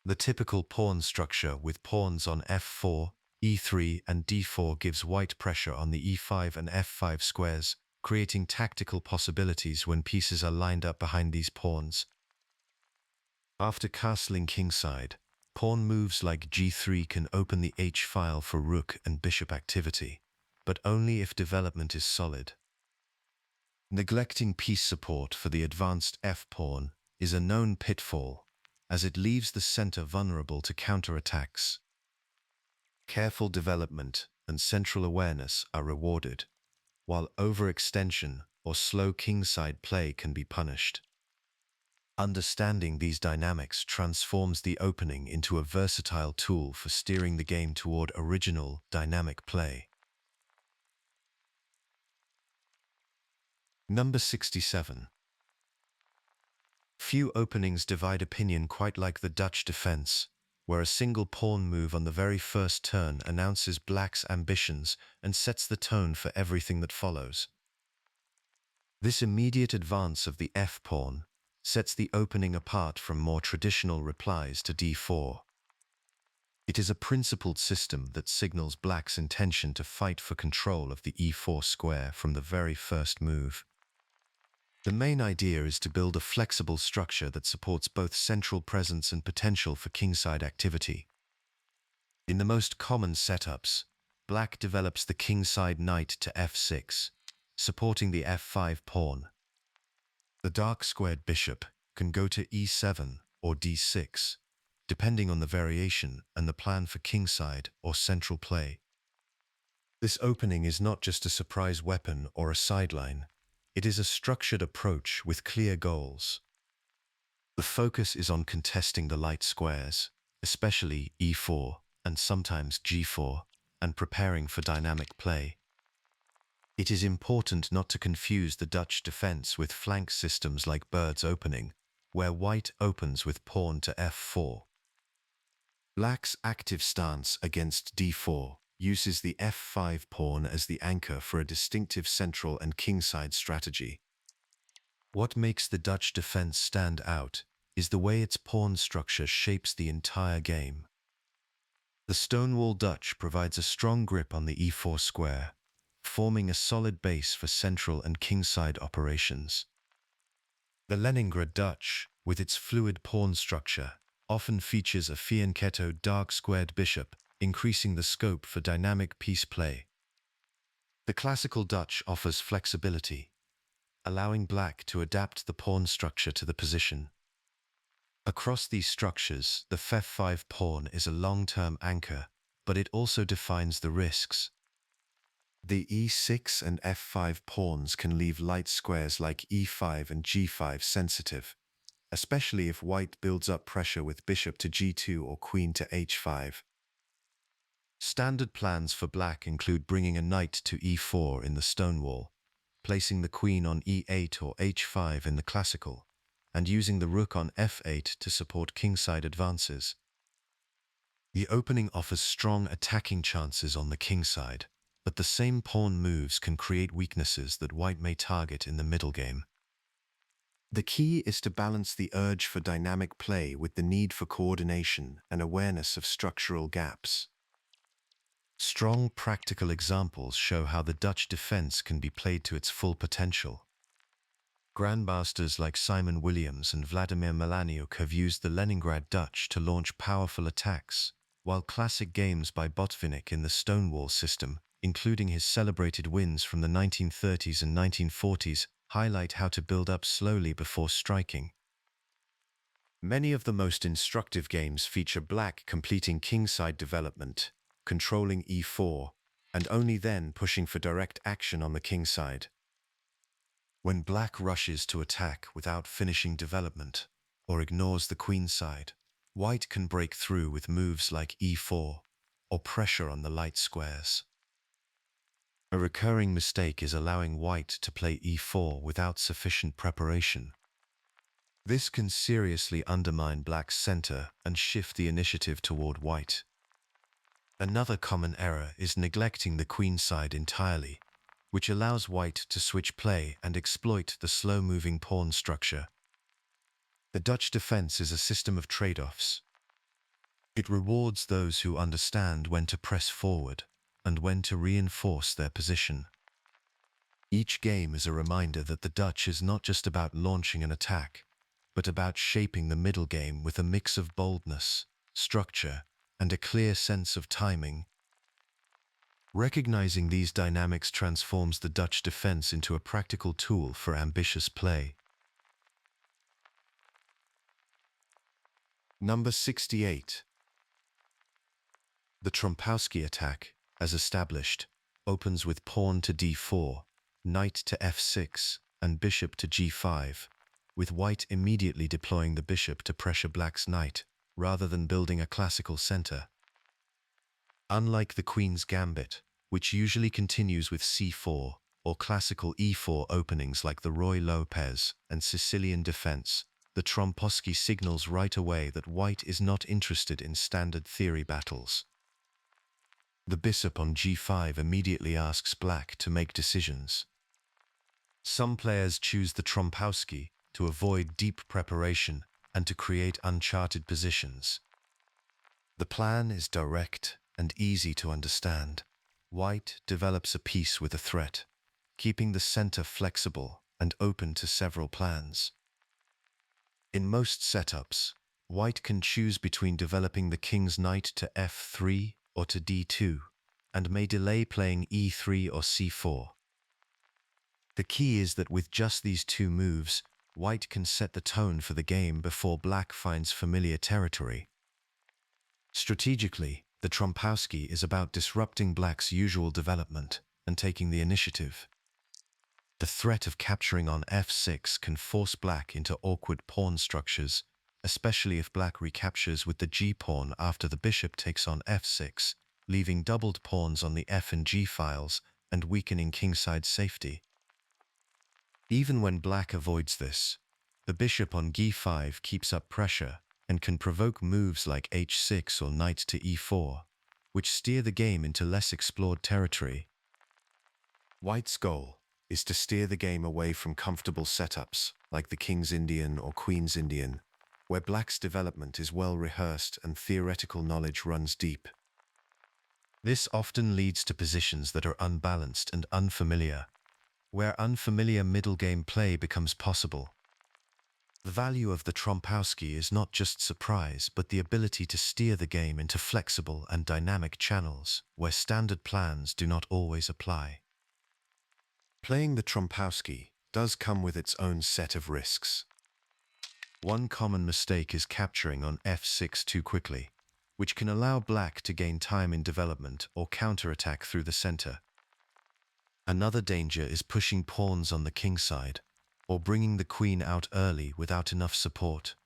The typical pawn structure with pawns on f4, e3 and d4 gives white pressure on the e5 and f5 squares, creating tactical possibilities when pieces are lined up behind these pawns. After castling kingside, pawn moves like g3 can open the h-file for rook and bishop activity, but only if development is solid. Neglecting piece support for the advanced f-pawn is a known pitfall, as it leaves the center vulnerable to counterattacks. Careful development and central awareness are rewarded, while overextension or slow kingside play can be punished. Understanding these dynamics transforms the opening into a versatile tool for steering the game toward original, dynamic play. Number 67. Few openings divide opinion quite like the Dutch defense, where a single pawn move on the very first turn announces black's ambitions and sets the tone for everything that follows. This immediate advance of the f-pawn sets the opening apart from more traditional replies to d4. It is a principled system that signals black's intention to fight for control of the e4 square from the very first move. The main idea is to build a flexible structure that supports both central presence and potential for kingside activity. In the most common setups, black develops the kingside knight to f6, supporting the f5 pawn. The dark-squared bishop can go to e7 or d6, depending on the variation and the plan for kingside or central play. This opening is not just a surprise weapon or a sideline. It is a structured approach with clear goals. The focus is on contesting the light squares, especially e4 and sometimes g4, and preparing for dynamic play. It is important not to confuse the Dutch defense with flank systems like bird's opening, where white opens with pawn to f4. Black's active stance against d4 uses the f5 pawn as the anchor for a distinctive central and kingside strategy. What makes the Dutch defense stand out is the way its pawn structure shapes the entire game. The Stonewall Dutch provides a strong grip on the e4 square, forming a solid base for central and kingside operations. The Leningrad Dutch, with its fluid pawn structure, often features a fianchetto dark-squared bishop, increasing the scope for dynamic piece play. The classical Dutch offers flexibility, allowing black to adapt the pawn structure to the position. Across these structures, the f5 pawn is a long-term anchor, but it also defines the risks. The e6 and f5 pawns can leave light squares like e5 and g5 sensitive, especially if white builds up pressure with bishop to g2 or queen to h5. Standard plans for black include bringing a knight to e4 in the Stonewall, placing the queen on e8 or h5 in the classical, and using the rook on f8 to support kingside advances. The opening offers strong attacking chances on the kingside, but the same pawn moves can create weaknesses that white may target in the middle game. The key is to balance the urge for dynamic play with the need for coordination and awareness of structural gaps. Strong practical examples show how the Dutch defense can be played to its full potential. Grandmasters like Simon Williams and Vladimir Melaniuk have used the Leningrad Dutch to launch powerful attacks, while classic games by Botvinnik in the Stonewall system, including his celebrated wins from the 1930s and 1940s, highlight how to build up slowly before striking. Many of the most instructive games feature black completing kingside development, controlling e4, and only then pushing for direct action on the kingside. When black rushes to attack without finishing development, or ignores the queenside, white can break through with moves like e4, or pressure on the light squares. A recurring mistake is allowing white to play e4 without sufficient preparation. This can seriously undermine black's center and shift the initiative toward white. Another common error is neglecting the queenside entirely, which allows white to switch play and exploit the slow-moving pawn structure. The Dutch defense is a system of trade-offs. It rewards those who understand when to press forward and when to reinforce their position. Each game is a reminder that the Dutch is not just about launching an attack, but about shaping the middle game with a mix of boldness, structure, and a clear sense of timing. Recognizing these dynamics transforms the Dutch defense into a practical tool for ambitious play. Number 68. The Trompowsky attack, as established, opens with pawn to d4, knight to f6, and bishop to g5, with white immediately deploying the bishop to pressure black's knight, rather than building a classical center. Unlike the Queen's Gambit, which usually continues with c4 or classical e4 openings like the Ruy Lopez and Sicilian Defense, the Trompowsky signals right away that white is not interested in standard theory battles. The bishop on g5 immediately asks black to make decisions. Some players choose the Trompowsky to avoid deep preparation and to create uncharted positions. The plan is direct and easy to understand. White develops a piece with a threat, keeping the center flexible and open to several plans. In most setups, white can choose between developing the king's knight to f3 or to d2, and may delay playing e3 or c4. The key is that with just these two moves, white can set the tone for the game before black finds familiar territory. Strategically, the Trompowsky is about disrupting black's usual development and taking the initiative. The threat of capturing on f6 can force black into awkward pawn structures, especially if black recaptures with the g-pawn after the bishop takes on f6, leaving doubled pawns on the f and g files and weakening kingside safety. Even when black avoids this, the bishop on g5 keeps up pressure and can provoke moves like h6 or knight to e4, which steer the game into less explored territory. White's goal is to steer the game away from comfortable setups like the King's Indian or Queen's Indian, where black's development is well rehearsed and theoretical knowledge runs deep. This often leads to positions that are unbalanced and unfamiliar, where unfamiliar middle game play becomes possible. The value of the Trompowsky is not just surprise, but the ability to steer the game into flexible and dynamic channels where standard plans do not always apply. Playing the Trompowsky does come with its own set of risks. One common mistake is capturing on f6 too quickly, which can allow black to gain time in development or counterattack through the center. Another danger is pushing pawns on the kingside, or bringing the queen out early without enough support,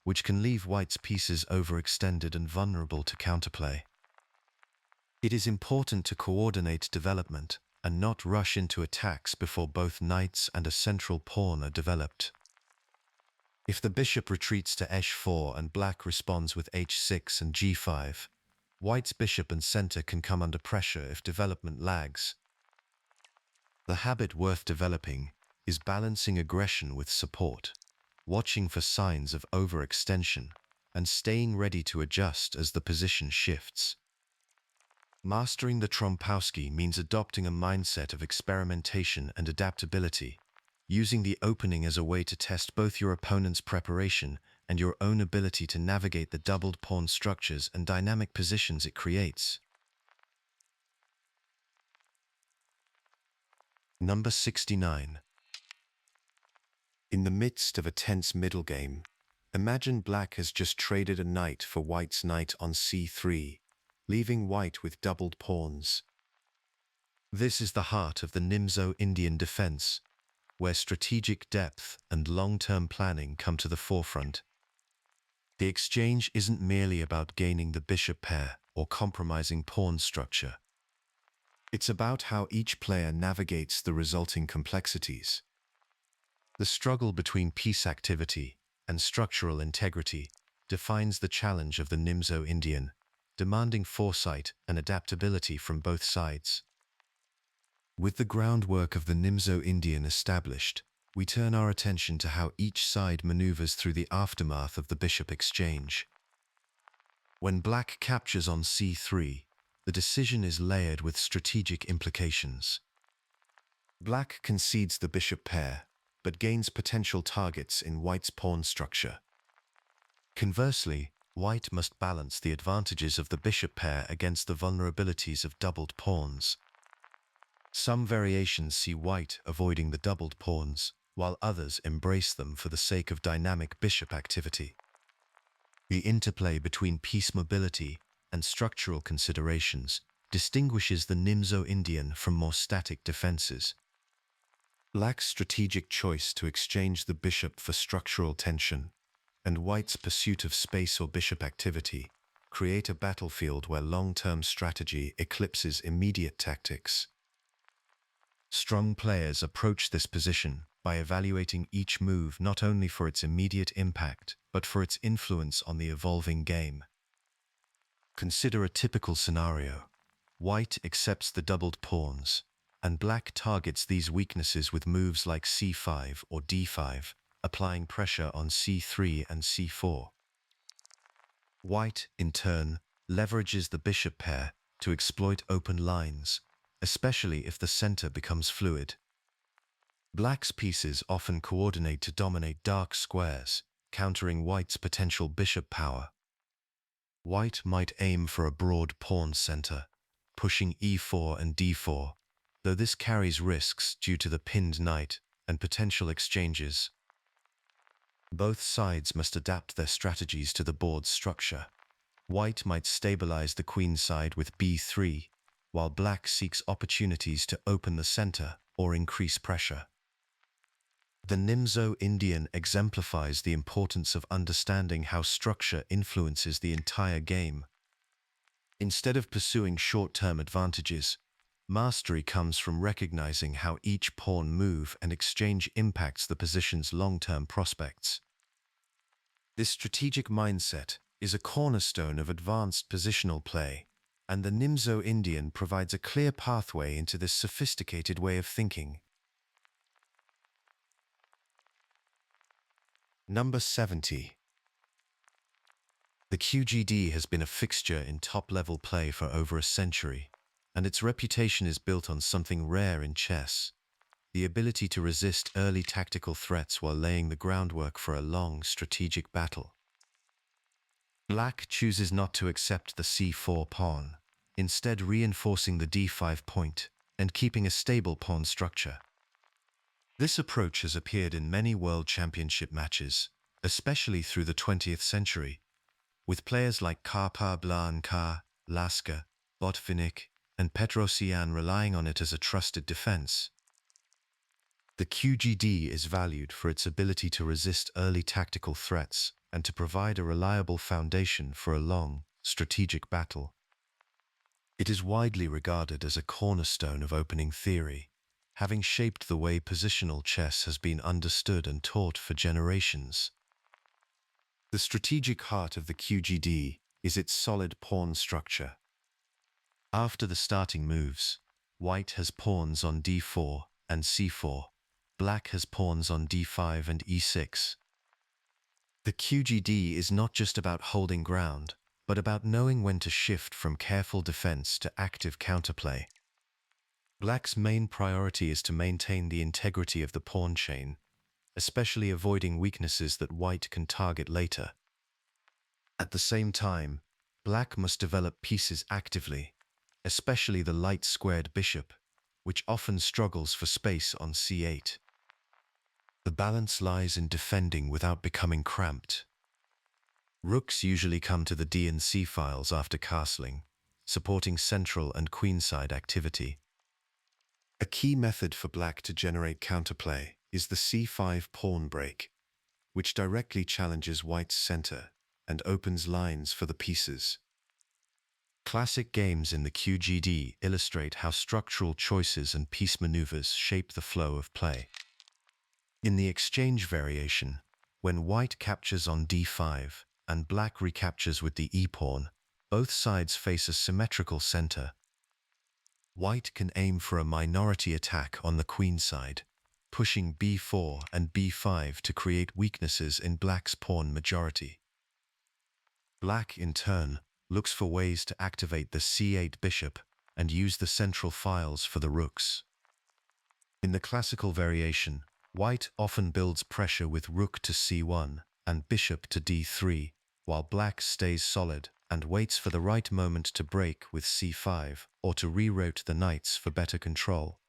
which can leave white's pieces overextended and vulnerable to counterplay. It is important to coordinate development and not rush into attacks before both knights and a central pawn are developed. If the bishop retreats to h4 and black responds with h6 and g5, white's bishop and center can come under pressure if development lags. The habit worth developing is balancing aggression with support, watching for signs of overextension, and staying ready to adjust as the position shifts. Mastering the Trompowsky means adopting a mindset of experimentation and adaptability, using the opening as a way to test both your opponent's preparation and your own ability to navigate the doubled pawn structures and dynamic positions it creates. Number 69. In the midst of a tense middle game, imagine black has just traded a knight for white's knight on c3, leaving white with doubled pawns. This is the heart of the Nimzo-Indian Defense, where strategic depth and long-term planning come to the forefront. The exchange isn't merely about gaining the bishop pair or compromising pawn structure. It's about how each player navigates the resulting complexities. The struggle between piece activity and structural integrity defines the challenge of the Nimzo-Indian, demanding foresight and adaptability from both sides. With the groundwork of the Nimzo-Indian established, we turn our attention to how each side maneuvers through the aftermath of the bishop exchange. When black captures on c3, the decision is layered with strategic implications. Black concedes the bishop pair, but gains potential targets in white's pawn structure. Conversely, white must balance the advantages of the bishop pair against the vulnerabilities of doubled pawns. Some variations see white avoiding the doubled pawns, while others embrace them for the sake of dynamic bishop activity. The interplay between piece mobility and structural considerations distinguishes the Nimzo-Indian from more static defenses. Black's strategic choice to exchange the bishop for structural tension, and white's pursuit of space or bishop activity, create a battlefield where long-term strategy eclipses immediate tactics. Strong players approach this position by evaluating each move not only for its immediate impact, but for its influence on the evolving game. Consider a typical scenario. White accepts the doubled pawns, and black targets these weaknesses with moves like c5 or d5, applying pressure on c3 and c4. White, in turn, leverages the bishop pair to exploit open lines, especially if the center becomes fluid. Black's pieces often coordinate to dominate dark squares, countering white's potential bishop power. White might aim for a broad pawn center, pushing e4 and d4, though this carries risks due to the pinned knight and potential exchanges. Both sides must adapt their strategies to the board's structure. White might stabilize the queen side with b3, while black seeks opportunities to open the center or increase pressure. The Nimzo-Indian exemplifies the importance of understanding how structure influences the entire game. Instead of pursuing short-term advantages, mastery comes from recognizing how each pawn move and exchange impacts the position's long-term prospects. This strategic mindset is a cornerstone of advanced positional play, and the Nimzo-Indian provides a clear pathway into this sophisticated way of thinking. Number 70. The QGD has been a fixture in top-level play for over a century, and its reputation is built on something rare in chess: the ability to resist early tactical threats while laying the groundwork for a long strategic battle. Black chooses not to accept the c4 pawn, instead reinforcing the d5 point and keeping a stable pawn structure. This approach has appeared in many World Championship matches, especially through the 20th century, with players like Capablanca, Lasker, Botvinnik, and Petrosian relying on it as a trusted defense. The QGD is valued for its ability to resist early tactical threats and to provide a reliable foundation for a long, strategic battle. It is widely regarded as a cornerstone of opening theory, having shaped the way positional chess has been understood and taught for generations. The strategic heart of the QGD is its solid pawn structure. After the starting moves, white has pawns on d4 and c4, black has pawns on d5 and e6. The QGD is not just about holding ground, but about knowing when to shift from careful defense to active counterplay. Black's main priority is to maintain the integrity of the pawn chain, especially avoiding weaknesses that white can target later. At the same time, black must develop pieces actively, especially the light-squared bishop, which often struggles for space on c8. The balance lies in defending without becoming cramped. Rooks usually come to the D and C files after castling, supporting central and queenside activity. A key method for black to generate counterplay is the c5 pawn break, which directly challenges white's center and opens lines for the pieces. Classic games in the QGD illustrate how structural choices and piece maneuvers shape the flow of play. In the exchange variation, when white captures on d5 and black recaptures with the e-pawn, both sides face a symmetrical center. White can aim for a minority attack on the queen side, pushing b4 and b5 to create weaknesses in black's pawn majority. Black, in turn, looks for ways to activate the c8 bishop and use the central files for the rooks. In the classical variation, white often builds pressure with rook to c1 and bishop to d3, while black stays solid and waits for the right moment to break with c5 or to reroute the knights for better control.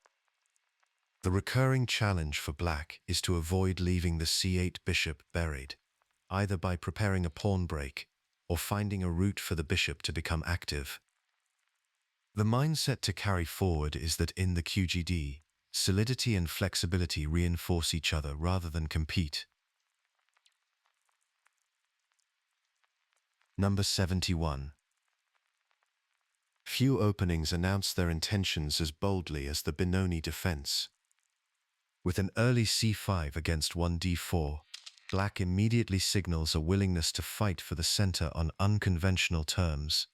The recurring challenge for black is to avoid leaving the c8 bishop buried, either by preparing a pawn break or finding a route for the bishop to become active. The mindset to carry forward is that in the QGD, solidity and flexibility reinforce each other rather than compete. Number 71. Few openings announce their intentions as boldly as the Benoni Defense. With an early c5 against 1d4, black immediately signals a willingness to fight for the center on unconventional terms.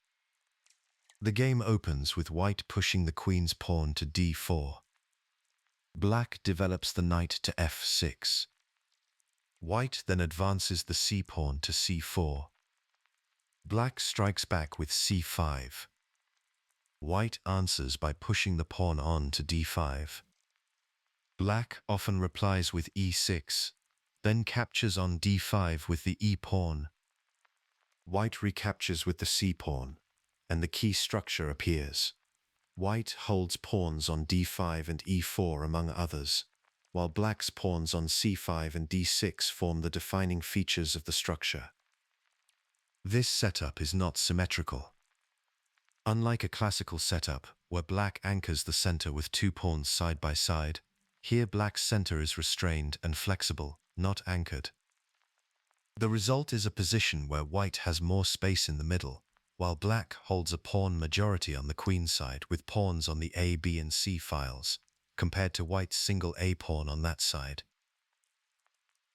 The game opens with white pushing the queen's pawn to d4. Black develops the knight to f6. White then advances the c-pawn to c4. Black strikes back with c5. White answers by pushing the pawn on to d5. Black often replies with e6, then captures on d5 with the e-pawn. White recaptures with the c-pawn, and the key structure appears. White holds pawns on d5 and e4 among others, while black's pawns on c5 and d6 form the defining features of the structure. This setup is not symmetrical. Unlike a classical setup, where black anchors the center with two pawns side by side, here black's center is restrained and flexible, not anchored. The result is a position where white has more space in the middle, while black holds a pawn majority on the queen side with pawns on the A, B, and C files, compared to white's single A pawn on that side.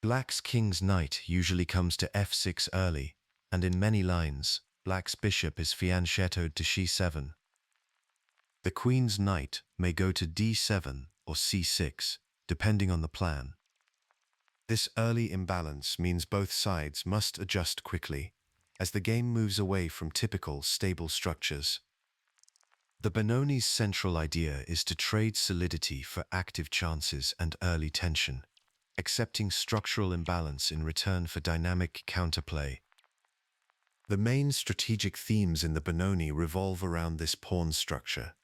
Black's king's knight usually comes to f6 early, and in many lines, black's bishop is fianchettoed to c7. The queen's knight may go to d7 or c6, depending on the plan. This early imbalance means both sides must adjust quickly, as the game moves away from typical stable structures. The Benoni's central idea is to trade solidity for active chances and early tension, accepting structural imbalance in return for dynamic counterplay. The main strategic themes in the Benoni revolve around this pawn structure.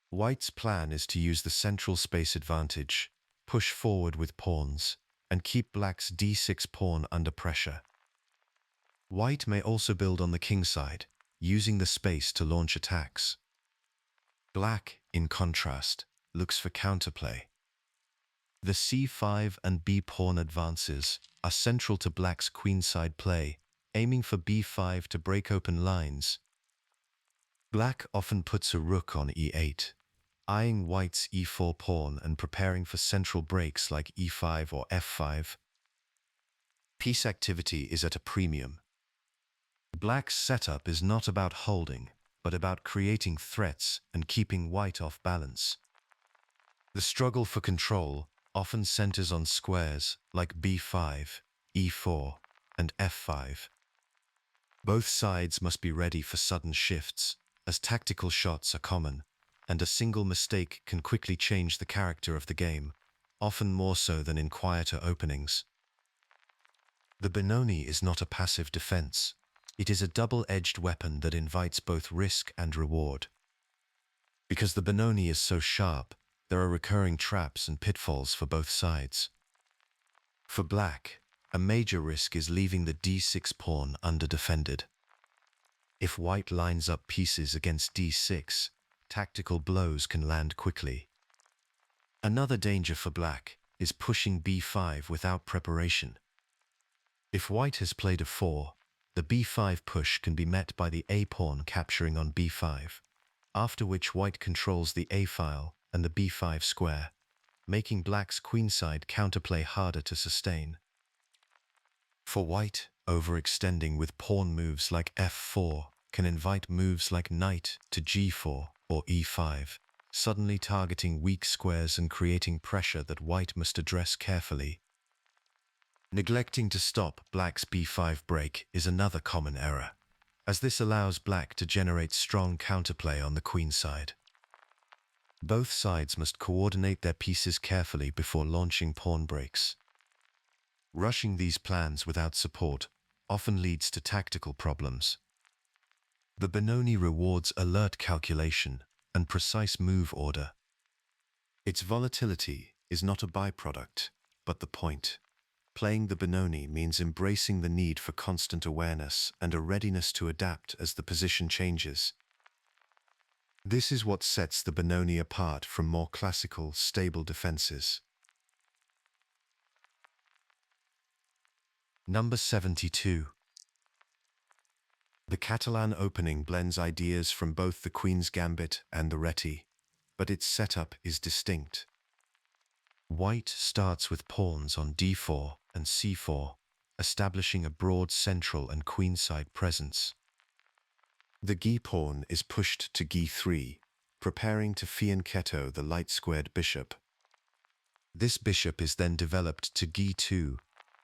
White's plan is to use the central space advantage, push forward with pawns, and keep black's d6 pawn under pressure. White may also build on the king side, using the space to launch attacks. Black, in contrast, looks for counterplay. The c5 and b pawn advances are central to black's queenside play, aiming for b5 to break open lines. Black often puts a rook on e8, eyeing white's e4 pawn and preparing for central breaks like e5 or f5. Piece activity is at a premium. Black's setup is not about holding, but about creating threats and keeping white off balance. The struggle for control often centers on squares like b5, e4, and f5. Both sides must be ready for sudden shifts, as tactical shots are common, and a single mistake can quickly change the character of the game, often more so than in quieter openings. The Benoni is not a passive defense. It is a double-edged weapon that invites both risk and reward. Because the Benoni is so sharp, there are recurring traps and pitfalls for both sides. For black, a major risk is leaving the d6 pawn underdefended. If white lines up pieces against d6, tactical blows can land quickly. Another danger for black is pushing b5 without preparation. If white has played a 4, the b5 push can be met by the a-pawn capturing on b5, after which white controls the a-file and the b5 square, making black's queenside counterplay harder to sustain. For white, overextending with pawn moves like f4 can invite moves like knight to g4 or e5, suddenly targeting weak squares and creating pressure that white must address carefully. Neglecting to stop black's b5 break is another common error, as this allows black to generate strong counterplay on the queenside. Both sides must coordinate their pieces carefully before launching pawn breaks. Rushing these plans without support often leads to tactical problems. The Benoni rewards alert calculation and precise move order. Its volatility is not a byproduct, but the point. Playing the Benoni means embracing the need for constant awareness and a readiness to adapt as the position changes. This is what sets the Benoni apart from more classical, stable defenses. Number 72. The Catalan Opening blends ideas from both the Queen's Gambit and the Reti, but its setup is distinct. White starts with pawns on d4 and c4, establishing a broad central and queenside presence. The g pawn is pushed to g3, preparing to fianchetto the light-squared bishop. This bishop is then developed to g2,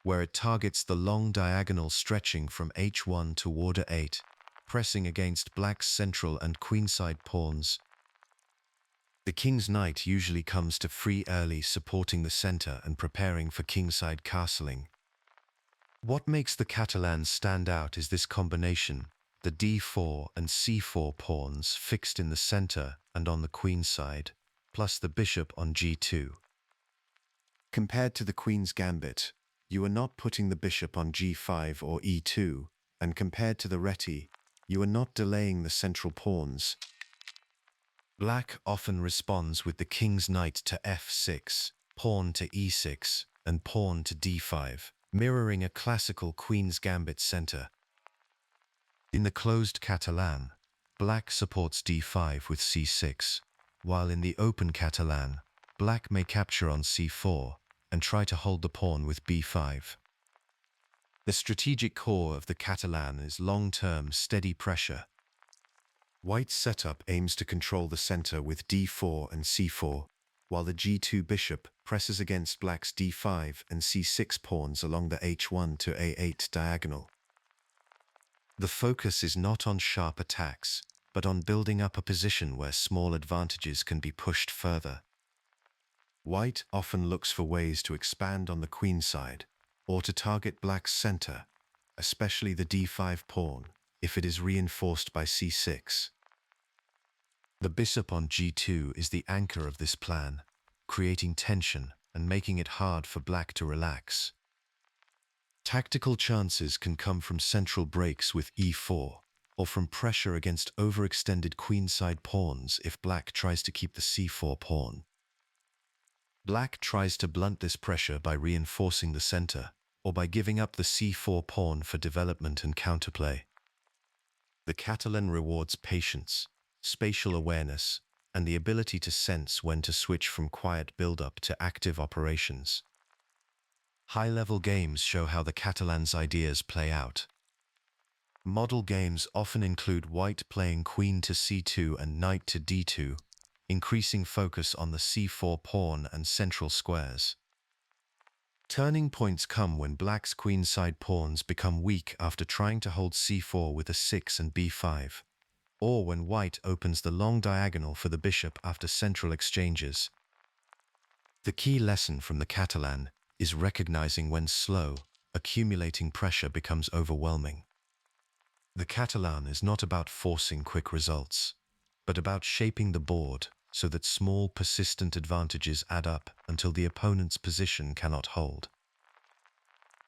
where it targets the long diagonal stretching from h1 to warder 8, pressing against black's central and queenside pawns. The king's knight usually comes to free early, supporting the center and preparing for kingside castling. What makes the Catalans stand out is this combination, the d4 and c4 pawns fixed in the center and on the queenside, plus the bishop on g2. Compared to the Queen's Gambit, you are not putting the bishop on g5 or e2, and compared to the Reti, you are not delaying the central pawns. Black often responds with the king's knight to f6, pawn to e6, and pawn to d5, mirroring a classical Queen's Gambit center. In the closed Catalan, black supports d5 with c6, while in the open Catalan, black may capture on c4 and try to hold the pawn with b5. The strategic core of the Catalan is long-term steady pressure. White's setup aims to control the center with d4 and c4, while the g2 bishop presses against black's d5 and c6 pawns along the h1 to a8 diagonal. The focus is not on sharp attacks, but on building up a position where small advantages can be pushed further. White often looks for ways to expand on the queenside, or to target black's center, especially the d5 pawn, if it is reinforced by c6. The bishop on g2 is the anchor of this plan, creating tension and making it hard for black to relax. Tactical chances can come from central breaks with e4, or from pressure against overextended queenside pawns if black tries to keep the c4 pawn. Black tries to blunt this pressure by reinforcing the center, or by giving up the c4 pawn for development and counterplay. The Catalan rewards patience, spatial awareness, and the ability to sense when to switch from quiet build-up to active operations. High-level games show how the Catalans' ideas play out. Model games often include white playing queen to c2 and knight to d2, increasing focus on the c4 pawn and central squares. Turning points come when black's queenside pawns become weak after trying to hold c4 with a 6 and b5, or when white opens the long diagonal for the bishop after central exchanges. The key lesson from the Catalan is recognizing when slow, accumulating pressure becomes overwhelming. The Catalan is not about forcing quick results, but about shaping the board so that small, persistent advantages add up until the opponent's position cannot hold.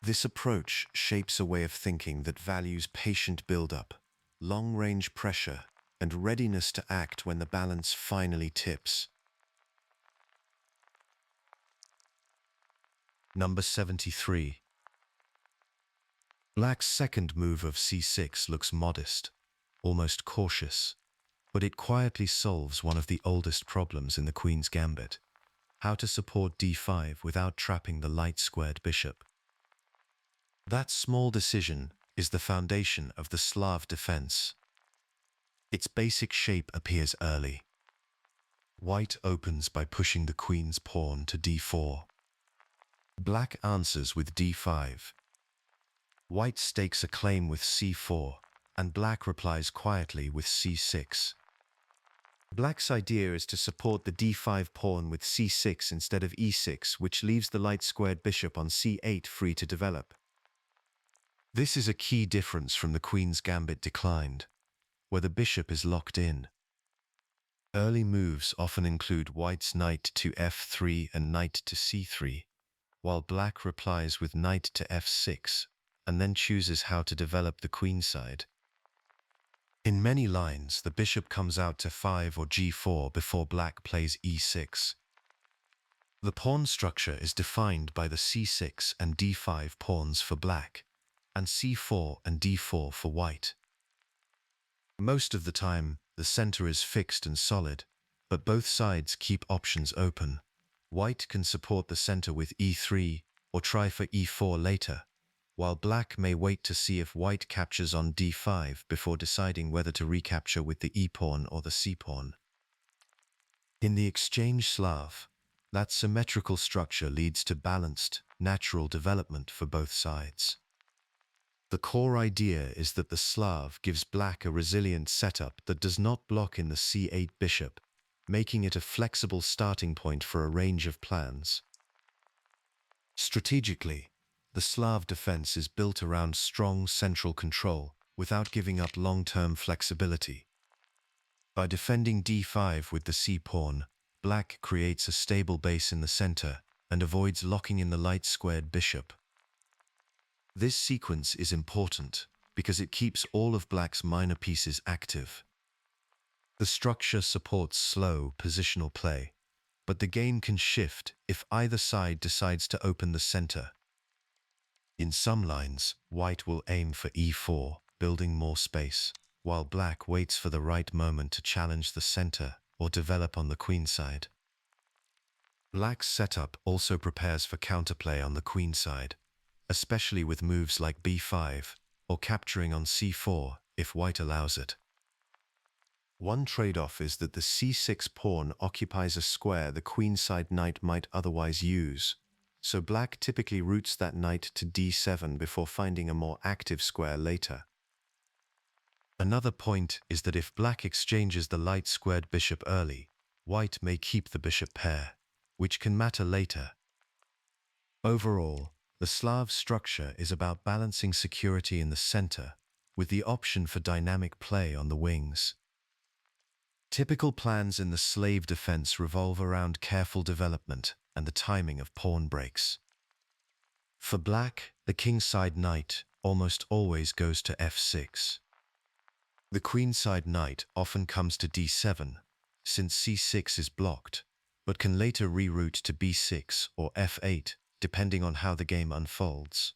This approach shapes a way of thinking that values patient build-up, long-range pressure, and readiness to act when the balance finally tips. Number 73. Black's second move of c6 looks modest, almost cautious, but it quietly solves one of the oldest problems in the Queen's Gambit: how to support d5 without trapping the light-squared bishop. That small decision is the foundation of the Slav defense. Its basic shape appears early. White opens by pushing the queen's pawn to d4. Black answers with d5. White stakes a claim with c4, and black replies quietly with c6. Black's idea is to support the d5 pawn with c6 instead of e6, which leaves the light-squared bishop on c8 free to develop. This is a key difference from the Queen's Gambit declined, where the bishop is locked in. Early moves often include white's knight to f3 and knight to c3, while black replies with knight to f6, and then chooses how to develop the queenside. In many lines, the bishop comes out to 5 or g4 before black plays e6. The pawn structure is defined by the c6 and d5 pawns for black, and c4 and d4 for white. Most of the time, the center is fixed and solid, but both sides keep options open. White can support the center with e3 or try for e4 later, while black may wait to see if white captures on d5 before deciding whether to recapture with the e-pawn or the c-pawn. In the exchange Slav, that symmetrical structure leads to balanced, natural development for both sides. The core idea is that the Slav gives black a resilient setup that does not block in the c8 bishop, making it a flexible starting point for a range of plans. Strategically, the Slav defense is built around strong central control without giving up long-term flexibility. By defending d5 with the c-pawn, black creates a stable base in the center and avoids locking in the light-squared bishop. This sequence is important because it keeps all of black's minor pieces active. The structure supports slow, positional play, but the game can shift if either side decides to open the center. In some lines, white will aim for e4, building more space, while black waits for the right moment to challenge the center or develop on the queenside. Black's setup also prepares for counterplay on the queenside, especially with moves like b5 or capturing on c4 if white allows it. One trade-off is that the c6 pawn occupies a square the queenside knight might otherwise use, so black typically routes that knight to d7 before finding a more active square later. Another point is that if black exchanges the light-squared bishop early, white may keep the bishop pair, which can matter later. Overall, the Slav structure is about balancing security in the center with the option for dynamic play on the wings. Typical plans in the Slav defense revolve around careful development and the timing of pawn breaks. For black, the kingside knight almost always goes to f6. The queenside knight often comes to d7, since c6 is blocked, but can later reroute to b6 or f8, depending on how the game unfolds.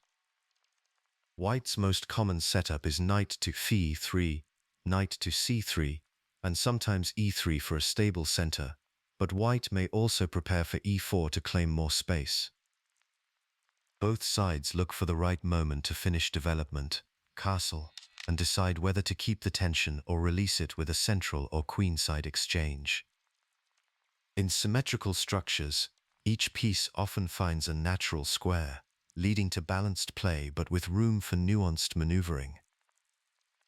White's most common setup is knight to f3, knight to c3, and sometimes e3 for a stable center, but white may also prepare for e4 to claim more space. Both sides look for the right moment to finish development, castle, and decide whether to keep the tension or release it with a central or queenside exchange. In symmetrical structures, Each piece often finds a natural square, leading to balanced play but with room for nuanced maneuvering.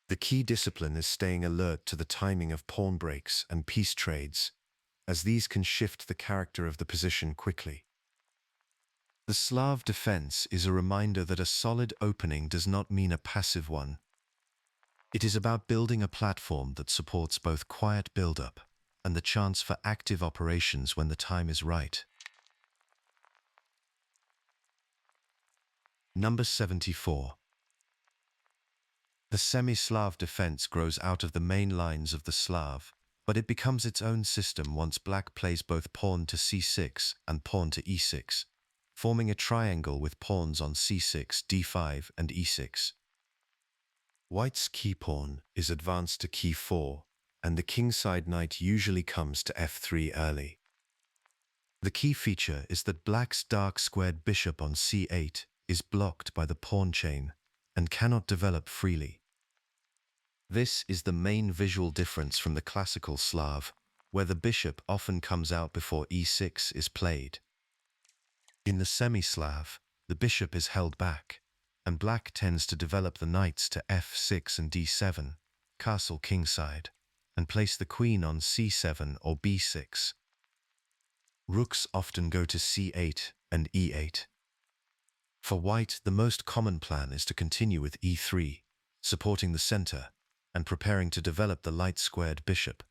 The key discipline is staying alert to the timing of pawn breaks and piece trades, as these can shift the character of the position quickly. The Slav defense is a reminder that a solid opening does not mean a passive one. It is about building a platform that supports both quiet build-up and the chance for active operations when the time is right. Number 74. The Semi-Slav defense grows out of the main lines of the Slav, but it becomes its own system once black plays both pawn to c6 and pawn to e6, forming a triangle with pawns on c6, d5, and e6. White's key pawn is advanced to key 4, and the kingside knight usually comes to f3 early. The key feature is that black's dark squared bishop on c8 is blocked by the pawn chain and cannot develop freely. This is the main visual difference from the classical Slav, where the bishop often comes out before e6 is played. In the Semi-Slav, the bishop is held back, and black tends to develop the knights to f6 and d7, castle kingside, and place the queen on c7 or b6. Rooks often go to c8 and e8. For white, the most common plan is to continue with e3, supporting the center, and preparing to develop the light-squared bishop.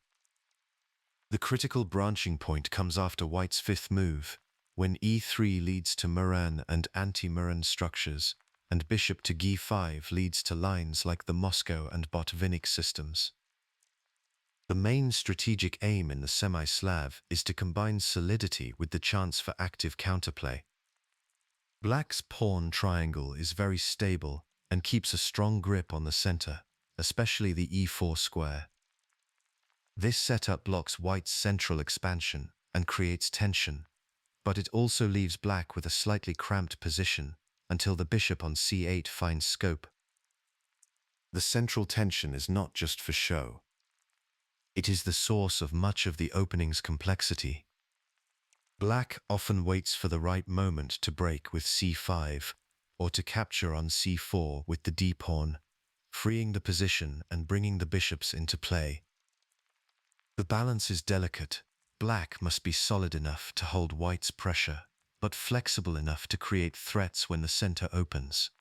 The critical branching point comes after white's fifth move, when e3 leads to Muran and anti-Muran structures, and bishop to g5 leads to lines like the Moscow and Botvinnik systems. The main strategic aim in the Semi-Slav is to combine solidity with the chance for active counterplay. Black's pawn triangle is very stable and keeps a strong grip on the center, especially the e4 square. This setup blocks white's central expansion and creates tension, but it also leaves black with a slightly cramped position until the bishop on c8 finds scope. The central tension is not just for show. It is the source of much of the opening's complexity. Black often waits for the right moment to break with c5, or to capture on c4 with the d-pawn, freeing the position and bringing the bishops into play. The balance is delicate. Black must be solid enough to hold white's pressure, but flexible enough to create threats when the center opens.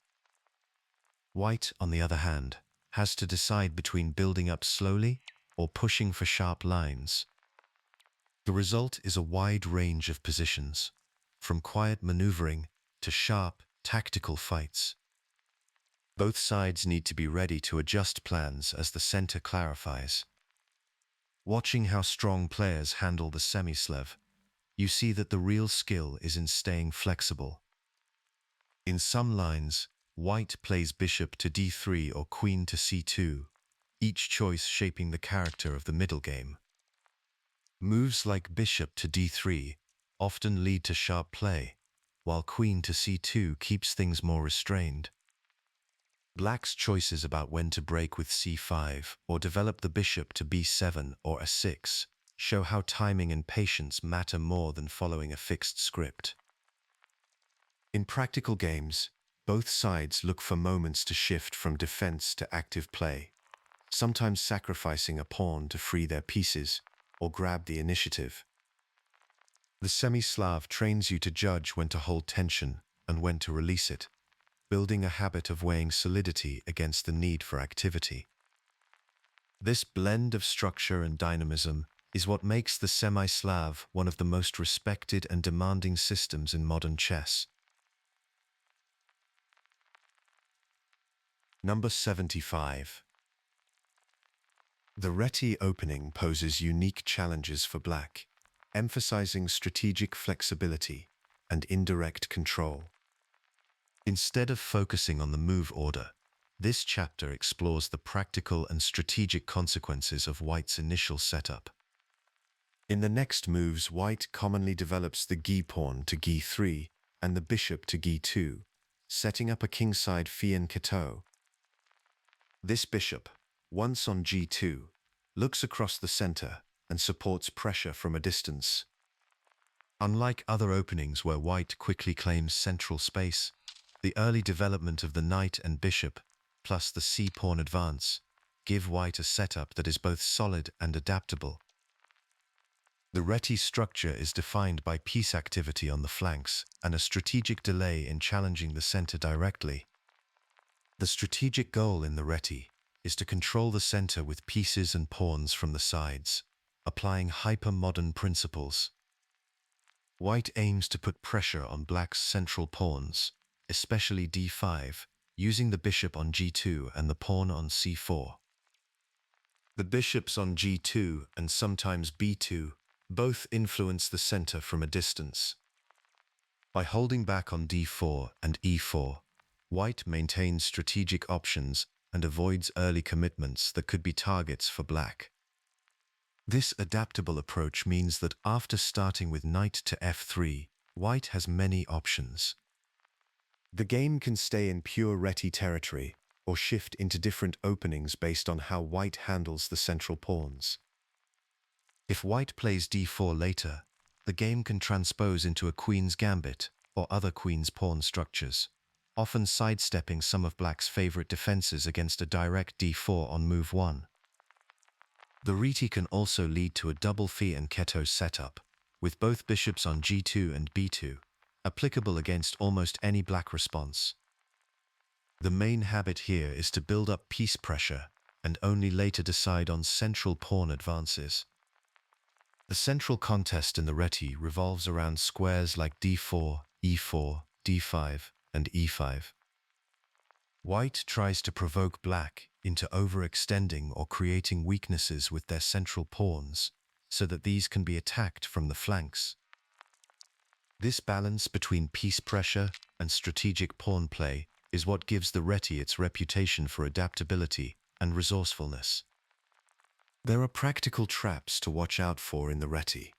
White, on the other hand, has to decide between building up slowly or pushing for sharp lines. The result is a wide range of positions, from quiet maneuvering to sharp, tactical fights. Both sides need to be ready to adjust plans as the center clarifies. Watching how strong players handle the Semi-Slav, you see that the real skill is in staying flexible. In some lines, white plays bishop to d3 or queen to c2, each choice shaping the character of the middle game. Moves like bishop to d3 often lead to sharp play, while queen to c2 keeps things more restrained. Black's choices about when to break with c5 or develop the bishop to b7 or a6 show how timing and patience matter more than following a fixed script. In practical games, both sides look for moments to shift from defense to active play, sometimes sacrificing a pawn to free their pieces or grab the initiative. The Semi-Slav trains you to judge when to hold tension and when to release it, building a habit of weighing solidity against the need for activity. This blend of structure and dynamism is what makes the Semi-Slav one of the most respected and demanding systems in modern chess. Number 75. The Reti Opening poses unique challenges for black, emphasizing strategic flexibility and indirect control. Instead of focusing on the move order, this chapter explores the practical and strategic consequences of white's initial setup. In the next moves, white commonly develops the g-pawn to g3 and the bishop to g2, setting up a kingside fianchetto. This bishop, once on g2, looks across the center and supports pressure from a distance. Unlike other openings where white quickly claims central space, the early development of the knight and bishop, plus the c-pawn advance, give white a setup that is both solid and adaptable. The Reti structure is defined by piece activity on the flanks and a strategic delay in challenging the center directly. The strategic goal in the Reti is to control the center with pieces and pawns from the sides, applying hyper-modern principles. White aims to put pressure on black's central pawns, especially d5, using the bishop on g2 and the pawn on c4. The bishops on g2 and sometimes b2 both influence the center from a distance. By holding back on d4 and e4, white maintains strategic options and avoids early commitments that could be targets for black. This adaptable approach means that after starting with knight to f3, white has many options. The game can stay in pure Reti territory or shift into different openings based on how white handles the central pawns. If white plays d4 later, the game can transpose into a queen's gambit or other queen's pawn structures, often sidestepping some of black's favorite defenses against a direct d4 on move 1. The Reti can also lead to a double phi and keto setup, with both bishops on g2 and b2, applicable against almost any black response. The main habit here is to build up piece pressure and only later decide on central pawn advances. The central contest in the Reti revolves around squares like d4, e4, d5, and e5. White tries to provoke black into overextending or creating weaknesses with their central pawns, so that these can be attacked from the flanks. This balance between piece pressure and strategic pawn play is what gives the Reti its reputation for adaptability and resourcefulness. There are practical traps to watch out for in the Reti.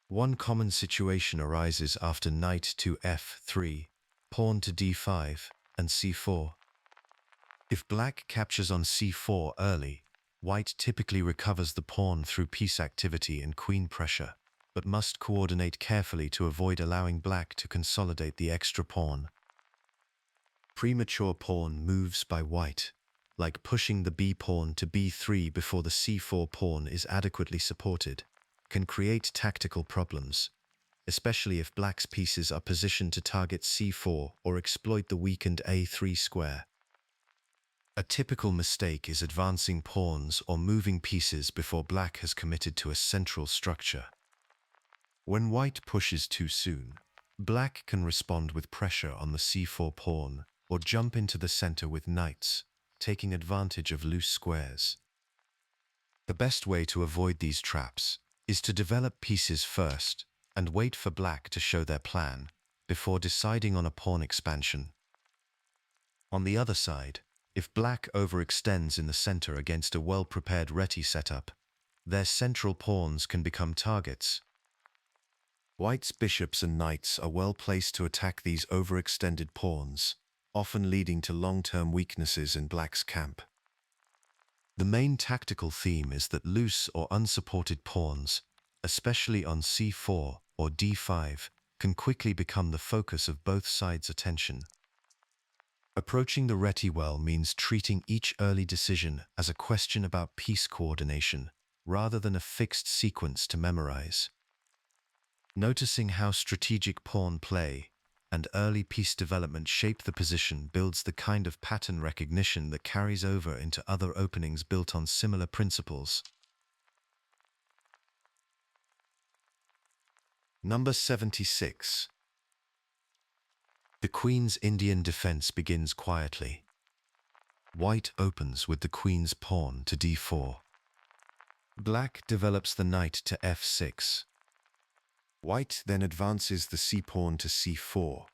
One common situation arises after knight to f3, pawn to d5, and c4. If black captures on c4 early, white typically recovers the pawn through piece activity and queen pressure, but must coordinate carefully to avoid allowing black to consolidate the extra pawn. Premature pawn moves by white, like pushing the b-pawn to b3 before the c4 pawn is adequately supported, can create tactical problems, especially if black's pieces are positioned to target c4 or exploit the weakened a3 square. A typical mistake is advancing pawns or moving pieces before black has committed to a central structure. When white pushes too soon, black can respond with pressure on the c4 pawn or jump into the center with knights, taking advantage of loose squares. The best way to avoid these traps is to develop pieces first and wait for black to show their plan before deciding on a pawn expansion. On the other side, if black overextends in the center against a well-prepared Reti setup, their central pawns can become targets. White's bishops and knights are well placed to attack these overextended pawns, often leading to long-term weaknesses in black's camp. The main tactical theme is that loose or unsupported pawns, especially on c4 or d5, can quickly become the focus of both sides' attention. Approaching the Reti well means treating each early decision as a question about piece coordination, rather than a fixed sequence to memorize. Noticing how strategic pawn play and early piece development shape the position builds the kind of pattern recognition that carries over into other openings built on similar principles. Number 76. The Queen's Indian defense begins quietly. White opens with the queen's pawn to d4. Black develops the knight to f6. White then advances the c-pawn to c4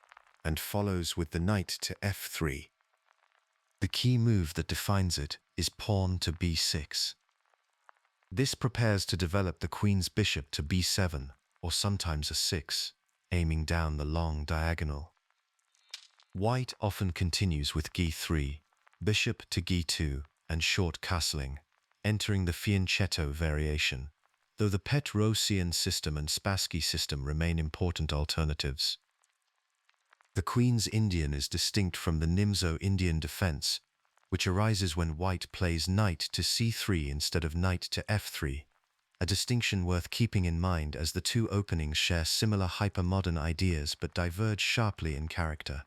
and follows with the knight to f3. The key move that defines it is pawn to b6. This prepares to develop the queen's bishop to b7 or sometimes a 6, aiming down the long diagonal. White often continues with g3, bishop to g2, and short castling, entering the fianchetto variation, though the Petrosian system and Spassky system remain important alternatives. The Queen's Indian is distinct from the Nimzo-Indian Defense, which arises when white plays knight to c3 instead of knight to f3, a distinction worth keeping in mind as the two openings share similar hypermodern ideas but diverge sharply in character.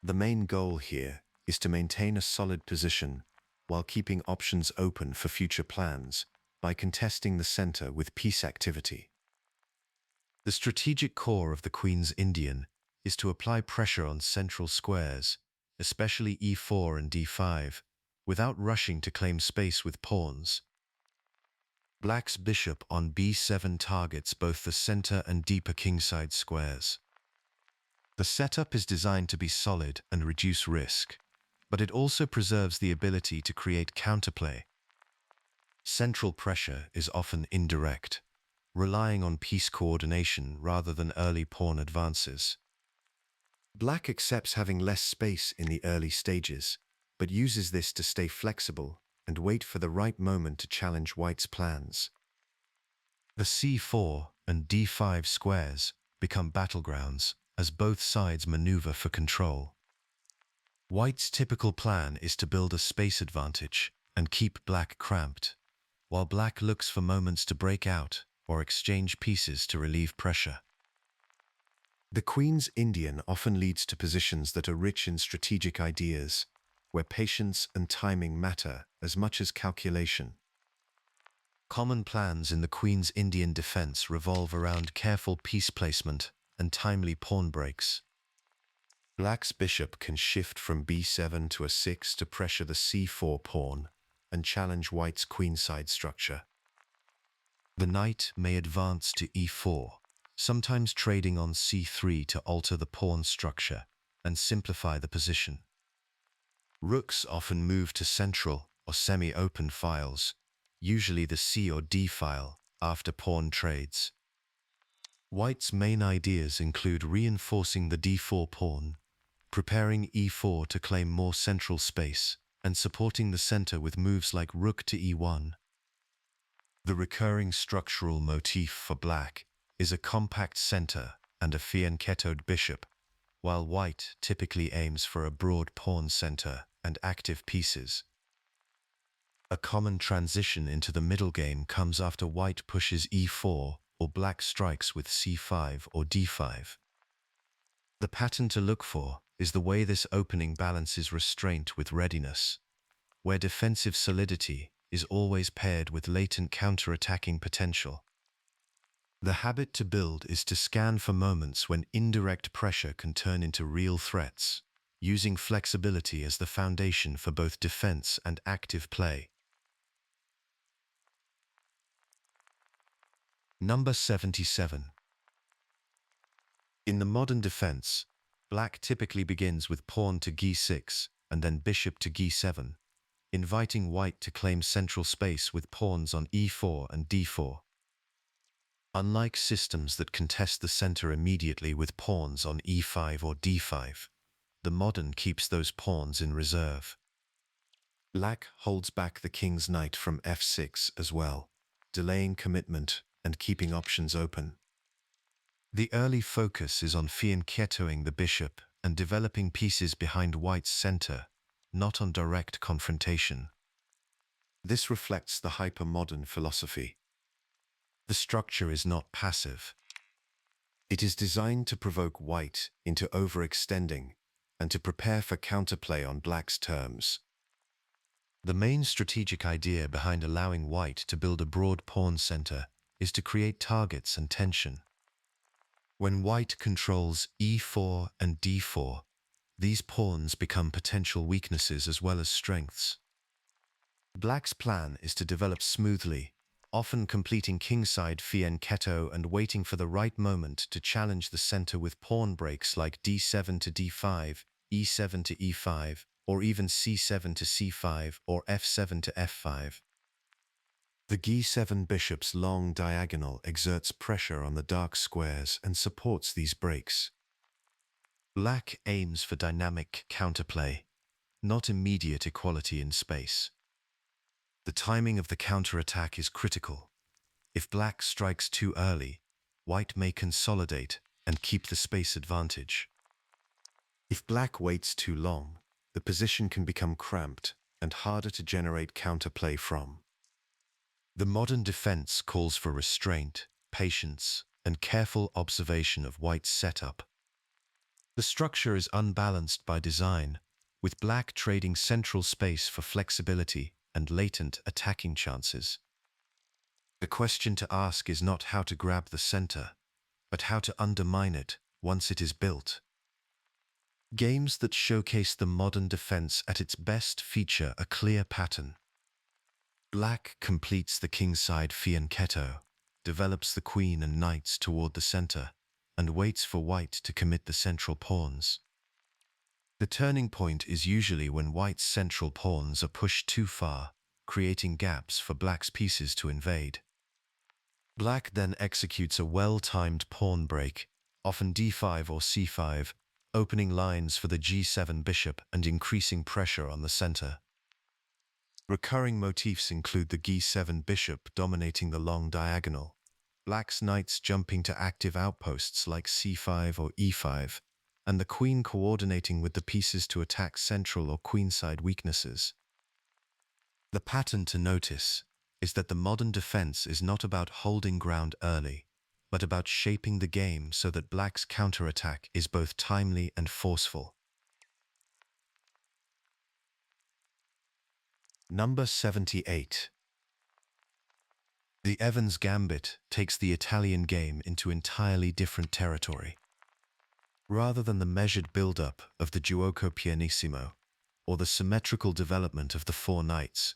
The main goal here is to maintain a solid position while keeping options open for future plans by contesting the center with piece activity. The strategic core of the Queen's Indian is to apply pressure on central squares, especially e4 and d5, without rushing to claim space with pawns. Black's bishop on b7 targets both the center and deeper kingside squares. The setup is designed to be solid and reduce risk, but it also preserves the ability to create counterplay. Central pressure is often indirect, relying on piece coordination rather than early pawn advances. Black accepts having less space in the early stages, but uses this to stay flexible and wait for the right moment to challenge white's plans. The c4 and d5 squares become battlegrounds as both sides maneuver for control. White's typical plan is to build a space advantage and keep black cramped, while black looks for moments to break out or exchange pieces to relieve pressure. The Queen's Indian often leads to positions that are rich in strategic ideas, where patience and timing matter as much as calculation. Common plans in the Queen's Indian defense revolve around careful piece placement and timely pawn breaks. Black's bishop can shift from b7 to a6 to pressure the c4 pawn and challenge white's queenside structure. The knight may advance to e4, sometimes trading on c3 to alter the pawn structure and simplify the position. Rooks often move to central or semi-open files, usually the c or d file, after pawn trades. White's main ideas include reinforcing the d4 pawn, preparing e4 to claim more central space, and supporting the center with moves like rook to e1. The recurring structural motif for black is a compact center and a fianchettoed bishop, while white typically aims for a broad pawn center and active pieces. A common transition into the middle game comes after white pushes e4 or black strikes with c5 or d5. The pattern to look for is the way this opening balances restraint with readiness, where defensive solidity is always paired with latent counter-attacking potential. The habit to build is to scan for moments when indirect pressure can turn into real threats, using flexibility as the foundation for both defense and active play. Number 77. In the modern defense, black typically begins with pawn to g6 and then bishop to g7, inviting white to claim central space with pawns on e4 and d4. Unlike systems that contest the center immediately with pawns on e5 or d5, the modern keeps those pawns in reserve. Black holds back the king's knight from f6 as well, delaying commitment and keeping options open. The early focus is on fianchettoing the bishop and developing pieces behind white's center, not on direct confrontation. This reflects the hyper-modern philosophy. The structure is not passive. It is designed to provoke white into overextending and to prepare for counterplay on black's terms. The main strategic idea behind allowing white to build a broad pawn center is to create targets and tension. When white controls e4 and d4, these pawns become potential weaknesses as well as strengths. Black's plan is to develop smoothly, often completing kingside fianchetto and waiting for the right moment to challenge the center with pawn breaks like d7 to d5, e7 to e5, or even c7 to c5 or f7 to f5. The g7 bishop's long diagonal exerts pressure on the dark squares and supports these breaks. Black aims for dynamic counterplay, not immediate equality in space. The timing of the counterattack is critical. If black strikes too early, white may consolidate and keep the space advantage. If black waits too long, the position can become cramped and harder to generate counterplay from. The modern defense calls for restraint, patience, and careful observation of white's setup. The structure is unbalanced by design, with black trading central space for flexibility and latent attacking chances. The question to ask is not how to grab the center, but how to undermine it once it is built. Games that showcase the modern defense at its best feature a clear pattern. Black completes the kingside fianchetto, develops the queen and knights toward the center, and waits for white to commit the central pawns. The turning point is usually when white's central pawns are pushed too far, creating gaps for black's pieces to invade. Black then executes a well-timed pawn break, often d5 or c5, opening lines for the g7 bishop and increasing pressure on the center. Recurring motifs include the g7 bishop dominating the long diagonal, black's knights jumping to active outposts like c5 or e5, and the queen coordinating with the pieces to attack central or queenside weaknesses. The pattern to notice is that the modern defense is not about holding ground early, but about shaping the game so that black's counterattack is both timely and forceful. Number 78. The Evans Gambit takes the Italian game into entirely different territory. Rather than the measured build-up of the giuoco pianissimo, or the symmetrical development of the four knights,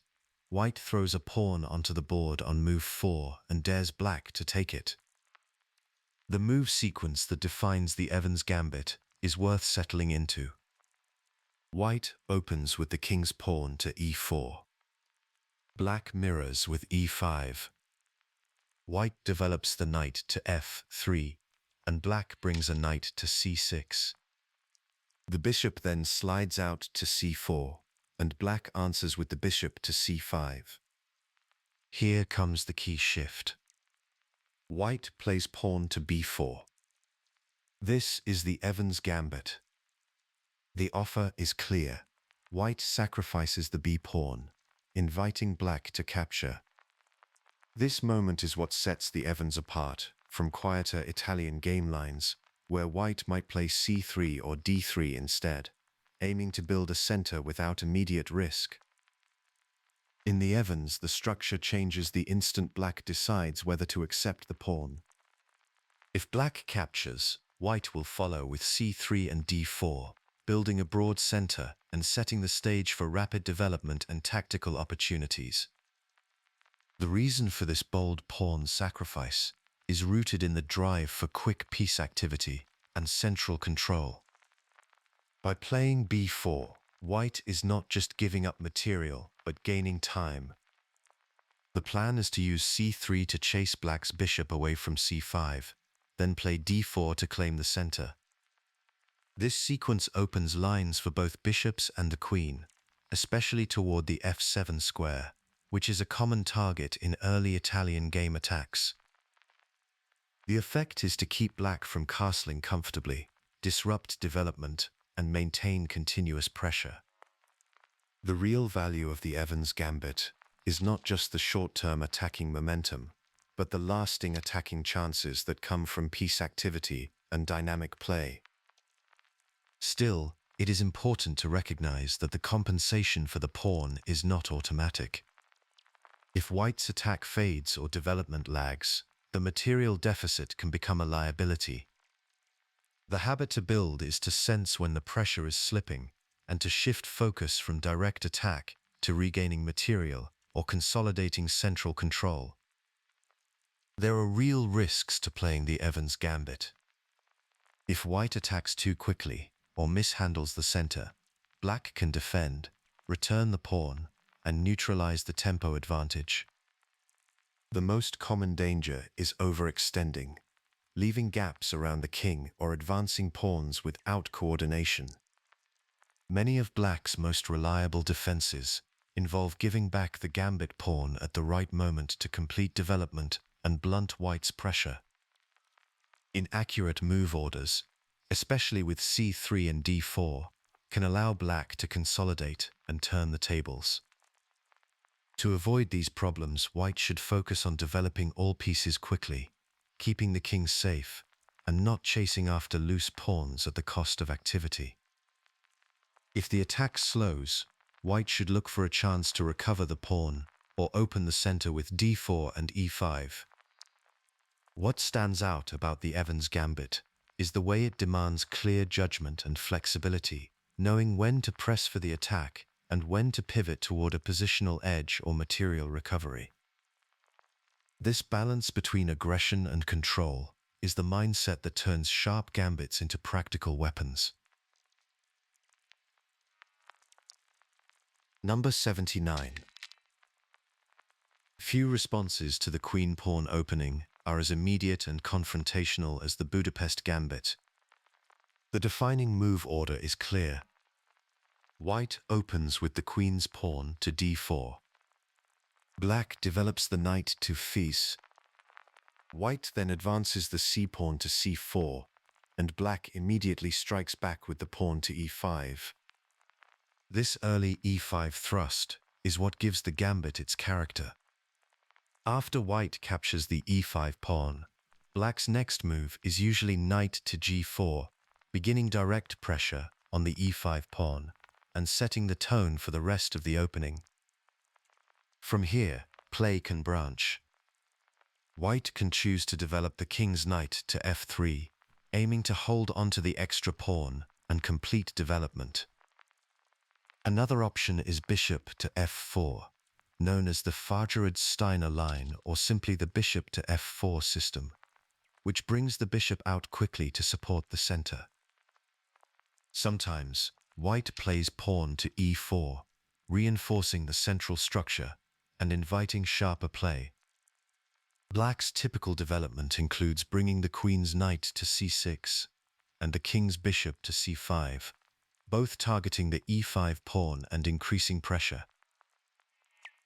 white throws a pawn onto the board on move 4 and dares black to take it. The move sequence that defines the Evans Gambit is worth settling into. White opens with the king's pawn to e4. Black mirrors with e5. White develops the knight to f3, and black brings a knight to c6. The bishop then slides out to c4, and black answers with the bishop to c5. Here comes the key shift. White plays pawn to b4. This is the Evans Gambit. The offer is clear. White sacrifices the b-pawn, inviting black to capture. This moment is what sets the Evans apart from quieter Italian game lines, where white might play c3 or d3 instead, aiming to build a center without immediate risk. In the Evans, the structure changes the instant black decides whether to accept the pawn. If black captures, white will follow with c3 and d4, building a broad center and setting the stage for rapid development and tactical opportunities. The reason for this bold pawn sacrifice is rooted in the drive for quick piece activity and central control. By playing b4, white is not just giving up material, but gaining time. The plan is to use c3 to chase black's bishop away from c5, then play d4 to claim the center. This sequence opens lines for both bishops and the queen, especially toward the f7 square, which is a common target in early Italian game attacks. The effect is to keep black from castling comfortably, disrupt development, and maintain continuous pressure. The real value of the Evans Gambit is not just the short-term attacking momentum, but the lasting attacking chances that come from piece activity and dynamic play. Still, it is important to recognize that the compensation for the pawn is not automatic. If white's attack fades or development lags, the material deficit can become a liability. The habit to build is to sense when the pressure is slipping and to shift focus from direct attack to regaining material or consolidating central control. There are real risks to playing the Evans Gambit. If white attacks too quickly or mishandles the center, black can defend, return the pawn, and neutralize the tempo advantage. The most common danger is overextending, leaving gaps around the king or advancing pawns without coordination. Many of black's most reliable defenses involve giving back the gambit pawn at the right moment to complete development and blunt white's pressure. Inaccurate move orders, especially with c3 and d4, can allow black to consolidate and turn the tables. To avoid these problems, white should focus on developing all pieces quickly, keeping the king safe, and not chasing after loose pawns at the cost of activity. If the attack slows, white should look for a chance to recover the pawn or open the center with d4 and e5. What stands out about the Evans Gambit is the way it demands clear judgment and flexibility, knowing when to press for the attack and when to pivot toward a positional edge or material recovery. This balance between aggression and control is the mindset that turns sharp gambits into practical weapons. Number 79. Few responses to the queen-pawn opening are as immediate and confrontational as the Budapest Gambit. The defining move order is clear. White opens with the queen's pawn to d4. Black develops the knight to f6. White then advances the c-pawn to c4, and black immediately strikes back with the pawn to e5. This early e5 thrust is what gives the gambit its character. After white captures the e5 pawn, black's next move is usually knight to g4, beginning direct pressure on the e5 pawn and setting the tone for the rest of the opening. From here, play can branch. White can choose to develop the king's knight to f3, aiming to hold onto the extra pawn and complete development. Another option is bishop to f4, known as the Fahrgerud-Steiner line or simply the bishop to f4 system, which brings the bishop out quickly to support the center. Sometimes, white plays pawn to e4, reinforcing the central structure and inviting sharper play. Black's typical development includes bringing the queen's knight to c6 and the king's bishop to c5, both targeting the e5 pawn and increasing pressure.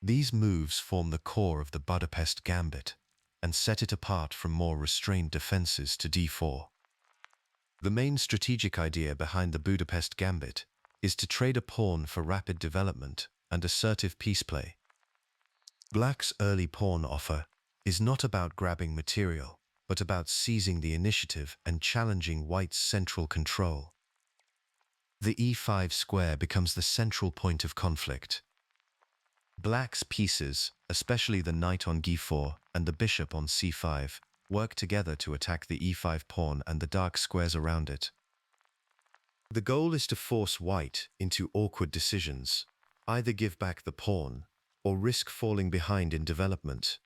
These moves form the core of the Budapest Gambit and set it apart from more restrained defenses to d4. The main strategic idea behind the Budapest Gambit is to trade a pawn for rapid development and assertive piece play. Black's early pawn offer is not about grabbing material, but about seizing the initiative and challenging white's central control. The e5 square becomes the central point of conflict. Black's pieces, especially the knight on g4 and the bishop on c5, work together to attack the e5 pawn and the dark squares around it. The goal is to force white into awkward decisions, either give back the pawn or risk falling behind in development.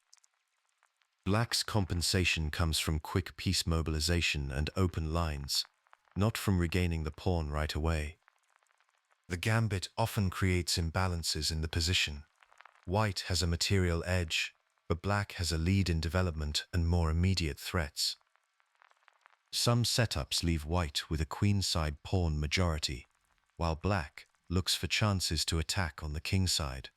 Black's compensation comes from quick piece mobilization and open lines, not from regaining the pawn right away. The gambit often creates imbalances in the position. White has a material edge, but black has a lead in development and more immediate threats. Some setups leave white with a queenside pawn majority, while black looks for chances to attack on the kingside.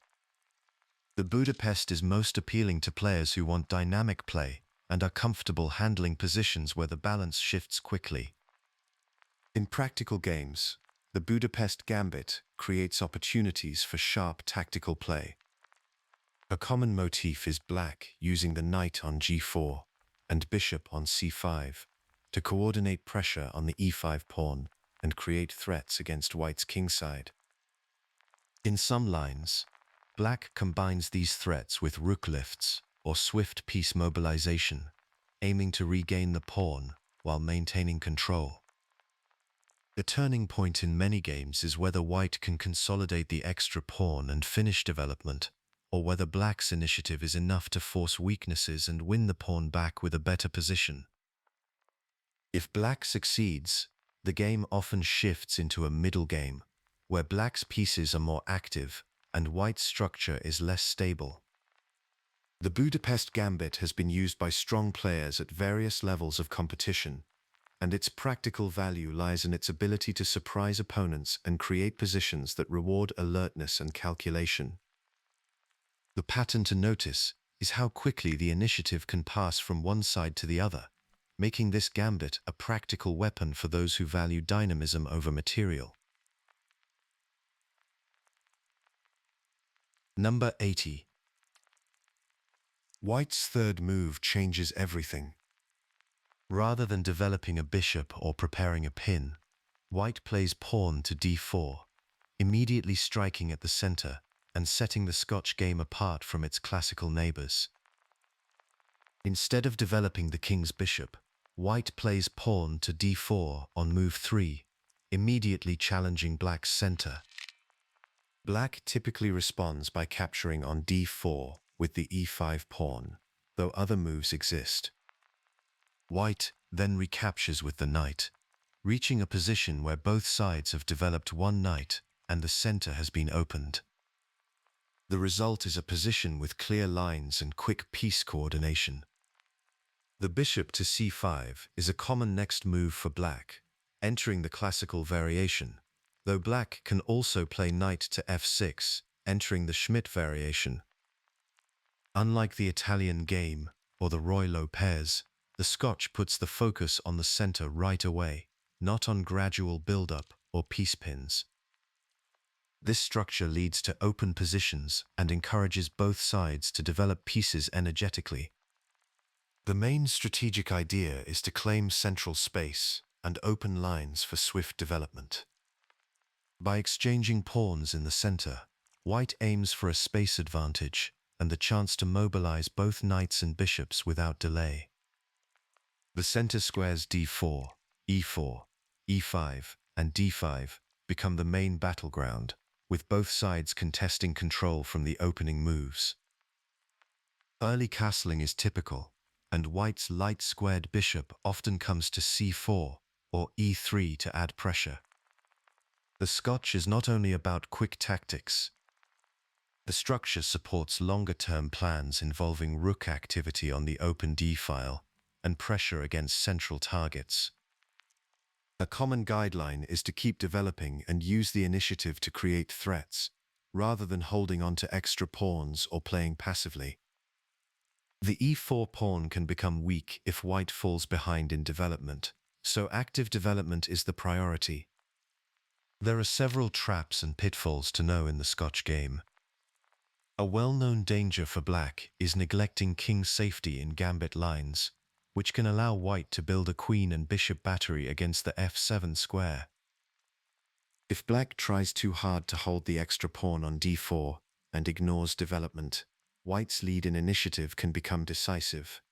The Budapest is most appealing to players who want dynamic play and are comfortable handling positions where the balance shifts quickly. In practical games, the Budapest Gambit creates opportunities for sharp tactical play. A common motif is black using the knight on g4 and bishop on c5 to coordinate pressure on the e5 pawn and create threats against white's kingside. In some lines, black combines these threats with rook lifts or swift piece mobilization, aiming to regain the pawn while maintaining control. The turning point in many games is whether white can consolidate the extra pawn and finish development, or whether black's initiative is enough to force weaknesses and win the pawn back with a better position. If black succeeds, the game often shifts into a middle game, where black's pieces are more active and white's structure is less stable. The Budapest Gambit has been used by strong players at various levels of competition, and its practical value lies in its ability to surprise opponents and create positions that reward alertness and calculation. The pattern to notice is how quickly the initiative can pass from one side to the other, making this gambit a practical weapon for those who value dynamism over material. Number 80. White's third move changes everything. Rather than developing a bishop or preparing a pin, White plays pawn to d4, immediately striking at the center and setting the Scotch game apart from its classical neighbors. Instead of developing the king's bishop, White plays pawn to d4 on move 3, immediately challenging Black's center. Black typically responds by capturing on d4 with the e5 pawn, though other moves exist. White then recaptures with the knight, reaching a position where both sides have developed one knight and the center has been opened. The result is a position with clear lines and quick piece coordination. The bishop to c5 is a common next move for Black, entering the classical variation, though Black can also play knight to f6, entering the Schmidt variation. Unlike the Italian game or the Ruy Lopez, the Scotch puts the focus on the center right away, not on gradual build-up or piece pins. This structure leads to open positions and encourages both sides to develop pieces energetically. The main strategic idea is to claim central space and open lines for swift development. By exchanging pawns in the center, White aims for a space advantage and the chance to mobilize both knights and bishops without delay. The center squares d4, e4, e5, and d5 become the main battleground, with both sides contesting control from the opening moves. Early castling is typical, and White's light squared bishop often comes to c4 or e3 to add pressure. The Scotch is not only about quick tactics. The structure supports longer-term plans involving rook activity on the open d-file and pressure against central targets. A common guideline is to keep developing and use the initiative to create threats, rather than holding on to extra pawns or playing passively. The e4 pawn can become weak if White falls behind in development, so active development is the priority. There are several traps and pitfalls to know in the Scotch game. A well-known danger for Black is neglecting king safety in gambit lines, which can allow White to build a queen and bishop battery against the f7 square. If Black tries too hard to hold the extra pawn on d4 and ignores development, White's lead in initiative can become decisive.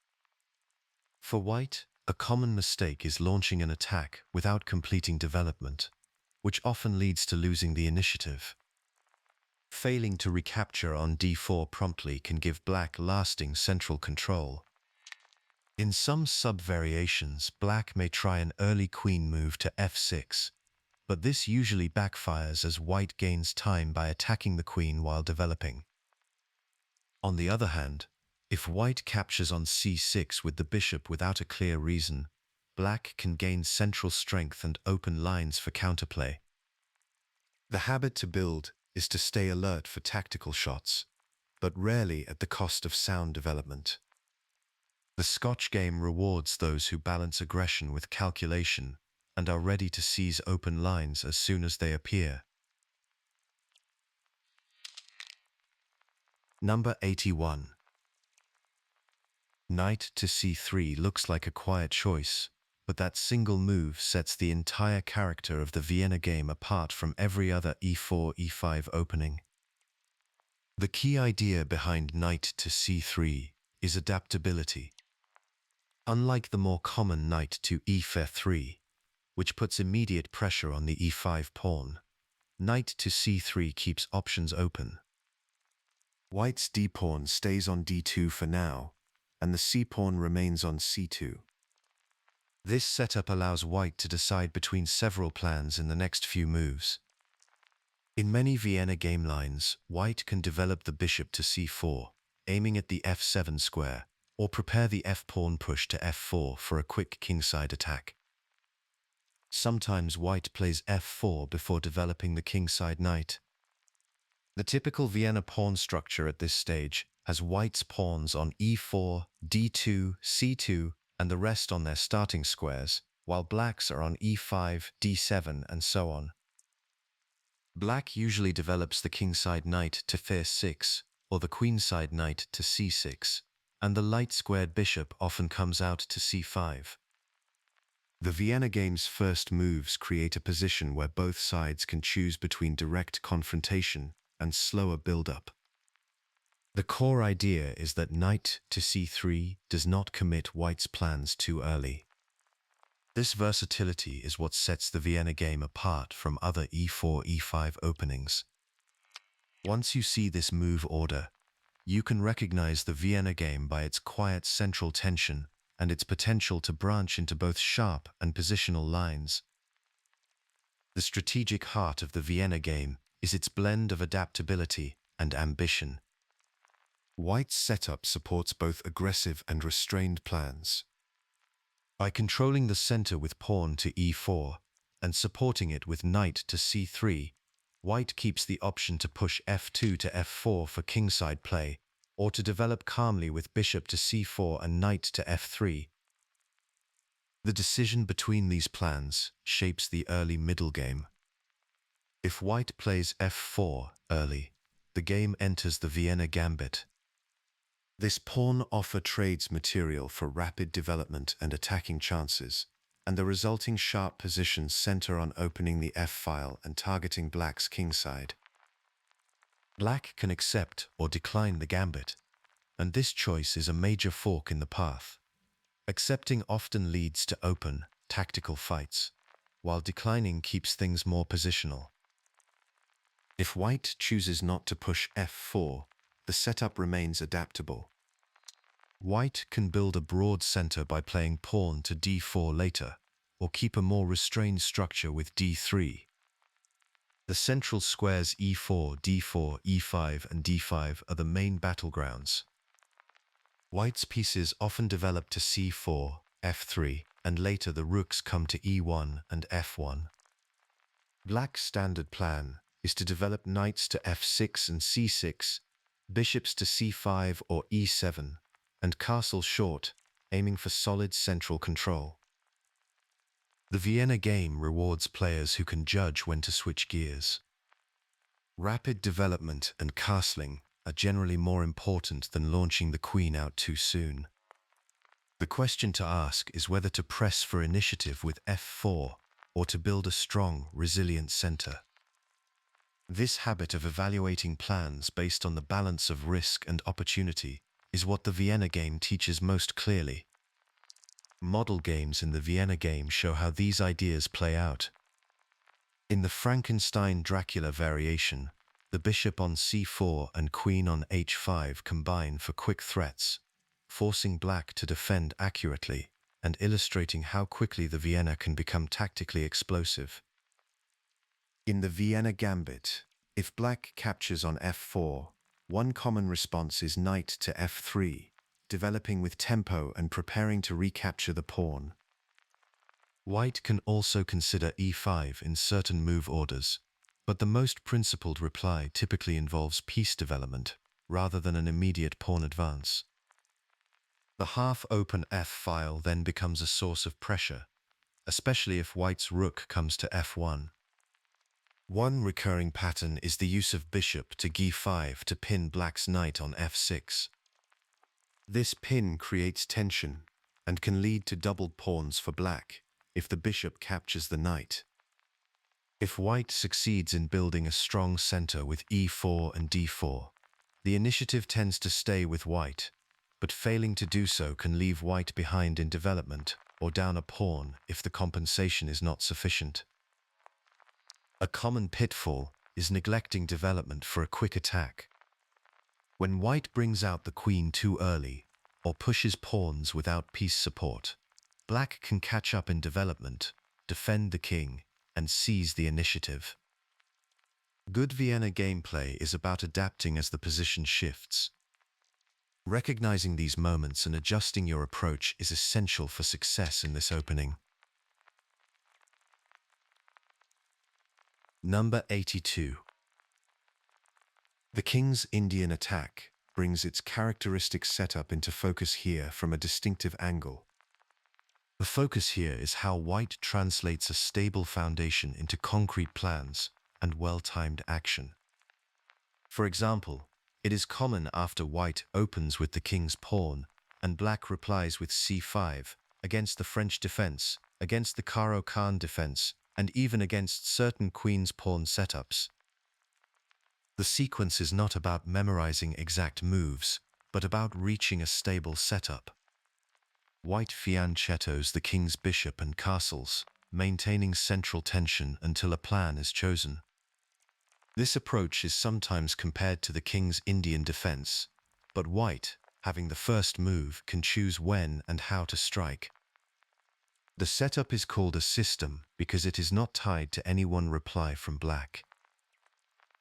For White, a common mistake is launching an attack without completing development, which often leads to losing the initiative. Failing to recapture on d4 promptly can give Black lasting central control. In some sub-variations, Black may try an early queen move to f6, but this usually backfires as White gains time by attacking the queen while developing. On the other hand, if White captures on c6 with the bishop without a clear reason, Black can gain central strength and open lines for counterplay. The habit to build is to stay alert for tactical shots, but rarely at the cost of sound development. The Scotch game rewards those who balance aggression with calculation and are ready to seize open lines as soon as they appear. Number 81. Knight to c3 looks like a quiet choice, but that single move sets the entire character of the Vienna game apart from every other e4-e5 opening. The key idea behind knight to c3 is adaptability. Unlike the more common knight to e3, which puts immediate pressure on the e5 pawn, knight to c3 keeps options open. White's d-pawn stays on d2 for now, and the c-pawn remains on c2. This setup allows White to decide between several plans in the next few moves. In many Vienna game lines, White can develop the bishop to c4, aiming at the f7 square, or prepare the f-pawn push to f4 for a quick kingside attack. Sometimes White plays f4 before developing the kingside knight. The typical Vienna pawn structure at this stage has white's pawns on e4, d2, c2, and the rest on their starting squares, while black's are on e5, d7, and so on. Black usually develops the kingside knight to f6, or the queenside knight to c6, and the light-squared bishop often comes out to c5. The Vienna game's first moves create a position where both sides can choose between direct confrontation and slower build-up. The core idea is that knight to c3 does not commit white's plans too early. This versatility is what sets the Vienna game apart from other e4-e5 openings. Once you see this move order, you can recognize the Vienna game by its quiet central tension and its potential to branch into both sharp and positional lines. The strategic heart of the Vienna game is its blend of adaptability and ambition. White's setup supports both aggressive and restrained plans. By controlling the center with pawn to e4 and supporting it with knight to c3, white keeps the option to push f2 to f4 for kingside play, or to develop calmly with bishop to c4 and knight to f3. The decision between these plans shapes the early middle game. If white plays f4 early, the game enters the Vienna Gambit. This pawn offer trades material for rapid development and attacking chances, and the resulting sharp positions center on opening the f-file and targeting black's kingside. Black can accept or decline the gambit, and this choice is a major fork in the path. Accepting often leads to open, tactical fights, while declining keeps things more positional. If white chooses not to push f4, the setup remains adaptable. White can build a broad center by playing pawn to d4 later, or keep a more restrained structure with d3. The central squares e4, d4, e5, and d5 are the main battlegrounds. White's pieces often develop to c4, f3, and later the rooks come to e1 and f1. Black's standard plan is to develop knights to f6 and c6, bishops to c5 or e7, and castle short, aiming for solid central control. The Vienna game rewards players who can judge when to switch gears. Rapid development and castling are generally more important than launching the queen out too soon. The question to ask is whether to press for initiative with f4 or to build a strong, resilient center. This habit of evaluating plans based on the balance of risk and opportunity is what the Vienna game teaches most clearly. Model games in the Vienna game show how these ideas play out. In the Frankenstein-Dracula variation, the bishop on c4 and queen on h5 combine for quick threats, forcing black to defend accurately and illustrating how quickly the Vienna can become tactically explosive. In the Vienna Gambit, if black captures on f4, one common response is knight to f3, developing with tempo and preparing to recapture the pawn. White can also consider e5 in certain move orders, but the most principled reply typically involves piece development rather than an immediate pawn advance. The half-open f-file then becomes a source of pressure, especially if white's rook comes to f1. One recurring pattern is the use of bishop to g5 to pin black's knight on f6. This pin creates tension and can lead to doubled pawns for black if the bishop captures the knight. If white succeeds in building a strong center with e4 and d4, the initiative tends to stay with white, but failing to do so can leave white behind in development or down a pawn if the compensation is not sufficient. A common pitfall is neglecting development for a quick attack. When white brings out the queen too early or pushes pawns without piece support, black can catch up in development, defend the king, and seize the initiative. Good Vienna gameplay is about adapting as the position shifts. Recognizing these moments and adjusting your approach is essential for success in this opening. Number 82. The King's Indian Attack brings its characteristic setup into focus here from a distinctive angle. The focus here is how white translates a stable foundation into concrete plans and well-timed action. For example, it is common after white opens with the king's pawn and black replies with c5 against the French defense, against the Caro-Kann defense, and even against certain queen's pawn setups. The sequence is not about memorizing exact moves, but about reaching a stable setup. White fianchettos the king's bishop and castles, maintaining central tension until a plan is chosen. This approach is sometimes compared to the king's Indian defense, but white, having the first move, can choose when and how to strike. The setup is called a system because it is not tied to any one reply from black.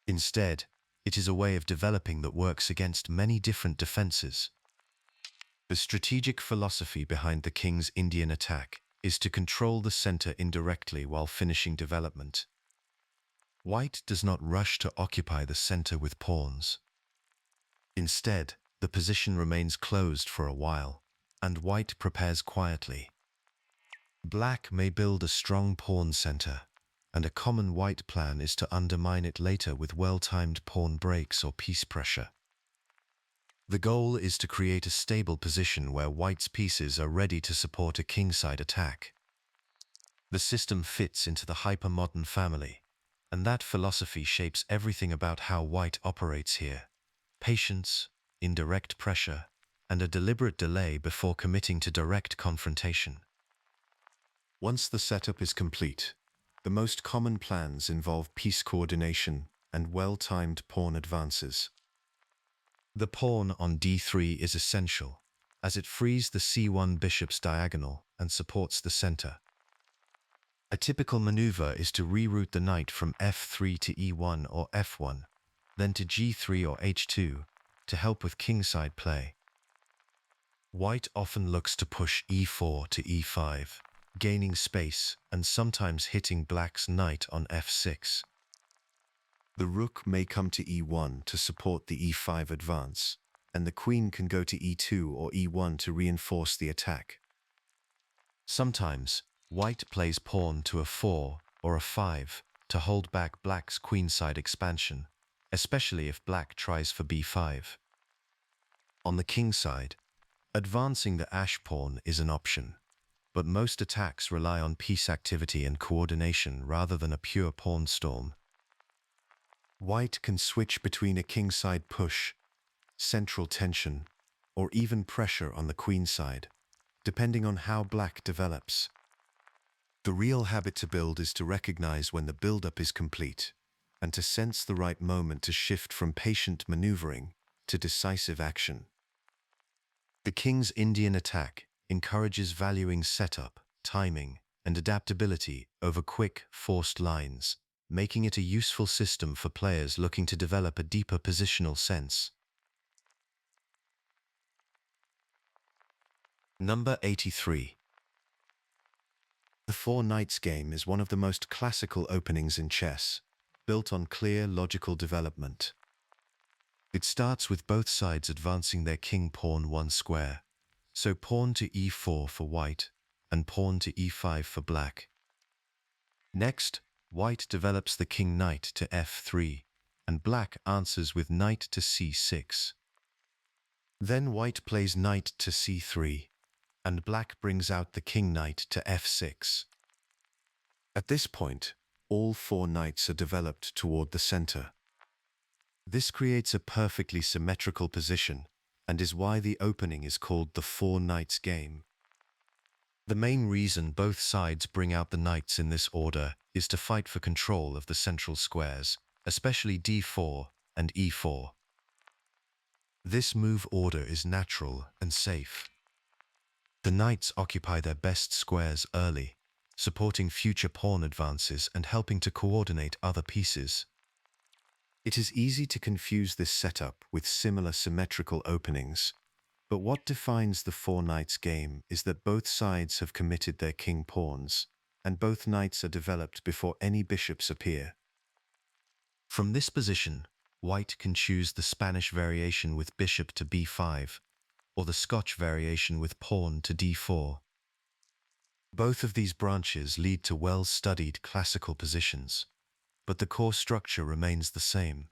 Instead, it is a way of developing that works against many different defenses. The strategic philosophy behind the king's Indian attack is to control the center indirectly while finishing development. White does not rush to occupy the center with pawns. Instead, the position remains closed for a while, and white prepares quietly. Black may build a strong pawn center, and a common white plan is to undermine it later with well-timed pawn breaks or piece pressure. The goal is to create a stable position where white's pieces are ready to support a kingside attack. The system fits into the hyper-modern family, and that philosophy shapes everything about how white operates here: patience, indirect pressure, and a deliberate delay before committing to direct confrontation. Once the setup is complete, the most common plans involve piece coordination and well-timed pawn advances. The pawn on d3 is essential, as it frees the c1 bishop's diagonal and supports the center. A typical maneuver is to reroute the knight from f3 to e1 or f1, then to g3 or h2, to help with kingside play. White often looks to push e4 to e5, gaining space and sometimes hitting black's knight on f6. The rook may come to e1 to support the e5 advance, and the queen can go to e2 or e1 to reinforce the attack. Sometimes, white plays pawn to a 4 or a 5 to hold back black's queenside expansion, especially if black tries for b5. On the king side, advancing the ash pawn is an option, but most attacks rely on piece activity and coordination rather than a pure pawn storm. White can switch between a kingside push, central tension, or even pressure on the queen side, depending on how black develops. The real habit to build is to recognize when the build-up is complete, and to sense the right moment to shift from patient maneuvering to decisive action. The king's Indian attack encourages valuing setup, timing, and adaptability over quick, forced lines, making it a useful system for players looking to develop a deeper positional sense. Number 83. The Four Knights game is one of the most classical openings in chess, built on clear logical development. It starts with both sides advancing their king-pawn one square, so pawn to e4 for white, and pawn to e5 for black. Next, white develops the king-knight to f3, and black answers with knight to c6. Then white plays knight to c3, and black brings out the king-knight to f6. At this point, all four knights are developed toward the center. This creates a perfectly symmetrical position, and is why the opening is called the Four Knights game. The main reason both sides bring out the knights in this order is to fight for control of the central squares, especially d4 and e4. This move order is natural and safe. The knights occupy their best squares early, supporting future pawn advances and helping to coordinate other pieces. It is easy to confuse this setup with similar symmetrical openings, but what defines the Four Knights game is that both sides have committed their king pawns, and both knights are developed before any bishops appear. From this position, White can choose the Spanish variation with bishop to b5, or the Scotch variation with pawn to d4. Both of these branches lead to well-studied classical positions, but the core structure remains the same.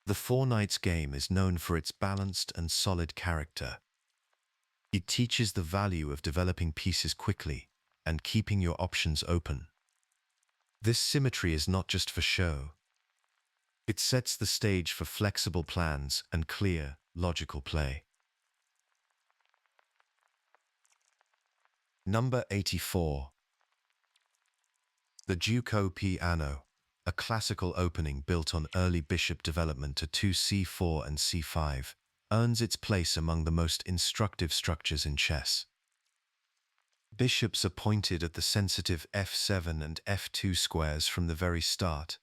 The Four Knights game is known for its balanced and solid character. It teaches the value of developing pieces quickly and keeping your options open. This symmetry is not just for show. It sets the stage for flexible plans and clear, logical play. Number 84. The Giuoco Piano, a classical opening built on early bishop development to 2c4 and c5, earns its place among the most instructive structures in chess. Bishops are pointed at the sensitive f7 and f2 squares from the very start.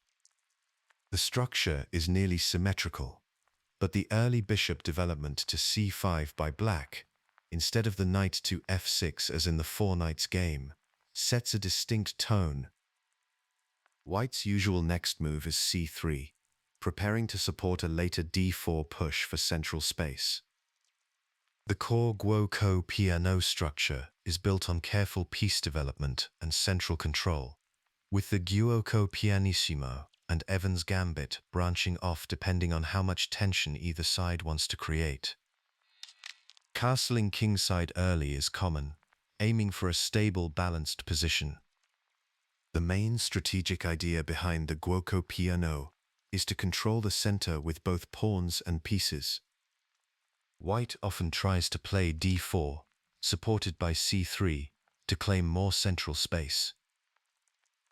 The structure is nearly symmetrical, but the early bishop development to c5 by black, instead of the knight to f6 as in the Four Knights game, sets a distinct tone. White's usual next move is c3, preparing to support a later d4 push for central space. The core Giuoco Piano structure is built on careful piece development and central control, with the Giuoco Pianissimo and Evans Gambit branching off depending on how much tension either side wants to create. Castling kingside early is common, aiming for a stable, balanced position. The main strategic idea behind the Giuoco Piano is to control the center with both pawns and pieces. White often tries to play d4, supported by c3, to claim more central space.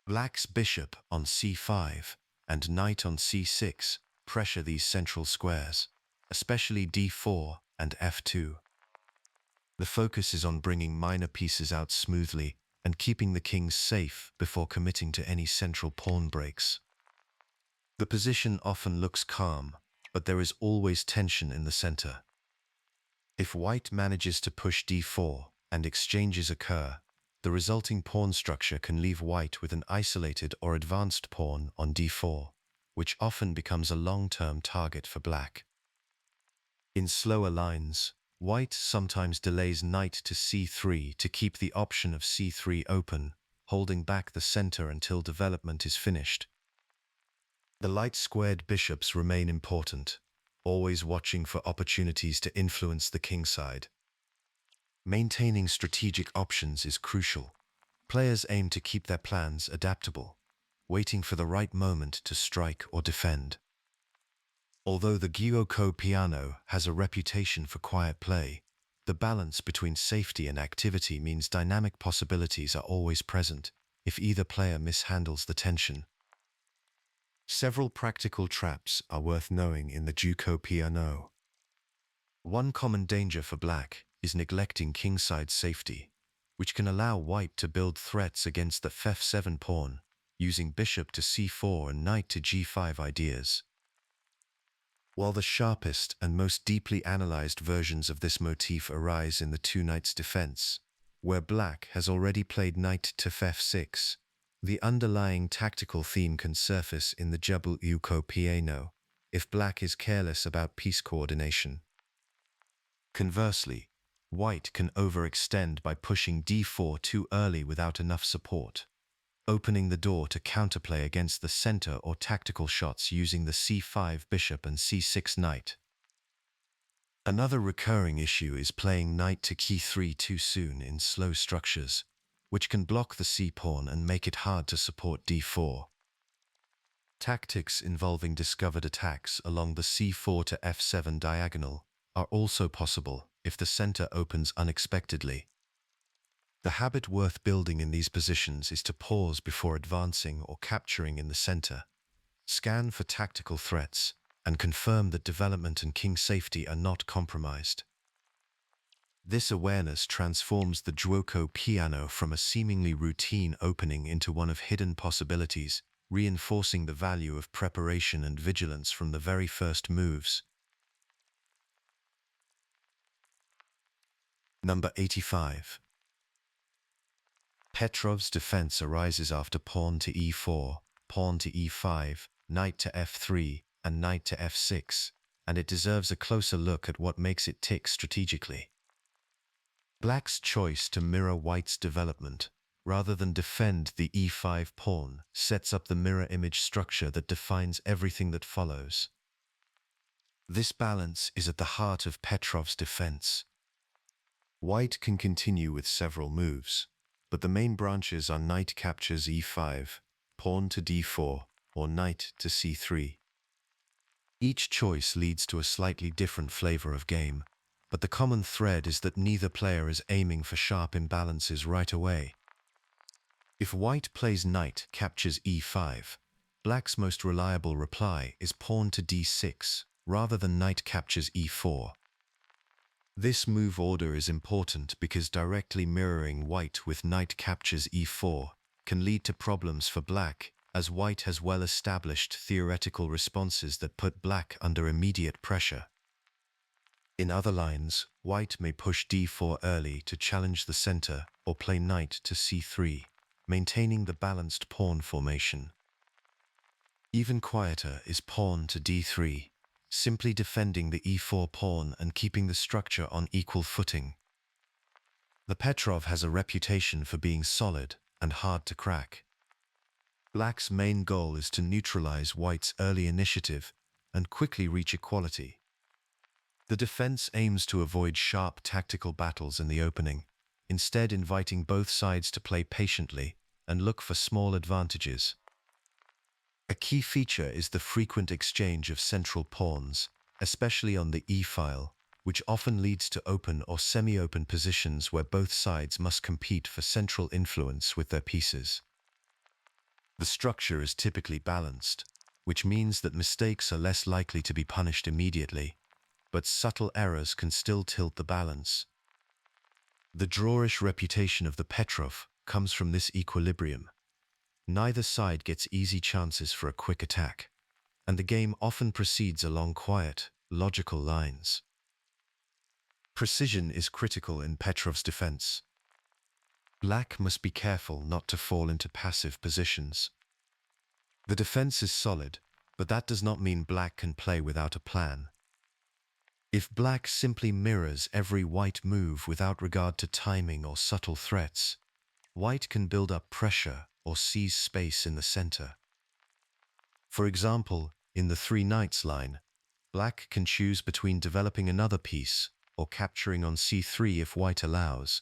Black's bishop on c5 and knight on c6 pressure these central squares, especially d4 and f2. The focus is on bringing minor pieces out smoothly and keeping the kings safe before committing to any central pawn breaks. The position often looks calm, but there is always tension in the center. If white manages to push d4 and exchanges occur, the resulting pawn structure can leave white with an isolated or advanced pawn on d4, which often becomes a long-term target for black. In slower lines, white sometimes delays knight to c3 to keep the option of c3 open, holding back the center until development is finished. The light-squared bishops remain important, always watching for opportunities to influence the kingside. Maintaining strategic options is crucial. Players aim to keep their plans adaptable, waiting for the right moment to strike or defend. Although the Giuoco Piano has a reputation for quiet play, the balance between safety and activity means dynamic possibilities are always present if either player mishandles the tension. Several practical traps are worth knowing in the Giuoco Piano. One common danger for black is neglecting kingside safety, which can allow white to build threats against the f7 pawn, using bishop to c4 and knight to g5 ideas. While the sharpest and most deeply analyzed versions of this motif arise in the Two Knights defense, where black has already played knight to f6, the underlying tactical theme can surface in the Giuoco Piano if black is careless about piece coordination. Conversely, white can overextend by pushing d4 too early without enough support, opening the door to counterplay against the center or tactical shots using the c5 bishop and c6 knight. Another recurring issue is playing knight to e3 too soon in slow structures, which can block the c-pawn and make it hard to support d4. Tactics involving discovered attacks along the c4 to f7 diagonal are also possible if the center opens unexpectedly. The habit worth building in these positions is to pause before advancing or capturing in the center, scan for tactical threats, and confirm that development and king safety are not compromised. This awareness transforms the Giuoco Piano from a seemingly routine opening into one of hidden possibilities, reinforcing the value of preparation and vigilance from the very first moves. Number 85. Petrov's defense arises after pawn to e4, pawn to e5, knight to f3, and knight to f6, and it deserves a closer look at what makes it tick strategically. Black's choice to mirror white's development, rather than defend the e5 pawn, sets up the mirror image structure that defines everything that follows. This balance is at the heart of Petrov's defense. White can continue with several moves, but the main branches are knight captures e5, pawn to d4, or knight to c3. Each choice leads to a slightly different flavor of game, but the common thread is that neither player is aiming for sharp imbalances right away. If white plays knight captures e5, black's most reliable reply is pawn to d6, rather than knight captures e4. This move order is important because directly mirroring white with knight captures e4 can lead to problems for black, as white has well-established theoretical responses that put black under immediate pressure. In other lines, white may push d4 early to challenge the center or play knight to c3, maintaining the balanced pawn formation. Even quieter is pawn to d3, simply defending the e4 pawn and keeping the structure on equal footing. The Petrov has a reputation for being solid and hard to crack. Black's main goal is to neutralize white's early initiative and quickly reach equality. The defense aims to avoid sharp tactical battles in the opening, instead inviting both sides to play patiently and look for small advantages. A key feature is the frequent exchange of central pawns, especially on the e-file, which often leads to open or semi-open positions where both sides must compete for central influence with their pieces. The structure is typically balanced, which means that mistakes are less likely to be punished immediately, but subtle errors can still tilt the balance. The drawish reputation of the Petrov comes from this equilibrium. Neither side gets easy chances for a quick attack, and the game often proceeds along quiet, logical lines. Precision is critical in Petrov's defense. Black must be careful not to fall into passive positions. The defense is solid, but that does not mean black can play without a plan. If black simply mirrors every white move without regard to timing or subtle threats, white can build up pressure or seize space in the center. For example, in the three knights line, black can choose between developing another piece or capturing on c3 if white allows.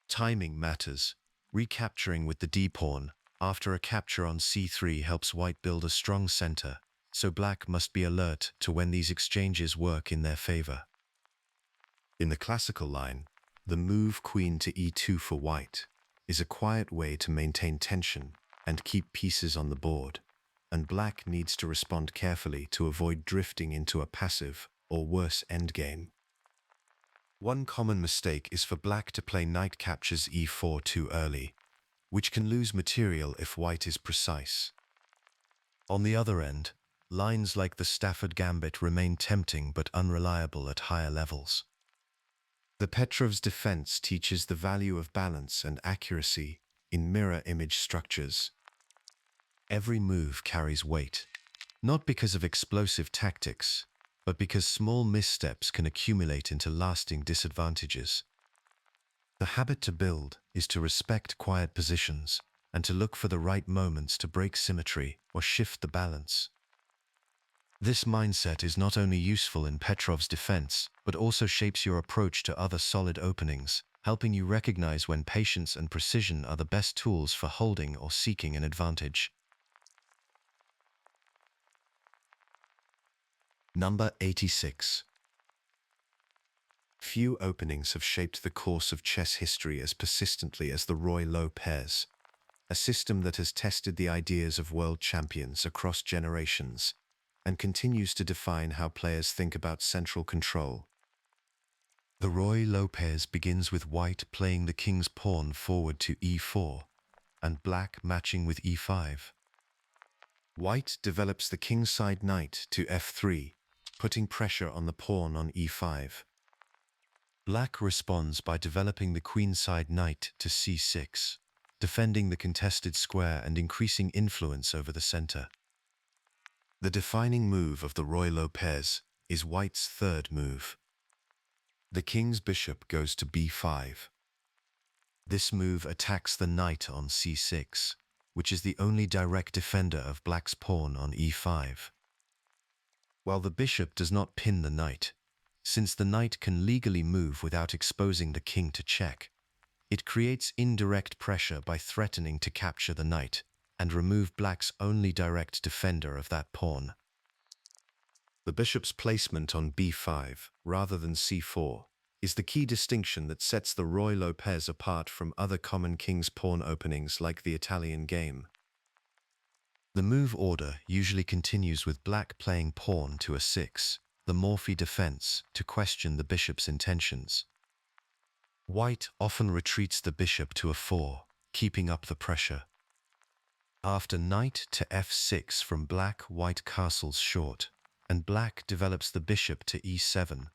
Timing matters. Recapturing with the d-pawn after a capture on c3 helps white build a strong center, so black must be alert to when these exchanges work in their favor. In the classical line, the move queen to e2 for white is a quiet way to maintain tension and keep pieces on the board, and black needs to respond carefully to avoid drifting into a passive or worse endgame. One common mistake is for black to play knight captures e4 too early, which can lose material if white is precise. On the other end, lines like the Stafford Gambit remain tempting but unreliable at higher levels. The Petrov's defense teaches the value of balance and accuracy in mirror image structures. Every move carries weight, not because of explosive tactics, but because small missteps can accumulate into lasting disadvantages. The habit to build is to respect quiet positions and to look for the right moments to break symmetry or shift the balance. This mindset is not only useful in Petrov's defense, but also shapes your approach to other solid openings, helping you recognize when patience and precision are the best tools for holding or seeking an advantage. Number 86. Few openings have shaped the course of chess history as persistently as the Ruy Lopez, a system that has tested the ideas of world champions across generations and continues to define how players think about central control. The Ruy Lopez begins with white playing the king's pawn forward to e4, and black matching with e5. White develops the kingside knight to f3, putting pressure on the pawn on e5. Black responds by developing the queenside knight to c6, defending the contested square and increasing influence over the center. The defining move of the Ruy Lopez is white's third move. The king's bishop goes to b5. This move attacks the knight on c6, which is the only direct defender of black's pawn on e5. While the bishop does not pin the knight, since the knight can legally move without exposing the king to check, it creates indirect pressure by threatening to capture the knight and remove black's only direct defender of that pawn. The bishop's placement on b5 rather than c4 is the key distinction that sets the Ruy Lopez apart from other common king's pawn openings like the Italian game. The move order usually continues with black playing pawn to a6, the Morphy defense, to question the bishop's intentions. White often retreats the bishop to a4, keeping up the pressure. After knight to f6 from black, white castles short, and black develops the bishop to e7.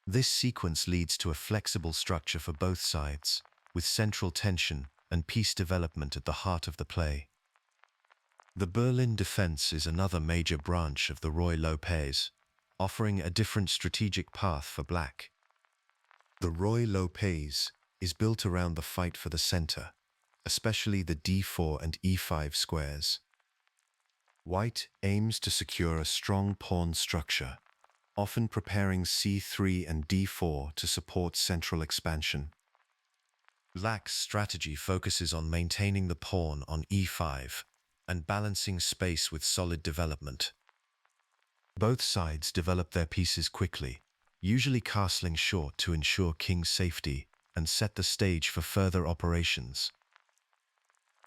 This sequence leads to a flexible structure for both sides, with central tension and piece development at the heart of the play. The Berlin defense is another major branch of the Ruy Lopez, offering a different strategic path for black. The Ruy Lopez is built around the fight for the center, especially the d4 and e5 squares. White aims to secure a strong pawn structure, often preparing c3 and d4 to support central expansion. Black's strategy focuses on maintaining the pawn on e5 and balancing space with solid development. Both sides develop their pieces quickly, usually castling short to ensure king's safety and set the stage for further operations.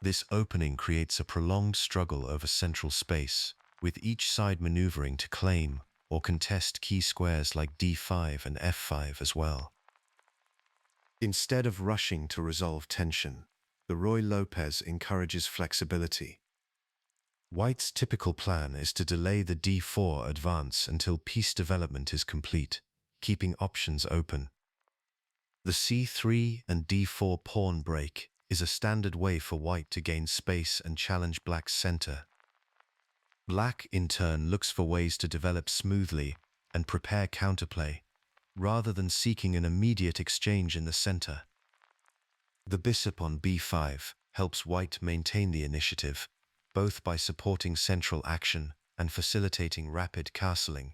This opening creates a prolonged struggle over central space, with each side maneuvering to claim or contest key squares like d5 and f5 as well. Instead of rushing to resolve tension, the Ruy Lopez encourages flexibility. White's typical plan is to delay the d4 advance until piece development is complete, keeping options open. The c3 and d4 pawn break is a standard way for white to gain space and challenge black's center. Black, in turn, looks for ways to develop smoothly and prepare counterplay, rather than seeking an immediate exchange in the center. The bishop on b5 helps white maintain the initiative, both by supporting central action and facilitating rapid castling.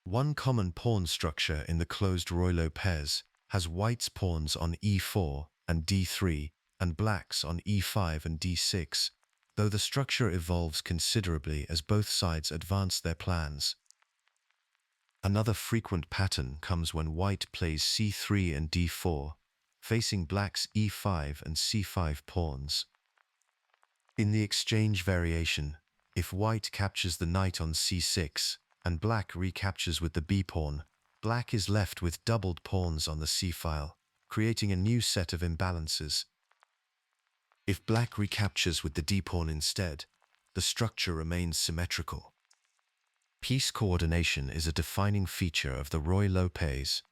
One common pawn structure in the closed Ruy Lopez has white's pawns on e4 and d3 and black's on e5 and d6, though the structure evolves considerably as both sides advance their plans. Another frequent pattern comes when white plays c3 and d4, facing black's e5 and c5 pawns. In the exchange variation, if white captures the knight on c6 and black recaptures with the b-pawn, black is left with doubled pawns on the c-file, creating a new set of imbalances. If black recaptures with the d-pawn instead, the structure remains symmetrical. Piece coordination is a defining feature of the Ruy Lopez.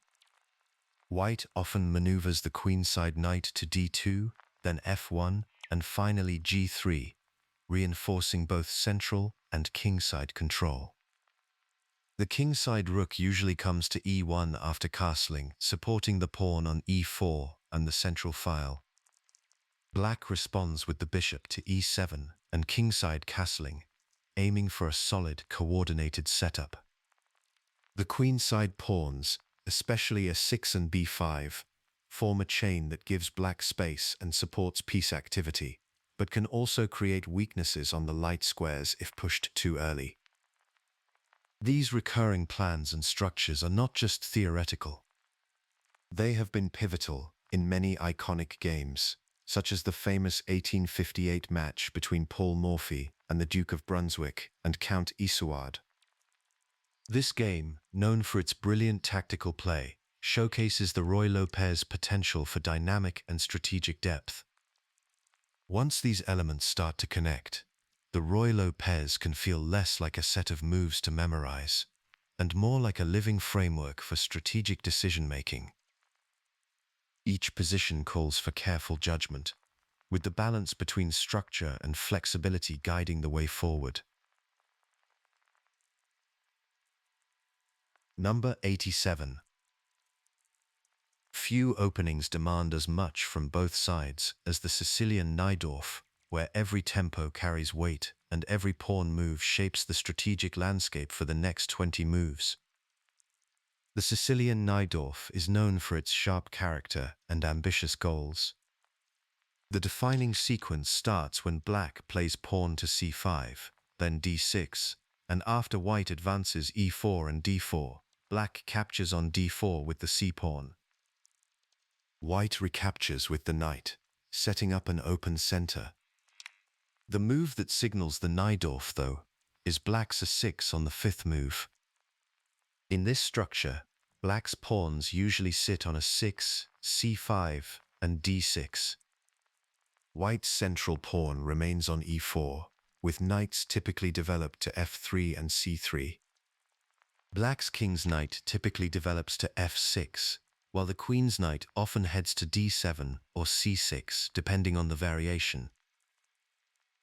White often maneuvers the queenside knight to d2, then f1, and finally g3, reinforcing both central and kingside control. The kingside rook usually comes to e1 after castling, supporting the pawn on e4 and the central file. Black responds with the bishop to e7 and kingside castling, aiming for a solid, coordinated setup. The queenside pawns, especially a6 and b5, form a chain that gives black space and supports piece activity, but can also create weaknesses on the light squares if pushed too early. These recurring plans and structures are not just theoretical. They have been pivotal in many iconic games, such as the famous 1858 match between Paul Morphy and the Duke of Brunswick and Count Isouard. This game, known for its brilliant tactical play, showcases the Ruy Lopez potential for dynamic and strategic depth. Once these elements start to connect, the Ruy Lopez can feel less like a set of moves to memorize, and more like a living framework for strategic decision-making. Each position calls for careful judgment, with the balance between structure and flexibility guiding the way forward. Number 87. Few openings demand as much from both sides as the Sicilian Najdorf, where every tempo carries weight and every pawn move shapes the strategic landscape for the next 20 moves. The Sicilian Najdorf is known for its sharp character and ambitious goals. The defining sequence starts when black plays pawn to c5, then d6, and after white advances e4 and d4, black captures on d4 with the c-pawn. White recaptures with the knight, setting up an open center. The move that signals the Najdorf, though, is black's a6 on the fifth move. In this structure, black's pawns usually sit on a6, c5, and d6. White's central pawn remains on e4, with knights typically developed to f3 and c3. Black's king's knight typically develops to f6, while the queen's knight often heads to d7 or c6, depending on the variation.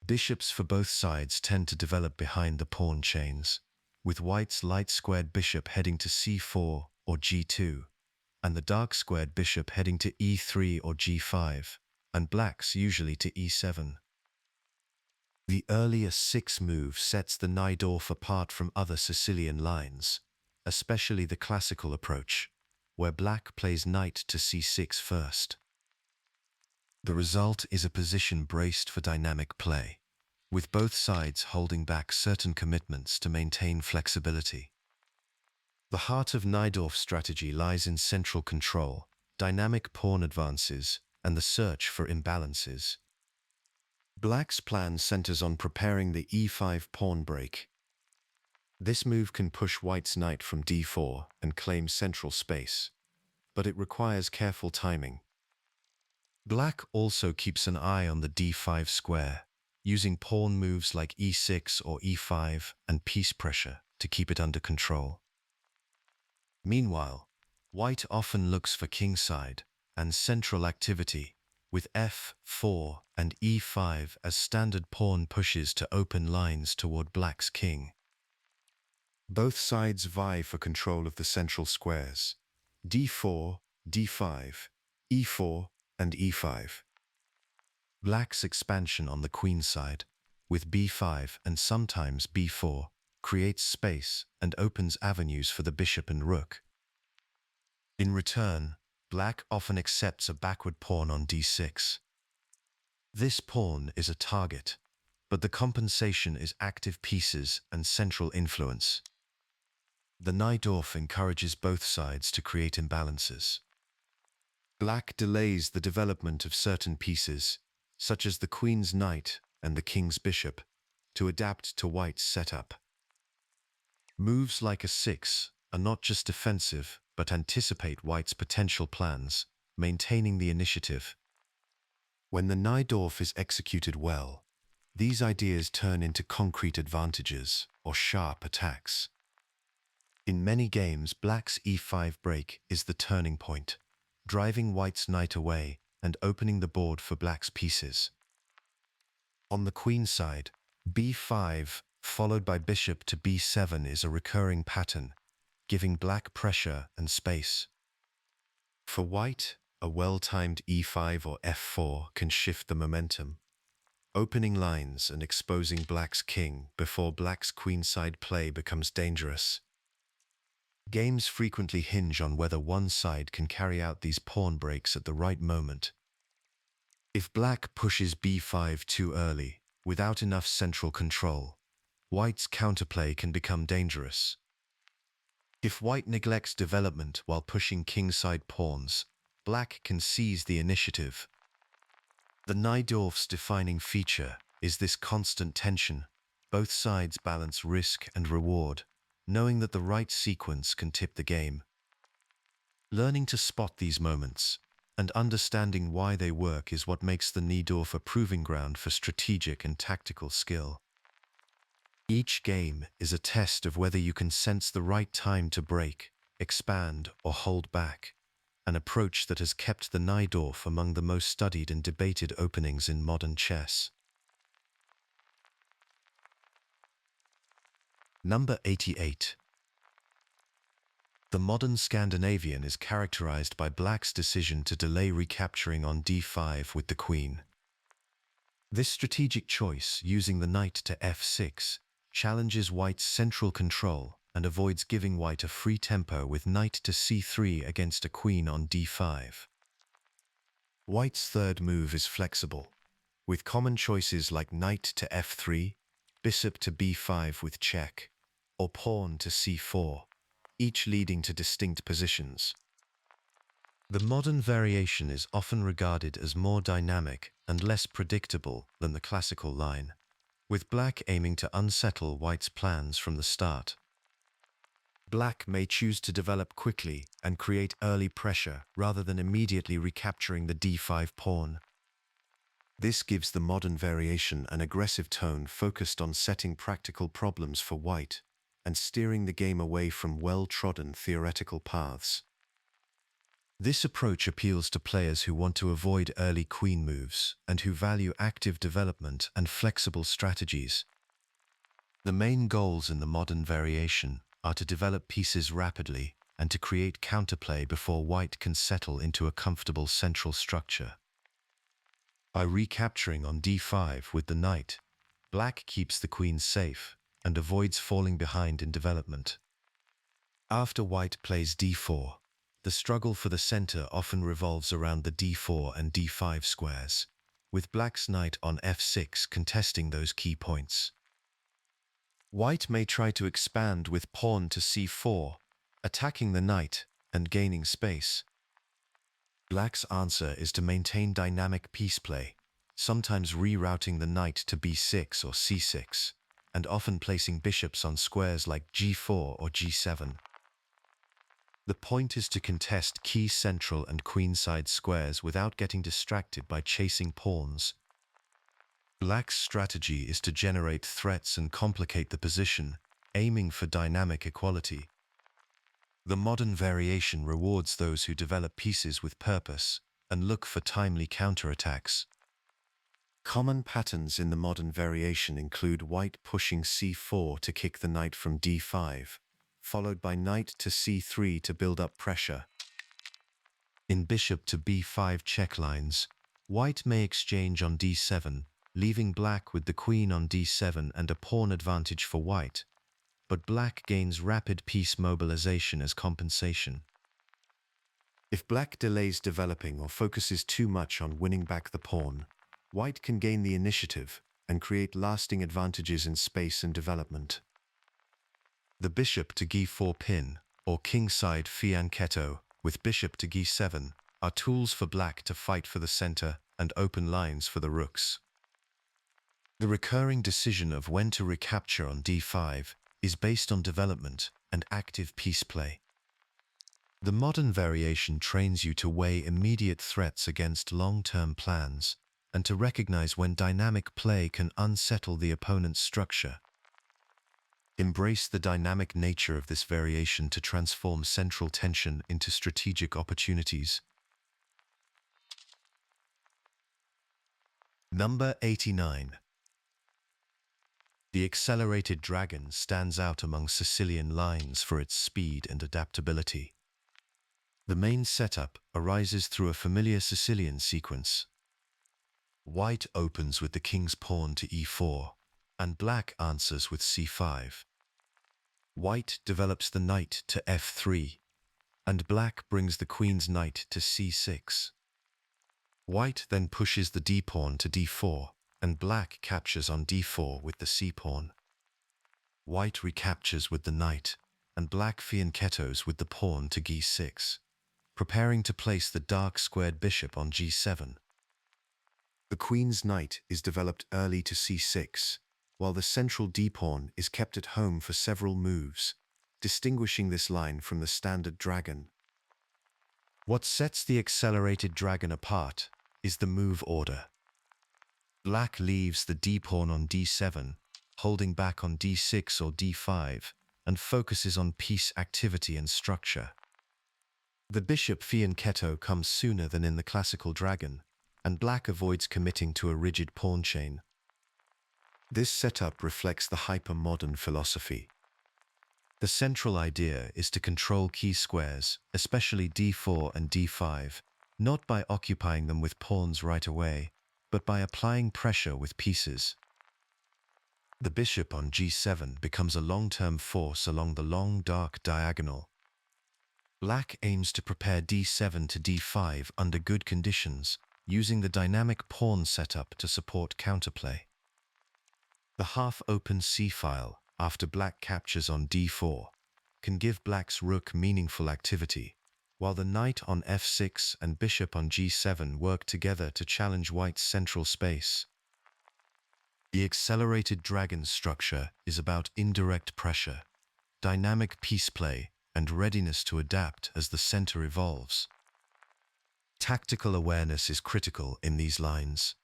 Bishops for both sides tend to develop behind the pawn chains, with white's light-squared bishop heading to c4 or g2, and the dark-squared bishop heading to e3 or g5, and black's usually to e7. The earlier 6 move sets the Najdorf apart from other Sicilian lines, especially the classical approach, where black plays knight to c6 first. The result is a position braced for dynamic play, with both sides holding back certain commitments to maintain flexibility. The heart of Najdorf strategy lies in central control, dynamic pawn advances, and the search for imbalances. Black's plan centers on preparing the e5 pawn break. This move can push white's knight from d4 and claim central space, but it requires careful timing. Black also keeps an eye on the d5 square, using pawn moves like e6 or e5 and piece pressure to keep it under control. Meanwhile, white often looks for kingside and central activity, with f4 and e5 as standard pawn pushes to open lines toward black's king. Both sides vie for control of the central squares: d4, d5, e4, and e5. Black's expansion on the queen side, with b5 and sometimes b4, creates space and opens avenues for the bishop and rook. In return, black often accepts a backward pawn on d6. This pawn is a target, but the compensation is active pieces and central influence. The Najdorf encourages both sides to create imbalances. Black delays the development of certain pieces, such as the queen's knight and the king's bishop, to adapt to white's setup. Moves like a6 are not just defensive, but anticipate white's potential plans, maintaining the initiative. When the Najdorf is executed well, these ideas turn into concrete advantages or sharp attacks. In many games, black's e5 break is the turning point, driving white's knight away and opening the board for black's pieces. On the queen side, b5 followed by bishop to b7 is a recurring pattern, giving black pressure and space. For white, a well-timed e5 or f4 can shift the momentum, opening lines and exposing black's king before black's queenside play becomes dangerous. Games frequently hinge on whether one side can carry out these pawn breaks at the right moment. If black pushes b5 too early, without enough central control, white's counterplay can become dangerous. If white neglects development while pushing kingside pawns, black can seize the initiative. The Najdorf's defining feature is this constant tension. Both sides balance risk and reward, knowing that the right sequence can tip the game. Learning to spot these moments and understanding why they work is what makes the Najdorf a proving ground for strategic and tactical skill. Each game is a test of whether you can sense the right time to break, expand, or hold back, an approach that has kept the Najdorf among the most studied and debated openings in modern chess. Number 88. The modern Scandinavian is characterized by black's decision to delay recapturing on d5 with the queen. This strategic choice, using the knight to f6, challenges white's central control and avoids giving white a free tempo with knight to c3 against a queen on d5. White's third move is flexible, with common choices like knight to f3, bishop to b5 with check, or pawn to c4, each leading to distinct positions. The modern variation is often regarded as more dynamic and less predictable than the classical line, with black aiming to unsettle white's plans from the start. Black may choose to develop quickly and create early pressure rather than immediately recapturing the d5 pawn. This gives the modern variation an aggressive tone focused on setting practical problems for white and steering the game away from well-trodden theoretical paths. This approach appeals to players who want to avoid early queen moves and who value active development and flexible strategies. The main goals in the modern variation are to develop pieces rapidly and to create counterplay before white can settle into a comfortable central structure. By recapturing on d5 with the knight, black keeps the queen safe and avoids falling behind in development. After white plays d4, the struggle for the center often revolves around the d4 and d5 squares, with black's knight on f6 contesting those key points. White may try to expand with pawn to c4, attacking the knight and gaining space. Black's answer is to maintain dynamic piece play, sometimes rerouting the knight to b6 or c6, and often placing bishops on squares like g4 or g7. The point is to contest key central and queenside squares without getting distracted by chasing pawns. Black's strategy is to generate threats and complicate the position, aiming for dynamic equality. The modern variation rewards those who develop pieces with purpose and look for timely counterattacks. Common patterns in the modern variation include white pushing c4 to kick the knight from d5, followed by knight to c3 to build up pressure. In bishop to b5 check lines, white may exchange on d7, leaving black with the queen on d7 and a pawn advantage for white, but black gains rapid piece mobilization as compensation. If black delays developing or focuses too much on winning back the pawn, white can gain the initiative and create lasting advantages in space and development. The bishop to g4 pin, or kingside fianchetto, with bishop to g7, are tools for black to fight for the center and open lines for the rooks. The recurring decision of when to recapture on d5 is based on development and active piece play. The modern variation trains you to weigh immediate threats against long-term plans and to recognize when dynamic play can unsettle the opponent's structure. Embrace the dynamic nature of this variation to transform central tension into strategic opportunities. Number 89. The accelerated dragon stands out among Sicilian lines for its speed and adaptability. The main setup arises through a familiar Sicilian sequence. White opens with the king's pawn to e4, and black answers with c5. White develops the knight to f3, and black brings the queen's knight to c6. White then pushes the d-pawn to d4, and black captures on d4 with the c-pawn. White recaptures with the knight, and black fianchettos with the pawn to g6, preparing to place the dark squared bishop on g7. The queen's knight is developed early to c6, while the central d-pawn is kept at home for several moves, distinguishing this line from the standard dragon. What sets the accelerated dragon apart is the move order. Black leaves the d-pawn on d7, holding back on d6 or d5, and focuses on piece activity and structure. The bishop fianchetto comes sooner than in the classical dragon, and black avoids committing to a rigid pawn chain. This setup reflects the hyper-modern philosophy. The central idea is to control key squares, especially d4 and d5, not by occupying them with pawns right away, but by applying pressure with pieces. The bishop on g7 becomes a long-term force along the long dark diagonal. Black aims to prepare d7 to d5 under good conditions, using the dynamic pawn setup to support counterplay. The half-open c-file, after black captures on d4, can give black's rook meaningful activity, while the knight on f6 and bishop on g7 work together to challenge white's central space. The accelerated dragon structure is about indirect pressure, dynamic piece play, and readiness to adapt as the center evolves. Tactical awareness is critical in these lines.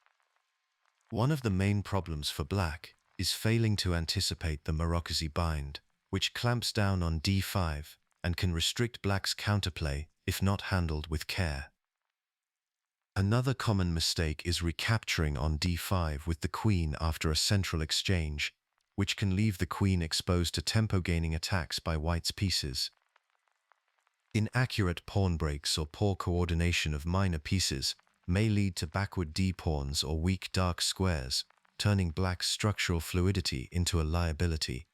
One of the main problems for black is failing to anticipate the Marocasi bind, which clamps down on d5 and can restrict black's counterplay if not handled with care. Another common mistake is recapturing on d5 with the queen after a central exchange, which can leave the queen exposed to tempo-gaining attacks by white's pieces. Inaccurate pawn breaks or poor coordination of minor pieces may lead to backward d-pawns or weak dark squares, turning black's structural fluidity into a liability.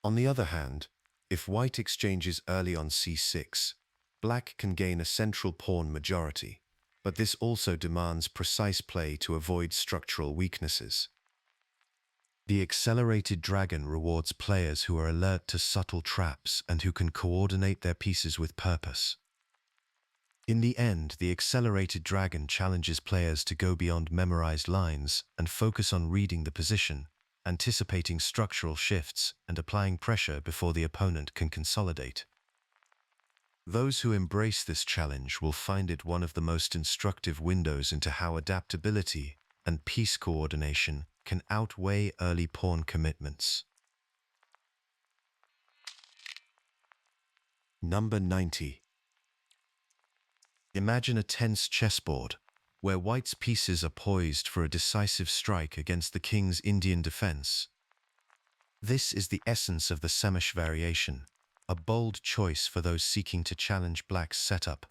On the other hand, if white exchanges early on c6, black can gain a central pawn majority, but this also demands precise play to avoid structural weaknesses. The accelerated dragon rewards players who are alert to subtle traps and who can coordinate their pieces with purpose. In the end, the accelerated dragon challenges players to go beyond memorized lines and focus on reading the position, anticipating structural shifts, and applying pressure before the opponent can consolidate. Those who embrace this challenge will find it one of the most instructive windows into how adaptability and piece coordination can outweigh early pawn commitments. Number 90. Imagine a tense chessboard, where white's pieces are poised for a decisive strike against the king's Indian defense. This is the essence of the Semish variation, a bold choice for those seeking to challenge black's setup.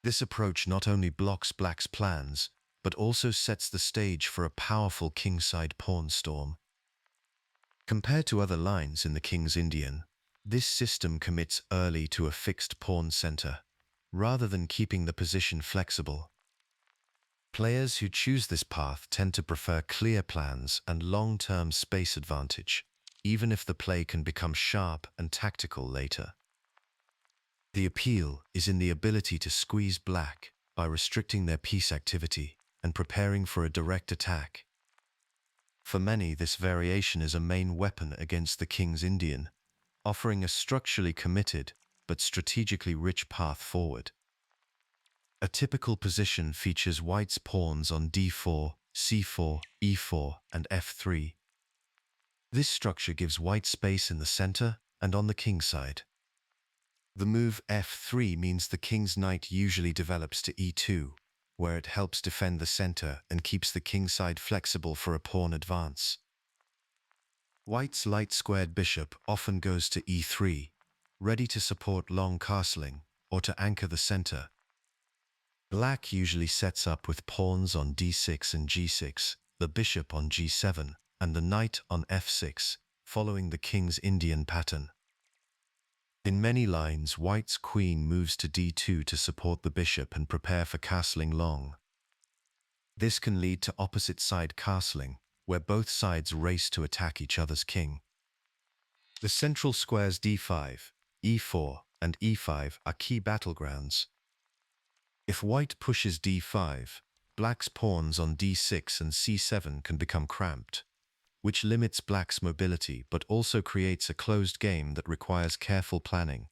This approach not only blocks black's plans, but also sets the stage for a powerful kingside pawn storm. Compared to other lines in the King's Indian, this system commits early to a fixed pawn center, rather than keeping the position flexible. Players who choose this path tend to prefer clear plans and long-term space advantage, even if the play can become sharp and tactical later. The appeal is in the ability to squeeze black by restricting their piece activity and preparing for a direct attack. For many, this variation is a main weapon against the King's Indian, offering a structurally committed but strategically rich path forward. A typical position features white's pawns on d4, c4, e4, and f3. This structure gives white space in the center and on the king side. The move f3 means the king's knight usually develops to e2, where it helps defend the center and keeps the king side flexible for a pawn advance. White's light-squared bishop often goes to e3, ready to support long castling or to anchor the center. Black usually sets up with pawns on d6 and g6, the bishop on g7, and the knight on f6, following the King's Indian pattern. In many lines, white's queen moves to d2 to support the bishop and prepare for castling long. This can lead to opposite-side castling, where both sides race to attack each other's king. The central squares d5, e4, and e5 are key battlegrounds. If white pushes d5, black's pawns on d6 and c7 can become cramped, which limits black's mobility but also creates a closed game that requires careful planning.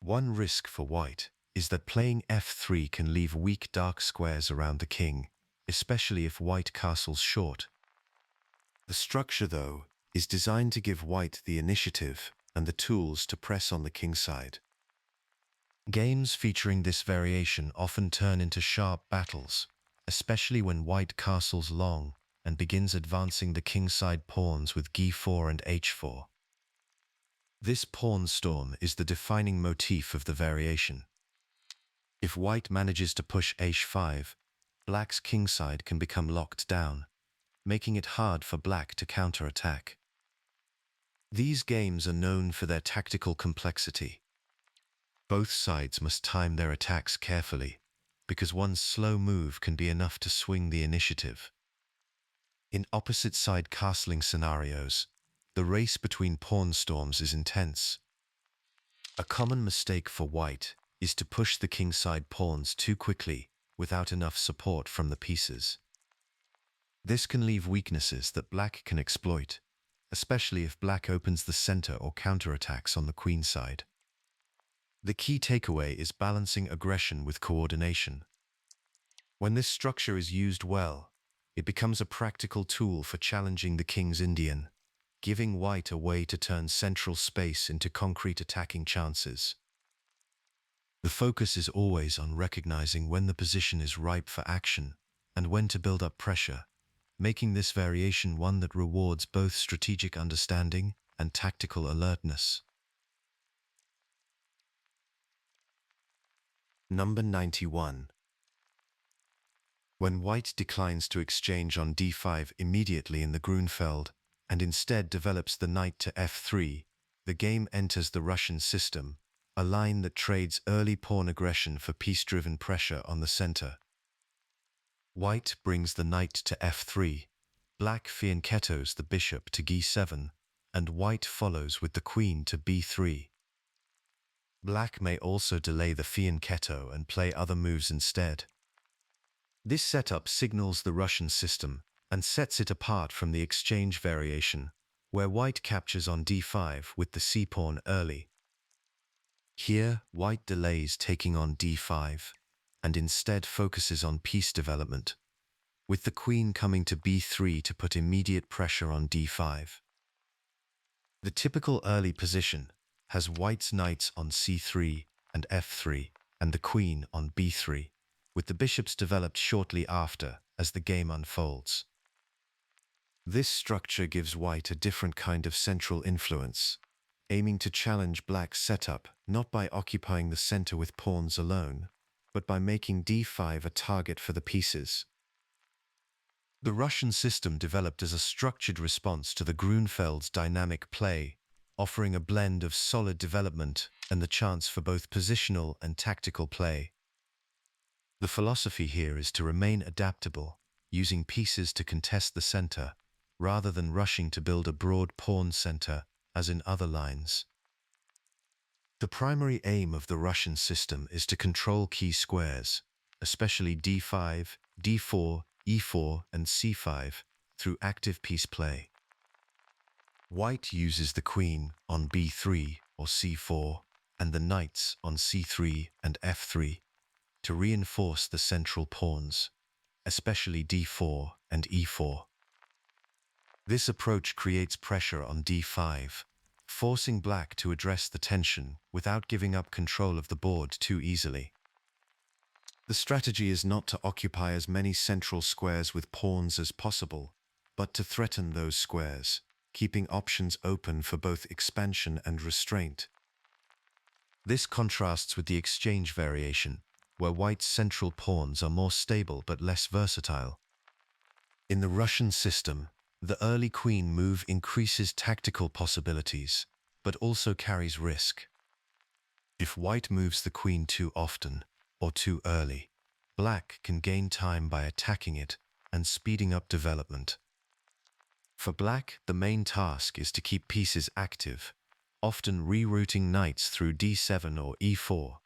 One risk for white is that playing f3 can leave weak dark squares around the king, especially if white castles short. The structure, though, is designed to give white the initiative and the tools to press on the king side. Games featuring this variation often turn into sharp battles, especially when white castles long and begins advancing the kingside pawns with g4 and h4. This pawn storm is the defining motif of the variation. If white manages to push h5, black's kingside can become locked down, making it hard for black to counterattack. These games are known for their tactical complexity. Both sides must time their attacks carefully, because one slow move can be enough to swing the initiative. In opposite-side castling scenarios, the race between pawn storms is intense. A common mistake for white is to push the kingside pawns too quickly without enough support from the pieces. This can leave weaknesses that black can exploit, especially if black opens the center or counterattacks on the queen side. The key takeaway is balancing aggression with coordination. When this structure is used well, it becomes a practical tool for challenging the king's Indian, giving white a way to turn central space into concrete attacking chances. The focus is always on recognizing when the position is ripe for action and when to build up pressure, making this variation one that rewards both strategic understanding and tactical alertness. Number 91. When white declines to exchange on d5 immediately in the Grunfeld and instead develops the knight to f3, the game enters the Russian system, a line that trades early pawn aggression for piece-driven pressure on the center. White brings the knight to f3, black fianchettos the bishop to g7, and white follows with the queen to b3. Black may also delay the fianchetto and play other moves instead. This setup signals the Russian system and sets it apart from the exchange variation, where white captures on d5 with the c-pawn early. Here, white delays taking on d5, and instead focuses on piece development, with the queen coming to b3 to put immediate pressure on d5. The typical early position has white's knights on c3 and f3, and the queen on b3, with the bishops developed shortly after as the game unfolds. This structure gives white a different kind of central influence, aiming to challenge black's setup not by occupying the center with pawns alone, but by making d5 a target for the pieces. The Russian system developed as a structured response to the Grunfeld's dynamic play, offering a blend of solid development and the chance for both positional and tactical play. The philosophy here is to remain adaptable, using pieces to contest the center, rather than rushing to build a broad pawn center, as in other lines. The primary aim of the Russian system is to control key squares, especially d5, d4, e4, and c5, through active piece play. White uses the queen on b3 or c4, and the knights on c3 and f3, to reinforce the central pawns, especially d4 and e4. This approach creates pressure on d5, forcing black to address the tension without giving up control of the board too easily. The strategy is not to occupy as many central squares with pawns as possible, but to threaten those squares, keeping options open for both expansion and restraint. This contrasts with the exchange variation, where white's central pawns are more stable but less versatile. In the Russian system, the early queen move increases tactical possibilities, but also carries risk. If white moves the queen too often, or too early, black can gain time by attacking it and speeding up development. For black, the main task is to keep pieces active, often rerouting knights through d7 or e4,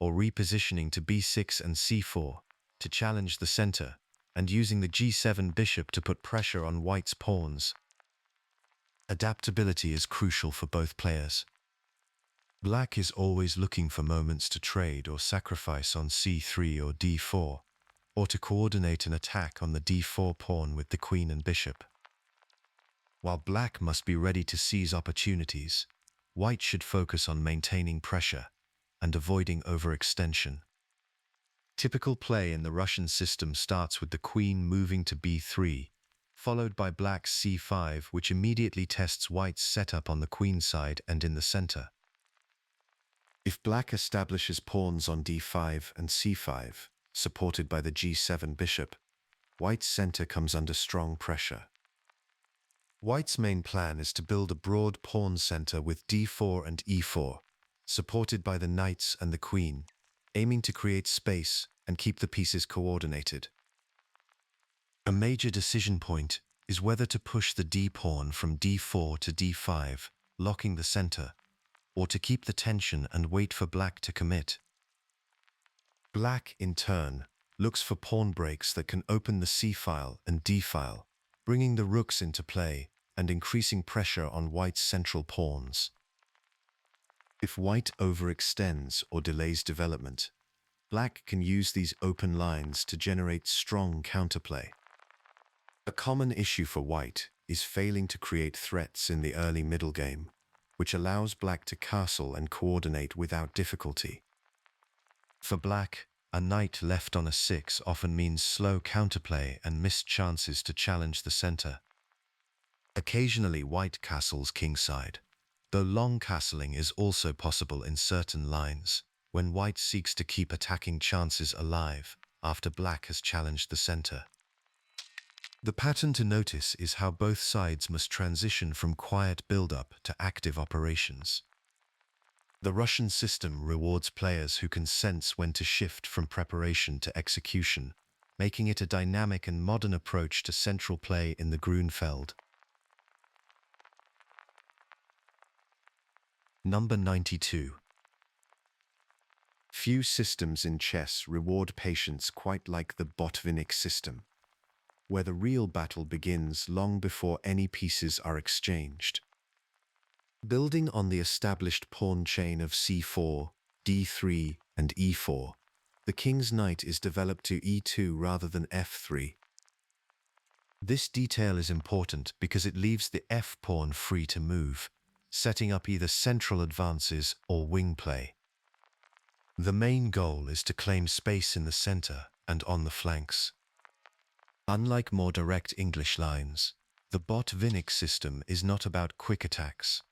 or repositioning to b6 and c4 to challenge the center, and using the g7 bishop to put pressure on white's pawns. Adaptability is crucial for both players. Black is always looking for moments to trade or sacrifice on c3 or d4, or to coordinate an attack on the d4 pawn with the queen and bishop. While black must be ready to seize opportunities, white should focus on maintaining pressure and avoiding overextension. Typical play in the Russian system starts with the queen moving to b3, followed by black's c5, which immediately tests white's setup on the queen side and in the center. If black establishes pawns on d5 and c5, supported by the g7 bishop, white's center comes under strong pressure. White's main plan is to build a broad pawn center with d4 and e4, supported by the knights and the queen, aiming to create space and keep the pieces coordinated. A major decision point is whether to push the d-pawn from d4 to d5, locking the center, or to keep the tension and wait for black to commit. Black, in turn, looks for pawn breaks that can open the c-file and d-file, bringing the rooks into play and increasing pressure on white's central pawns. If white overextends or delays development, black can use these open lines to generate strong counterplay. A common issue for white is failing to create threats in the early middle game, which allows black to castle and coordinate without difficulty. For black, a knight left on a 6 often means slow counterplay and missed chances to challenge the center. Occasionally white castles kingside, though long castling is also possible in certain lines, when white seeks to keep attacking chances alive after black has challenged the center. The pattern to notice is how both sides must transition from quiet build-up to active operations. The Russian system rewards players who can sense when to shift from preparation to execution, making it a dynamic and modern approach to central play in the Grunfeld. Number 92. Few systems in chess reward patience quite like the Botvinnik system, where the real battle begins long before any pieces are exchanged. Building on the established pawn chain of c4, d3, and e4, the king's knight is developed to e2 rather than f3. This detail is important because it leaves the f-pawn free to move, setting up either central advances or wing play. The main goal is to claim space in the center and on the flanks. Unlike more direct English lines, the Botvinnik system is not about quick attacks.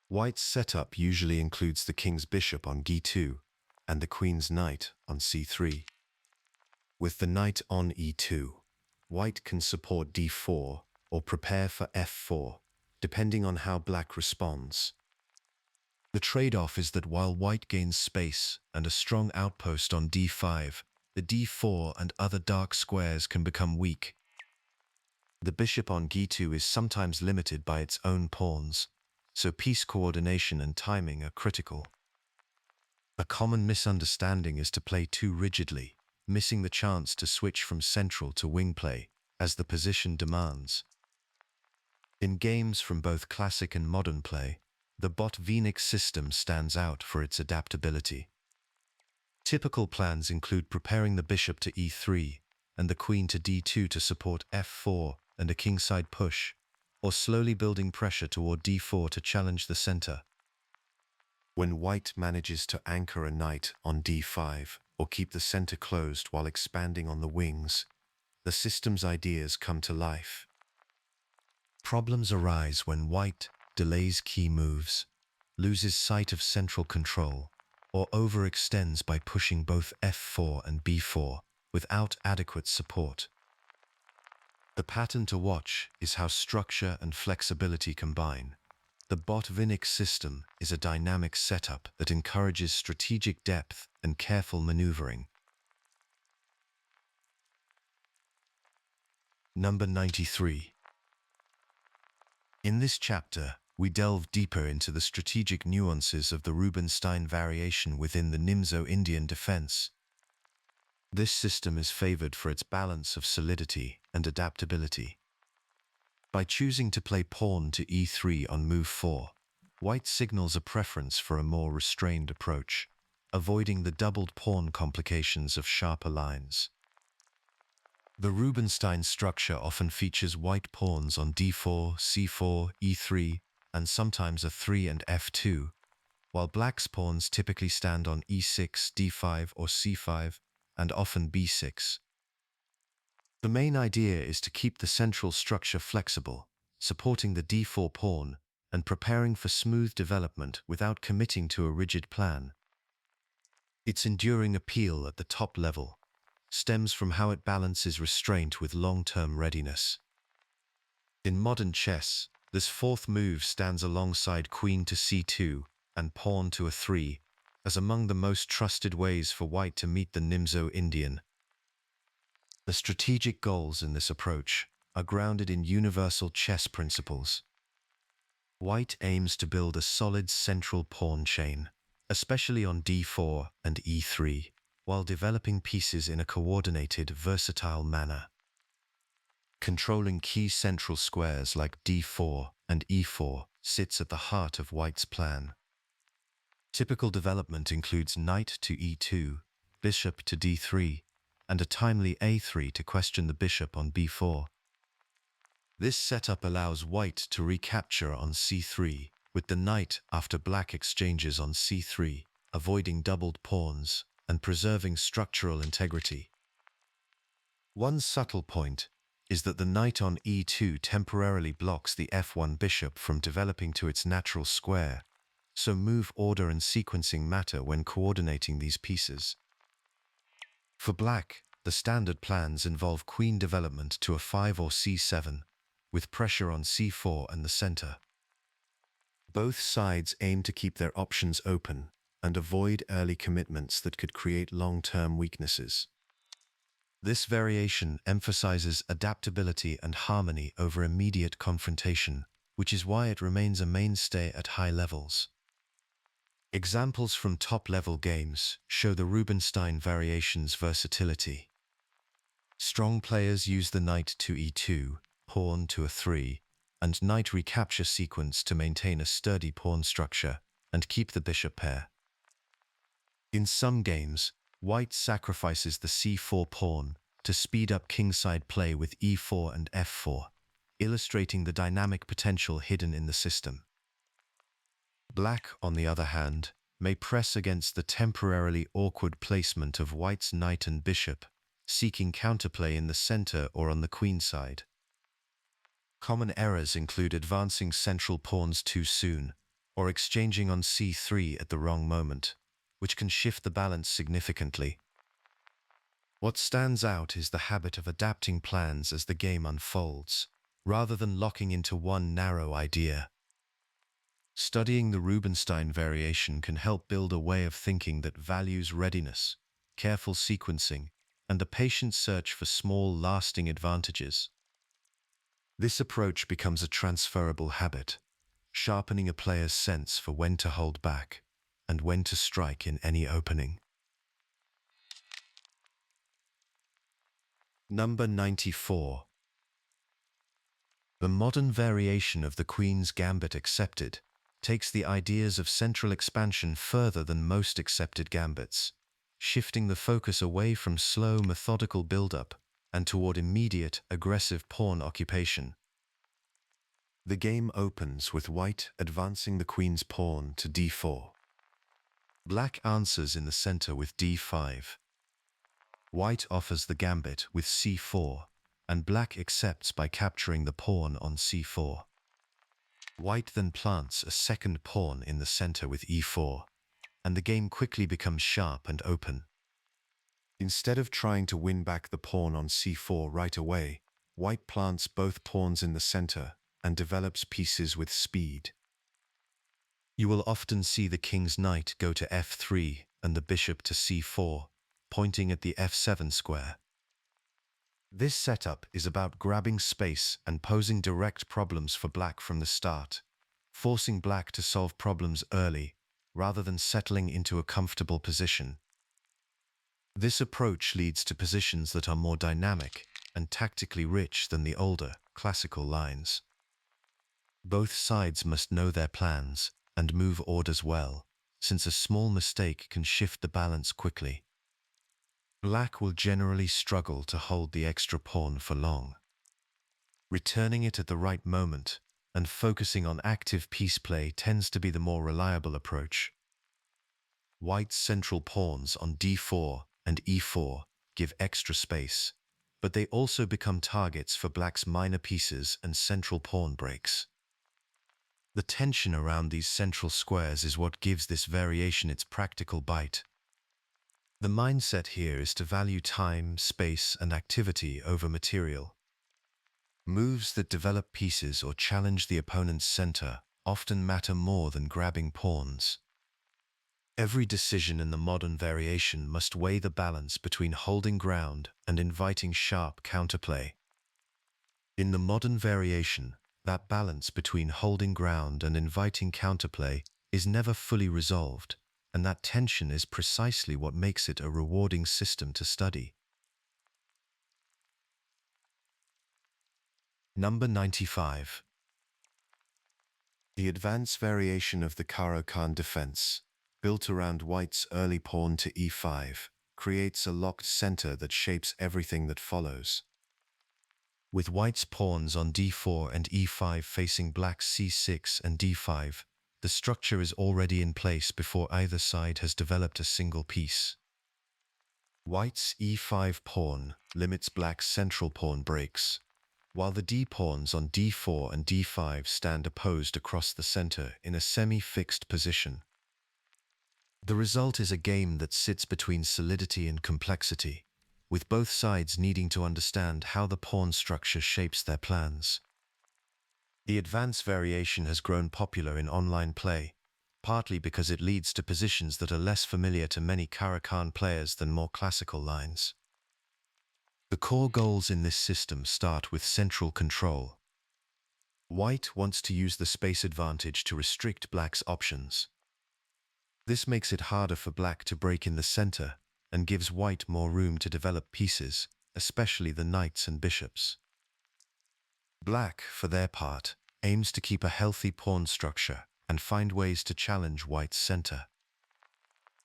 White's setup usually includes the king's bishop on g2 and the queen's knight on c3. With the knight on e2, white can support d4 or prepare for f4, depending on how black responds. The trade-off is that while white gains space and a strong outpost on d5, the d4 and other dark squares can become weak. The bishop on g2 is sometimes limited by its own pawns, so piece coordination and timing are critical. A common misunderstanding is to play too rigidly, missing the chance to switch from central to wing play, as the position demands. In games from both classic and modern play, the Botvinnik system stands out for its adaptability. Typical plans include preparing the bishop to e3 and the queen to d2 to support f4 and a kingside push, or slowly building pressure toward d4 to challenge the center. When white manages to anchor a knight on d5 or keep the center closed while expanding on the wings, the system's ideas come to life. Problems arise when white delays key moves, loses sight of central control, or overextends by pushing both f4 and b4 without adequate support. The pattern to watch is how structure and flexibility combine. The Botvinnik system is a dynamic setup that encourages strategic depth and careful maneuvering. Number 93. In this chapter, we delve deeper into the strategic nuances of the Rubinstein variation within the Nimzo-Indian Defense. This system is favored for its balance of solidity and adaptability. By choosing to play pawn to e3 on move 4, white signals a preference for a more restrained approach, avoiding the doubled pawn complications of sharper lines. The Rubinstein structure often features white pawns on d4, c4, e3, and sometimes a 3 and f2, while black's pawns typically stand on e6, d5, or c5, and often b6. The main idea is to keep the central structure flexible, supporting the d4 pawn and preparing for smooth development without committing to a rigid plan. Its enduring appeal at the top level stems from how it balances restraint with long-term readiness. In modern chess, this fourth move stands alongside queen to c2 and pawn to a3 as among the most trusted ways for white to meet the Nimzo-Indian. The strategic goals in this approach are grounded in universal chess principles. White aims to build a solid central pawn chain, especially on d4 and e3, while developing pieces in a coordinated, versatile manner. Controlling key central squares like d4 and e4 sits at the heart of white's plan. Typical development includes knight to e2, bishop to d3, and a timely a3 to question the bishop on b4. This setup allows white to recapture on c3, with the knight after black exchanges on c3, avoiding doubled pawns and preserving structural integrity. One subtle point is that the knight on e2 temporarily blocks the f1 bishop from developing to its natural square, so move order and sequencing matter when coordinating these pieces. For black, the standard plans involve queen development to a5 or c7, with pressure on c4 and the center. Both sides aim to keep their options open and avoid early commitments that could create long-term weaknesses. This variation emphasizes adaptability and harmony over immediate confrontation, which is why it remains a mainstay at high levels. Examples from top-level games show the Rubinstein variation's versatility. Strong players use the knight to e2, pawn to a3, and knight recapture sequence to maintain a sturdy pawn structure and keep the bishop pair. In some games, white sacrifices the c4 pawn to speed up kingside play with e4 and f4, illustrating the dynamic potential hidden in the system. Black, on the other hand, may press against the temporarily awkward placement of white's knight and bishop, seeking counterplay in the center or on the queen side. Common errors include advancing central pawns too soon, or exchanging on c3 at the wrong moment, which can shift the balance significantly. What stands out is the habit of adapting plans as the game unfolds, rather than locking into one narrow idea. Studying the Rubinstein variation can help build a way of thinking that values readiness, careful sequencing, and a patient search for small, lasting advantages. This approach becomes a transferable habit, sharpening a player's sense for when to hold back and when to strike in any opening. Number 94. The modern variation of the Queen's Gambit accepted takes the ideas of central expansion further than most accepted gambits, shifting the focus away from slow, methodical build-up and toward immediate, aggressive pawn occupation. The game opens with white advancing the queen's pawn to d4. Black answers in the center with d5. White offers the gambit with c4, and black accepts by capturing the pawn on c4. White then plants a second pawn in the center with e4, and the game quickly becomes sharp and open. Instead of trying to win back the pawn on c4 right away, white plants both pawns in the center and develops pieces with speed. You will often see the king's knight go to f3 and the bishop to c4, pointing at the f7 square. This setup is about grabbing space and posing direct problems for black from the start, forcing black to solve problems early rather than settling into a comfortable position. This approach leads to positions that are more dynamic and tactically rich than the older, classical lines. Both sides must know their plans and move orders well, since a small mistake can shift the balance quickly. Black will generally struggle to hold the extra pawn for long. Returning it at the right moment and focusing on active piece play tends to be the more reliable approach. White's central pawns on d4 and e4 give extra space, but they also become targets for black's minor pieces and central pawn breaks. The tension around these central squares is what gives this variation its practical bite. The mindset here is to value time, space, and activity over material. Moves that develop pieces or challenge the opponent's center often matter more than grabbing pawns. Every decision in the modern variation must weigh the balance between holding ground and inviting sharp counterplay. In the modern variation, that balance between holding ground and inviting counterplay is never fully resolved, and that tension is precisely what makes it a rewarding system to study. Number 95. The advanced variation of the Caro-Kann Defense, built around white's early pawn to e5, creates a locked center that shapes everything that follows. With white's pawns on d4 and e5 facing black's c6 and d5, the structure is already in place before either side has developed a single piece. White's e5 pawn limits black's central pawn breaks, while the d-pawns on d4 and d5 stand opposed across the center in a semi-fixed position. The result is a game that sits between solidity and complexity, with both sides needing to understand how the pawn structure shapes their plans. The advanced variation has grown popular in online play, partly because it leads to positions that are less familiar to many Caro-Kann players than more classical lines. The core goals in this system start with central control. White wants to use the space advantage to restrict black's options. This makes it harder for black to break in the center and gives white more room to develop pieces, especially the knights and bishops. Black, for their part, aims to keep a healthy pawn structure and find ways to challenge white's center.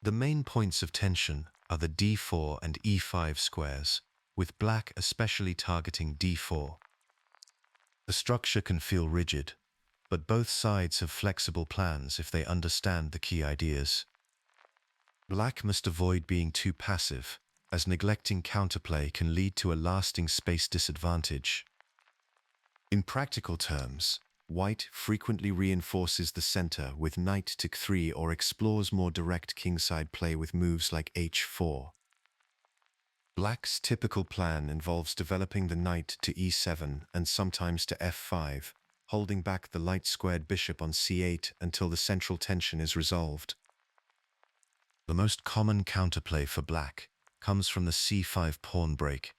The main points of tension are the d4 and e5 squares, with black especially targeting d4. The structure can feel rigid, but both sides have flexible plans if they understand the key ideas. Black must avoid being too passive, as neglecting counterplay can lead to a lasting space disadvantage. In practical terms, white frequently reinforces the center with knight to 3 or explores more direct kingside play with moves like h4. Black's typical plan involves developing the knight to e7 and sometimes to f5, holding back the light-squared bishop on c8 until the central tension is resolved. The most common counterplay for black comes from the c5 pawn break,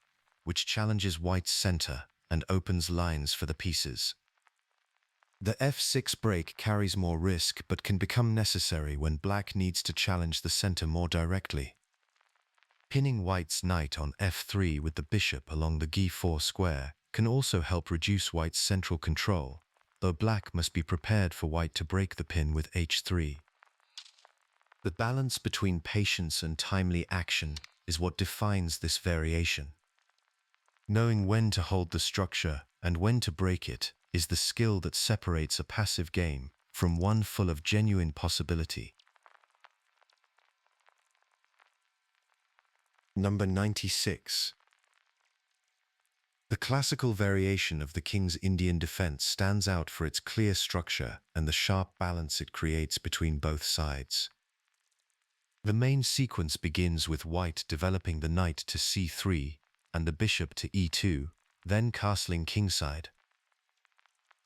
which challenges white's center and opens lines for the pieces. The f6 break carries more risk but can become necessary when black needs to challenge the center more directly. Pinning white's knight on f3 with the bishop along the g4 square can also help reduce white's central control, though black must be prepared for white to break the pin with h3. The balance between patience and timely action is what defines this variation. Knowing when to hold the structure and when to break it is the skill that separates a passive game from one full of genuine possibility. Number 96. The classical variation of the King's Indian Defense stands out for its clear structure and the sharp balance it creates between both sides. The main sequence begins with white developing the knight to c3 and the bishop to e2, then castling kingside.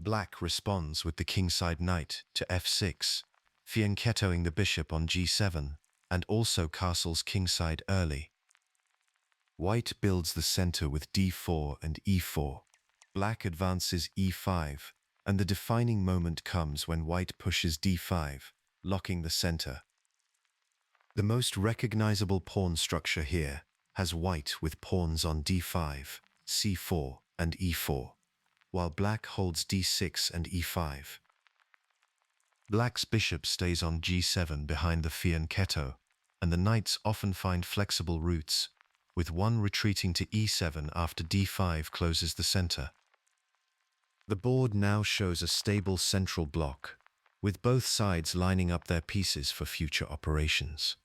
Black responds with the kingside knight to f6, fianchettoing the bishop on g7, and also castles kingside early. White builds the center with d4 and e4. Black advances e5, and the defining moment comes when white pushes d5, locking the center. The most recognizable pawn structure here has white with pawns on d5, c4, and e4, while black holds d6 and e5. Black's bishop stays on g7 behind the fianchetto, and the knights often find flexible routes, with one retreating to e7 after d5 closes the center. The board now shows a stable central block, with both sides lining up their pieces for future operations.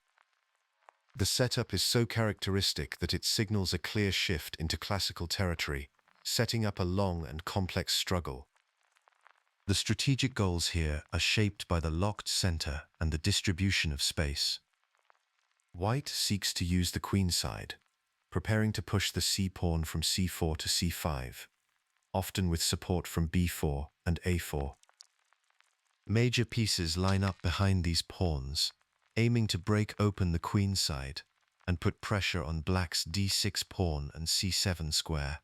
The setup is so characteristic that it signals a clear shift into classical territory, setting up a long and complex struggle. The strategic goals here are shaped by the locked center and the distribution of space. White seeks to use the queenside, preparing to push the c-pawn from c4 to c5, often with support from b4 and a4. Major pieces line up behind these pawns, aiming to break open the queenside and put pressure on Black's d6 pawn and c7 square.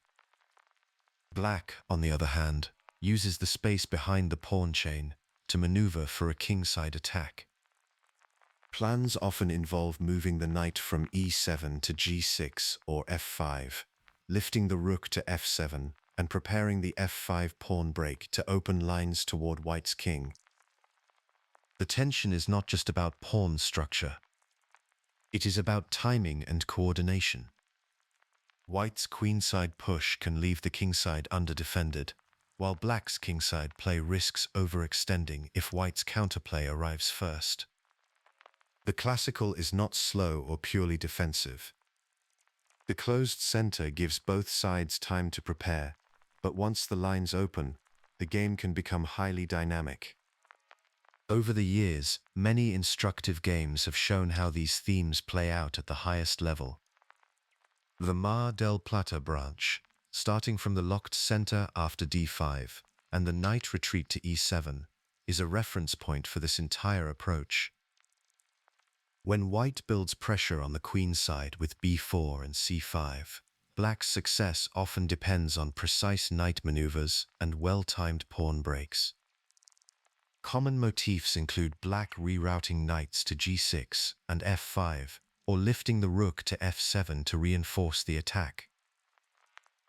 Black, on the other hand, uses the space behind the pawn chain to maneuver for a kingside attack. Plans often involve moving the knight from e7 to g6 or f5, lifting the rook to f7, and preparing the f5 pawn break to open lines toward White's king. The tension is not just about pawn structure. It is about timing and coordination. White's queenside push can leave the kingside underdefended, while Black's kingside play risks overextending if White's counterplay arrives first. The classical is not slow or purely defensive. The closed center gives both sides time to prepare, but once the lines open, the game can become highly dynamic. Over the years, many instructive games have shown how these themes play out at the highest level. The Mar del Plata branch, starting from the locked center after d5, and the knight retreat to e7, is a reference point for this entire approach. When White builds pressure on the queenside with b4 and c5, Black's success often depends on precise knight maneuvers and well-timed pawn breaks. Common motifs include Black rerouting knights to g6 and f5, or lifting the rook to f7 to reinforce the attack.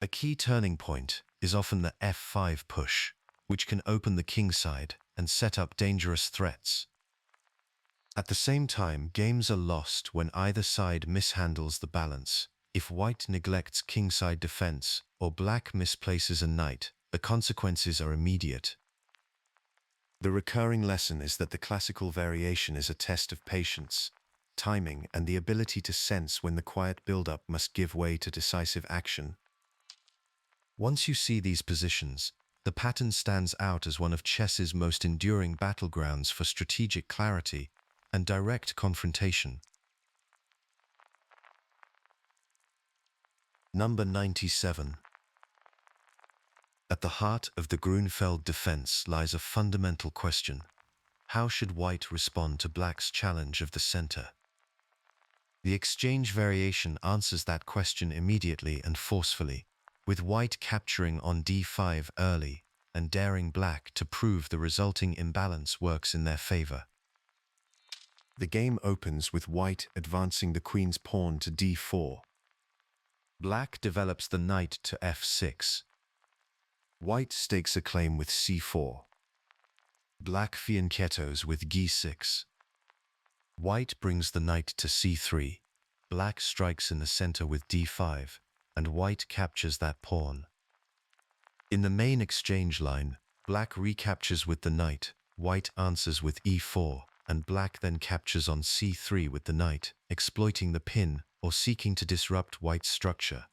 A key turning point is often the f5 push, which can open the kingside and set up dangerous threats. At the same time, games are lost when either side mishandles the balance. If White neglects kingside defense or Black misplaces a knight, the consequences are immediate. The recurring lesson is that the classical variation is a test of patience, timing, and the ability to sense when the quiet build-up must give way to decisive action. Once you see these positions, the pattern stands out as one of chess's most enduring battlegrounds for strategic clarity and direct confrontation. Number 97. At the heart of the Grunfeld defense lies a fundamental question. How should White respond to Black's challenge of the center? The exchange variation answers that question immediately and forcefully, with White capturing on d5 early and daring Black to prove the resulting imbalance works in their favor. The game opens with White advancing the queen's pawn to d4. Black develops the knight to f6. White stakes a claim with c4. Black fianchettos with g6. White brings the knight to c3. Black strikes in the center with d5, and White captures that pawn. In the main exchange line, Black recaptures with the knight, White answers with e4, and Black then captures on c3 with the knight, exploiting the pin or seeking to disrupt White's structure.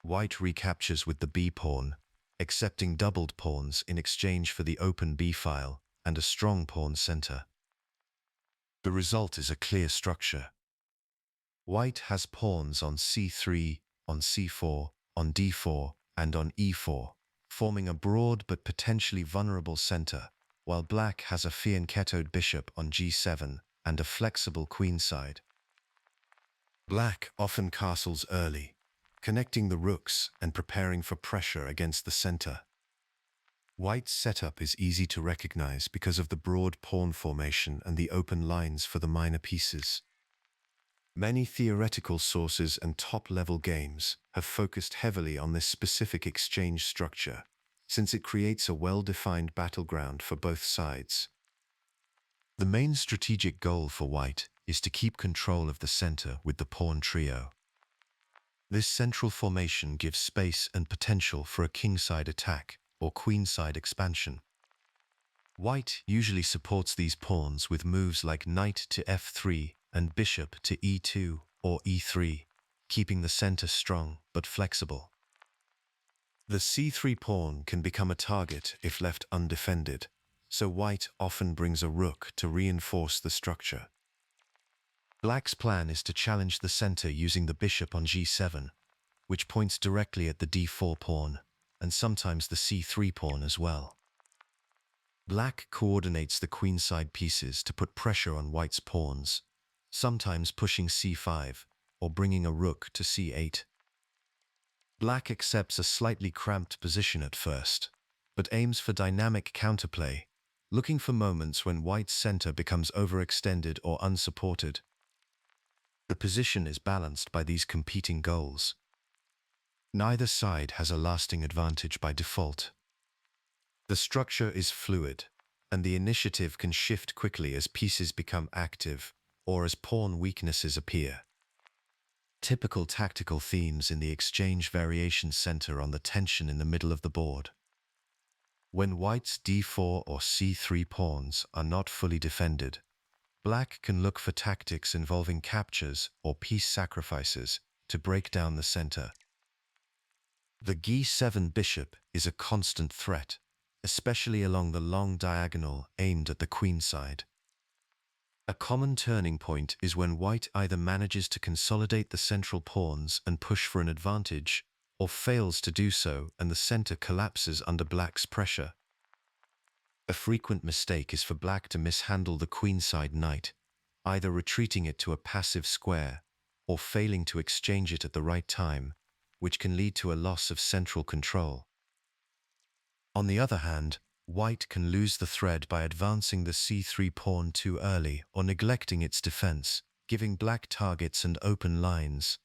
White recaptures with the b-pawn, accepting doubled pawns in exchange for the open b-file and a strong pawn center. The result is a clear structure. White has pawns on c3, on c4, on d4, and on e4, forming a broad but potentially vulnerable center, while Black has a fianchettoed bishop on g7 and a flexible queenside. Black often castles early, connecting the rooks and preparing for pressure against the center. White's setup is easy to recognize because of the broad pawn formation and the open lines for the minor pieces. Many theoretical sources and top-level games have focused heavily on this specific exchange structure, since it creates a well-defined battleground for both sides. The main strategic goal for White is to keep control of the center with the pawn trio. This central formation gives space and potential for a kingside attack or queenside expansion. White usually supports these pawns with moves like knight to f3 and bishop to e2 or e3, keeping the center strong but flexible. The c3 pawn can become a target if left undefended, so white often brings a rook to reinforce the structure. Black's plan is to challenge the center using the bishop on g7, which points directly at the d4 pawn, and sometimes the c3 pawn as well. Black coordinates the queenside pieces to put pressure on white's pawns, sometimes pushing c5 or bringing a rook to c8. Black accepts a slightly cramped position at first, but aims for dynamic counterplay, looking for moments when white's center becomes overextended or unsupported. The position is balanced by these competing goals. Neither side has a lasting advantage by default. The structure is fluid, and the initiative can shift quickly as pieces become active or as pawn weaknesses appear. Typical tactical themes in the exchange variations center on the tension in the middle of the board. When white's d4 or c3 pawns are not fully defended, black can look for tactics involving captures or piece sacrifices to break down the center. The g7 bishop is a constant threat, especially along the long diagonal aimed at the queenside. A common turning point is when white either manages to consolidate the central pawns and push for an advantage, or fails to do so and the center collapses under black's pressure. A frequent mistake is for black to mishandle the queenside knight, either retreating it to a passive square or failing to exchange it at the right time, which can lead to a loss of central control. On the other hand, white can lose the thread by advancing the c3 pawn too early or neglecting its defense, giving black targets and open lines.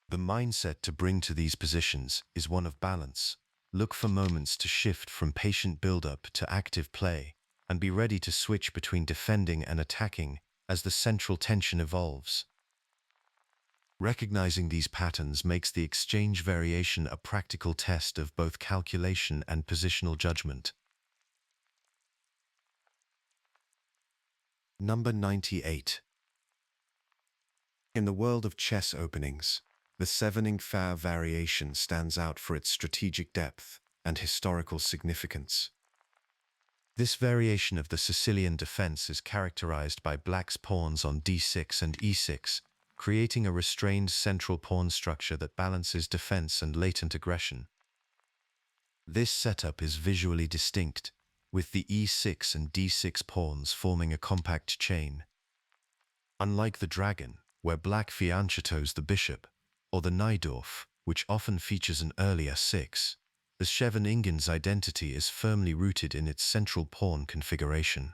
The mindset to bring to these positions is one of balance. Look for moments to shift from patient build-up to active play, and be ready to switch between defending and attacking as the central tension evolves. Recognizing these patterns makes the exchange variation a practical test of both calculation and positional judgment. Number 98. In the world of chess openings, the 7-ing-Fa variation stands out for its strategic depth and historical significance. This variation of the Sicilian defense is characterized by black's pawns on d6 and e6, creating a restrained central pawn structure that balances defense and latent aggression. This setup is visually distinct, with the e6 and d6 pawns forming a compact chain. Unlike the dragon, where black fianchettos the bishop, or the Najdorf, which often features an early a6, the Scheveningen's identity is firmly rooted in its central pawn configuration.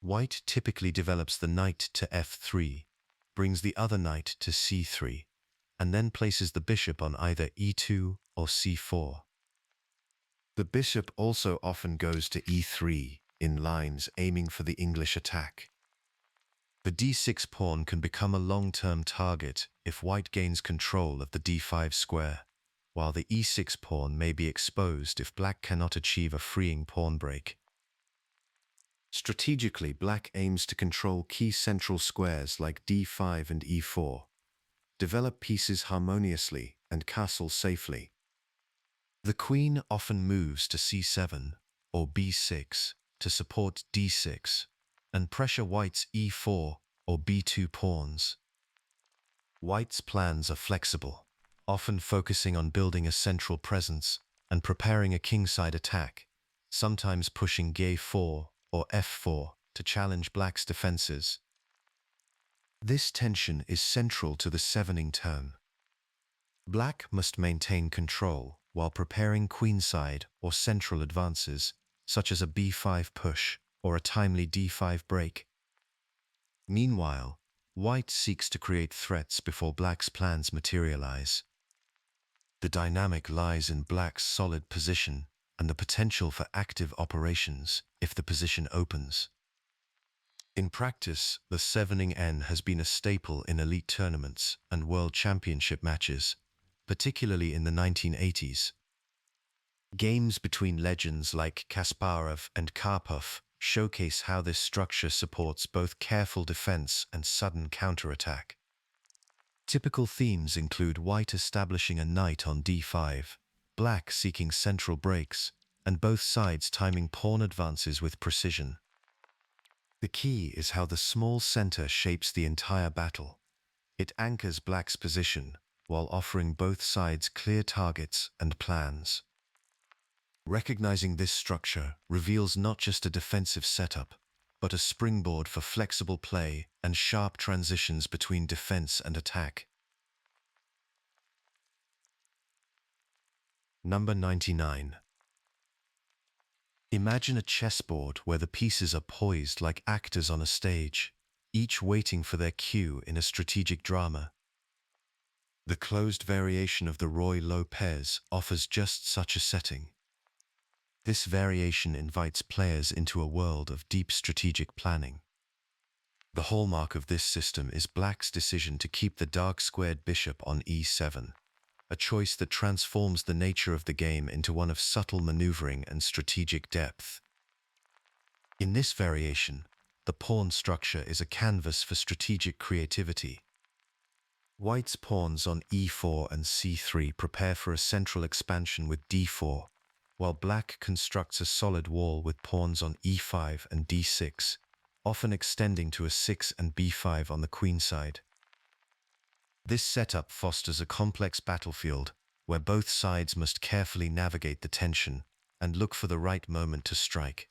White typically develops the knight to f3, brings the other knight to c3, and then places the bishop on either e2 or c4. The bishop also often goes to e3 in lines aiming for the English attack. The d6 pawn can become a long-term target if white gains control of the d5 square, while the e6 pawn may be exposed if black cannot achieve a freeing pawn break. Strategically, black aims to control key central squares like d5 and e4, develop pieces harmoniously, and castle safely. The queen often moves to c7 or b6 to support d6 and pressure white's e4 or b2 pawns. White's plans are flexible, often focusing on building a central presence and preparing a kingside attack, sometimes pushing g4 or f4 to challenge black's defenses. This tension is central to the 7-ing turn. Black must maintain control while preparing queenside or central advances, such as a b5 push or a timely d5 break. Meanwhile, white seeks to create threats before black's plans materialize. The dynamic lies in black's solid position and the potential for active operations if the position opens. In practice, the 7-ing N has been a staple in elite tournaments and world championship matches, particularly in the 1980s. Games between legends like Kasparov and Karpov showcase how this structure supports both careful defense and sudden counterattack. Typical themes include white establishing a knight on d5, black seeking central breaks, and both sides timing pawn advances with precision. The key is how the small center shapes the entire battle. It anchors black's position, while offering both sides clear targets and plans. Recognizing this structure reveals not just a defensive setup, but a springboard for flexible play and sharp transitions between defense and attack. Number 99. Imagine a chessboard where the pieces are poised like actors on a stage, each waiting for their cue in a strategic drama. The closed variation of the Ruy Lopez offers just such a setting. This variation invites players into a world of deep strategic planning. The hallmark of this system is black's decision to keep the dark-squared bishop on e7, a choice that transforms the nature of the game into one of subtle maneuvering and strategic depth. In this variation, the pawn structure is a canvas for strategic creativity. White's pawns on e4 and c3 prepare for a central expansion with d4, while black constructs a solid wall with pawns on e5 and d6, often extending to a 6 and b5 on the queen side. This setup fosters a complex battlefield where both sides must carefully navigate the tension and look for the right moment to strike.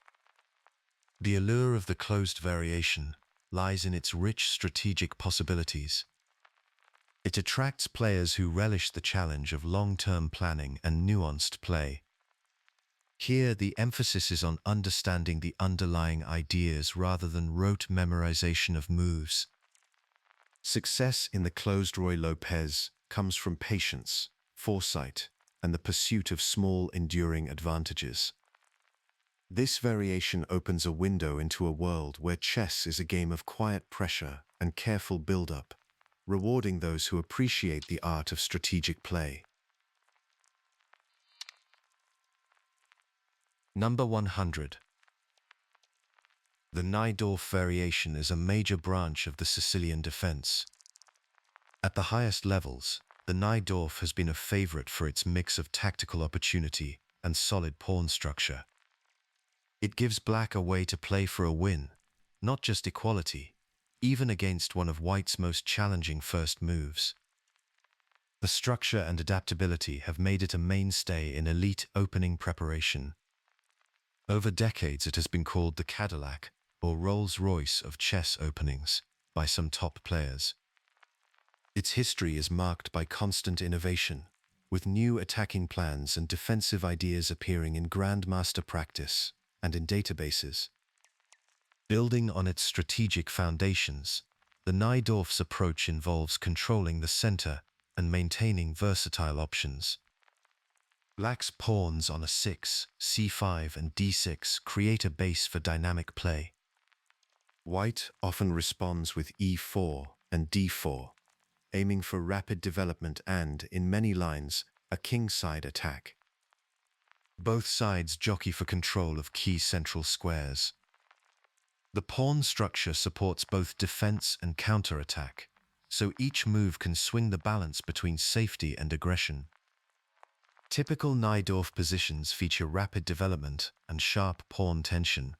The allure of the closed variation lies in its rich strategic possibilities. It attracts players who relish the challenge of long-term planning and nuanced play. Here, the emphasis is on understanding the underlying ideas rather than rote memorization of moves. Success in the closed Ruy Lopez comes from patience, foresight, and the pursuit of small, enduring advantages. This variation opens a window into a world where chess is a game of quiet pressure and careful build-up, rewarding those who appreciate the art of strategic play. Number 100. The Najdorf variation is a major branch of the Sicilian defense. At the highest levels, the Najdorf has been a favorite for its mix of tactical opportunity and solid pawn structure. It gives black a way to play for a win, not just equality, even against one of white's most challenging first moves. The structure and adaptability have made it a mainstay in elite opening preparation. Over decades, it has been called the Cadillac or Rolls-Royce of chess openings by some top players. Its history is marked by constant innovation, with new attacking plans and defensive ideas appearing in grandmaster practice and in databases. Building on its strategic foundations, the Najdorf's approach involves controlling the center and maintaining versatile options. Black's pawns on a6, c5 and d6 create a base for dynamic play. White often responds with e4 and d4, aiming for rapid development and, in many lines, a kingside attack. Both sides jockey for control of key central squares. The pawn structure supports both defense and counterattack, so each move can swing the balance between safety and aggression. Typical Najdorf positions feature rapid development and sharp pawn tension.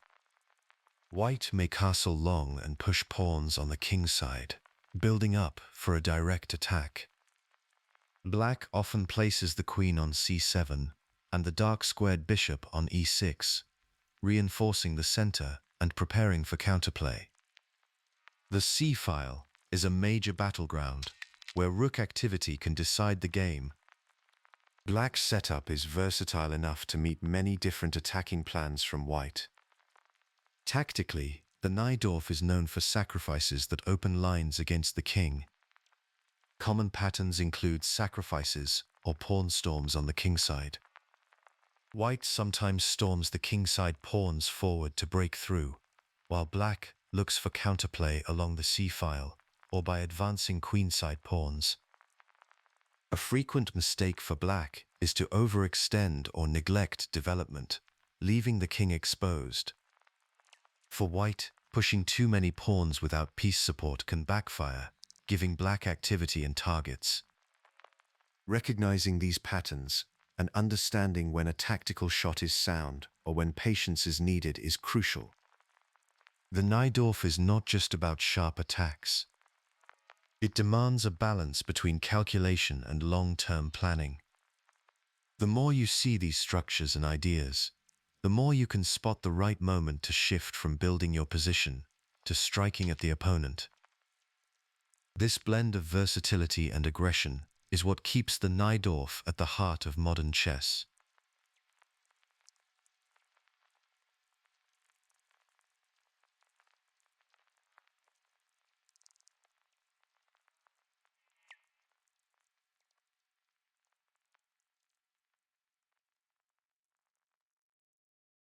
White may castle long and push pawns on the king side, building up for a direct attack. Black often places the queen on c7 and the dark-squared bishop on e6, reinforcing the center and preparing for counterplay. The c-file is a major battleground where rook activity can decide the game. Black's setup is versatile enough to meet many different attacking plans from white. Tactically, the Najdorf is known for sacrifices that open lines against the king. Common patterns include sacrifices or pawn storms on the king side. White sometimes storms the kingside pawns forward to break through, while black looks for counterplay along the c-file or by advancing queenside pawns. A frequent mistake for black is to overextend or neglect development, leaving the king exposed. For white, pushing too many pawns without piece support can backfire, giving black activity and targets. Recognizing these patterns and understanding when a tactical shot is sound or when patience is needed is crucial. The Najdorf is not just about sharp attacks. It demands a balance between calculation and long-term planning. The more you see these structures and ideas, the more you can spot the right moment to shift from building your position to striking at the opponent. This blend of versatility and aggression is what keeps the Najdorf at the heart of modern chess.